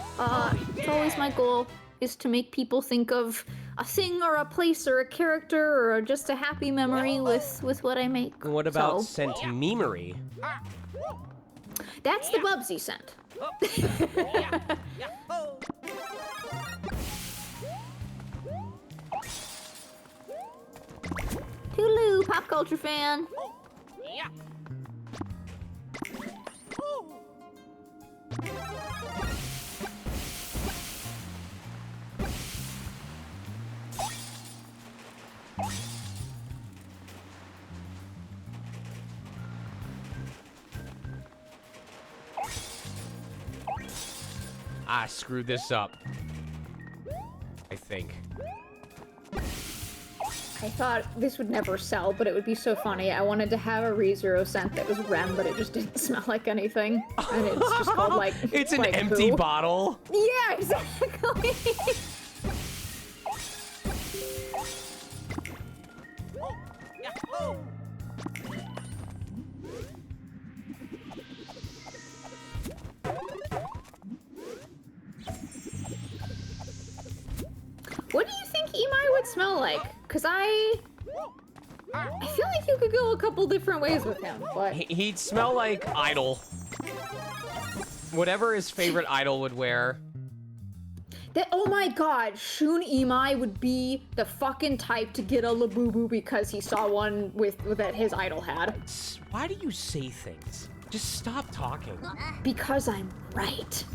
[SPEAKER 6] It's always my goal, is to make people think of a thing or a place or a character or just a happy memory with what I make.
[SPEAKER 1] What about scent memory?
[SPEAKER 6] That's the Bubsy scent. Toodaloo, pop culture fan.
[SPEAKER 1] I screwed this up. I think.
[SPEAKER 6] I thought this would never sell, but it would be so funny. I wanted to have a ReZero scent that was Rem, but it just didn't smell like anything. And it's just called like...
[SPEAKER 1] It's an
[SPEAKER 6] like
[SPEAKER 1] empty
[SPEAKER 6] poo.
[SPEAKER 1] bottle.
[SPEAKER 6] Yeah, exactly. What do you think Imai would smell like? Cause I feel like you could go a couple different ways with him, but...
[SPEAKER 1] He'd smell like Idol. Whatever his favorite idol would wear.
[SPEAKER 6] Oh my god, Shun Imai would be the fucking type to get a Labubu because he saw one that his idol had.
[SPEAKER 1] Why do you say things? Just stop talking.
[SPEAKER 6] Because I'm right.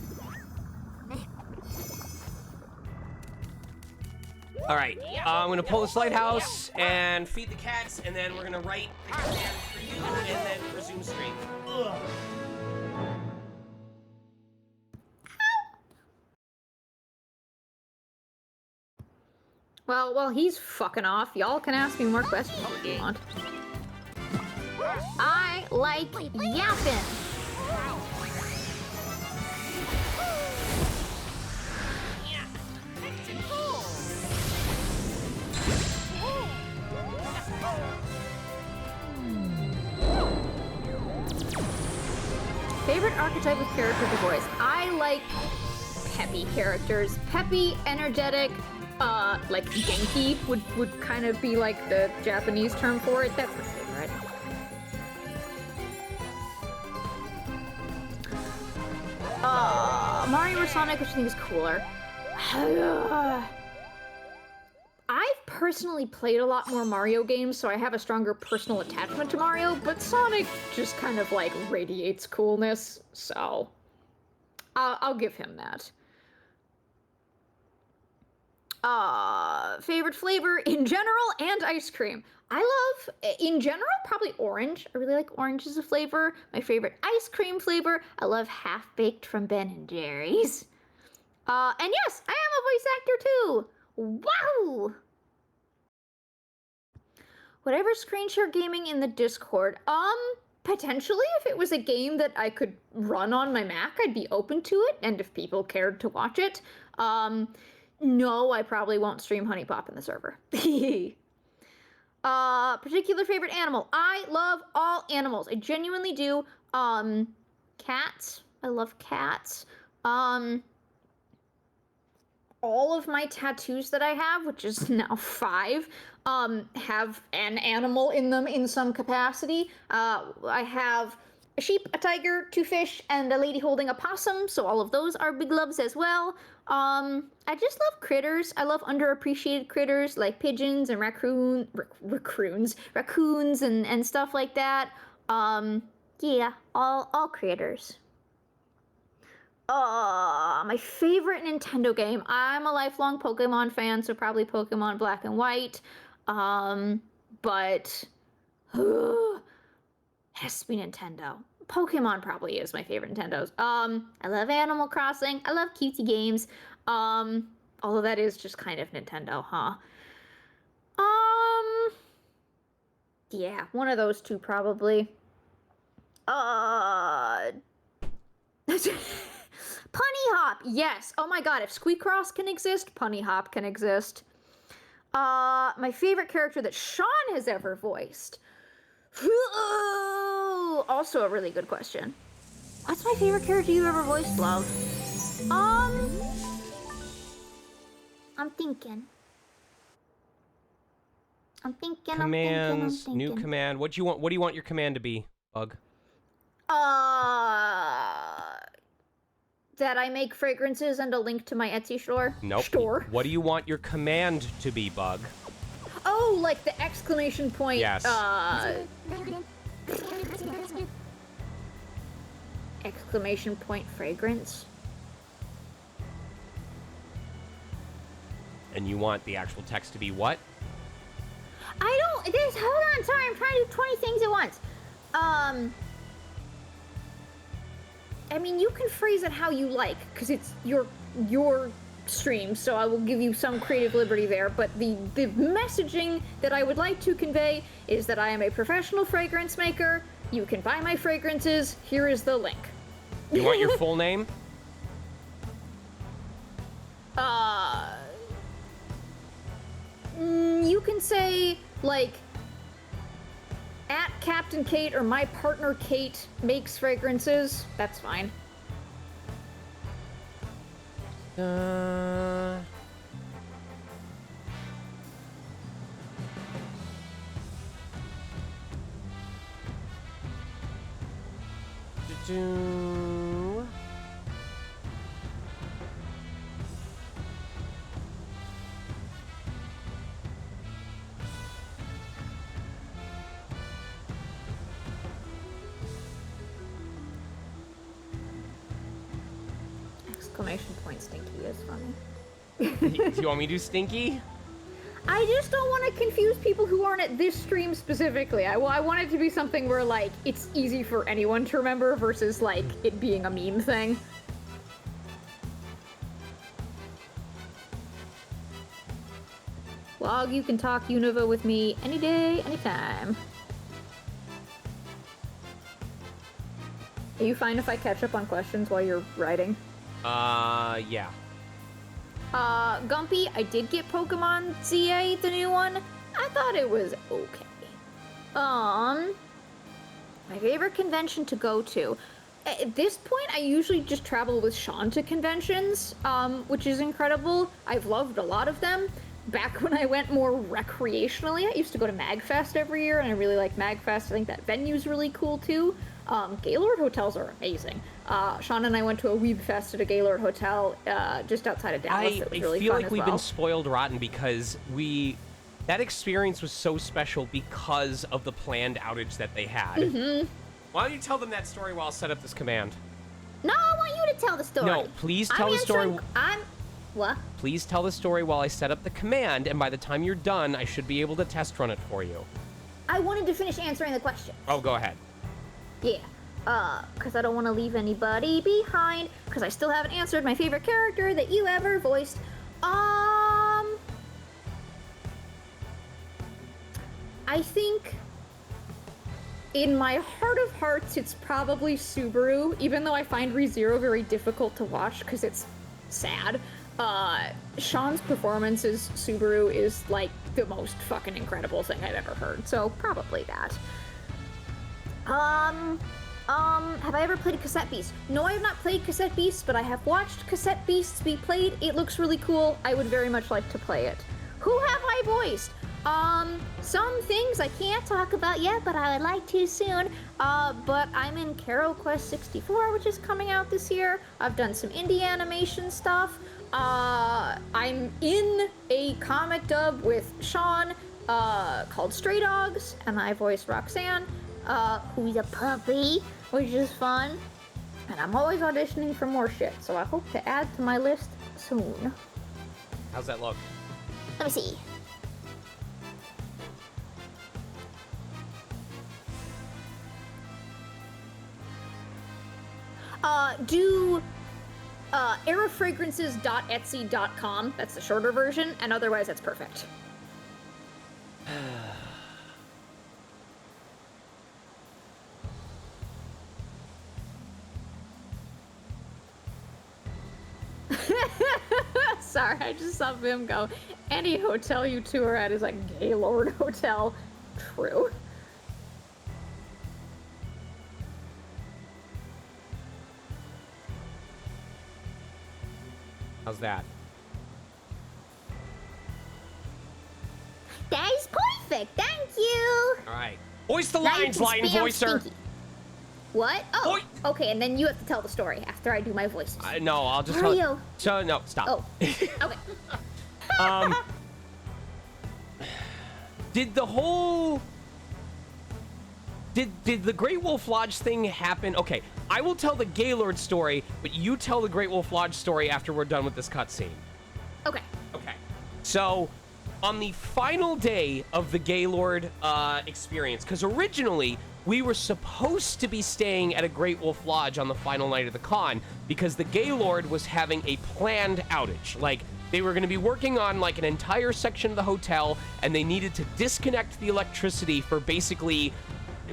[SPEAKER 1] All right, I'm gonna pull this lighthouse and feed the cats, and then we're gonna write the command for you, and then resume stream. Ugh.
[SPEAKER 6] Well, while he's fucking off, y'all can ask me more questions if you want. I like yapping. Favorite archetype of character to voice? I like peppy characters. Peppy, energetic, like Genki would kind of be like the Japanese term for it. That's my favorite. Mario or Sonic, which I think is cooler. I've personally played a lot more Mario games, so I have a stronger personal attachment to Mario, but Sonic just kind of like radiates coolness, so I'll give him that. Favorite flavor in general and ice cream. I love, in general, probably orange. I really like orange as a flavor. My favorite ice cream flavor, I love Half-Baked from Ben & Jerry's. And yes, I am a voice actor too. Wow! Whatever screen share gaming in the Discord. Potentially if it was a game that I could run on my Mac, I'd be open to it, and if people cared to watch it. No, I probably won't stream Honey Pop in the server. Particular favorite animal. I love all animals. I genuinely do. Cats. I love cats. All of my tattoos that I have, which is now 5, have an animal in them in some capacity. I have a sheep, a tiger, 2 fish, and a lady holding a possum, so all of those are big loves as well. I just love critters. I love underappreciated critters like pigeons and raccoons and stuff like that. Yeah, all critters. My favorite Nintendo game. I'm a lifelong Pokemon fan, so probably Pokemon Black and White. But has to be Nintendo. Pokemon probably is my favorite Nintendo's. I love Animal Crossing. I love cutesy games. Although that is just kind of Nintendo, huh? Yeah, one of those two probably. Punny Hop, yes. Oh my god, if Squeakross can exist, Punny Hop can exist. My favorite character that Sean has ever voiced. Also a really good question. What's my favorite character you've ever voiced, love? I'm thinking.
[SPEAKER 1] Commands, new command. What do you want your command to be, Bug?
[SPEAKER 6] That I make fragrances and a link to my Etsy store.
[SPEAKER 1] Nope. What do you want your command to be, Bug?
[SPEAKER 6] Oh, like the exclamation point.
[SPEAKER 1] Yes.
[SPEAKER 6] Exclamation point fragrance.
[SPEAKER 1] And you want the actual text to be what?
[SPEAKER 6] Hold on, sorry, I'm trying to do 20 things at once. I mean, you can phrase it how you like, because it's your stream, so I will give you some creative liberty there, but the messaging that I would like to convey is that I am a professional fragrance maker. You can buy my fragrances. Here is the link.
[SPEAKER 1] You want your full name?
[SPEAKER 6] You can say, like, at Captain Kate or my partner Kate makes fragrances. That's fine. Exclamation point stinky is funny.
[SPEAKER 1] Do you want me to do stinky?
[SPEAKER 6] I just don't want to confuse people who aren't at this stream specifically. I want it to be something where, like, it's easy for anyone to remember versus, like, it being a meme thing. Log, you can talk Unova with me any day, anytime. Are you fine if I catch up on questions while you're writing?
[SPEAKER 1] Yeah.
[SPEAKER 6] Gumpy, I did get Pokemon ZA, the new one. I thought it was okay. My favorite convention to go to. At this point, I usually just travel with Sean to conventions, which is incredible. I've loved a lot of them. Back when I went more recreationally, I used to go to MagFest every year, and I really like MagFest. I think that venue's really cool, too. Gaylord hotels are amazing. Sean and I went to a Weeb Fest at a Gaylord hotel just outside of Dallas. It was really
[SPEAKER 1] feel
[SPEAKER 6] fun
[SPEAKER 1] like
[SPEAKER 6] as
[SPEAKER 1] we've
[SPEAKER 6] well.
[SPEAKER 1] been spoiled rotten because that experience was so special because of the planned outage that they had.
[SPEAKER 6] Mm-hmm.
[SPEAKER 1] Why don't you tell them that story while I set up this command?
[SPEAKER 6] No, I want you to tell the story.
[SPEAKER 1] No, please tell the story.
[SPEAKER 6] What?
[SPEAKER 1] Please tell the story while I set up the command, and by the time you're done, I should be able to test run it for you.
[SPEAKER 6] I wanted to finish answering the question.
[SPEAKER 1] Oh, go ahead.
[SPEAKER 6] Yeah. Because I don't want to leave anybody behind, because I still haven't answered my favorite character that you ever voiced. I think in my heart of hearts, it's probably Subaru, even though I find ReZero very difficult to watch because it's sad. Sean's performance as Subaru is, like, the most fucking incredible thing I've ever heard, so probably that. Have I ever played a Cassette Beast? No, I have not played Cassette Beasts, but I have watched Cassette Beasts be played. It looks really cool. I would very much like to play it. Who have I voiced? Some things I can't talk about yet, but I would like to soon. But I'm in Carol Quest 64, which is coming out this year. I've done some indie animation stuff. I'm in a comic dub with Sean, called Stray Dogs, and I voice Roxanne, who's a puppy, which is fun. And I'm always auditioning for more shit, so I hope to add to my list soon.
[SPEAKER 1] How's that look?
[SPEAKER 8] Let me see.
[SPEAKER 6] Do aerofragrances.etsy.com. That's the shorter version, and otherwise that's perfect. Sorry, I just saw Vim go, any hotel you tour at is a Gaylord hotel. True.
[SPEAKER 1] How's that?
[SPEAKER 8] That is perfect. Thank you.
[SPEAKER 1] All right. Voice the lines, Lion Voicer.
[SPEAKER 8] Stinky.
[SPEAKER 6] What? Oh,
[SPEAKER 1] Oi.
[SPEAKER 6] okay, and then you have to tell the story after I do my voices.
[SPEAKER 1] No, I'll just
[SPEAKER 8] Where are
[SPEAKER 1] tell
[SPEAKER 8] you?
[SPEAKER 1] So, no, stop.
[SPEAKER 6] Oh, okay.
[SPEAKER 1] Did the whole... Did the Great Wolf Lodge thing happen? Okay, I will tell the Gaylord story, but you tell the Great Wolf Lodge story after we're done with this cutscene.
[SPEAKER 6] Okay.
[SPEAKER 1] Okay. So, on the final day of the Gaylord experience, because originally we were supposed to be staying at a Great Wolf Lodge on the final night of the con, because the Gaylord was having a planned outage. Like, they were going to be working on, like, an entire section of the hotel, and they needed to disconnect the electricity for basically...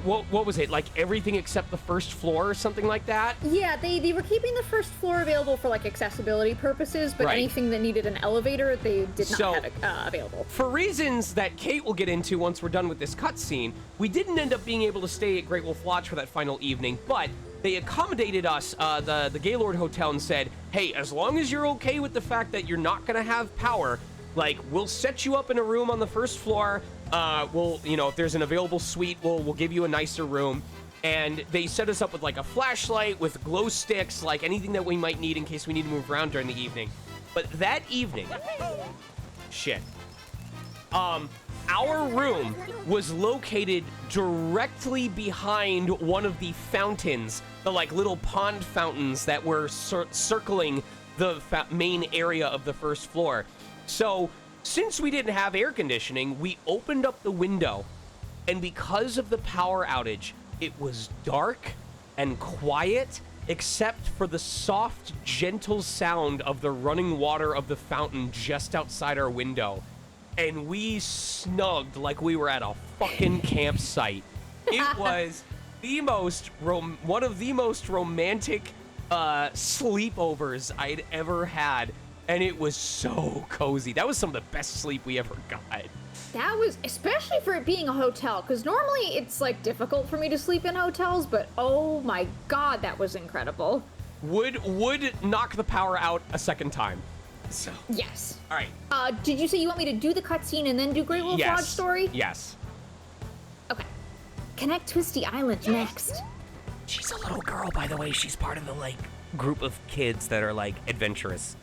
[SPEAKER 1] What was it? Like everything except the first floor or something like that?
[SPEAKER 6] Yeah, they were keeping the first floor available for like accessibility purposes, but
[SPEAKER 1] Right.
[SPEAKER 6] anything that needed an elevator, they did not
[SPEAKER 1] So-
[SPEAKER 6] have it available.
[SPEAKER 1] For reasons that Kate will get into once we're done with this cutscene, we didn't end up being able to stay at Great Wolf Lodge for that final evening, but they accommodated us, the Gaylord Hotel, and said, hey, as long as you're okay with the fact that you're not gonna have power, like, we'll set you up in a room on the first floor, we'll, you know, if there's an available suite, we'll give you a nicer room. And they set us up with, like, a flashlight, with glow sticks, like, anything that we might need in case we need to move around during the evening. But that evening... Shit. Our room was located directly behind one of the fountains, the, like, little pond fountains that were circling the main area of the first floor. So, since we didn't have air conditioning, we opened up the window, and because of the power outage, it was dark and quiet, except for the soft, gentle sound of the running water of the fountain just outside our window. And we snugged like we were at a fucking campsite. It was the most one of the most romantic sleepovers I'd ever had. And it was so cozy. That was some of the best sleep we ever got.
[SPEAKER 6] That was, especially for it being a hotel, because normally it's like difficult for me to sleep in hotels, but oh my god, that was incredible.
[SPEAKER 1] Would knock the power out a second time. So.
[SPEAKER 6] Yes.
[SPEAKER 1] All right.
[SPEAKER 6] Did you say you want me to do the cutscene and then do Great Wolf Lodge story?
[SPEAKER 1] Yes.
[SPEAKER 6] Okay. Connect Twisty Island next.
[SPEAKER 2] She's a little girl, by the way. She's part of the, like, group of kids that are, like, adventurous.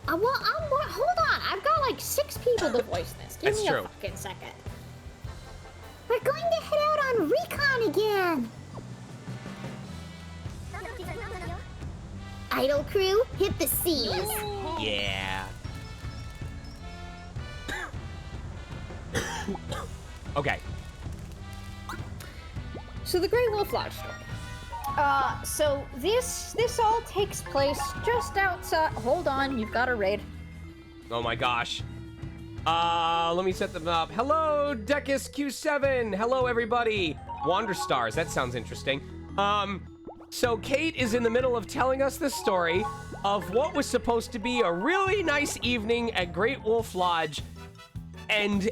[SPEAKER 6] Hold on. I've got like 6 people to voice this. Give
[SPEAKER 1] That's
[SPEAKER 6] me
[SPEAKER 1] true.
[SPEAKER 6] a fucking second.
[SPEAKER 8] We're going to head out on recon again. Idle crew, hit the seas.
[SPEAKER 2] Yeah.
[SPEAKER 1] Okay.
[SPEAKER 6] So the Great Wolf Lodge story. So this all takes place just outside. Hold on, you've got a raid.
[SPEAKER 1] Oh my gosh. Let me set them up. Hello, Decus Q7. Hello, everybody. Wander Stars. That sounds interesting. So Kate is in the middle of telling us the story of what was supposed to be a really nice evening at Great Wolf Lodge, and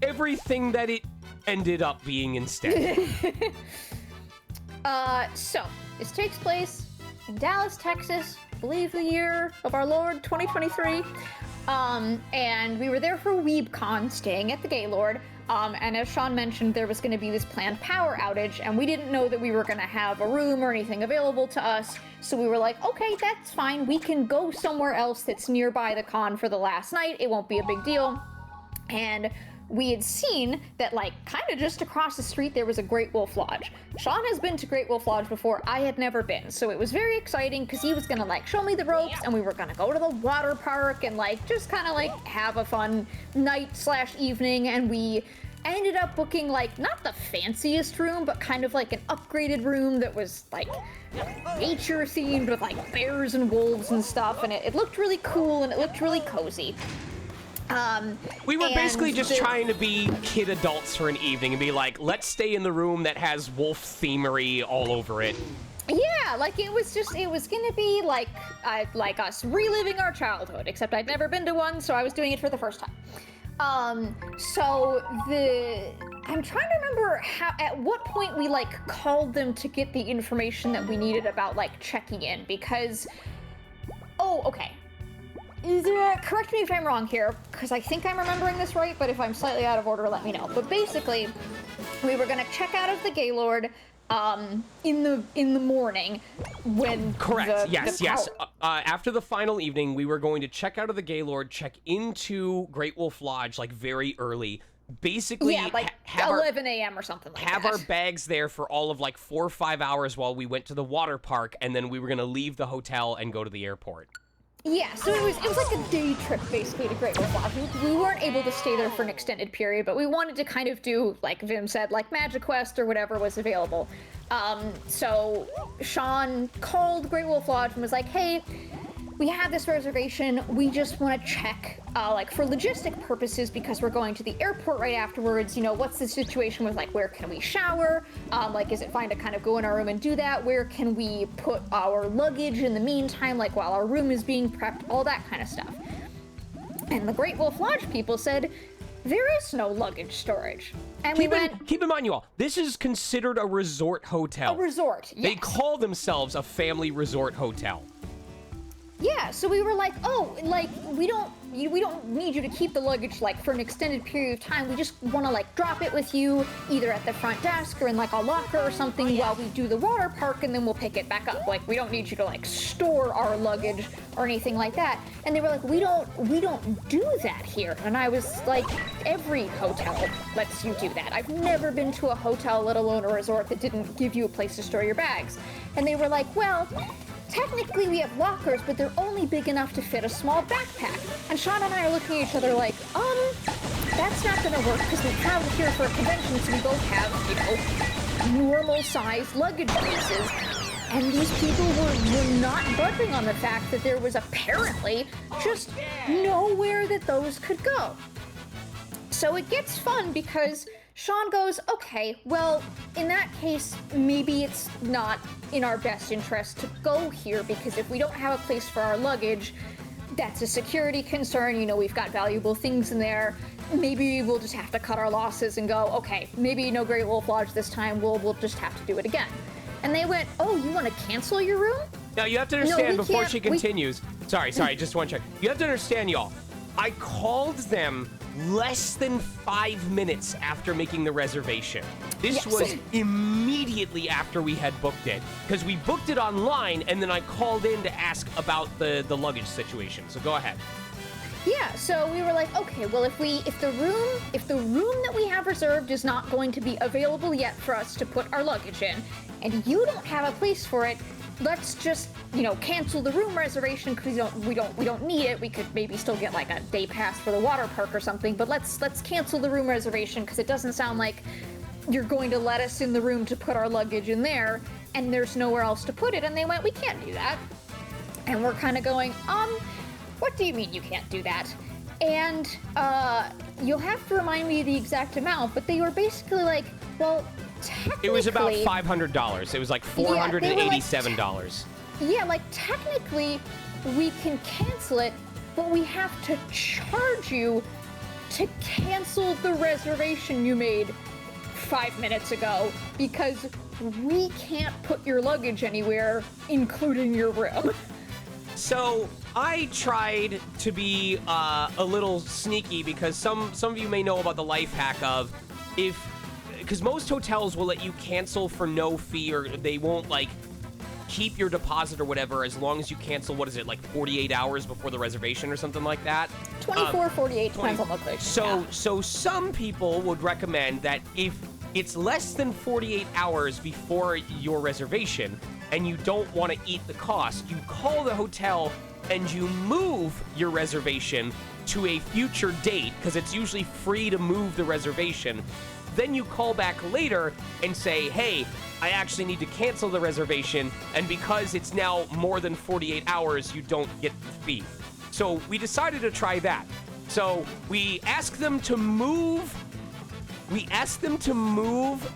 [SPEAKER 1] everything that it ended up being instead.
[SPEAKER 6] So this takes place in Dallas, Texas, believe the year of our Lord, 2023. And we were there for WeebCon, staying at the Gaylord. And as Sean mentioned, there was going to be this planned power outage, and we didn't know that we were going to have a room or anything available to us. So we were like, okay, that's fine. We can go somewhere else that's nearby the con for the last night. It won't be a big deal. And we had seen that, like, kind of just across the street, there was a Great Wolf Lodge. Sean has been to Great Wolf Lodge before. I had never been. So it was very exciting because he was going to, like, show me the ropes, and we were going to go to the water park and, like, just kind of, like, have a fun night/evening. And we ended up booking, like, not the fanciest room, but kind of like an upgraded room that was, like, nature themed with, like, bears and wolves and stuff. And it looked really cool and it looked really cozy.
[SPEAKER 1] We were basically just trying to be kid adults for an evening and be like, let's stay in the room that has wolf themery all over it.
[SPEAKER 6] Yeah, like it was gonna be like us reliving our childhood, except I'd never been to one, so I was doing it for the first time. I'm trying to remember at what point we, like, called them to get the information that we needed about, like, checking in, because, okay. Correct me if I'm wrong here, because I think I'm remembering this right, but if I'm slightly out of order, let me know. But basically, we were gonna check out of the Gaylord in the morning when
[SPEAKER 1] Correct. Yes. After the final evening, we were going to check out of the Gaylord, check into Great Wolf Lodge, like, very early. Basically,
[SPEAKER 6] like 11 a.m. or something like that.
[SPEAKER 1] Have our bags there for all of, like, 4 or 5 hours while we went to the water park, and then we were gonna leave the hotel and go to the airport.
[SPEAKER 6] Yeah, so it was like a day trip, basically, to Great Wolf Lodge. We weren't able to stay there for an extended period, but we wanted to kind of do, like Vim said, like Magic Quest or whatever was available. So Sean called Great Wolf Lodge and was like, hey, we have this reservation. We just want to check, like, for logistic purposes, because we're going to the airport right afterwards. You know, what's the situation with, like, where can we shower? Like, is it fine to kind of go in our room and do that? Where can we put our luggage in the meantime, like, while our room is being prepped? All that kind of stuff. And the Great Wolf Lodge people said, there is no luggage storage. And
[SPEAKER 1] keep in mind, you all, this is considered a resort hotel.
[SPEAKER 6] A resort, yes.
[SPEAKER 1] They call themselves a family resort hotel.
[SPEAKER 6] Yeah, so we were like, oh, like, we don't need you to keep the luggage, like, for an extended period of time. We just want to, like, drop it with you either at the front desk or in, like, a locker or something while we do the water park, and then we'll pick it back up. Like, we don't need you to, like, store our luggage or anything like that. And they were like, we don't do that here. And I was like, every hotel lets you do that. I've never been to a hotel, let alone a resort, that didn't give you a place to store your bags. And they were like, well, technically we have lockers, but they're only big enough to fit a small backpack. And Sean and I are looking at each other like, that's not gonna work, because we traveled here for a convention, so we both have, you know, normal-sized luggage cases. And these people were not budging on the fact that there was apparently just nowhere that those could go. So it gets fun because Sean goes, okay, well, in that case, maybe it's not in our best interest to go here, because if we don't have a place for our luggage, that's a security concern. You know, we've got valuable things in there. Maybe we'll just have to cut our losses and go, okay, maybe no Great Wolf Lodge this time. We'll just have to do it again. And they went, oh, you want to cancel your room?
[SPEAKER 1] Now, you have to understand, before she continues, sorry, just one check. You have to understand, y'all, I called them less than 5 minutes after making the reservation. This was immediately after we had booked it, because we booked it online, and then I called in to ask about the luggage situation. So go ahead.
[SPEAKER 6] Yeah, so we were like, okay, well, if the room that we have reserved is not going to be available yet for us to put our luggage in, and you don't have a place for it, let's just, you know, cancel the room reservation, because we don't need it. We could maybe still get, like, a day pass for the water park or something, but let's cancel the room reservation, because it doesn't sound like you're going to let us in the room to put our luggage in there, and there's nowhere else to put it. And they went, we can't do that. And we're kind of going, what do you mean you can't do that? And you'll have to remind me of the exact amount, but they were basically like, well, technically...
[SPEAKER 1] It was about $500. It was like $487.
[SPEAKER 6] Yeah, like, technically, we can cancel it, but we have to charge you to cancel the reservation you made 5 minutes ago, because we can't put your luggage anywhere, including your room.
[SPEAKER 1] So I tried to be a little sneaky because some of you may know about the life hack of because most hotels will let you cancel for no fee, or they won't like keep your deposit or whatever as long as you cancel, what is it, like 48 hours before the reservation or something like that?
[SPEAKER 6] 24, 48, depends on location.
[SPEAKER 1] So some people would recommend that if it's less than 48 hours before your reservation and you don't want to eat the cost, you call the hotel and you move your reservation to a future date, because it's usually free to move the reservation. Then you call back later and say, hey, I actually need to cancel the reservation, and because it's now more than 48 hours, you don't get the fee. So we decided to try that. So we asked them to move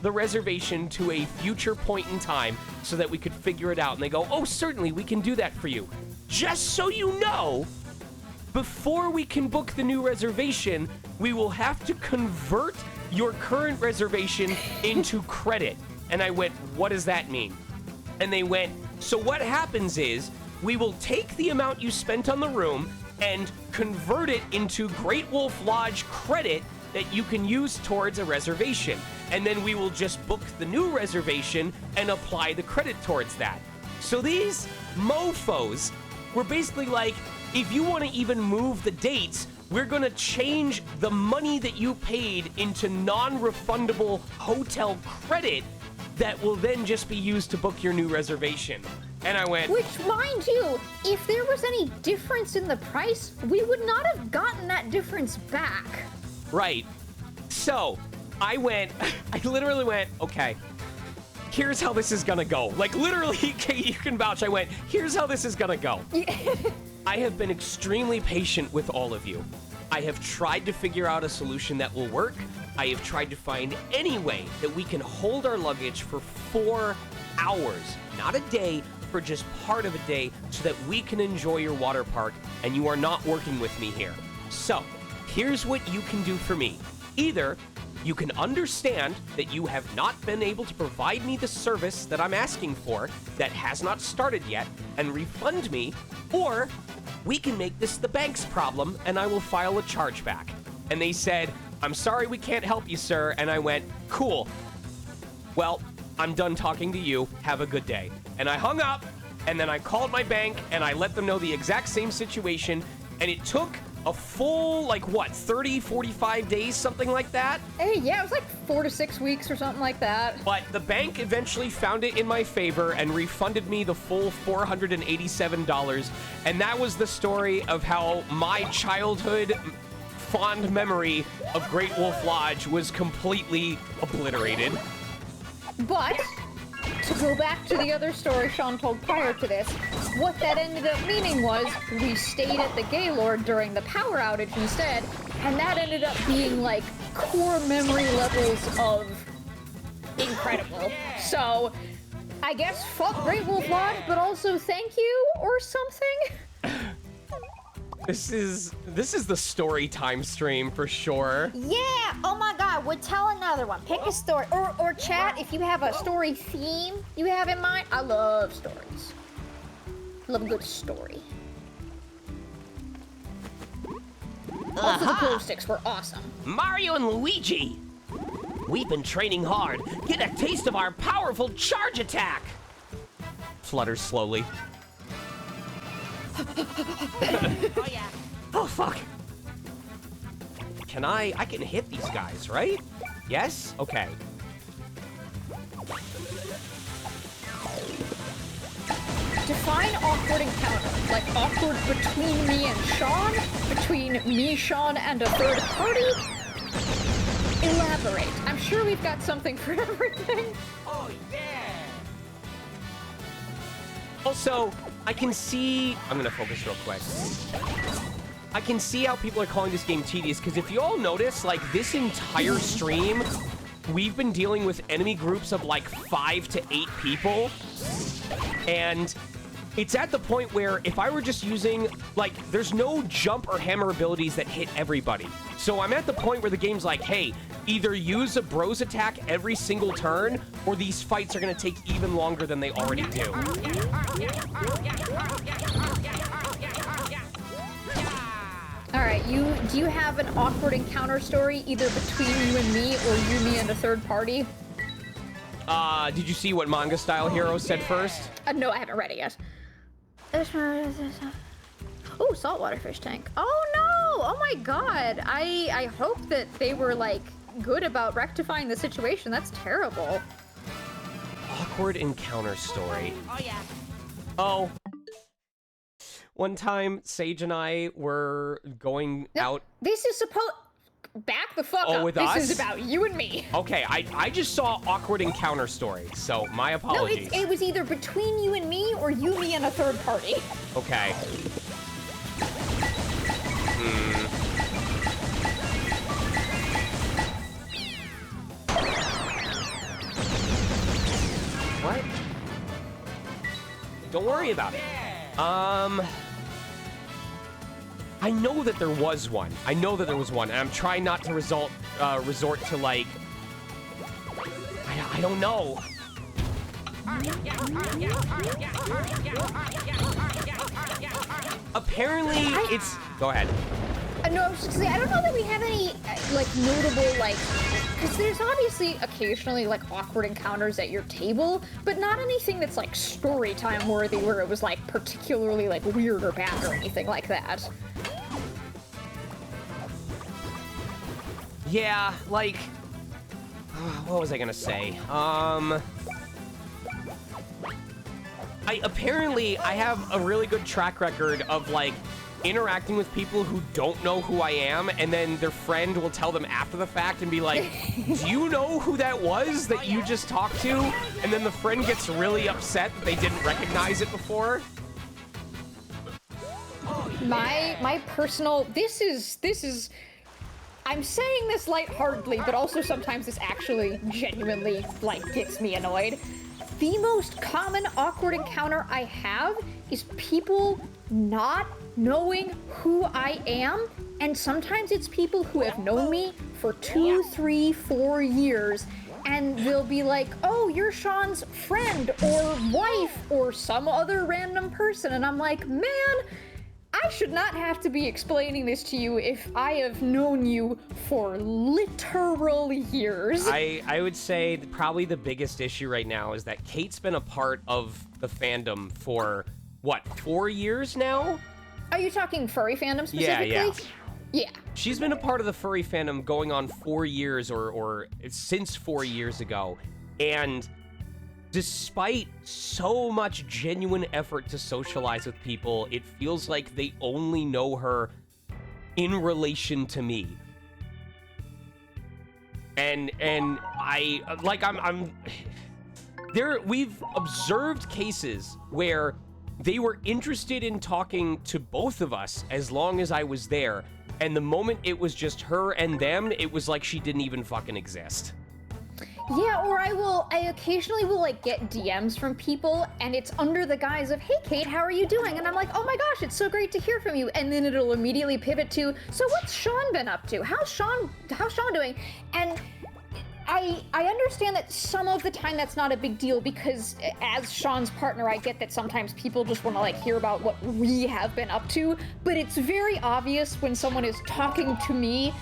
[SPEAKER 1] the reservation to a future point in time so that we could figure it out. And they go, oh, certainly, we can do that for you. Just so you know, before we can book the new reservation, we will have to convert your current reservation into credit. And I went, what does that mean? And they went, so what happens is we will take the amount you spent on the room and convert it into Great Wolf Lodge credit that you can use towards a reservation. And then we will just book the new reservation and apply the credit towards that. So these mofos were basically like, if you want to even move the dates, we're going to change the money that you paid into non-refundable hotel credit that will then just be used to book your new reservation. And I went...
[SPEAKER 6] Which, mind you, if there was any difference in the price, we would not have gotten that difference back.
[SPEAKER 1] Right. So, I literally went, okay, here's how this is gonna go. Like, literally, Kate, you can vouch, I went, here's how this is gonna go. I have been extremely patient with all of you. I have tried to figure out a solution that will work. I have tried to find any way that we can hold our luggage for 4 hours, not a day, for just part of a day, so that we can enjoy your water park and you are not working with me here. So, here's what you can do for me. Either you can understand that you have not been able to provide me the service that I'm asking for that has not started yet and refund me, or we can make this the bank's problem and I will file a chargeback. And they said, I'm sorry we can't help you, sir. And I went, cool. Well, I'm done talking to you. Have a good day. And I hung up, and then I called my bank and I let them know the exact same situation, and it took a full, 30, 45 days, something like that?
[SPEAKER 6] Hey, yeah, it was like 4 to 6 weeks or something like that.
[SPEAKER 1] But the bank eventually found it in my favor and refunded me the full $487. And that was the story of how my childhood fond memory of Great Wolf Lodge was completely obliterated.
[SPEAKER 6] But, to go back to the other story Sean told prior to this, what that ended up meaning was we stayed at the Gaylord during the power outage instead, and that ended up being like core memory levels of incredible. So, I guess fuck Great Wolf Lodge, but also thank you or something.
[SPEAKER 1] This is the story time stream for sure.
[SPEAKER 8] Yeah! Oh my god, we'll tell another one. Pick a story. Or chat, if you have a story theme you have in mind. I love stories. Love a good story.
[SPEAKER 6] Also, the glow sticks were awesome.
[SPEAKER 2] Mario and Luigi! We've been training hard. Get a taste of our powerful charge attack!
[SPEAKER 1] Flutters slowly.
[SPEAKER 2] Oh yeah.
[SPEAKER 1] Oh fuck. I can hit these guys, right? Yes? Okay.
[SPEAKER 6] Define awkward encounter. Like awkward between me and Sean? Between me, Sean, and a third party? Elaborate. I'm sure we've got something for everything.
[SPEAKER 2] Oh yeah!
[SPEAKER 1] Also, I can see... I'm gonna focus real quick. I can see how people are calling this game tedious, because if you all notice, like, this entire stream, we've been dealing with enemy groups of, 5 to 8 people, and it's at the point where if I were just using, there's no jump or hammer abilities that hit everybody. So I'm at the point where the game's like, hey, either use a bros attack every single turn, or these fights are gonna take even longer than they already do.
[SPEAKER 6] do you have an awkward encounter story either between you and me or you, me, and a third party?
[SPEAKER 1] Did you see what Manga Style Hero said first?
[SPEAKER 6] No, I haven't read it yet. Oh, saltwater fish tank. Oh no! Oh my god! I hope that they were like good about rectifying the situation. That's terrible.
[SPEAKER 1] Awkward encounter story.
[SPEAKER 5] Oh yeah.
[SPEAKER 1] Oh. One time, Sage and I were going out.
[SPEAKER 6] This is back the fuck up.
[SPEAKER 1] With
[SPEAKER 6] this
[SPEAKER 1] us?
[SPEAKER 6] is about you and me.
[SPEAKER 1] Okay, I just saw awkward encounter story, so my
[SPEAKER 6] No,
[SPEAKER 1] apologies.
[SPEAKER 6] it was either between you and me or you, me, and a third party.
[SPEAKER 1] Okay. What? Don't worry about it. I know that there was one. I know that there was one, and I'm trying not to resort to like. I don't know. Apparently, it's. Go ahead.
[SPEAKER 6] No, I was just gonna say, I don't know that we have any, like, notable, like, because there's obviously occasionally, like, awkward encounters at your table, but not anything that's, like, story time worthy where it was, like, particularly, like, weird or bad or anything like that.
[SPEAKER 1] Yeah, like. What was I gonna say? I have a really good track record of, like, interacting with people who don't know who I am, and then their friend will tell them after the fact and be like, do you know who that was that you just talked to? And then the friend gets really upset that they didn't recognize it before.
[SPEAKER 6] My personal, this is, I'm saying this lightheartedly, but also sometimes this actually genuinely, like, gets me annoyed. The most common awkward encounter I have is people not knowing who I am, and sometimes it's people who have known me for 2, 3, 4 years, and they'll be like, oh, you're Sean's friend or wife or some other random person, and I'm like, man, I should not have to be explaining this to you if I have known you for literal years.
[SPEAKER 1] I would say that probably the biggest issue right now is that Kate's been a part of the fandom for, what, 4 years now?
[SPEAKER 6] Are you talking furry fandom specifically? Yeah.
[SPEAKER 1] She's been a part of the furry fandom going on 4 years or since 4 years ago. And despite so much genuine effort to socialize with people, it feels like they only know her in relation to me. And I'm there, we've observed cases where they were interested in talking to both of us as long as I was there, and the moment it was just her and them, it was like she didn't even fucking exist.
[SPEAKER 6] Yeah, or I occasionally will, like, get DMs from people, and it's under the guise of, hey, Kate, how are you doing? And I'm like, oh my gosh, it's so great to hear from you. And then it'll immediately pivot to, so what's Sean been up to? How's Sean doing? And I understand that some of the time that's not a big deal, because as Sean's partner, I get that sometimes people just want to, like, hear about what we have been up to, but it's very obvious when someone is talking to me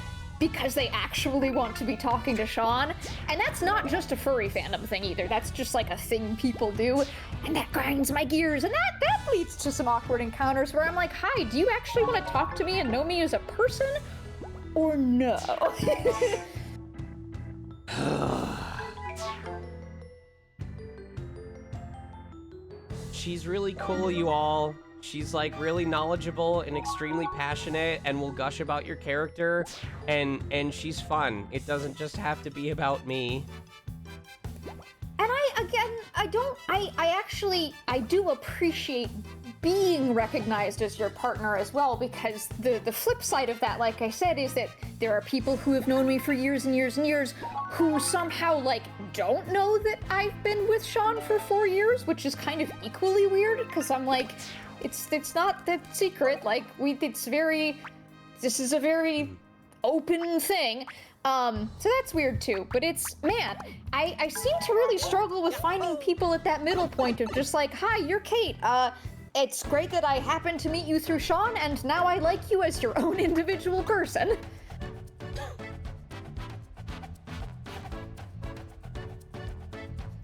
[SPEAKER 6] because they actually want to be talking to Sean. And that's not just a furry fandom thing either. That's just like a thing people do. And that grinds my gears. And that leads to some awkward encounters where I'm like, hi, do you actually want to talk to me and know me as a person? Or no?
[SPEAKER 1] She's really cool, you all. She's, like, really knowledgeable and extremely passionate and will gush about your character, and she's fun. It doesn't just have to be about me.
[SPEAKER 6] And I do appreciate being recognized as your partner as well, because the flip side of that, like I said, is that there are people who have known me for years and years and years who somehow, like, don't know that I've been with Sean for 4 years, which is kind of equally weird, because I'm like, it's not that secret, like, this is a very open thing. So that's weird too, but it's, man, I seem to really struggle with finding people at that middle point of just like, hi, you're Kate, It's great that I happened to meet you through Sean, and now I like you as your own individual person.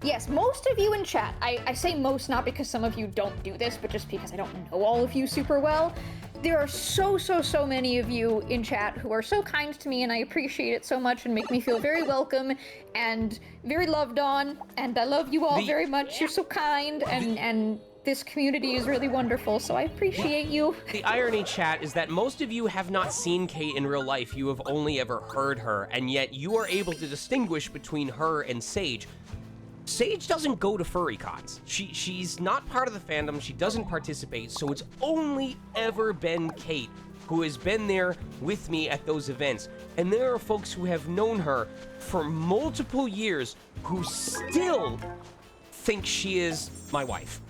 [SPEAKER 6] Yes, most of you in chat, I say most not because some of you don't do this, but just because I don't know all of you super well. There are so many of you in chat who are so kind to me, and I appreciate it so much and make me feel very welcome and very loved on, and I love you all very much. You're so kind, and this community is really wonderful, so I appreciate you.
[SPEAKER 1] The irony, chat, is that most of you have not seen Kate in real life. You have only ever heard her, and yet you are able to distinguish between her and Sage. Sage doesn't go to furry cons. She's not part of the fandom. She doesn't participate, so it's only ever been Kate who has been there with me at those events. And there are folks who have known her for multiple years who still think she is my wife.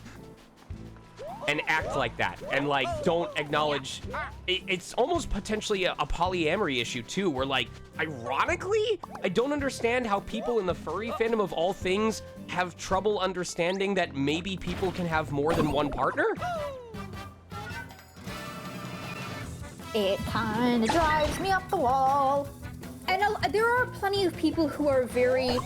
[SPEAKER 1] And act like that, and like don't acknowledge. It's almost potentially a polyamory issue too, where like, ironically, I don't understand how people in the furry fandom of all things have trouble understanding that maybe people can have more than one partner.
[SPEAKER 6] It kind of drives me up the wall. And there are plenty of people who are very,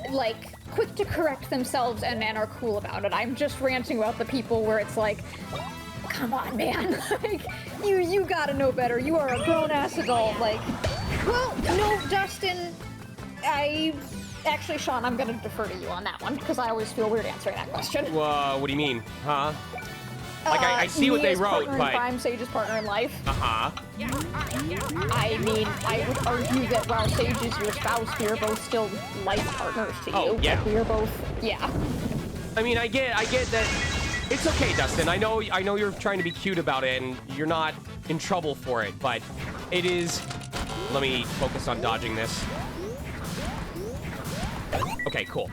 [SPEAKER 6] like, quick to correct themselves and are cool about it. I'm just ranting about the people where it's like, come on, man. Like, you gotta know better. You are a grown-ass adult. Like, well, no, Dustin, actually, Sean, I'm gonna defer to you on that one, because I always feel weird answering that question.
[SPEAKER 1] What do you mean? Huh? Like, I see what they wrote, but...
[SPEAKER 6] Crime, Sage's partner in life.
[SPEAKER 1] Uh-huh.
[SPEAKER 6] I mean, I would argue that while Sage is your spouse, we are both still life partners to you.
[SPEAKER 1] Oh, yeah.
[SPEAKER 6] Like, we are both, yeah.
[SPEAKER 1] I mean, I get that. It's okay, Dustin. I know you're trying to be cute about it, and you're not in trouble for it, but it is... Let me focus on dodging this. Okay, cool.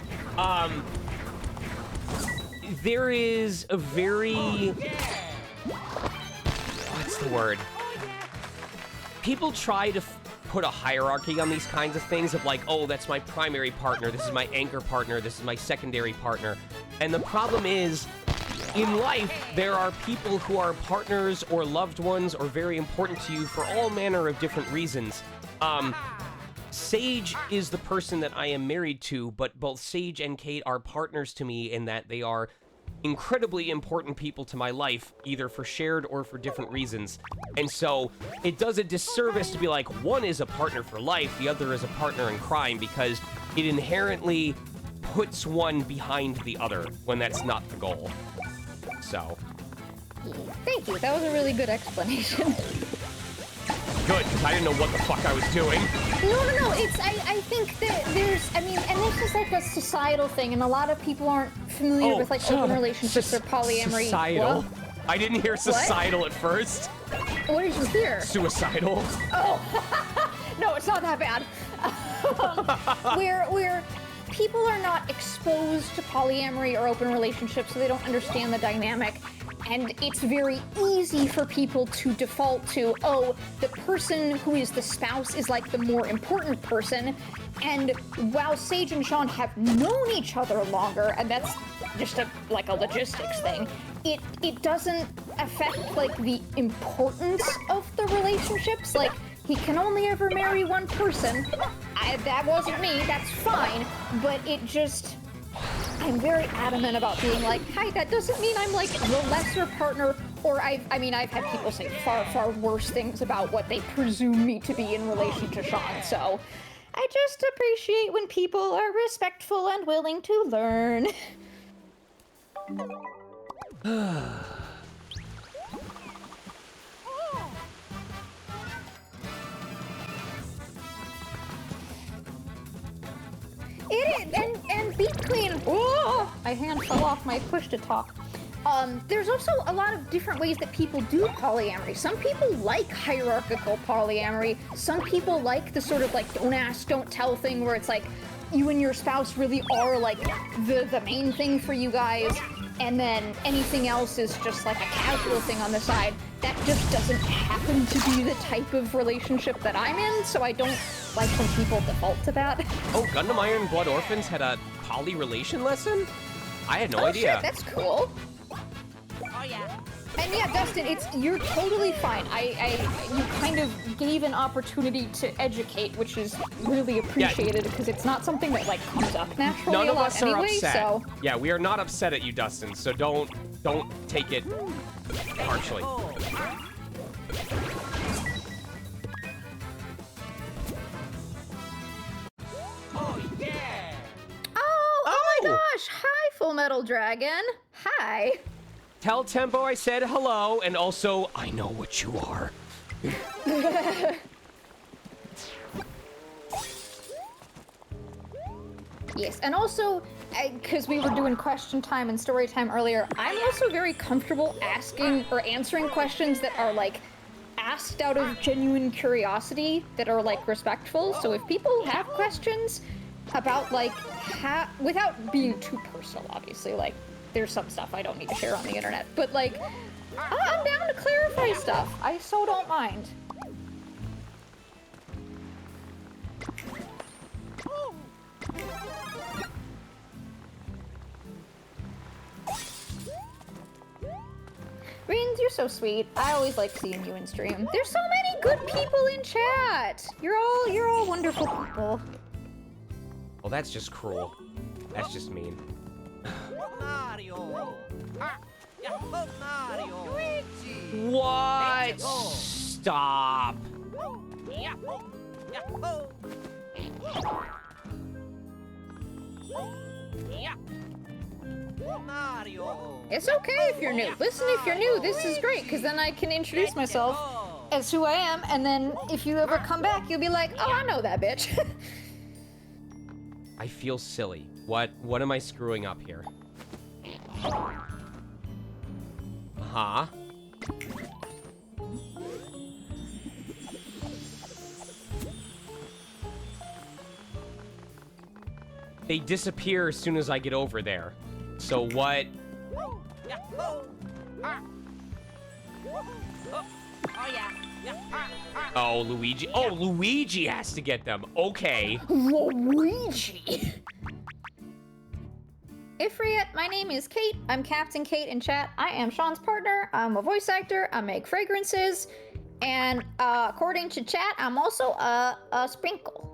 [SPEAKER 1] There is a very... What's the word? People try to put a hierarchy on these kinds of things of like, oh, that's my primary partner, this is my anchor partner, this is my secondary partner. And the problem is, in life, there are people who are partners or loved ones or very important to you for all manner of different reasons. Sage is the person that I am married to, but both Sage and Kate are partners to me in that they are incredibly important people to my life, either for shared or for different reasons. And so it does a disservice to be like, one is a partner for life, the other is a partner in crime, because it inherently puts one behind the other when that's not the goal. So.
[SPEAKER 6] Thank you. That was a really good explanation.
[SPEAKER 1] Good, because I didn't know what the fuck I was doing.
[SPEAKER 6] No, it's, I think that there's, I mean, and this is like a societal thing, and a lot of people aren't familiar with, like, open relationships or polyamory.
[SPEAKER 1] Societal?
[SPEAKER 6] What?
[SPEAKER 1] I didn't hear societal at first.
[SPEAKER 6] What did you hear?
[SPEAKER 1] Suicidal.
[SPEAKER 6] Oh, no, it's not that bad. Where people are not exposed to polyamory or open relationships, so they don't understand the dynamic. And it's very easy for people to default to, oh, the person who is the spouse is like the more important person. And while Sage and Sean have known each other longer, and that's just like a logistics thing, it doesn't affect like the importance of the relationships. Like, he can only ever marry one person. That wasn't me, that's fine, but it just... I'm very adamant about being like, hi, that doesn't mean I'm like the lesser partner, or I mean, I've had people say far worse things about what they presume me to be in relation to Sean, so I just appreciate when people are respectful and willing to learn. It is, and be clean. Oh, my hand fell off my push to talk. There's also a lot of different ways that people do polyamory. Some people like hierarchical polyamory. Some people like the sort of like don't ask, don't tell thing where it's like you and your spouse really are like the main thing for you guys, and then anything else is just like a casual thing on the side. That just doesn't happen to be the type of relationship that I'm in, so I don't like when people default to that.
[SPEAKER 1] Oh, Gundam Iron Blood Orphans had a poly relation lesson? I had no idea.
[SPEAKER 6] Shit, that's cool.
[SPEAKER 5] Oh
[SPEAKER 6] And yeah, Dustin, you're totally fine. You kind of gave an opportunity to educate, which is really appreciated because it's not something that like comes up naturally
[SPEAKER 1] None
[SPEAKER 6] a
[SPEAKER 1] of
[SPEAKER 6] lot
[SPEAKER 1] us
[SPEAKER 6] anyway.
[SPEAKER 1] are upset.
[SPEAKER 6] So
[SPEAKER 1] Yeah, we are not upset at you, Dustin. So don't take it harshly.
[SPEAKER 6] oh my gosh! Hi, Full Metal Dragon. Hi.
[SPEAKER 1] Tell Tempo I said hello, and also I know what you are.
[SPEAKER 6] Yes, and also, because we were doing question time and story time earlier, I'm also very comfortable asking or answering questions that are like asked out of genuine curiosity, that are like respectful. So if people have questions about like without being too personal, obviously, like there's some stuff I don't need to share on the internet, but like I'm down to clarify stuff. I so don't mind. Reens, you're so sweet. I always like seeing you in stream. There's so many good people in chat. You're all wonderful people.
[SPEAKER 1] Well, that's just cruel. That's just mean.
[SPEAKER 10] Mario. Mario. Luigi.
[SPEAKER 1] What? Stop.
[SPEAKER 10] Mario.
[SPEAKER 6] It's okay if you're new. Listen, if you're new, this is great, because then I can introduce myself as who I am, and then if you ever come back, you'll be like, oh, I know that bitch.
[SPEAKER 1] I feel silly. What am I screwing up here? Huh? They disappear as soon as I get over there. So what? Oh, Luigi. Oh, Luigi has to get them. Okay.
[SPEAKER 6] Luigi. Ifriat, my name is Kate. I'm Captain Kate in chat. I am Sean's partner. I'm a voice actor. I make fragrances. And according to chat, I'm also a sprinkle.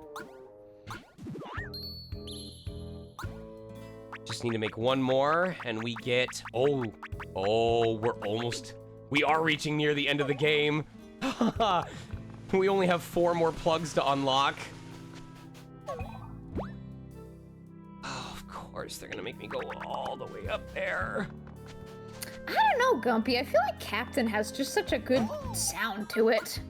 [SPEAKER 1] Just need to make one more, and we get... Oh, we are reaching near the end of the game. We only have 4 more plugs to unlock. Oh, of course, they're gonna make me go all the way up there.
[SPEAKER 6] I don't know, Gumpy. I feel like Captain has just such a good sound to it.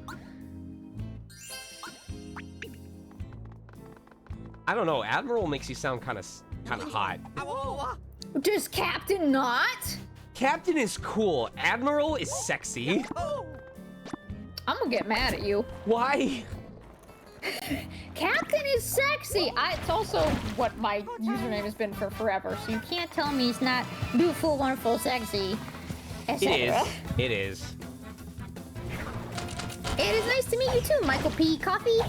[SPEAKER 1] I don't know, Admiral makes you sound kind of hot.
[SPEAKER 6] Does Captain not?
[SPEAKER 1] Captain is cool. Admiral is sexy.
[SPEAKER 6] I'm gonna get mad at you.
[SPEAKER 1] Why?
[SPEAKER 6] Captain is sexy. It's also what my username has been for forever, so you can't tell me he's not beautiful, wonderful, sexy, etc.
[SPEAKER 1] It is.
[SPEAKER 6] It is nice to meet you too, Michael P. Coffee.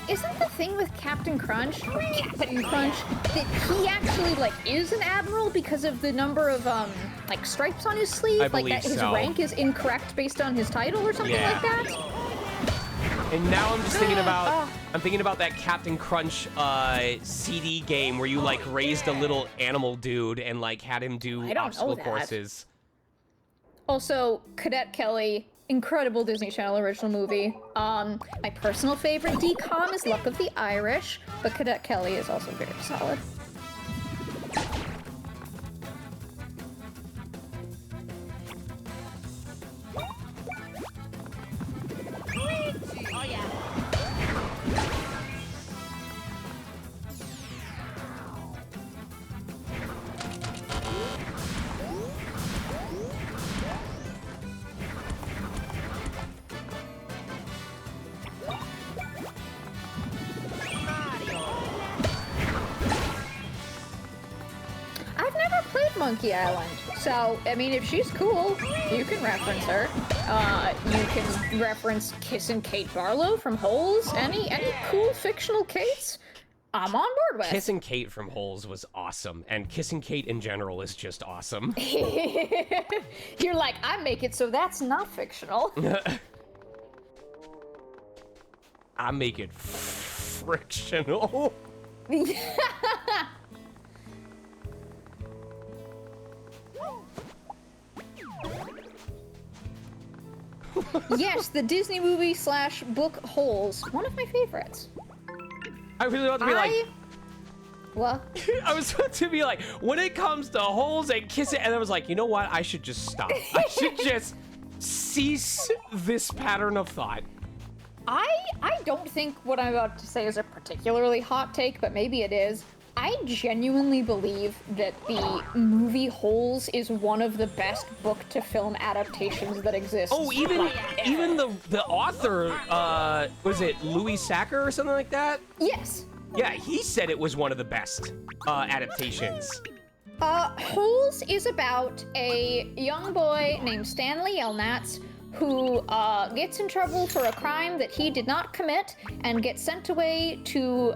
[SPEAKER 6] Isn't the thing with Captain Crunch, that he actually like is an admiral because of the number of like stripes on his sleeve?
[SPEAKER 1] I
[SPEAKER 6] Like
[SPEAKER 1] believe
[SPEAKER 6] that his
[SPEAKER 1] so.
[SPEAKER 6] rank is incorrect based on his title or something like that?
[SPEAKER 1] And now I'm just thinking about that Captain Crunch CD game where you like raised a little animal dude and like had him do obstacle courses.
[SPEAKER 6] Also, Cadet Kelly, incredible Disney Channel original movie. My personal favorite DCOM is Luck of the Irish, but Cadet Kelly is also very solid. I've never played Monkey Island, so, I mean, if she's cool, you can reference her. You can reference Kissin' Kate Barlow from Holes. Any cool fictional Kates? I'm on board with.
[SPEAKER 1] Kissing Kate from Holes was awesome, and Kissing Kate in general is just awesome.
[SPEAKER 6] You're like, I make it so that's not fictional.
[SPEAKER 1] I make it frictional.
[SPEAKER 6] Yes, the Disney movie / book Holes. One of my favorites.
[SPEAKER 1] I really want to be like...
[SPEAKER 6] What?
[SPEAKER 1] I was about to be like, when it comes to holes and kissing, and I was like, you know what? I should just stop. I should just cease this pattern of thought.
[SPEAKER 6] I don't think what I'm about to say is a particularly hot take, but maybe it is. I genuinely believe that the movie Holes is one of the best book-to-film adaptations that exist.
[SPEAKER 1] Oh, even the author, was it Louis Sacker or something like that?
[SPEAKER 6] Yes.
[SPEAKER 1] Yeah, he said it was one of the best adaptations.
[SPEAKER 6] Holes is about a young boy named Stanley Yelnats who gets in trouble for a crime that he did not commit and gets sent away to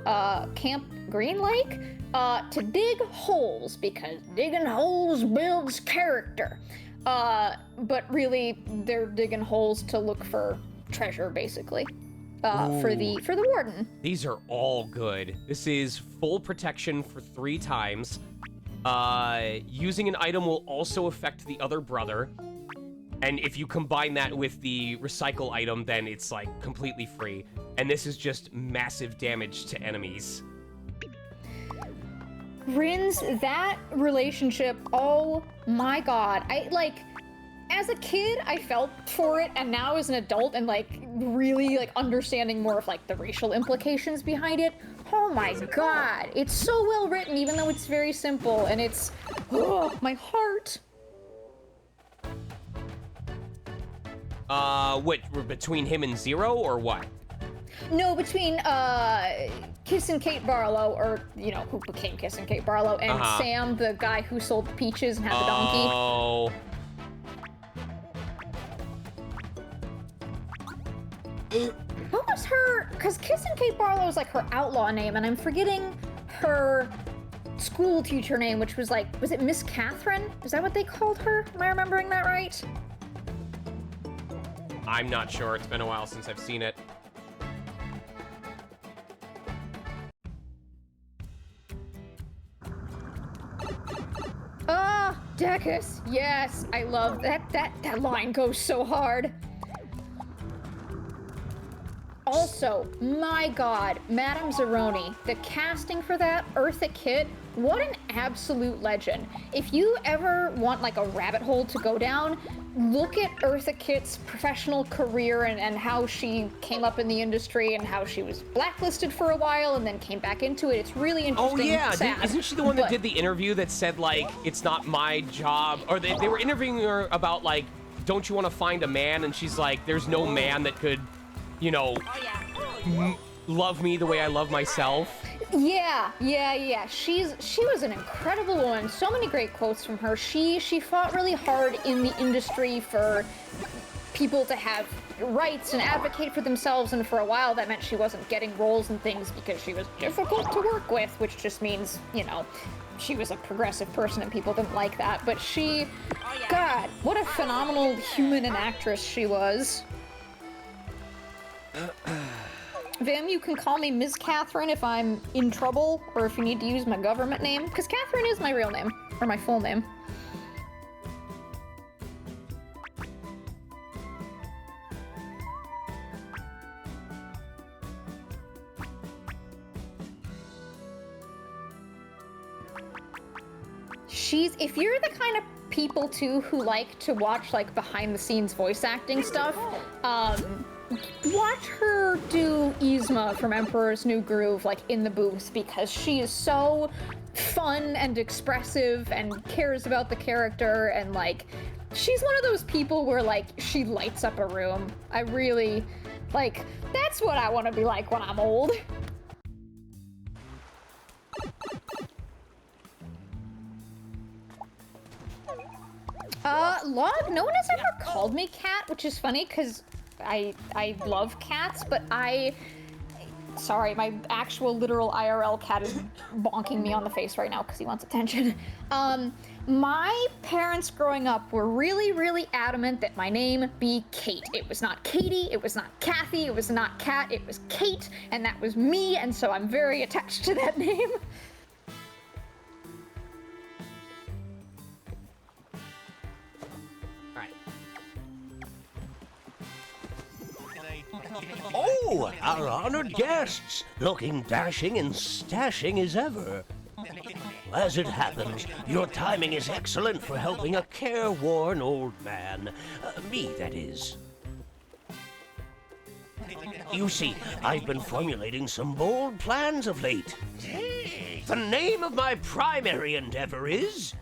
[SPEAKER 6] Camp Green Lake to dig holes, because digging holes builds character. But really, they're digging holes to look for treasure, basically, for the warden.
[SPEAKER 1] These are all good. This is full protection for 3 times. Using an item will also affect the other brother. And if you combine that with the recycle item, then it's like completely free. And this is just massive damage to enemies.
[SPEAKER 6] Rins, that relationship, oh my god. As a kid, I felt for it, and now as an adult and really understanding more of the racial implications behind it, oh my god. It's so well written, even though it's very simple, and it's, oh, my heart.
[SPEAKER 1] What, between him and Zero, or what?
[SPEAKER 6] No, between, Kiss and Kate Barlow, or, who became Kiss and Kate Barlow, and Sam, the guy who sold peaches and had the donkey.
[SPEAKER 1] Oh.
[SPEAKER 6] What was her, because Kiss and Kate Barlow is her outlaw name, and I'm forgetting her school teacher name, which was was it Miss Catherine? Is that what they called her? Am I remembering that right?
[SPEAKER 1] I'm not sure. It's been a while since I've seen it.
[SPEAKER 6] Ah, Decus. Yes, I love that. That line goes so hard. Also, my god, Madame Zeroni, the casting for that, Eartha Kitt, what an absolute legend. If you ever want a rabbit hole to go down, look at Eartha Kitt's professional career and how she came up in the industry and how she was blacklisted for a while and then came back into it. It's really interesting.
[SPEAKER 1] Oh yeah,
[SPEAKER 6] sad,
[SPEAKER 1] isn't she the one that did the interview that said it's not my job, or they were interviewing her about don't you want to find a man, and she's like, there's no man that could, love me the way I love myself.
[SPEAKER 6] Yeah. She was an incredible woman. So many great quotes from her. She fought really hard in the industry for people to have rights and advocate for themselves, and for a while that meant she wasn't getting roles and things because she was difficult to work with, which just means, she was a progressive person and people didn't like that. But she, God, what a phenomenal human and actress she was. Vim, you can call me Ms. Catherine if I'm in trouble, or if you need to use my government name, because Catherine is my real name, or my full name. If you're the kind of people, too, who like to watch, behind-the-scenes voice acting stuff, watch her do Yzma from Emperor's New Groove, in the booth, because she is so fun and expressive and cares about the character, and, she's one of those people where, she lights up a room. I really, that's what I want to be like when I'm old. Log, no one has ever called me Cat, which is funny, because I love cats, but Sorry, my actual literal IRL cat is bonking me on the face right now because he wants attention. My parents growing up were really, really adamant that my name be Kate. It was not Katie, it was not Kathy, it was not Kat, it was Kate, and that was me, and so I'm very attached to that name.
[SPEAKER 7] Oh, our honored guests, looking dashing and stashing as ever. As it happens, your timing is excellent for helping a careworn old man. Me, that is. You see, I've been formulating some bold plans of late. The name of my primary endeavor is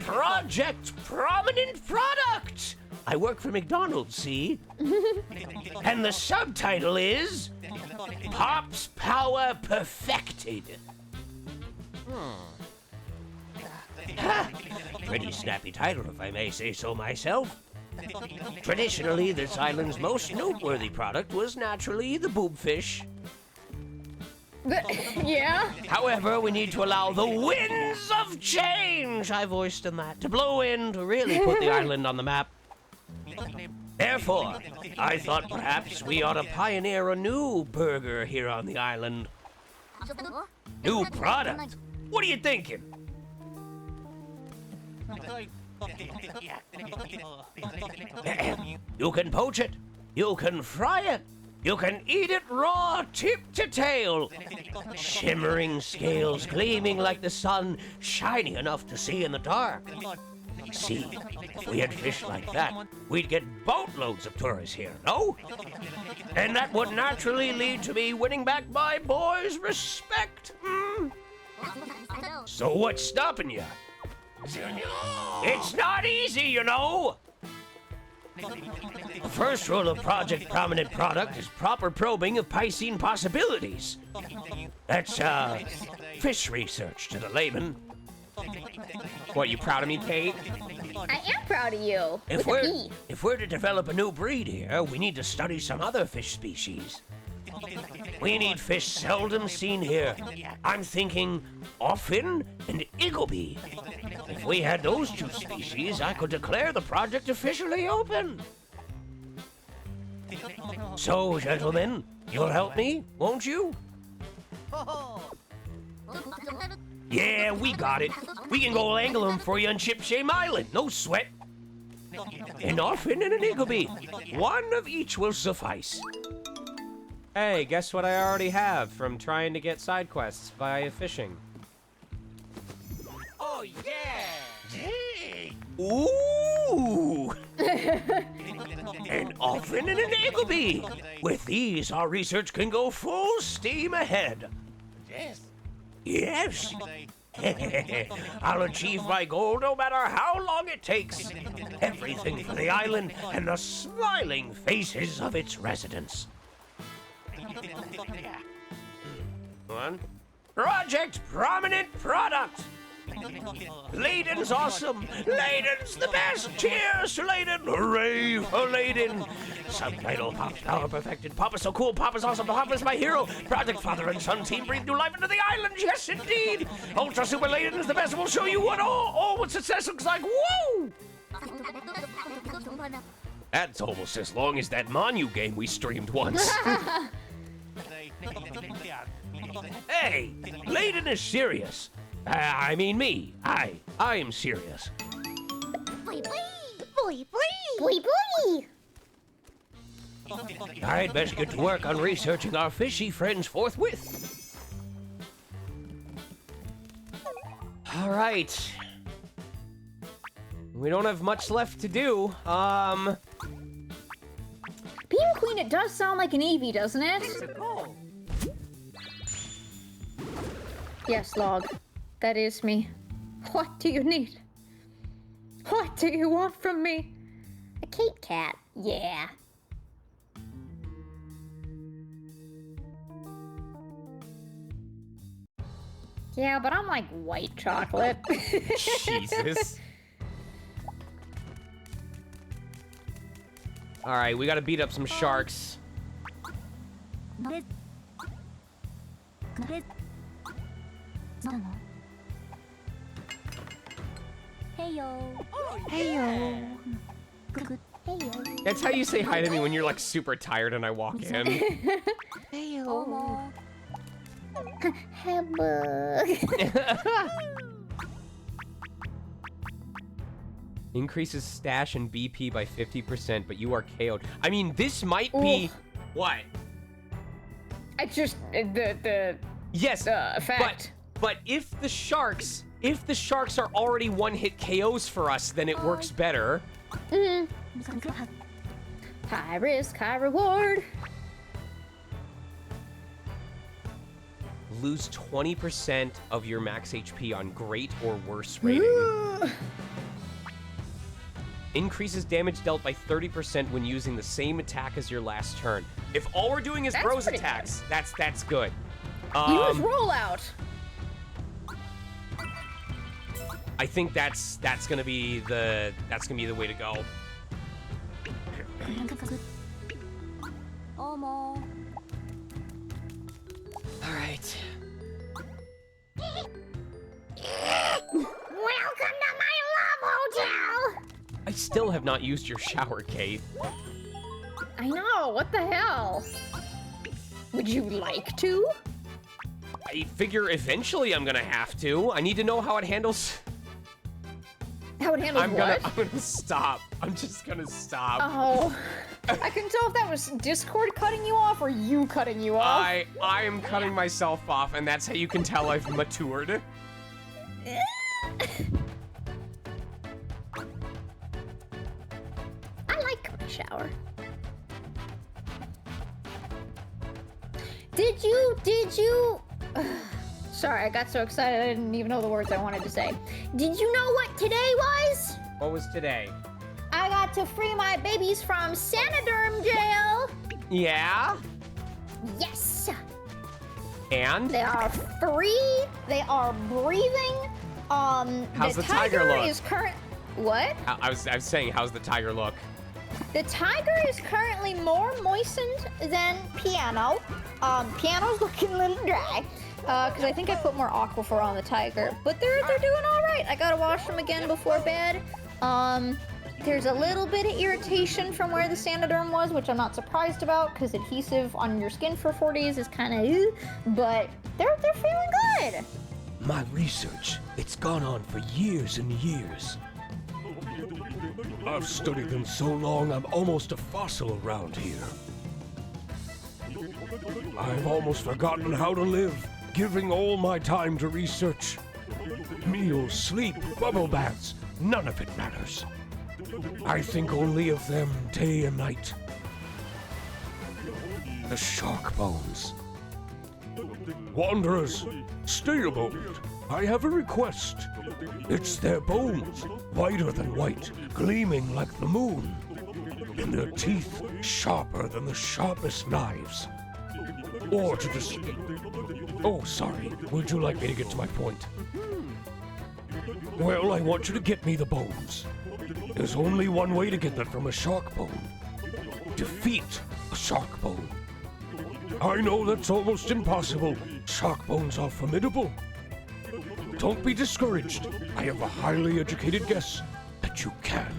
[SPEAKER 7] Project Prominent Product. I work for McDonald's, see? And the subtitle is Pop's Power Perfected. Ha! Pretty snappy title, if I may say so myself. Traditionally, this island's most noteworthy product was naturally the boobfish.
[SPEAKER 6] Yeah?
[SPEAKER 7] However, we need to allow the winds of change, I voiced in that, to blow in to really put the island on the map. Therefore, I thought perhaps we ought to pioneer a new burger here on the island. New product? What are you thinking? You can poach it, you can fry it, you can eat it raw, tip to tail. Shimmering scales gleaming like the sun, shiny enough to see in the dark. See, if we had fish like that, we'd get boatloads of tourists here, no? And that would naturally lead to me winning back my boys' respect. So what's stopping you? It's not easy, you know. The first rule of Project Prominent Product is proper probing of Piscine possibilities. That's, fish research to the layman.
[SPEAKER 1] What, you proud of me, Kate?
[SPEAKER 6] I am proud of you.
[SPEAKER 7] If we're to develop a new breed here, we need to study some other fish species. We need fish seldom seen here. I'm thinking Offin and Iggleby. If we had those two species, I could declare the project officially open. So, gentlemen, you'll help me, won't you? Yeah, we got it. We can go angle them for you on Shipshame Island. No sweat. An Offin and an Iggleby. One of each will suffice.
[SPEAKER 1] Hey, guess what I already have from trying to get side quests via fishing?
[SPEAKER 10] Oh, yeah!
[SPEAKER 7] Ooh! An Offin and an Iggleby. With these, our research can go full steam ahead.
[SPEAKER 10] Yes.
[SPEAKER 7] Yes. I'll achieve my goal no matter how long it takes. Everything for the island and the smiling faces of its residents. One. Project Prominent Product. Layden's awesome. Layden's the best. Cheers to Layden. Hooray for Layden. Subtitle, Pop's Power Perfected. Pop is so cool. Pop is awesome. Pop is my hero. Project Father and Son team breathe new life into the island. Yes, indeed. Ultra Super Layden is the best. We'll show you what what success looks like. Woo!
[SPEAKER 1] That's almost as long as that Manu game we streamed once.
[SPEAKER 7] Hey, Layden is serious. I mean me. I am serious.
[SPEAKER 8] Boy, boy! Boy, boy!
[SPEAKER 7] I'd best get to work on researching our fishy friends forthwith.
[SPEAKER 1] All right. We don't have much left to do.
[SPEAKER 6] Beam Queen, it does sound like an Eevee, doesn't it? Yes, Log. That is me. What do you need? What do you want from me?
[SPEAKER 8] A Kate cat, yeah.
[SPEAKER 6] Yeah, but I'm like white chocolate.
[SPEAKER 1] Jesus. All right, we got to beat up some sharks. That's how you say hi to me when you're like super tired and I walk in. Increases stash and BP by 50%, but you are KO'd. I mean, this might be... What?
[SPEAKER 6] I just... the
[SPEAKER 1] Yes,
[SPEAKER 6] effect.
[SPEAKER 1] but if the sharks are already one-hit KOs for us, then it works better.
[SPEAKER 6] High risk, high reward.
[SPEAKER 1] Lose 20% of your max HP on great or worse rating. Increases damage dealt by 30% when using the same attack as your last turn. If all we're doing is bros attacks, that's good.
[SPEAKER 6] Use rollout.
[SPEAKER 1] I think that's gonna be the way to go. All right.
[SPEAKER 8] Welcome to my love hotel!
[SPEAKER 1] I still have not used your shower, Kate.
[SPEAKER 6] I know, what the hell? Would you like to?
[SPEAKER 1] I figure eventually I'm gonna have to. I need to know how it handles.
[SPEAKER 6] How it handles what?
[SPEAKER 1] I'm gonna stop. I'm just gonna stop.
[SPEAKER 6] Oh. I couldn't tell if that was Discord cutting you off or you cutting you off.
[SPEAKER 1] I am cutting myself off, and that's how you can tell I've matured.
[SPEAKER 6] I like my shower. Did you... Sorry, I got so excited I didn't even know the words I wanted to say. Did you know what today was?
[SPEAKER 1] What was today?
[SPEAKER 6] I got to free my babies from Sanoderm jail.
[SPEAKER 1] Yeah?
[SPEAKER 6] Yes.
[SPEAKER 1] And?
[SPEAKER 6] They are free. They are breathing.
[SPEAKER 1] How's the tiger look?
[SPEAKER 6] Is current. What?
[SPEAKER 1] I was saying, how's the tiger look?
[SPEAKER 6] The tiger is currently more moistened than Piano. Piano's looking a little dry. Because I think I put more aquifer on the tiger. But they're doing all right. I gotta wash them again before bed. There's a little bit of irritation from where the Sanoderm was, which I'm not surprised about, because adhesive on your skin for 4 days is kind of, but they're feeling good.
[SPEAKER 9] My research, it's gone on for years and years. I've studied them so long, I'm almost a fossil around here. I've almost forgotten how to live, giving all my time to research. Meals, sleep, bubble baths, none of it matters. I think only of them day and night. The shark bones. Wanderers, stay a moment. I have a request. It's their bones, whiter than white, gleaming like the moon. And their teeth sharper than the sharpest knives. Or to just... Oh, sorry. Would you like me to get to my point? Well, I want you to get me the bones. There's only one way to get them from a shark bone. Defeat a shark bone. I know that's almost impossible. Shark bones are formidable. Don't be discouraged. I have a highly educated guess that you can.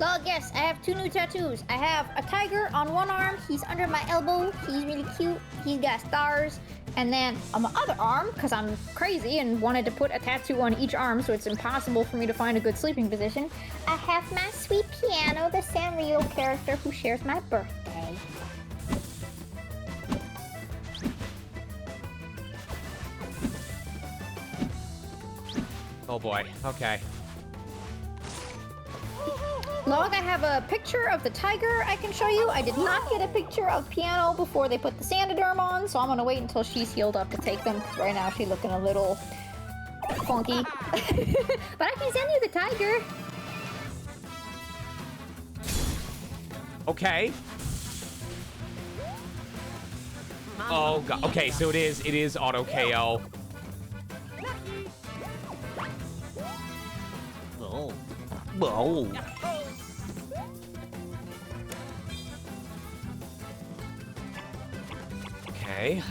[SPEAKER 6] Log, yes, I have 2 new tattoos. I have a tiger on one arm. He's under my elbow. He's really cute. He's got stars. And then on my other arm, because I'm crazy and wanted to put a tattoo on each arm so it's impossible for me to find a good sleeping position, I have my sweet Piano, the Sanrio character who shares my birthday.
[SPEAKER 1] Oh boy, okay.
[SPEAKER 6] Log, I have a picture of the tiger I can show you. I did not get a picture of Piano before they put the Sanoderm on, so I'm gonna wait until she's healed up to take them, because right now she's looking a little funky. But I can send you the tiger.
[SPEAKER 1] Okay. Oh god. Okay, so it is auto KO.
[SPEAKER 7] Oh. Oh.
[SPEAKER 1] Okay.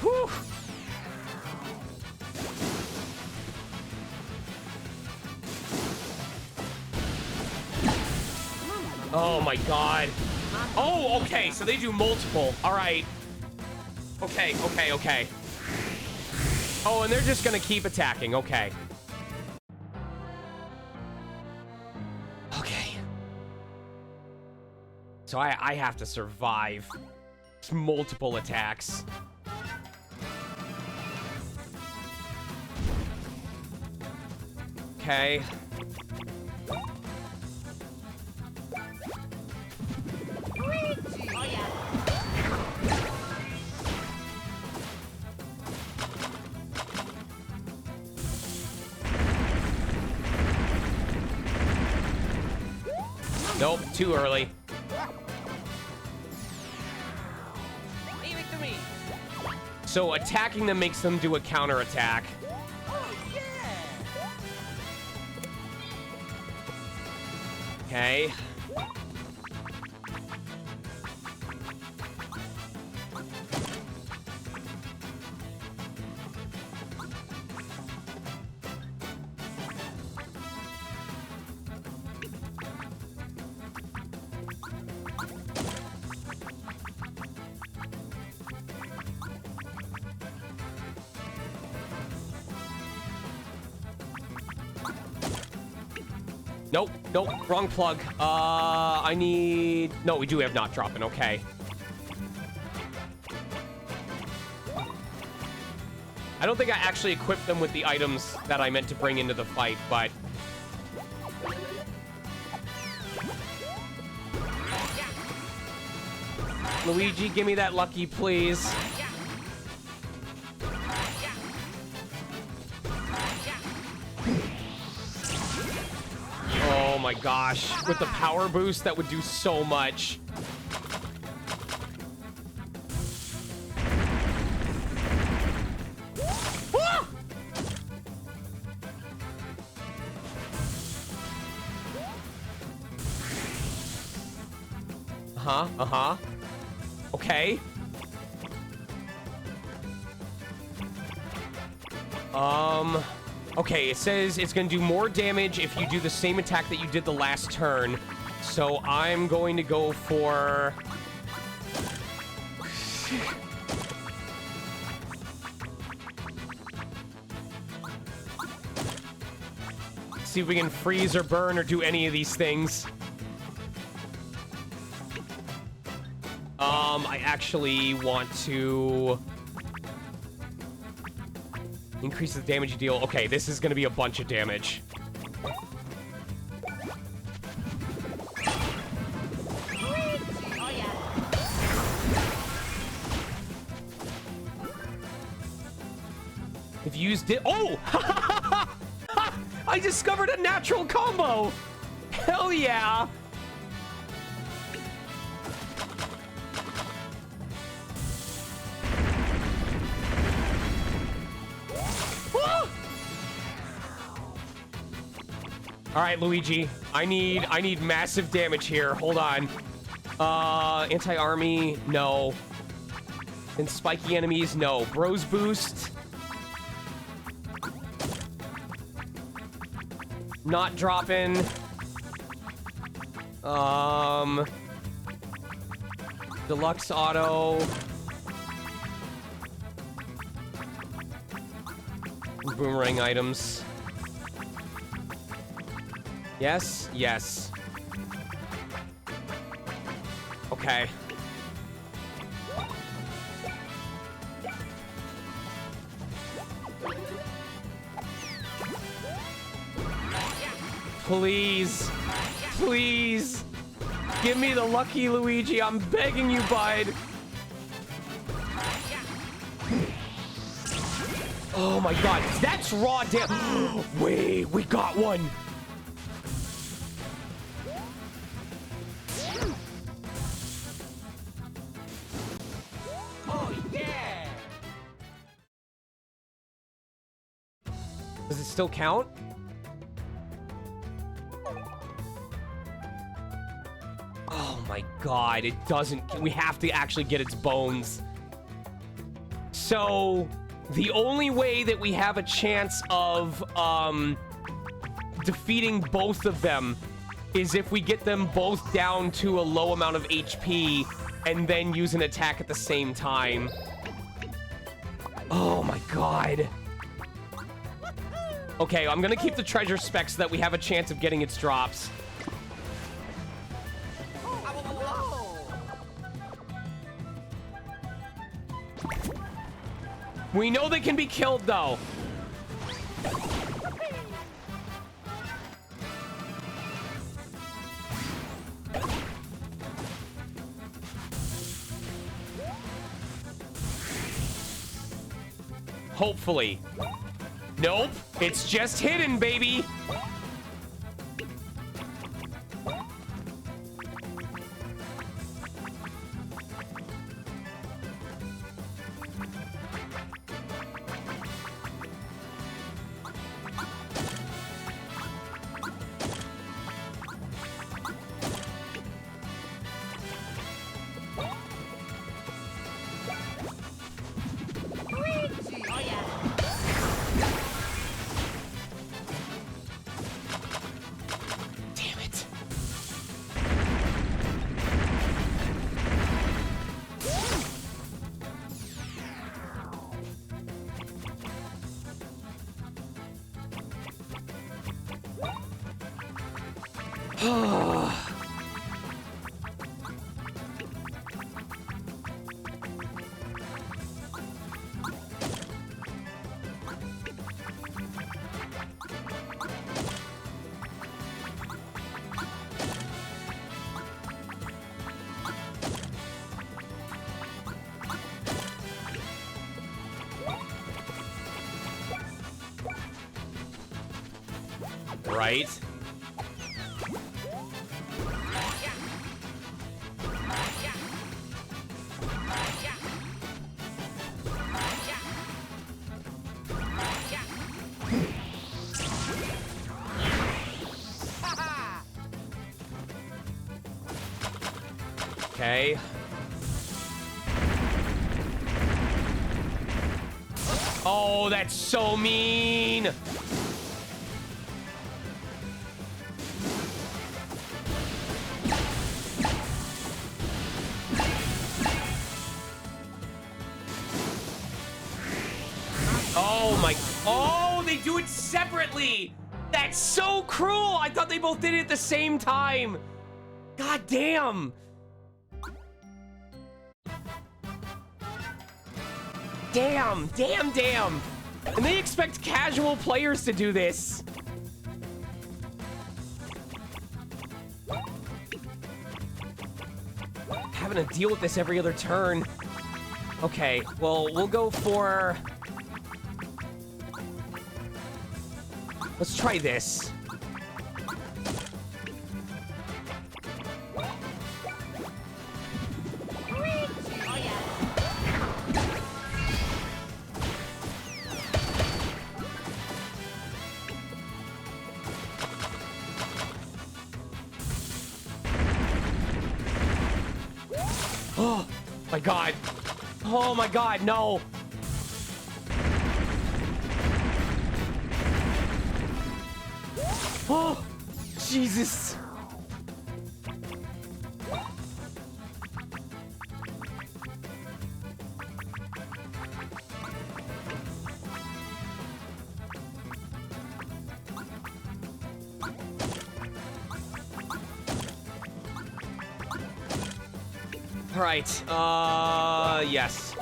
[SPEAKER 1] Whew. Oh my god. Oh, okay, so they do multiple. All right. Okay, okay, okay. Oh, and they're just gonna keep attacking. Okay. Okay. So I have to survive multiple attacks. Okay. Nope, too early.
[SPEAKER 10] Leave it to me.
[SPEAKER 1] So attacking them makes them do a counterattack.
[SPEAKER 10] Oh, yeah.
[SPEAKER 1] Okay. Nope, nope, wrong plug. I need... No, we do have not dropping, okay. I don't think I actually equipped them with the items that I meant to bring into the fight, but... Luigi, give me that lucky, please. Oh my gosh. With the power boost, that would do so much. Ah! Uh-huh, uh-huh. Okay. Okay, it says it's gonna do more damage if you do the same attack that you did the last turn. So I'm going to go for... See if we can freeze or burn or do any of these things. I actually want to... increase the damage you deal. Okay, this is gonna be a bunch of damage. If you used it... Oh! I discovered a natural combo! Hell yeah! All right, Luigi. I need massive damage here. Hold on. Anti-army, no. And spiky enemies, no. Bros boost. Not dropping. Deluxe auto. Boomerang items. Yes, yes. Okay. Please. Please. Give me the lucky Luigi. I'm begging you, bud. Oh my god. That's raw damage. Wait, we got one. Does it still count? Oh my god, it doesn't. We have to actually get its bones. So, the only way that we have a chance of, defeating both of them is if we get them both down to a low amount of HP and then use an attack at the same time. Oh my god. Okay, I'm gonna keep the treasure spec so that we have a chance of getting its drops. We know they can be killed, though. Hopefully. Nope. It's just hidden, baby. Right? Okay. Oh, that's so mean. Oh my, oh, they do it separately. That's so cruel. I thought they both did it at the same time. God damn. Damn, damn, damn. And they expect casual players to do this. Having to deal with this every other turn. Okay, well, we'll go for... Let's try this. Oh my god. Oh my god, no. Oh, Jesus. All right, yes.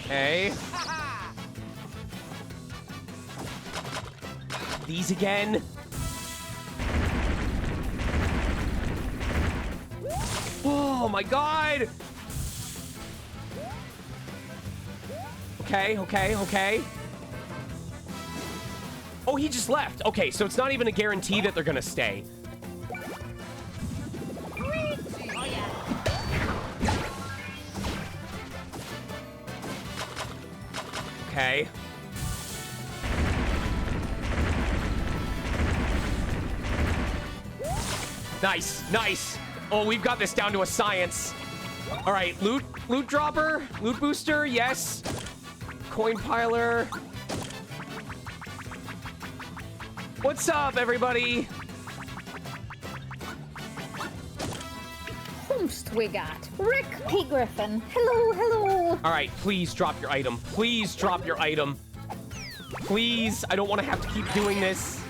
[SPEAKER 1] Okay. These again. Oh my god! Okay, okay, okay. Oh, he just left. Okay, so it's not even a guarantee that they're gonna stay. Okay. Nice, nice. Oh, we've got this down to a science. All right, loot dropper, loot booster, yes. Coin piler. What's up, everybody?
[SPEAKER 6] Whomst we got? Rick P. Griffin. Hello, hello.
[SPEAKER 1] All right, please drop your item. Please drop your item. Please, I don't want to have to keep doing this.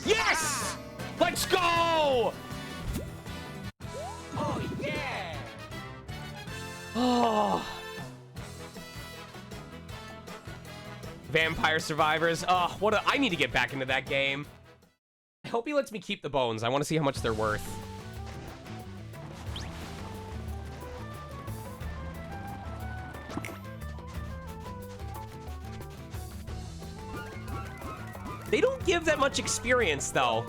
[SPEAKER 1] Yes! Let's go!
[SPEAKER 10] Oh, yeah!
[SPEAKER 1] Oh. Vampire Survivors. Oh, I need to get back into that game. I hope he lets me keep the bones. I want to see how much they're worth. They don't give that much experience, though.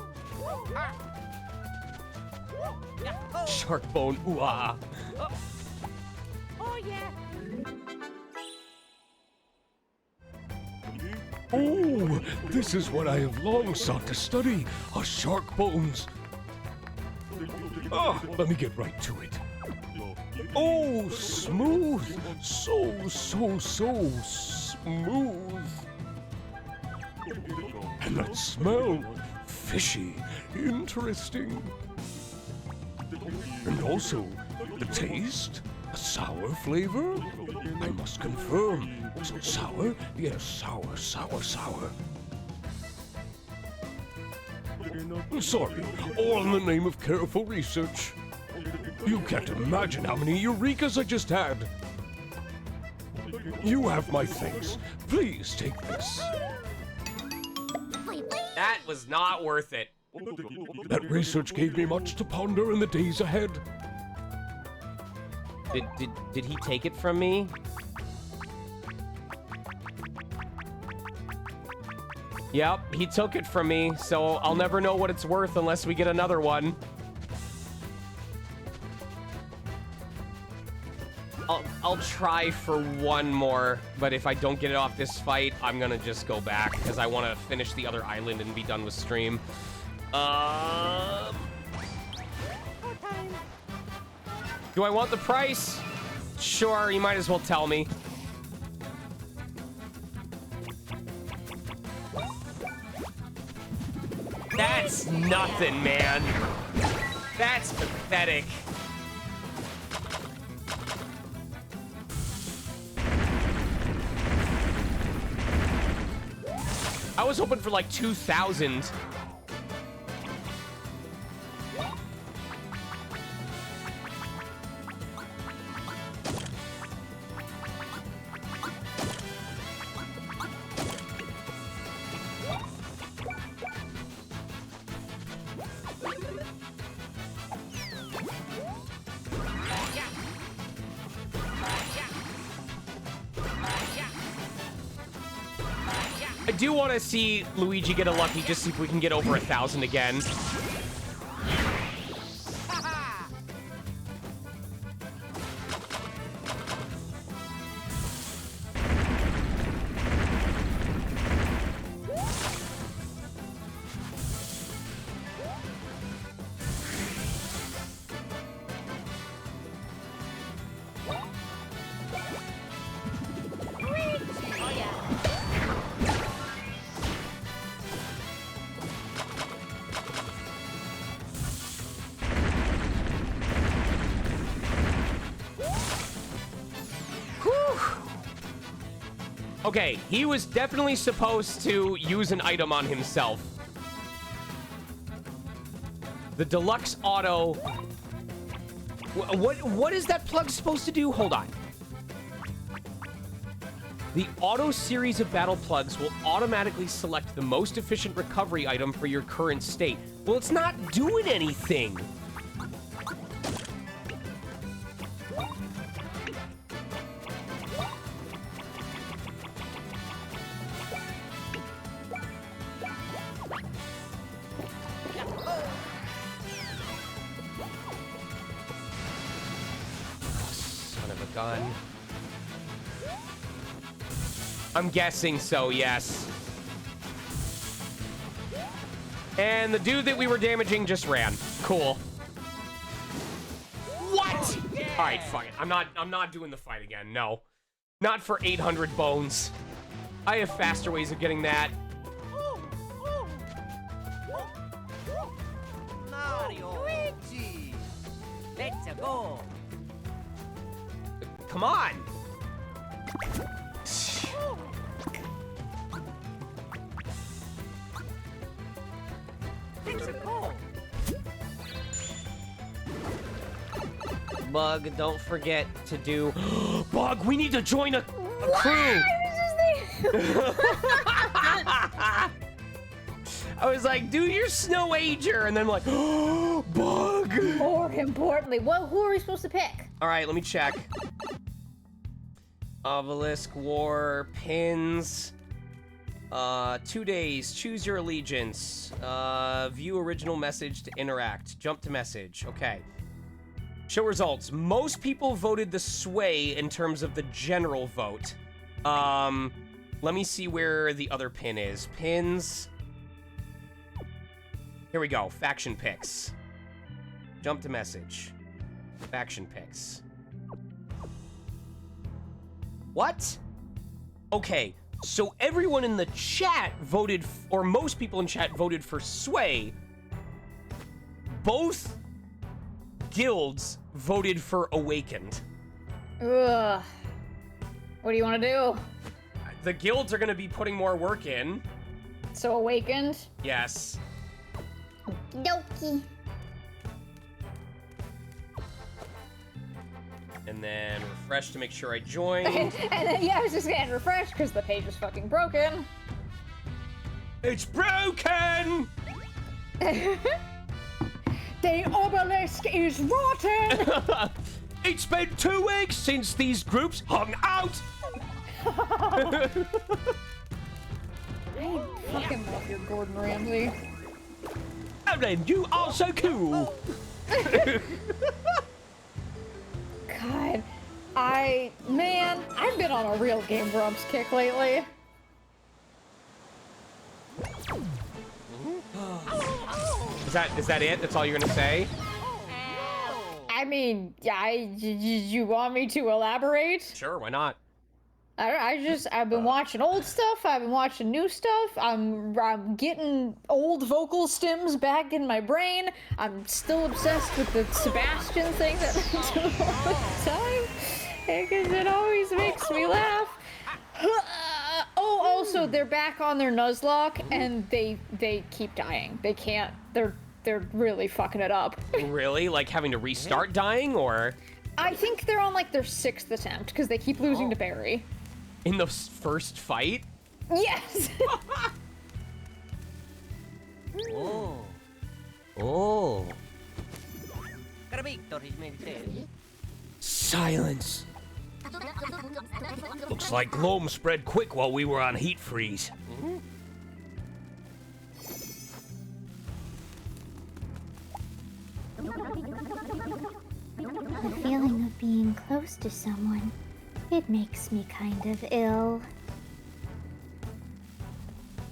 [SPEAKER 1] Shark bone, ooh-ah.
[SPEAKER 10] Oh, yeah!
[SPEAKER 9] Oh, this is what I have long sought to study, a shark bones. Ah, let me get right to it. Oh, smooth, so smooth. And that smell, fishy, interesting. And also, the taste, a sour flavor? I must confirm. Was it sour? Yes, sour. Sorry, all in the name of careful research. You can't imagine how many eurekas I just had. You have my thanks. Please take this.
[SPEAKER 1] That was not worth it.
[SPEAKER 9] That research gave me much to ponder in the days ahead.
[SPEAKER 1] Did he take it from me? Yep, he took it from me, so I'll never know what it's worth unless we get another one. I'll try for one more, but if I don't get it off this fight, I'm gonna just go back because I want to finish the other island and be done with stream. Do I want the price? Sure, you might as well tell me. That's nothing, man. That's pathetic. I was hoping for like 2,000. I do want to see Luigi get a lucky, just see if we can get over 1,000 again. Okay, he was definitely supposed to use an item on himself. The deluxe auto. What is that plug supposed to do? Hold on. The auto series of battle plugs will automatically select the most efficient recovery item for your current state. Well, it's not doing anything. Son of a gun. I'm guessing so, yes. And the dude that we were damaging just ran. Cool. What? All right, fuck it. I'm not doing the fight again. No. Not for 800 bones. I have faster ways of getting that.
[SPEAKER 10] Mario. Luigi. Let's go.
[SPEAKER 1] Come on.
[SPEAKER 10] Let's go.
[SPEAKER 1] Bug, don't forget to do... Bug, we need to join a crew. I was like, do your snow ager, and then I'm like, Bug.
[SPEAKER 6] More importantly, who are we supposed to pick?
[SPEAKER 1] All right, let me check. Obelisk, War, Pins. 2 days, choose your allegiance. View original message to interact. Jump to message, okay. Show results. Most people voted the sway in terms of the general vote. Let me see where the other pin is. Pins. Here we go, faction picks. Jump to message. Faction picks. What? Okay, so everyone in the chat voted, or most people in chat voted for Sway. Both guilds voted for Awakened.
[SPEAKER 6] Ugh. What do you want to do?
[SPEAKER 1] The guilds are going to be putting more work in.
[SPEAKER 6] So Awakened?
[SPEAKER 1] Yes.
[SPEAKER 8] Doki.
[SPEAKER 1] And then refresh to make sure I joined.
[SPEAKER 6] And then, yeah, I was just getting refreshed because the page was fucking broken.
[SPEAKER 1] It's broken!
[SPEAKER 6] The obelisk is rotten!
[SPEAKER 1] It's been 2 weeks since these groups hung out!
[SPEAKER 6] I fucking love your Gordon Ramsay.
[SPEAKER 1] And then you are so cool!
[SPEAKER 6] God, man, I've been on a real Game Grumps kick lately.
[SPEAKER 1] Is that it? That's all you're gonna say?
[SPEAKER 6] I mean, you want me to elaborate?
[SPEAKER 1] Sure, why not?
[SPEAKER 6] I've been watching old stuff, I've been watching new stuff, I'm getting old vocal stems back in my brain, I'm still obsessed with the Sebastian thing that I do all the time, because it always makes me laugh. Oh, also, they're back on their Nuzlocke, and they keep dying. They can't, they're really fucking it up.
[SPEAKER 1] Really? Like having to restart dying, or?
[SPEAKER 6] I think they're on, like, their 6th attempt, because they keep losing to Barry.
[SPEAKER 1] In the first fight?
[SPEAKER 6] Yes!
[SPEAKER 10] Oh.
[SPEAKER 2] Oh.
[SPEAKER 10] Carabito, he's made it.
[SPEAKER 2] Silence. Looks like gloam spread quick while we were on heat freeze.
[SPEAKER 8] The feeling of being close to someone, it makes me kind of ill.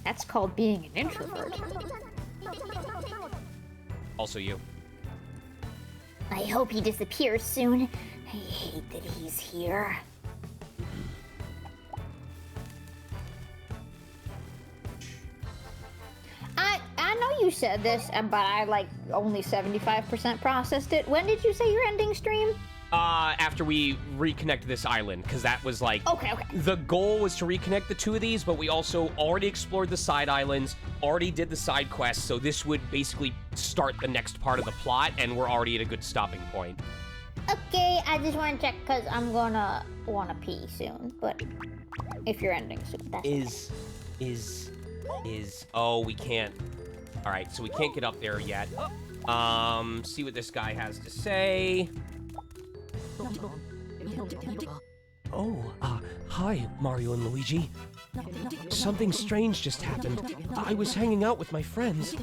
[SPEAKER 6] That's called being an introvert.
[SPEAKER 1] Also you.
[SPEAKER 8] I hope he disappears soon. I hate that he's here. I know you said this, but I only 75% processed it. When did you say you're ending stream?
[SPEAKER 1] After we reconnect this island, because that was like...
[SPEAKER 8] Okay.
[SPEAKER 1] The goal was to reconnect the two of these, but we also already explored the side islands, already did the side quests, so this would basically start the next part of the plot, and we're already at a good stopping point.
[SPEAKER 8] Okay, I just want to check because I'm gonna want to pee soon. But if you're ending soon, that's
[SPEAKER 1] Oh, we can't. All right, so we can't get up there yet. See what this guy has to say.
[SPEAKER 7] Oh, hi, Mario and Luigi. Something strange just happened. I was hanging out with my friends,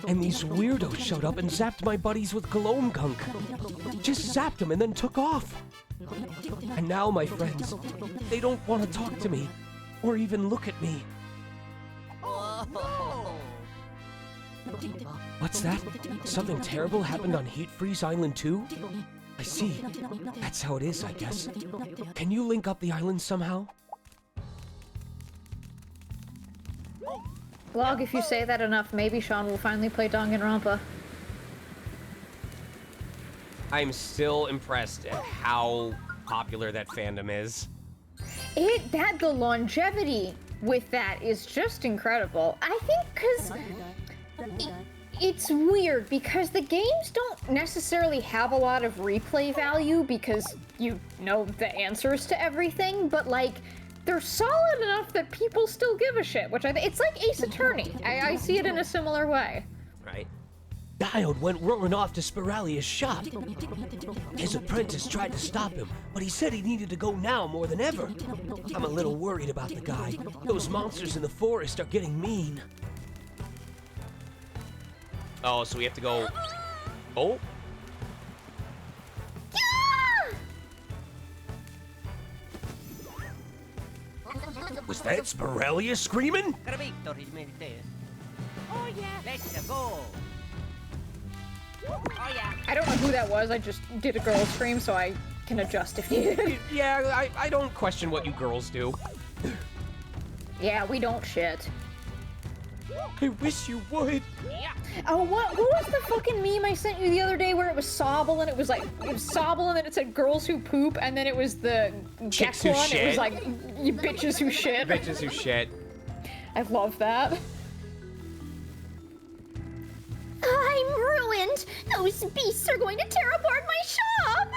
[SPEAKER 7] and these weirdos showed up and zapped my buddies with gloam gunk. Just zapped them and then took off. And now, my friends, they don't want to talk to me, or even look at me. What's that? Something terrible happened on Heat Freeze Island too? I see. That's how it is, I guess. Can you link up the island somehow?
[SPEAKER 6] Log, if you say that enough, maybe Sean will finally play Danganronpa.
[SPEAKER 1] I'm still impressed at how popular that fandom is.
[SPEAKER 6] The longevity with that is just incredible. I think because it's weird because the games don't necessarily have a lot of replay value because you know the answers to everything, but like they're solid enough that people still give a shit, which it's like Ace Attorney. I see it in a similar way.
[SPEAKER 7] Right. Diode went roaring off to Spiralia's shop. His apprentice tried to stop him, but he said he needed to go now more than ever. I'm a little worried about the guy. Those monsters in the forest are getting mean.
[SPEAKER 1] Oh, so we have to go... Oh?
[SPEAKER 7] Was that Spiralia screaming?
[SPEAKER 10] Gravito rismente. Oh yeah. Let's go. Oh yeah.
[SPEAKER 6] I don't know who that was, I just did a girl scream so I can adjust if needed.
[SPEAKER 1] Yeah, I don't question what you girls do.
[SPEAKER 6] Yeah, we don't shit.
[SPEAKER 7] I wish you would.
[SPEAKER 6] Oh, what was the fucking meme I sent you the other day where it was Sobble and it was Sobble and then it said girls who poop and then it was the
[SPEAKER 1] Chicks
[SPEAKER 6] Gex
[SPEAKER 1] who
[SPEAKER 6] one.
[SPEAKER 1] shit.
[SPEAKER 6] It was like, you bitches who shit.
[SPEAKER 1] Bitches who shit.
[SPEAKER 6] I love that.
[SPEAKER 8] I'm ruined. Those beasts are going to tear apart my shop.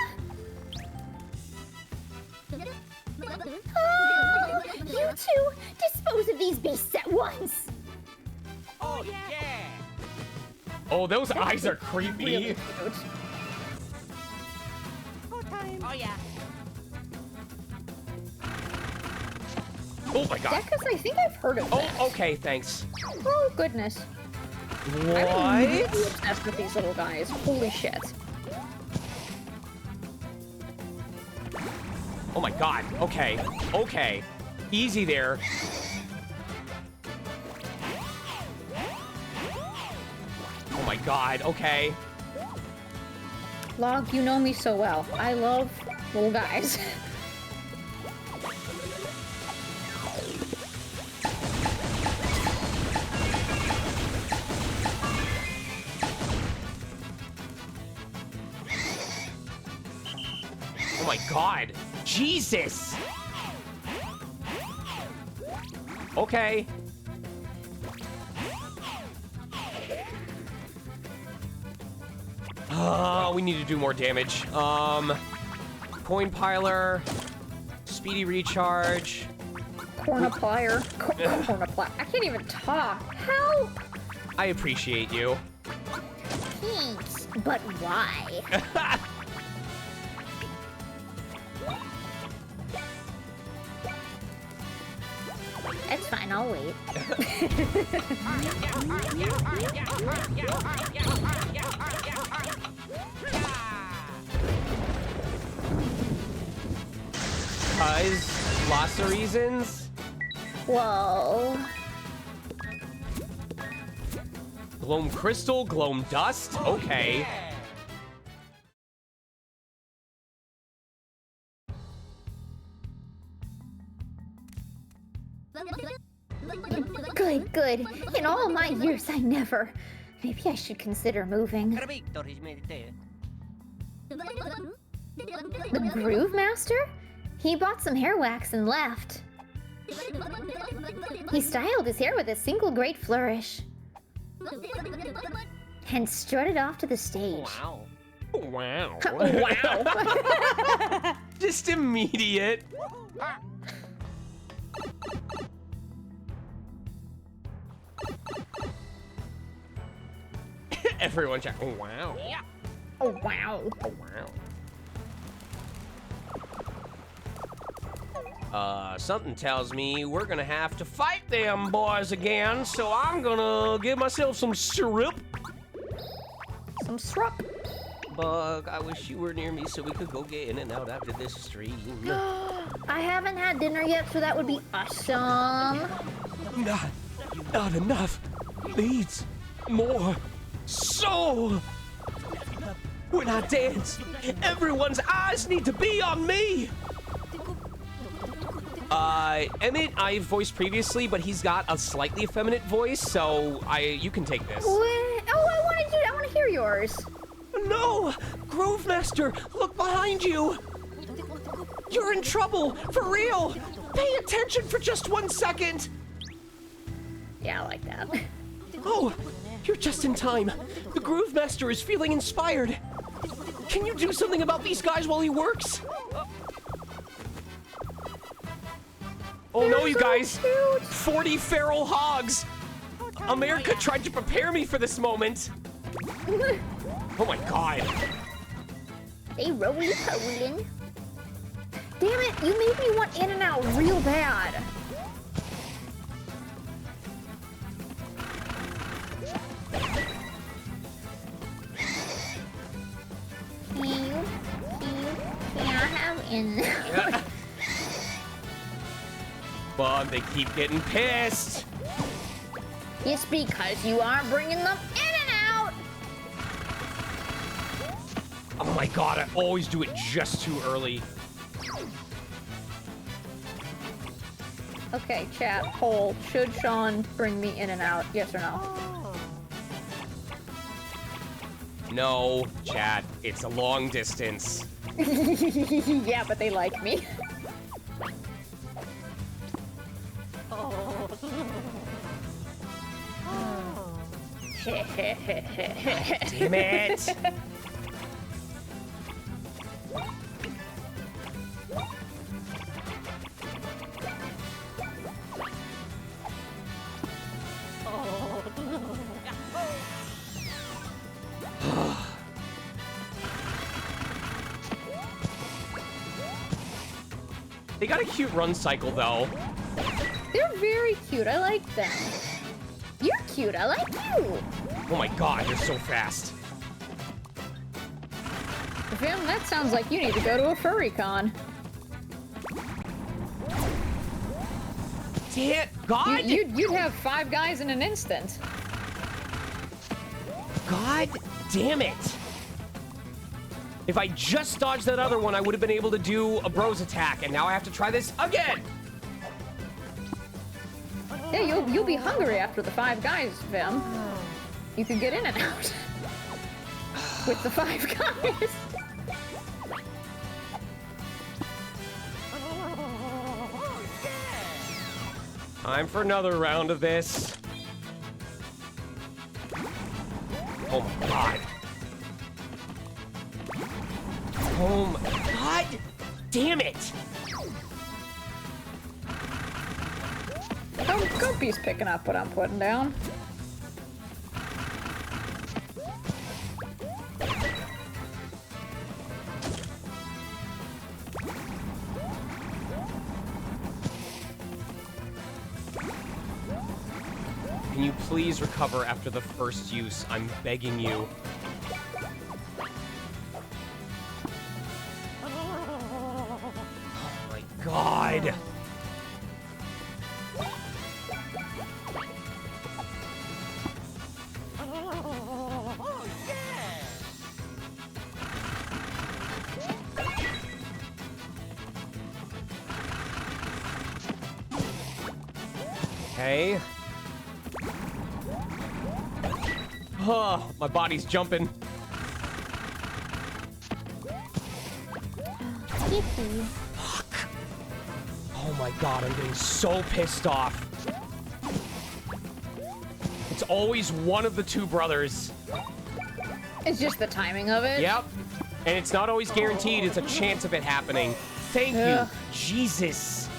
[SPEAKER 8] Oh, you two, dispose of these beasts at once.
[SPEAKER 10] Oh yeah.
[SPEAKER 1] Oh, those eyes are creepy.
[SPEAKER 6] Really cute.
[SPEAKER 10] Oh yeah.
[SPEAKER 1] Oh my god.
[SPEAKER 6] Because I think I've heard of that.
[SPEAKER 1] Oh, okay, thanks.
[SPEAKER 6] Oh, goodness. I'm immediately obsessed with these little guys. Holy shit.
[SPEAKER 1] Oh my god. Okay. Okay. Easy there. Oh my god. Okay.
[SPEAKER 6] Log, you know me so well. I love little guys.
[SPEAKER 1] Oh my god. Jesus. Okay. We need to do more damage. Coin piler, speedy recharge.
[SPEAKER 6] Corniplier. Corniplier. I can't even talk. Help!
[SPEAKER 1] I appreciate you.
[SPEAKER 8] Thanks, but why? That's fine, I'll wait.
[SPEAKER 1] Lots of reasons.
[SPEAKER 8] Whoa.
[SPEAKER 1] Gloam crystal, gloam dust. Okay.
[SPEAKER 8] Good, good. In all my years, I never. Maybe I should consider moving.
[SPEAKER 10] Gravito rismente.
[SPEAKER 8] The Groove Master? He bought some hair wax and left. He styled his hair with a single great flourish. And strutted off to the stage.
[SPEAKER 10] Wow.
[SPEAKER 1] Wow.
[SPEAKER 6] Wow.
[SPEAKER 1] Just immediate. Everyone check. Oh, wow.
[SPEAKER 6] Oh, wow.
[SPEAKER 1] Oh, wow. Something tells me we're gonna have to fight them boys again, so I'm gonna give myself some syrup.
[SPEAKER 6] Some syrup.
[SPEAKER 1] Bug, I wish you were near me so we could go get in and out after this stream.
[SPEAKER 6] I haven't had dinner yet, so that would be awesome.
[SPEAKER 9] Not enough. Needs more.
[SPEAKER 1] So, when I dance, everyone's eyes need to be on me. Emmett, I voiced previously, but he's got a slightly effeminate voice, so you can take this.
[SPEAKER 6] What? Oh, I want to hear yours.
[SPEAKER 1] No! Groove Master, look behind you! You're in trouble, for real! Pay attention for just 1 second!
[SPEAKER 6] Yeah, I like that.
[SPEAKER 1] Oh, you're just in time. The Groove Master is feeling inspired. Can you do something about these guys while he works? Oh no, you guys! 40 feral hogs! America tried to prepare me for this moment! Oh my god.
[SPEAKER 6] They roly-poling. Damn it, you made me want In-N-Out real bad. Can I have In-N-Out?
[SPEAKER 1] Bug, they keep getting pissed.
[SPEAKER 6] It's because you aren't bringing them In-N-Out.
[SPEAKER 1] Oh my god, I always do it just too early.
[SPEAKER 6] Okay, chat, poll. Should Sean bring me In-N-Out? Yes or no?
[SPEAKER 1] No, chat, it's a long distance.
[SPEAKER 6] Yeah, but they like me.
[SPEAKER 1] Damn it! They got a cute run cycle, though.
[SPEAKER 6] They're very cute. I like them. You're cute. I like you.
[SPEAKER 1] Oh my god, they're so fast.
[SPEAKER 6] Vim, that sounds like you need to go to a furry con.
[SPEAKER 1] Damn, God!
[SPEAKER 6] You'd have 5 guys in an instant.
[SPEAKER 1] God damn it! If I just dodged that other one, I would have been able to do a bros attack, and now I have to try this again!
[SPEAKER 6] Yeah, you'll be hungry after the 5 guys, Vim. You can get In-N-Out. With the 5 guys.
[SPEAKER 1] Time for another round of this. Oh my god. Oh my god! Damn it!
[SPEAKER 6] Guppy's picking up what I'm putting down.
[SPEAKER 1] Can you please recover after the first use? I'm begging you. Oh my god! Okay. Oh, my body's jumping. Fuck. Oh my god, I'm getting so pissed off. It's always one of the 2 brothers.
[SPEAKER 6] It's just the timing of it.
[SPEAKER 1] Yep. And it's not always guaranteed, it's a chance of it happening. Thank you, Jesus.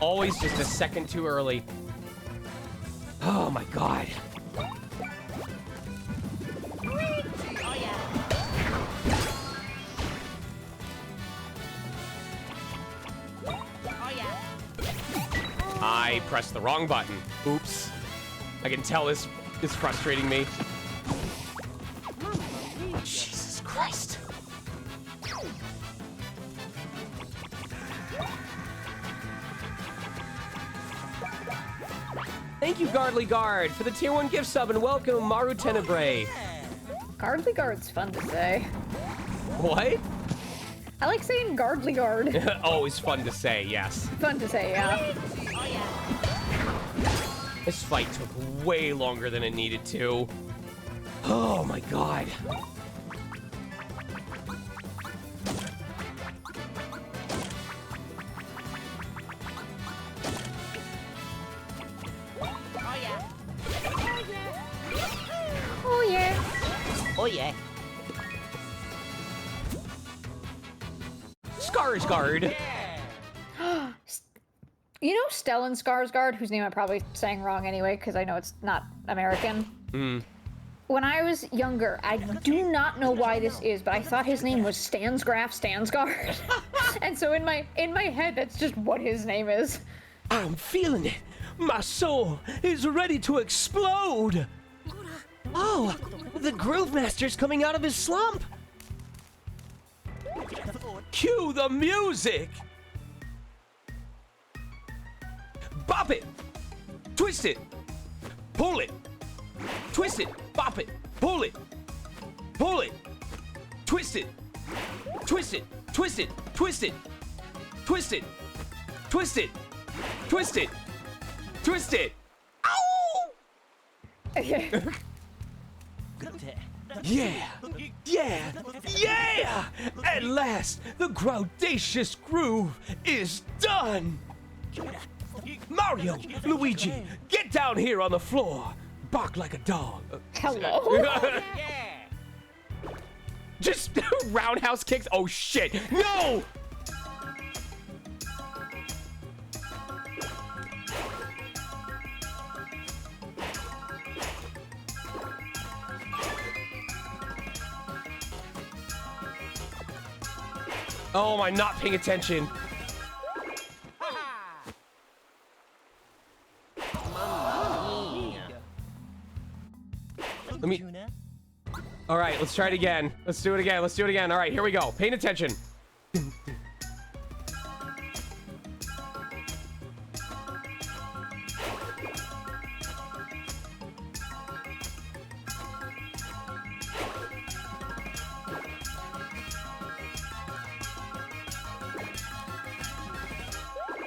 [SPEAKER 1] Always just a second too early. Oh my god. I pressed the wrong button. Oops. I can tell this is frustrating me. Jesus Christ. Thank you, Gardly Guard, for the tier 1 gift sub, and welcome, Maru Tenebrae.
[SPEAKER 6] Gardly Guard's fun to say.
[SPEAKER 1] What?
[SPEAKER 6] I like saying Gardly Guard.
[SPEAKER 1] Always fun to say, yes.
[SPEAKER 6] Fun to say, yeah.
[SPEAKER 1] This fight took way longer than it needed to. Oh my god.
[SPEAKER 6] Oh yeah.
[SPEAKER 10] Oh yeah.
[SPEAKER 1] Skarsgård.
[SPEAKER 6] You know Stellan Skarsgård, whose name I'm probably saying wrong anyway, because I know it's not American? When I was younger, I do not know why this is, but I thought his name was Stansgraf Skarsgård. And so in my head, that's just what his name is.
[SPEAKER 2] I'm feeling it. My soul is ready to explode. Oh, the Groove Master's coming out of his slump. Cue the music. Bop it. Twist it. Pull it. Twist it. Bop it. Pull it. Pull it. Twist it. Twist it. Twist it. Twist it. Twist it. Twist it. Twist it. Twist it. Ow! Yeah, yeah, yeah! At last, the Groudacious Groove is done! Mario, Luigi, get down here on the floor. Bark like a dog.
[SPEAKER 6] Hello?
[SPEAKER 1] Just roundhouse kicks? Oh shit, no! Oh, am I not paying attention? Let me... All right, let's try it again. Let's do it again. Let's do it again. All right, here we go. Paying attention.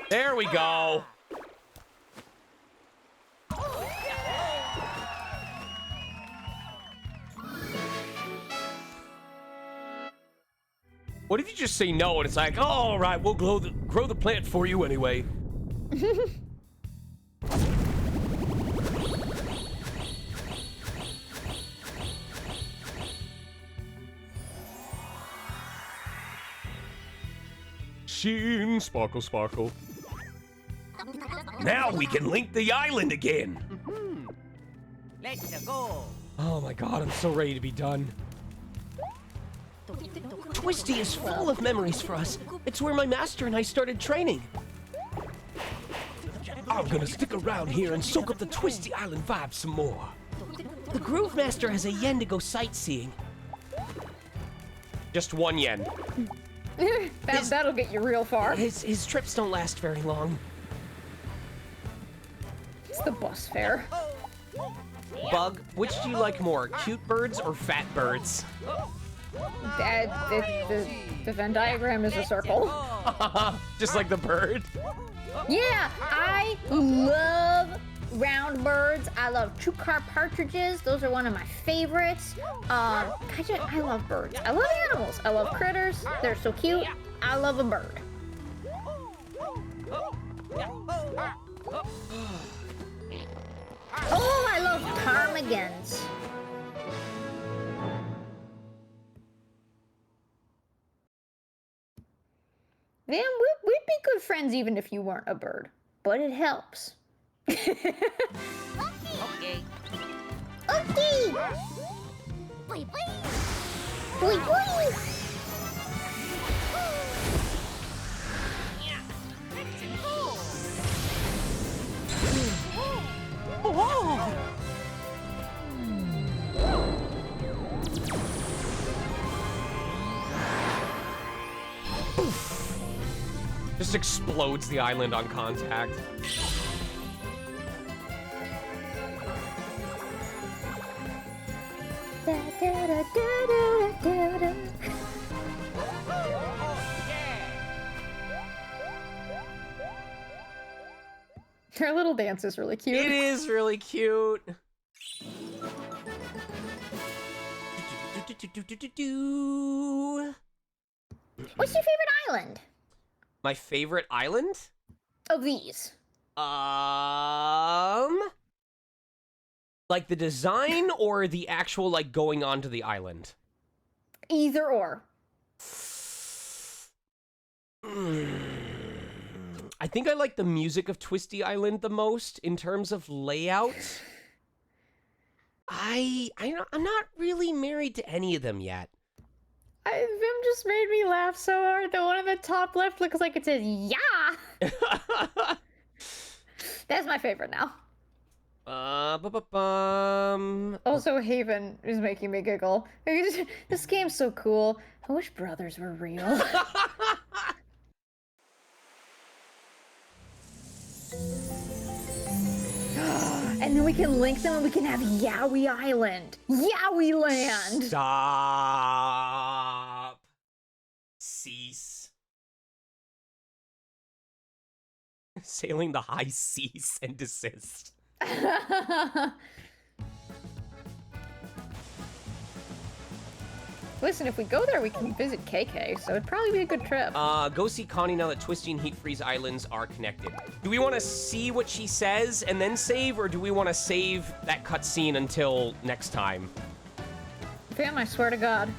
[SPEAKER 1] There we go. What if you just say no and it's like, oh, all right, we'll grow the plant for you anyway. Sheen, sparkle, sparkle.
[SPEAKER 2] Now we can link the island again.
[SPEAKER 10] Let's go.
[SPEAKER 1] Oh my god, I'm so ready to be done.
[SPEAKER 2] Twisty is full of memories for us. It's where my master and I started training. I'm gonna stick around here and soak up the Twisty Island vibe some more. The Groove Master has a yen to go sightseeing.
[SPEAKER 1] Just 1 yen.
[SPEAKER 6] That'll get you real far.
[SPEAKER 2] His trips don't last very long.
[SPEAKER 6] It's the bus fare.
[SPEAKER 1] Bug, which do you like more, cute birds or fat birds?
[SPEAKER 6] The Venn diagram is a circle.
[SPEAKER 1] Just like the bird?
[SPEAKER 6] Yeah, I love round birds. I love true-car partridges. Those are one of my favorites. I love birds. I love animals. I love critters. They're so cute. I love a bird. Oh, I love ptarmigans. Then we'd be good friends even if you weren't a bird. But it helps.
[SPEAKER 5] Okay.
[SPEAKER 8] Okay! Boy, boy! Boy, boy!
[SPEAKER 1] Just explodes the island on contact.
[SPEAKER 6] Their little dance is really cute.
[SPEAKER 1] It is really cute.
[SPEAKER 6] What's your favorite island?
[SPEAKER 1] My favorite island?
[SPEAKER 6] Of these.
[SPEAKER 1] Like the design or the actual, like, going onto the island?
[SPEAKER 6] Either or.
[SPEAKER 1] I think I like the music of Twisty Island the most in terms of layout. I'm not really married to any of them yet.
[SPEAKER 6] Vim just made me laugh so hard. The one on the top left looks like it says, yeah! That's my favorite now. Also, Haven is making me giggle. This game's so cool. I wish brothers were real. And then we can link them and we can have Yowie Island. Yowie Land!
[SPEAKER 1] Stop. Cease. Sailing the high seas and desist.
[SPEAKER 6] Listen, if we go there, we can visit KK, so it'd probably be a good trip.
[SPEAKER 1] Go see Connie now that Twisty and Heat Freeze Islands are connected. Do we want to see what she says and then save, or do we want to save that cutscene until next time?
[SPEAKER 6] Fam, I swear to God.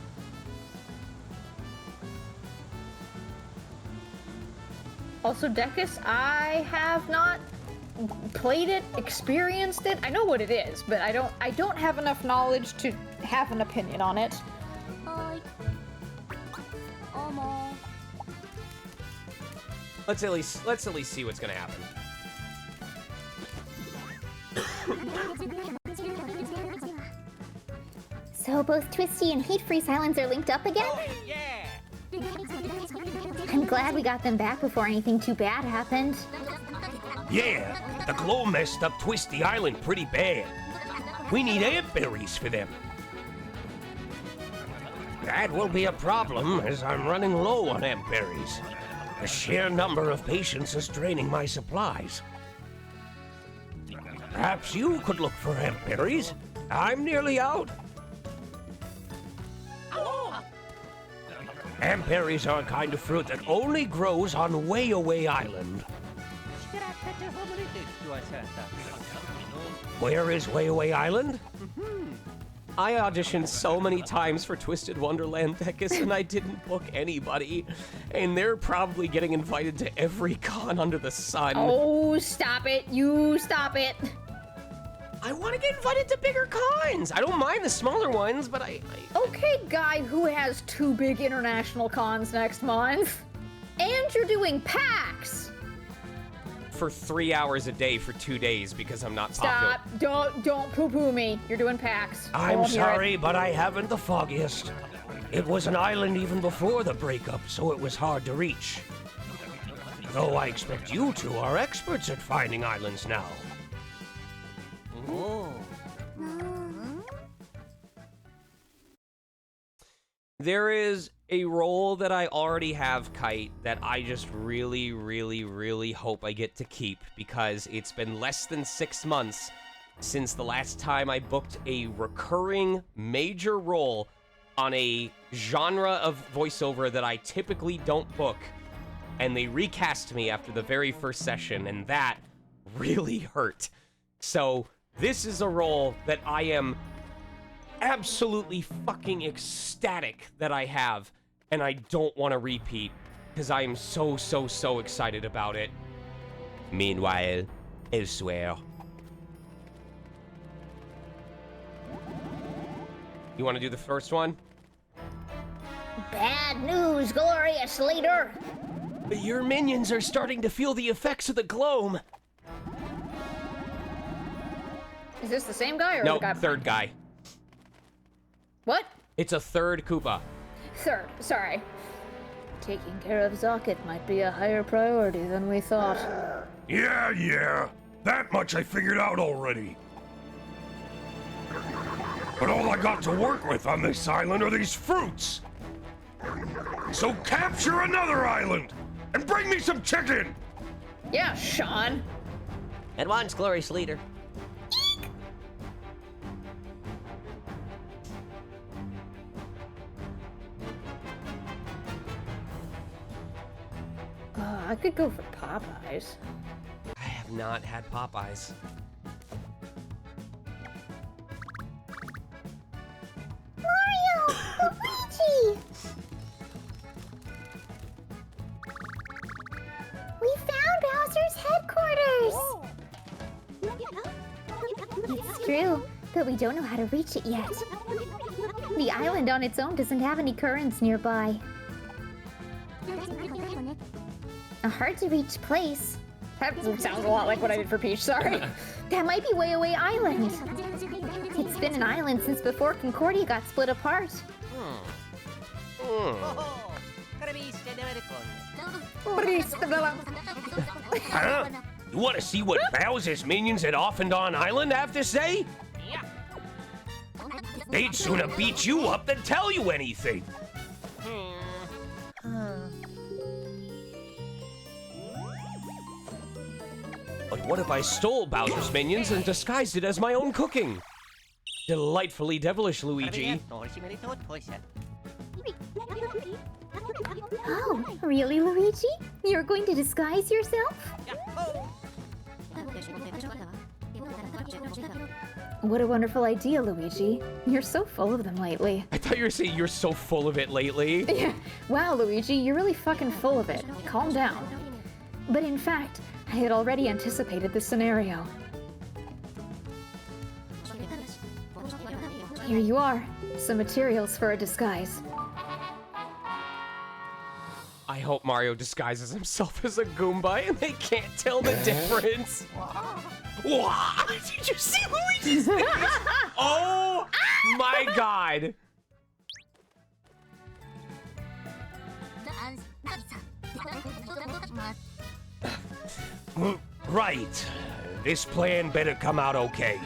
[SPEAKER 6] Also, Decus, I have not played it, experienced it. I know what it is, but I don't have enough knowledge to have an opinion on it.
[SPEAKER 1] Let's at least see what's gonna happen.
[SPEAKER 8] So both Twisty and Heat Freeze Islands are linked up again?
[SPEAKER 10] Oh, yeah!
[SPEAKER 8] I'm glad we got them back before anything too bad happened.
[SPEAKER 7] Yeah, the glow messed up Twisty Island pretty bad. We need ant berries for them. That will be a problem, as I'm running low on ant berries. The sheer number of patients is draining my supplies. Perhaps you could look for ant berries. I'm nearly out. Ant berries are a kind of fruit that only grows on Way Away Island. Where is Way Away Island?
[SPEAKER 1] I auditioned so many times for Twisted Wonderland, Decus, and I didn't book anybody. And they're probably getting invited to every con under the sun.
[SPEAKER 6] Oh, stop it. You stop it.
[SPEAKER 1] I want to get invited to bigger cons. I don't mind the smaller ones, but I...
[SPEAKER 6] Okay, guy who has 2 big international cons next month. And you're doing PAX.
[SPEAKER 1] For 3 hours a day for 2 days because I'm not popular.
[SPEAKER 6] Stop. Don't poo-poo me. You're doing PAX.
[SPEAKER 7] I'm sorry, but I haven't the foggiest. It was an island even before the breakup, so it was hard to reach. Though I expect you two are experts at finding islands now.
[SPEAKER 10] Oh.
[SPEAKER 1] There is a role that I already have, Kite, that I just really, really, really hope I get to keep, because it's been less than 6 months since the last time I booked a recurring major role on a genre of voiceover that I typically don't book. And they recast me after the very first session, and that really hurt. So this is a role that I am absolutely fucking ecstatic that I have, and I don't want to repeat because I am so excited about it.
[SPEAKER 2] Meanwhile, elsewhere.
[SPEAKER 1] You want to do the first one?
[SPEAKER 8] Bad news, glorious leader.
[SPEAKER 2] Your minions are starting to feel the effects of the gloam.
[SPEAKER 6] Is this the same guy or
[SPEAKER 1] No,
[SPEAKER 6] the guy?
[SPEAKER 1] third guy.
[SPEAKER 6] What?
[SPEAKER 1] It's a third Koopa.
[SPEAKER 6] Third, sorry. Taking care of Zocket might be a higher priority than we thought.
[SPEAKER 9] Yeah. That much I figured out already. But all I got to work with on this island are these fruits. So capture another island and bring me some chicken.
[SPEAKER 6] Yeah, Sean.
[SPEAKER 10] At once, glorious leader.
[SPEAKER 6] I could go for Popeyes.
[SPEAKER 1] I have not had Popeyes.
[SPEAKER 8] Mario! Luigi! We found Bowser's headquarters! It's true, but we don't know how to reach it yet. The island on its own doesn't have any currents nearby. A hard-to-reach place.
[SPEAKER 6] That sounds a lot like what I did for Peach, sorry.
[SPEAKER 8] That might be Way Away Island. It's been an island since before Concordia got split apart.
[SPEAKER 2] Huh? You want to see what Bowser's minions at Offendon Island have to say? They'd sooner beat you up than tell you anything.
[SPEAKER 1] But what if I stole Bowser's minions and disguised it as my own cooking? Delightfully devilish, Luigi.
[SPEAKER 8] Oh, really, Luigi? You're going to disguise yourself?
[SPEAKER 6] What a wonderful idea, Luigi. You're so full of them lately.
[SPEAKER 1] I thought you were saying you're so full of it lately.
[SPEAKER 6] Yeah. Wow, Luigi, you're really fucking full of it. Calm down. But in fact, I had already anticipated this scenario. Here you are. Some materials for a disguise.
[SPEAKER 1] I hope Mario disguises himself as a Goomba and they can't tell the difference. Wow. Did you see Luigi's face? Oh my god.
[SPEAKER 2] Right. This plan better come out okay.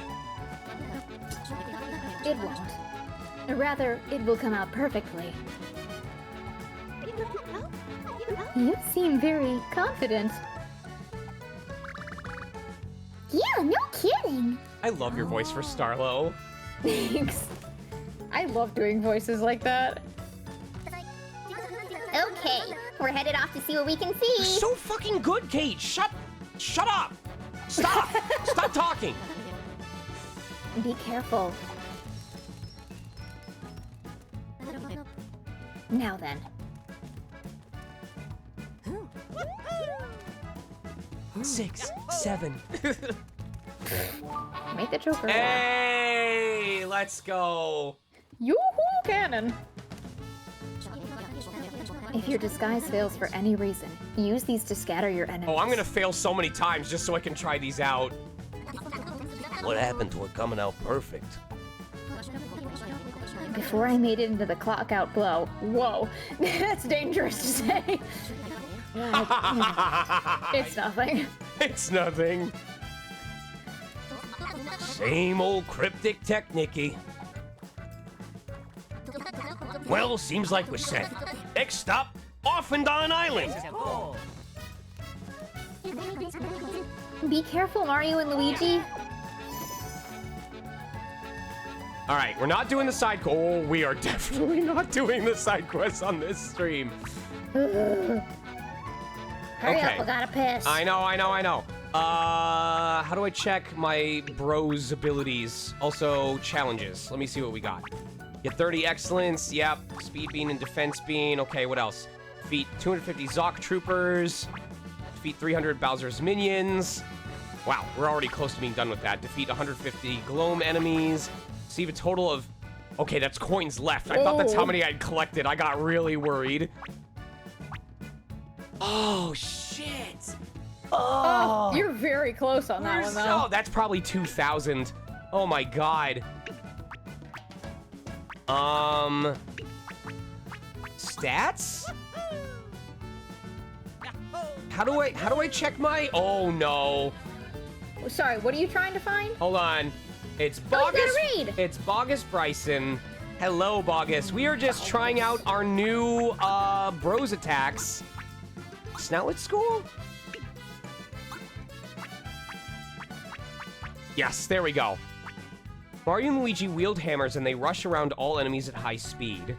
[SPEAKER 6] It won't. Rather, it will come out perfectly.
[SPEAKER 8] You seem very confident. Yeah, no kidding.
[SPEAKER 1] I love your voice for Starlo.
[SPEAKER 6] Thanks. I love doing voices like that.
[SPEAKER 8] Okay, we're headed off to see what we can see.
[SPEAKER 1] So fucking good, Kate. Shut up. Stop. Stop talking.
[SPEAKER 6] Be careful. Now then.
[SPEAKER 1] 6, 7.
[SPEAKER 6] Make the Joker laugh.
[SPEAKER 1] Hey, let's go.
[SPEAKER 6] Yoo-hoo, cannon! If your disguise fails for any reason, use these to scatter your enemies.
[SPEAKER 1] Oh, I'm gonna fail so many times just so I can try these out.
[SPEAKER 2] What happened to it coming out perfect?
[SPEAKER 6] Before I made it into the clock out blow. Whoa, that's dangerous to say. It's nothing.
[SPEAKER 1] It's nothing.
[SPEAKER 2] Same old cryptic technique. Well, seems like we're set. Next stop, Orphandon Island.
[SPEAKER 6] Be careful, Mario and Luigi.
[SPEAKER 1] All right, we're not doing the side. Oh, we are definitely not doing the side quests on this stream.
[SPEAKER 8] Hurry
[SPEAKER 1] Okay.
[SPEAKER 8] up, I gotta piss.
[SPEAKER 1] I know. How do I check my bros abilities? Also, challenges. Let me see what we got. Get 30 excellence. Yep. Speed bean and defense bean. Okay, what else? Defeat 250 Zoc troopers. Defeat 300 Bowser's minions. Wow, we're already close to being done with that. Defeat 150 Gloam enemies. Save a total of... Okay, that's coins left. I thought that's how many I'd collected. I got really worried. Oh, shit.
[SPEAKER 6] Oh, you're very close on that one, though.
[SPEAKER 1] Oh, that's probably 2,000. Oh my god. Stats? How do I check my... Oh no.
[SPEAKER 6] Sorry, what are you trying to find?
[SPEAKER 1] Hold on. It's
[SPEAKER 6] Oh,
[SPEAKER 1] Bogus.
[SPEAKER 6] you gotta read.
[SPEAKER 1] It's Bogus Bryson. Hello, Bogus. We are just trying out our new bros attacks. Snout School? Yes, there we go. Mario and Luigi wield hammers and they rush around all enemies at high speed.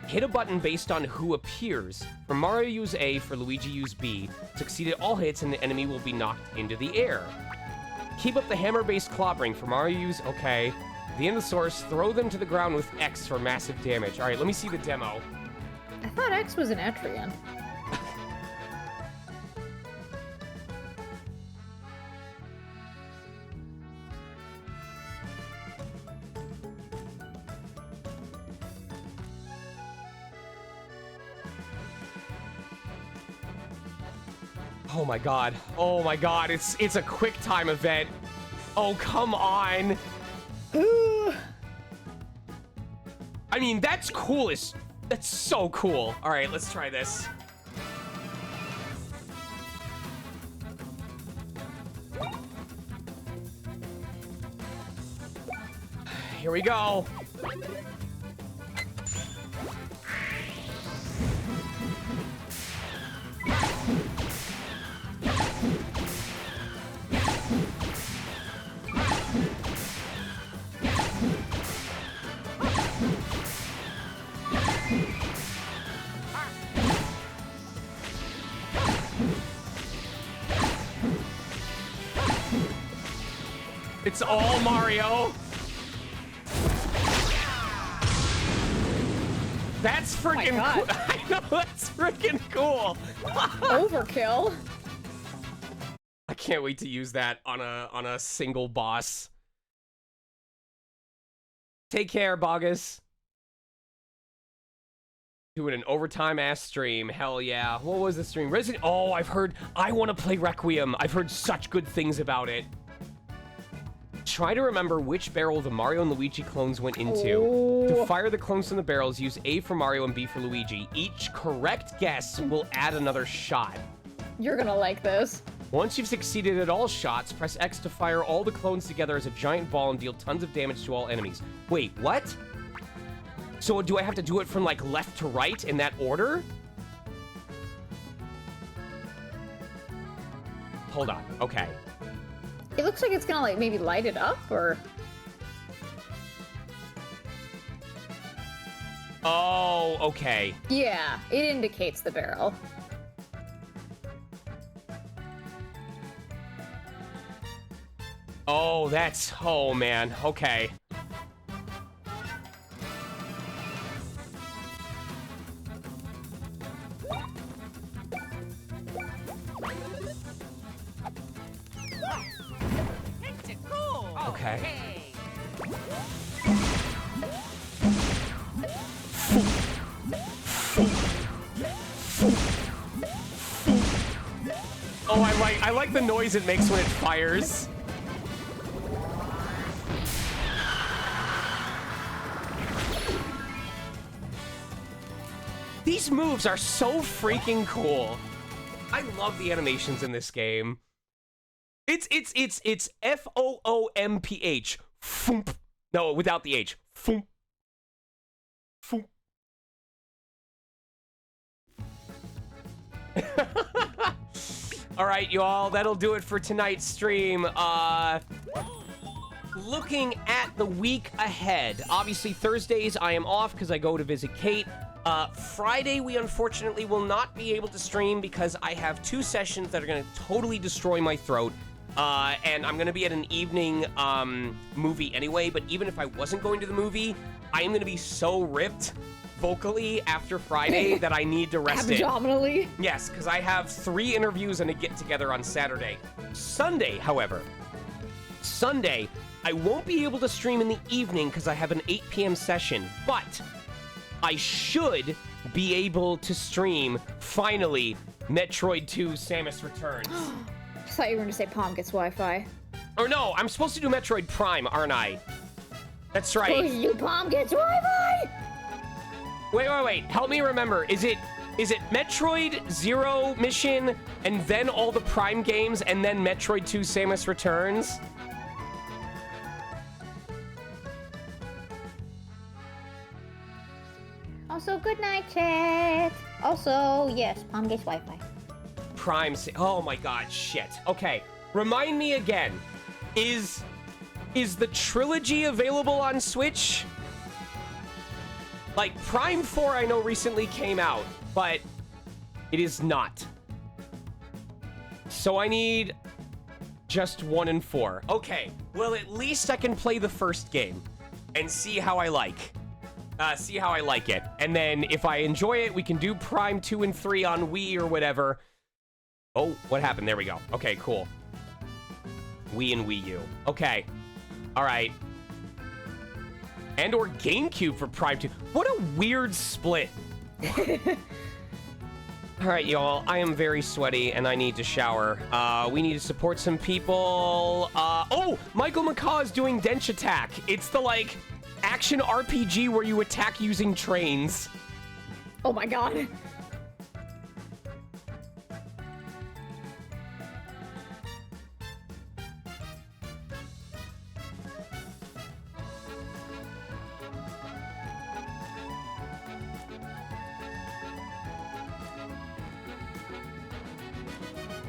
[SPEAKER 1] Hit a button based on who appears. For Mario, use A. For Luigi, use B. Succeed at all hits and the enemy will be knocked into the air. Keep up the hammer-based clobbering. For Mario, use... Okay. At the end of the source, throw them to the ground with X for massive damage. All right, let me see the demo.
[SPEAKER 6] I thought X was an Etrian.
[SPEAKER 1] Oh my god. Oh my god. It's a quick time event. Oh, come on. I mean, that's cool as... That's so cool. All right, let's try this. Here we go. It's all Mario. That's freaking cool. I know, that's freaking cool.
[SPEAKER 6] Overkill.
[SPEAKER 1] I can't wait to use that on a single boss. Take care, Bogus. Doing an overtime ass stream. Hell yeah. What was the stream? Resident... Oh, I've heard... I want to play Requiem. I've heard such good things about it. Try to remember which barrel the Mario and Luigi clones went into.
[SPEAKER 6] Oh.
[SPEAKER 1] To fire the clones from the barrels, use A for Mario and B for Luigi. Each correct guess will add another shot.
[SPEAKER 6] You're gonna like this.
[SPEAKER 1] Once you've succeeded at all shots, press X to fire all the clones together as a giant ball and deal tons of damage to all enemies. Wait, what? So do I have to do it from, like, left to right in that order? Hold on. Okay.
[SPEAKER 6] It looks like it's gonna, like, maybe light it up, or...
[SPEAKER 1] Oh, okay.
[SPEAKER 6] Yeah, it indicates the barrel.
[SPEAKER 1] Oh, that's... Oh, man. Okay. Okay. Oh, I like the noise it makes when it fires. These moves are so freaking cool. I love the animations in this game. It's F-O-O-M-P-H. Foomp. No, without the H. Foomp. Foomp. All right, y'all, that'll do it for tonight's stream. Looking at the week ahead, obviously Thursdays I am off because I go to visit Kate. Friday we unfortunately will not be able to stream because I have 2 sessions that are going to totally destroy my throat. And I'm going to be at an evening movie anyway, but even if I wasn't going to the movie, I am going to be so ripped vocally after Friday that I need to rest it.
[SPEAKER 6] Abdominally?
[SPEAKER 1] Yes, because I have 3 interviews and a get-together on Saturday. Sunday, however, I won't be able to stream in the evening because I have an 8 p.m. session, but I should be able to stream, finally, Metroid 2 Samus Returns.
[SPEAKER 6] I thought you were going to say Palm gets Wi-Fi.
[SPEAKER 1] Or no, I'm supposed to do Metroid Prime, aren't I? That's right.
[SPEAKER 6] Supposed to do Palm gets Wi-Fi!
[SPEAKER 1] Wait. Help me remember. Is it Metroid Zero Mission and then all the Prime games and then Metroid 2 Samus Returns?
[SPEAKER 8] Also, good night, chat. Also, yes, Palm gets Wi-Fi.
[SPEAKER 1] Prime. Oh my God! Shit. Okay. Remind me again. Is the trilogy available on Switch? Like Prime 4, I know recently came out, but it is not. So I need just 1 and 4. Okay. Well, at least I can play the first game and see how I like. See how I like it. And then if I enjoy it, we can do Prime 2 and 3 on Wii or whatever. Oh, what happened? There we go. Okay, cool. Wii and Wii U. Okay. All right. And or GameCube for Prime 2. What a weird split. All right, y'all. I am very sweaty and I need to shower. We need to support some people. Oh, Michael McCaw is doing Dench Attack. It's the, like, action RPG where you attack using trains.
[SPEAKER 6] Oh my God.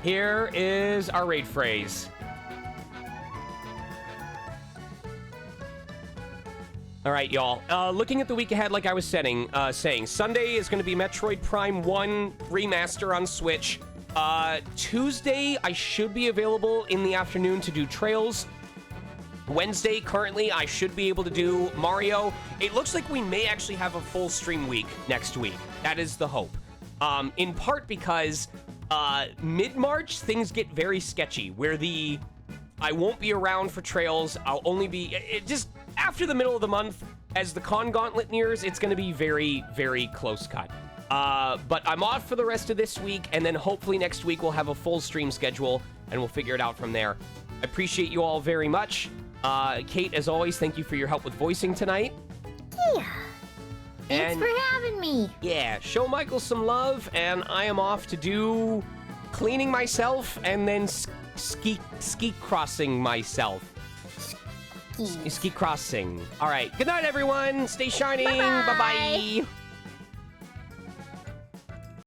[SPEAKER 1] Here is our raid phrase. All right, y'all. Looking at the week ahead, like I was saying, Sunday is going to be Metroid Prime 1 Remaster on Switch. Tuesday, I should be available in the afternoon to do Trails. Wednesday, currently, I should be able to do Mario. It looks like we may actually have a full stream week next week. That is the hope. In part because mid-March, things get very sketchy, where I won't be around for Trails. I'll only be... just after the middle of the month, as the Con Gauntlet nears, it's going to be very, very close cut. But I'm off for the rest of this week, and then hopefully next week we'll have a full stream schedule, and we'll figure it out from there. I appreciate you all very much. Kate, as always, thank you for your help with voicing tonight.
[SPEAKER 8] Yeah. Thanks for having me.
[SPEAKER 1] Yeah, show Michael some love, and I am off to do cleaning myself and then ski crossing myself. Ski crossing. All right. Good night, everyone. Stay shining. Bye-bye.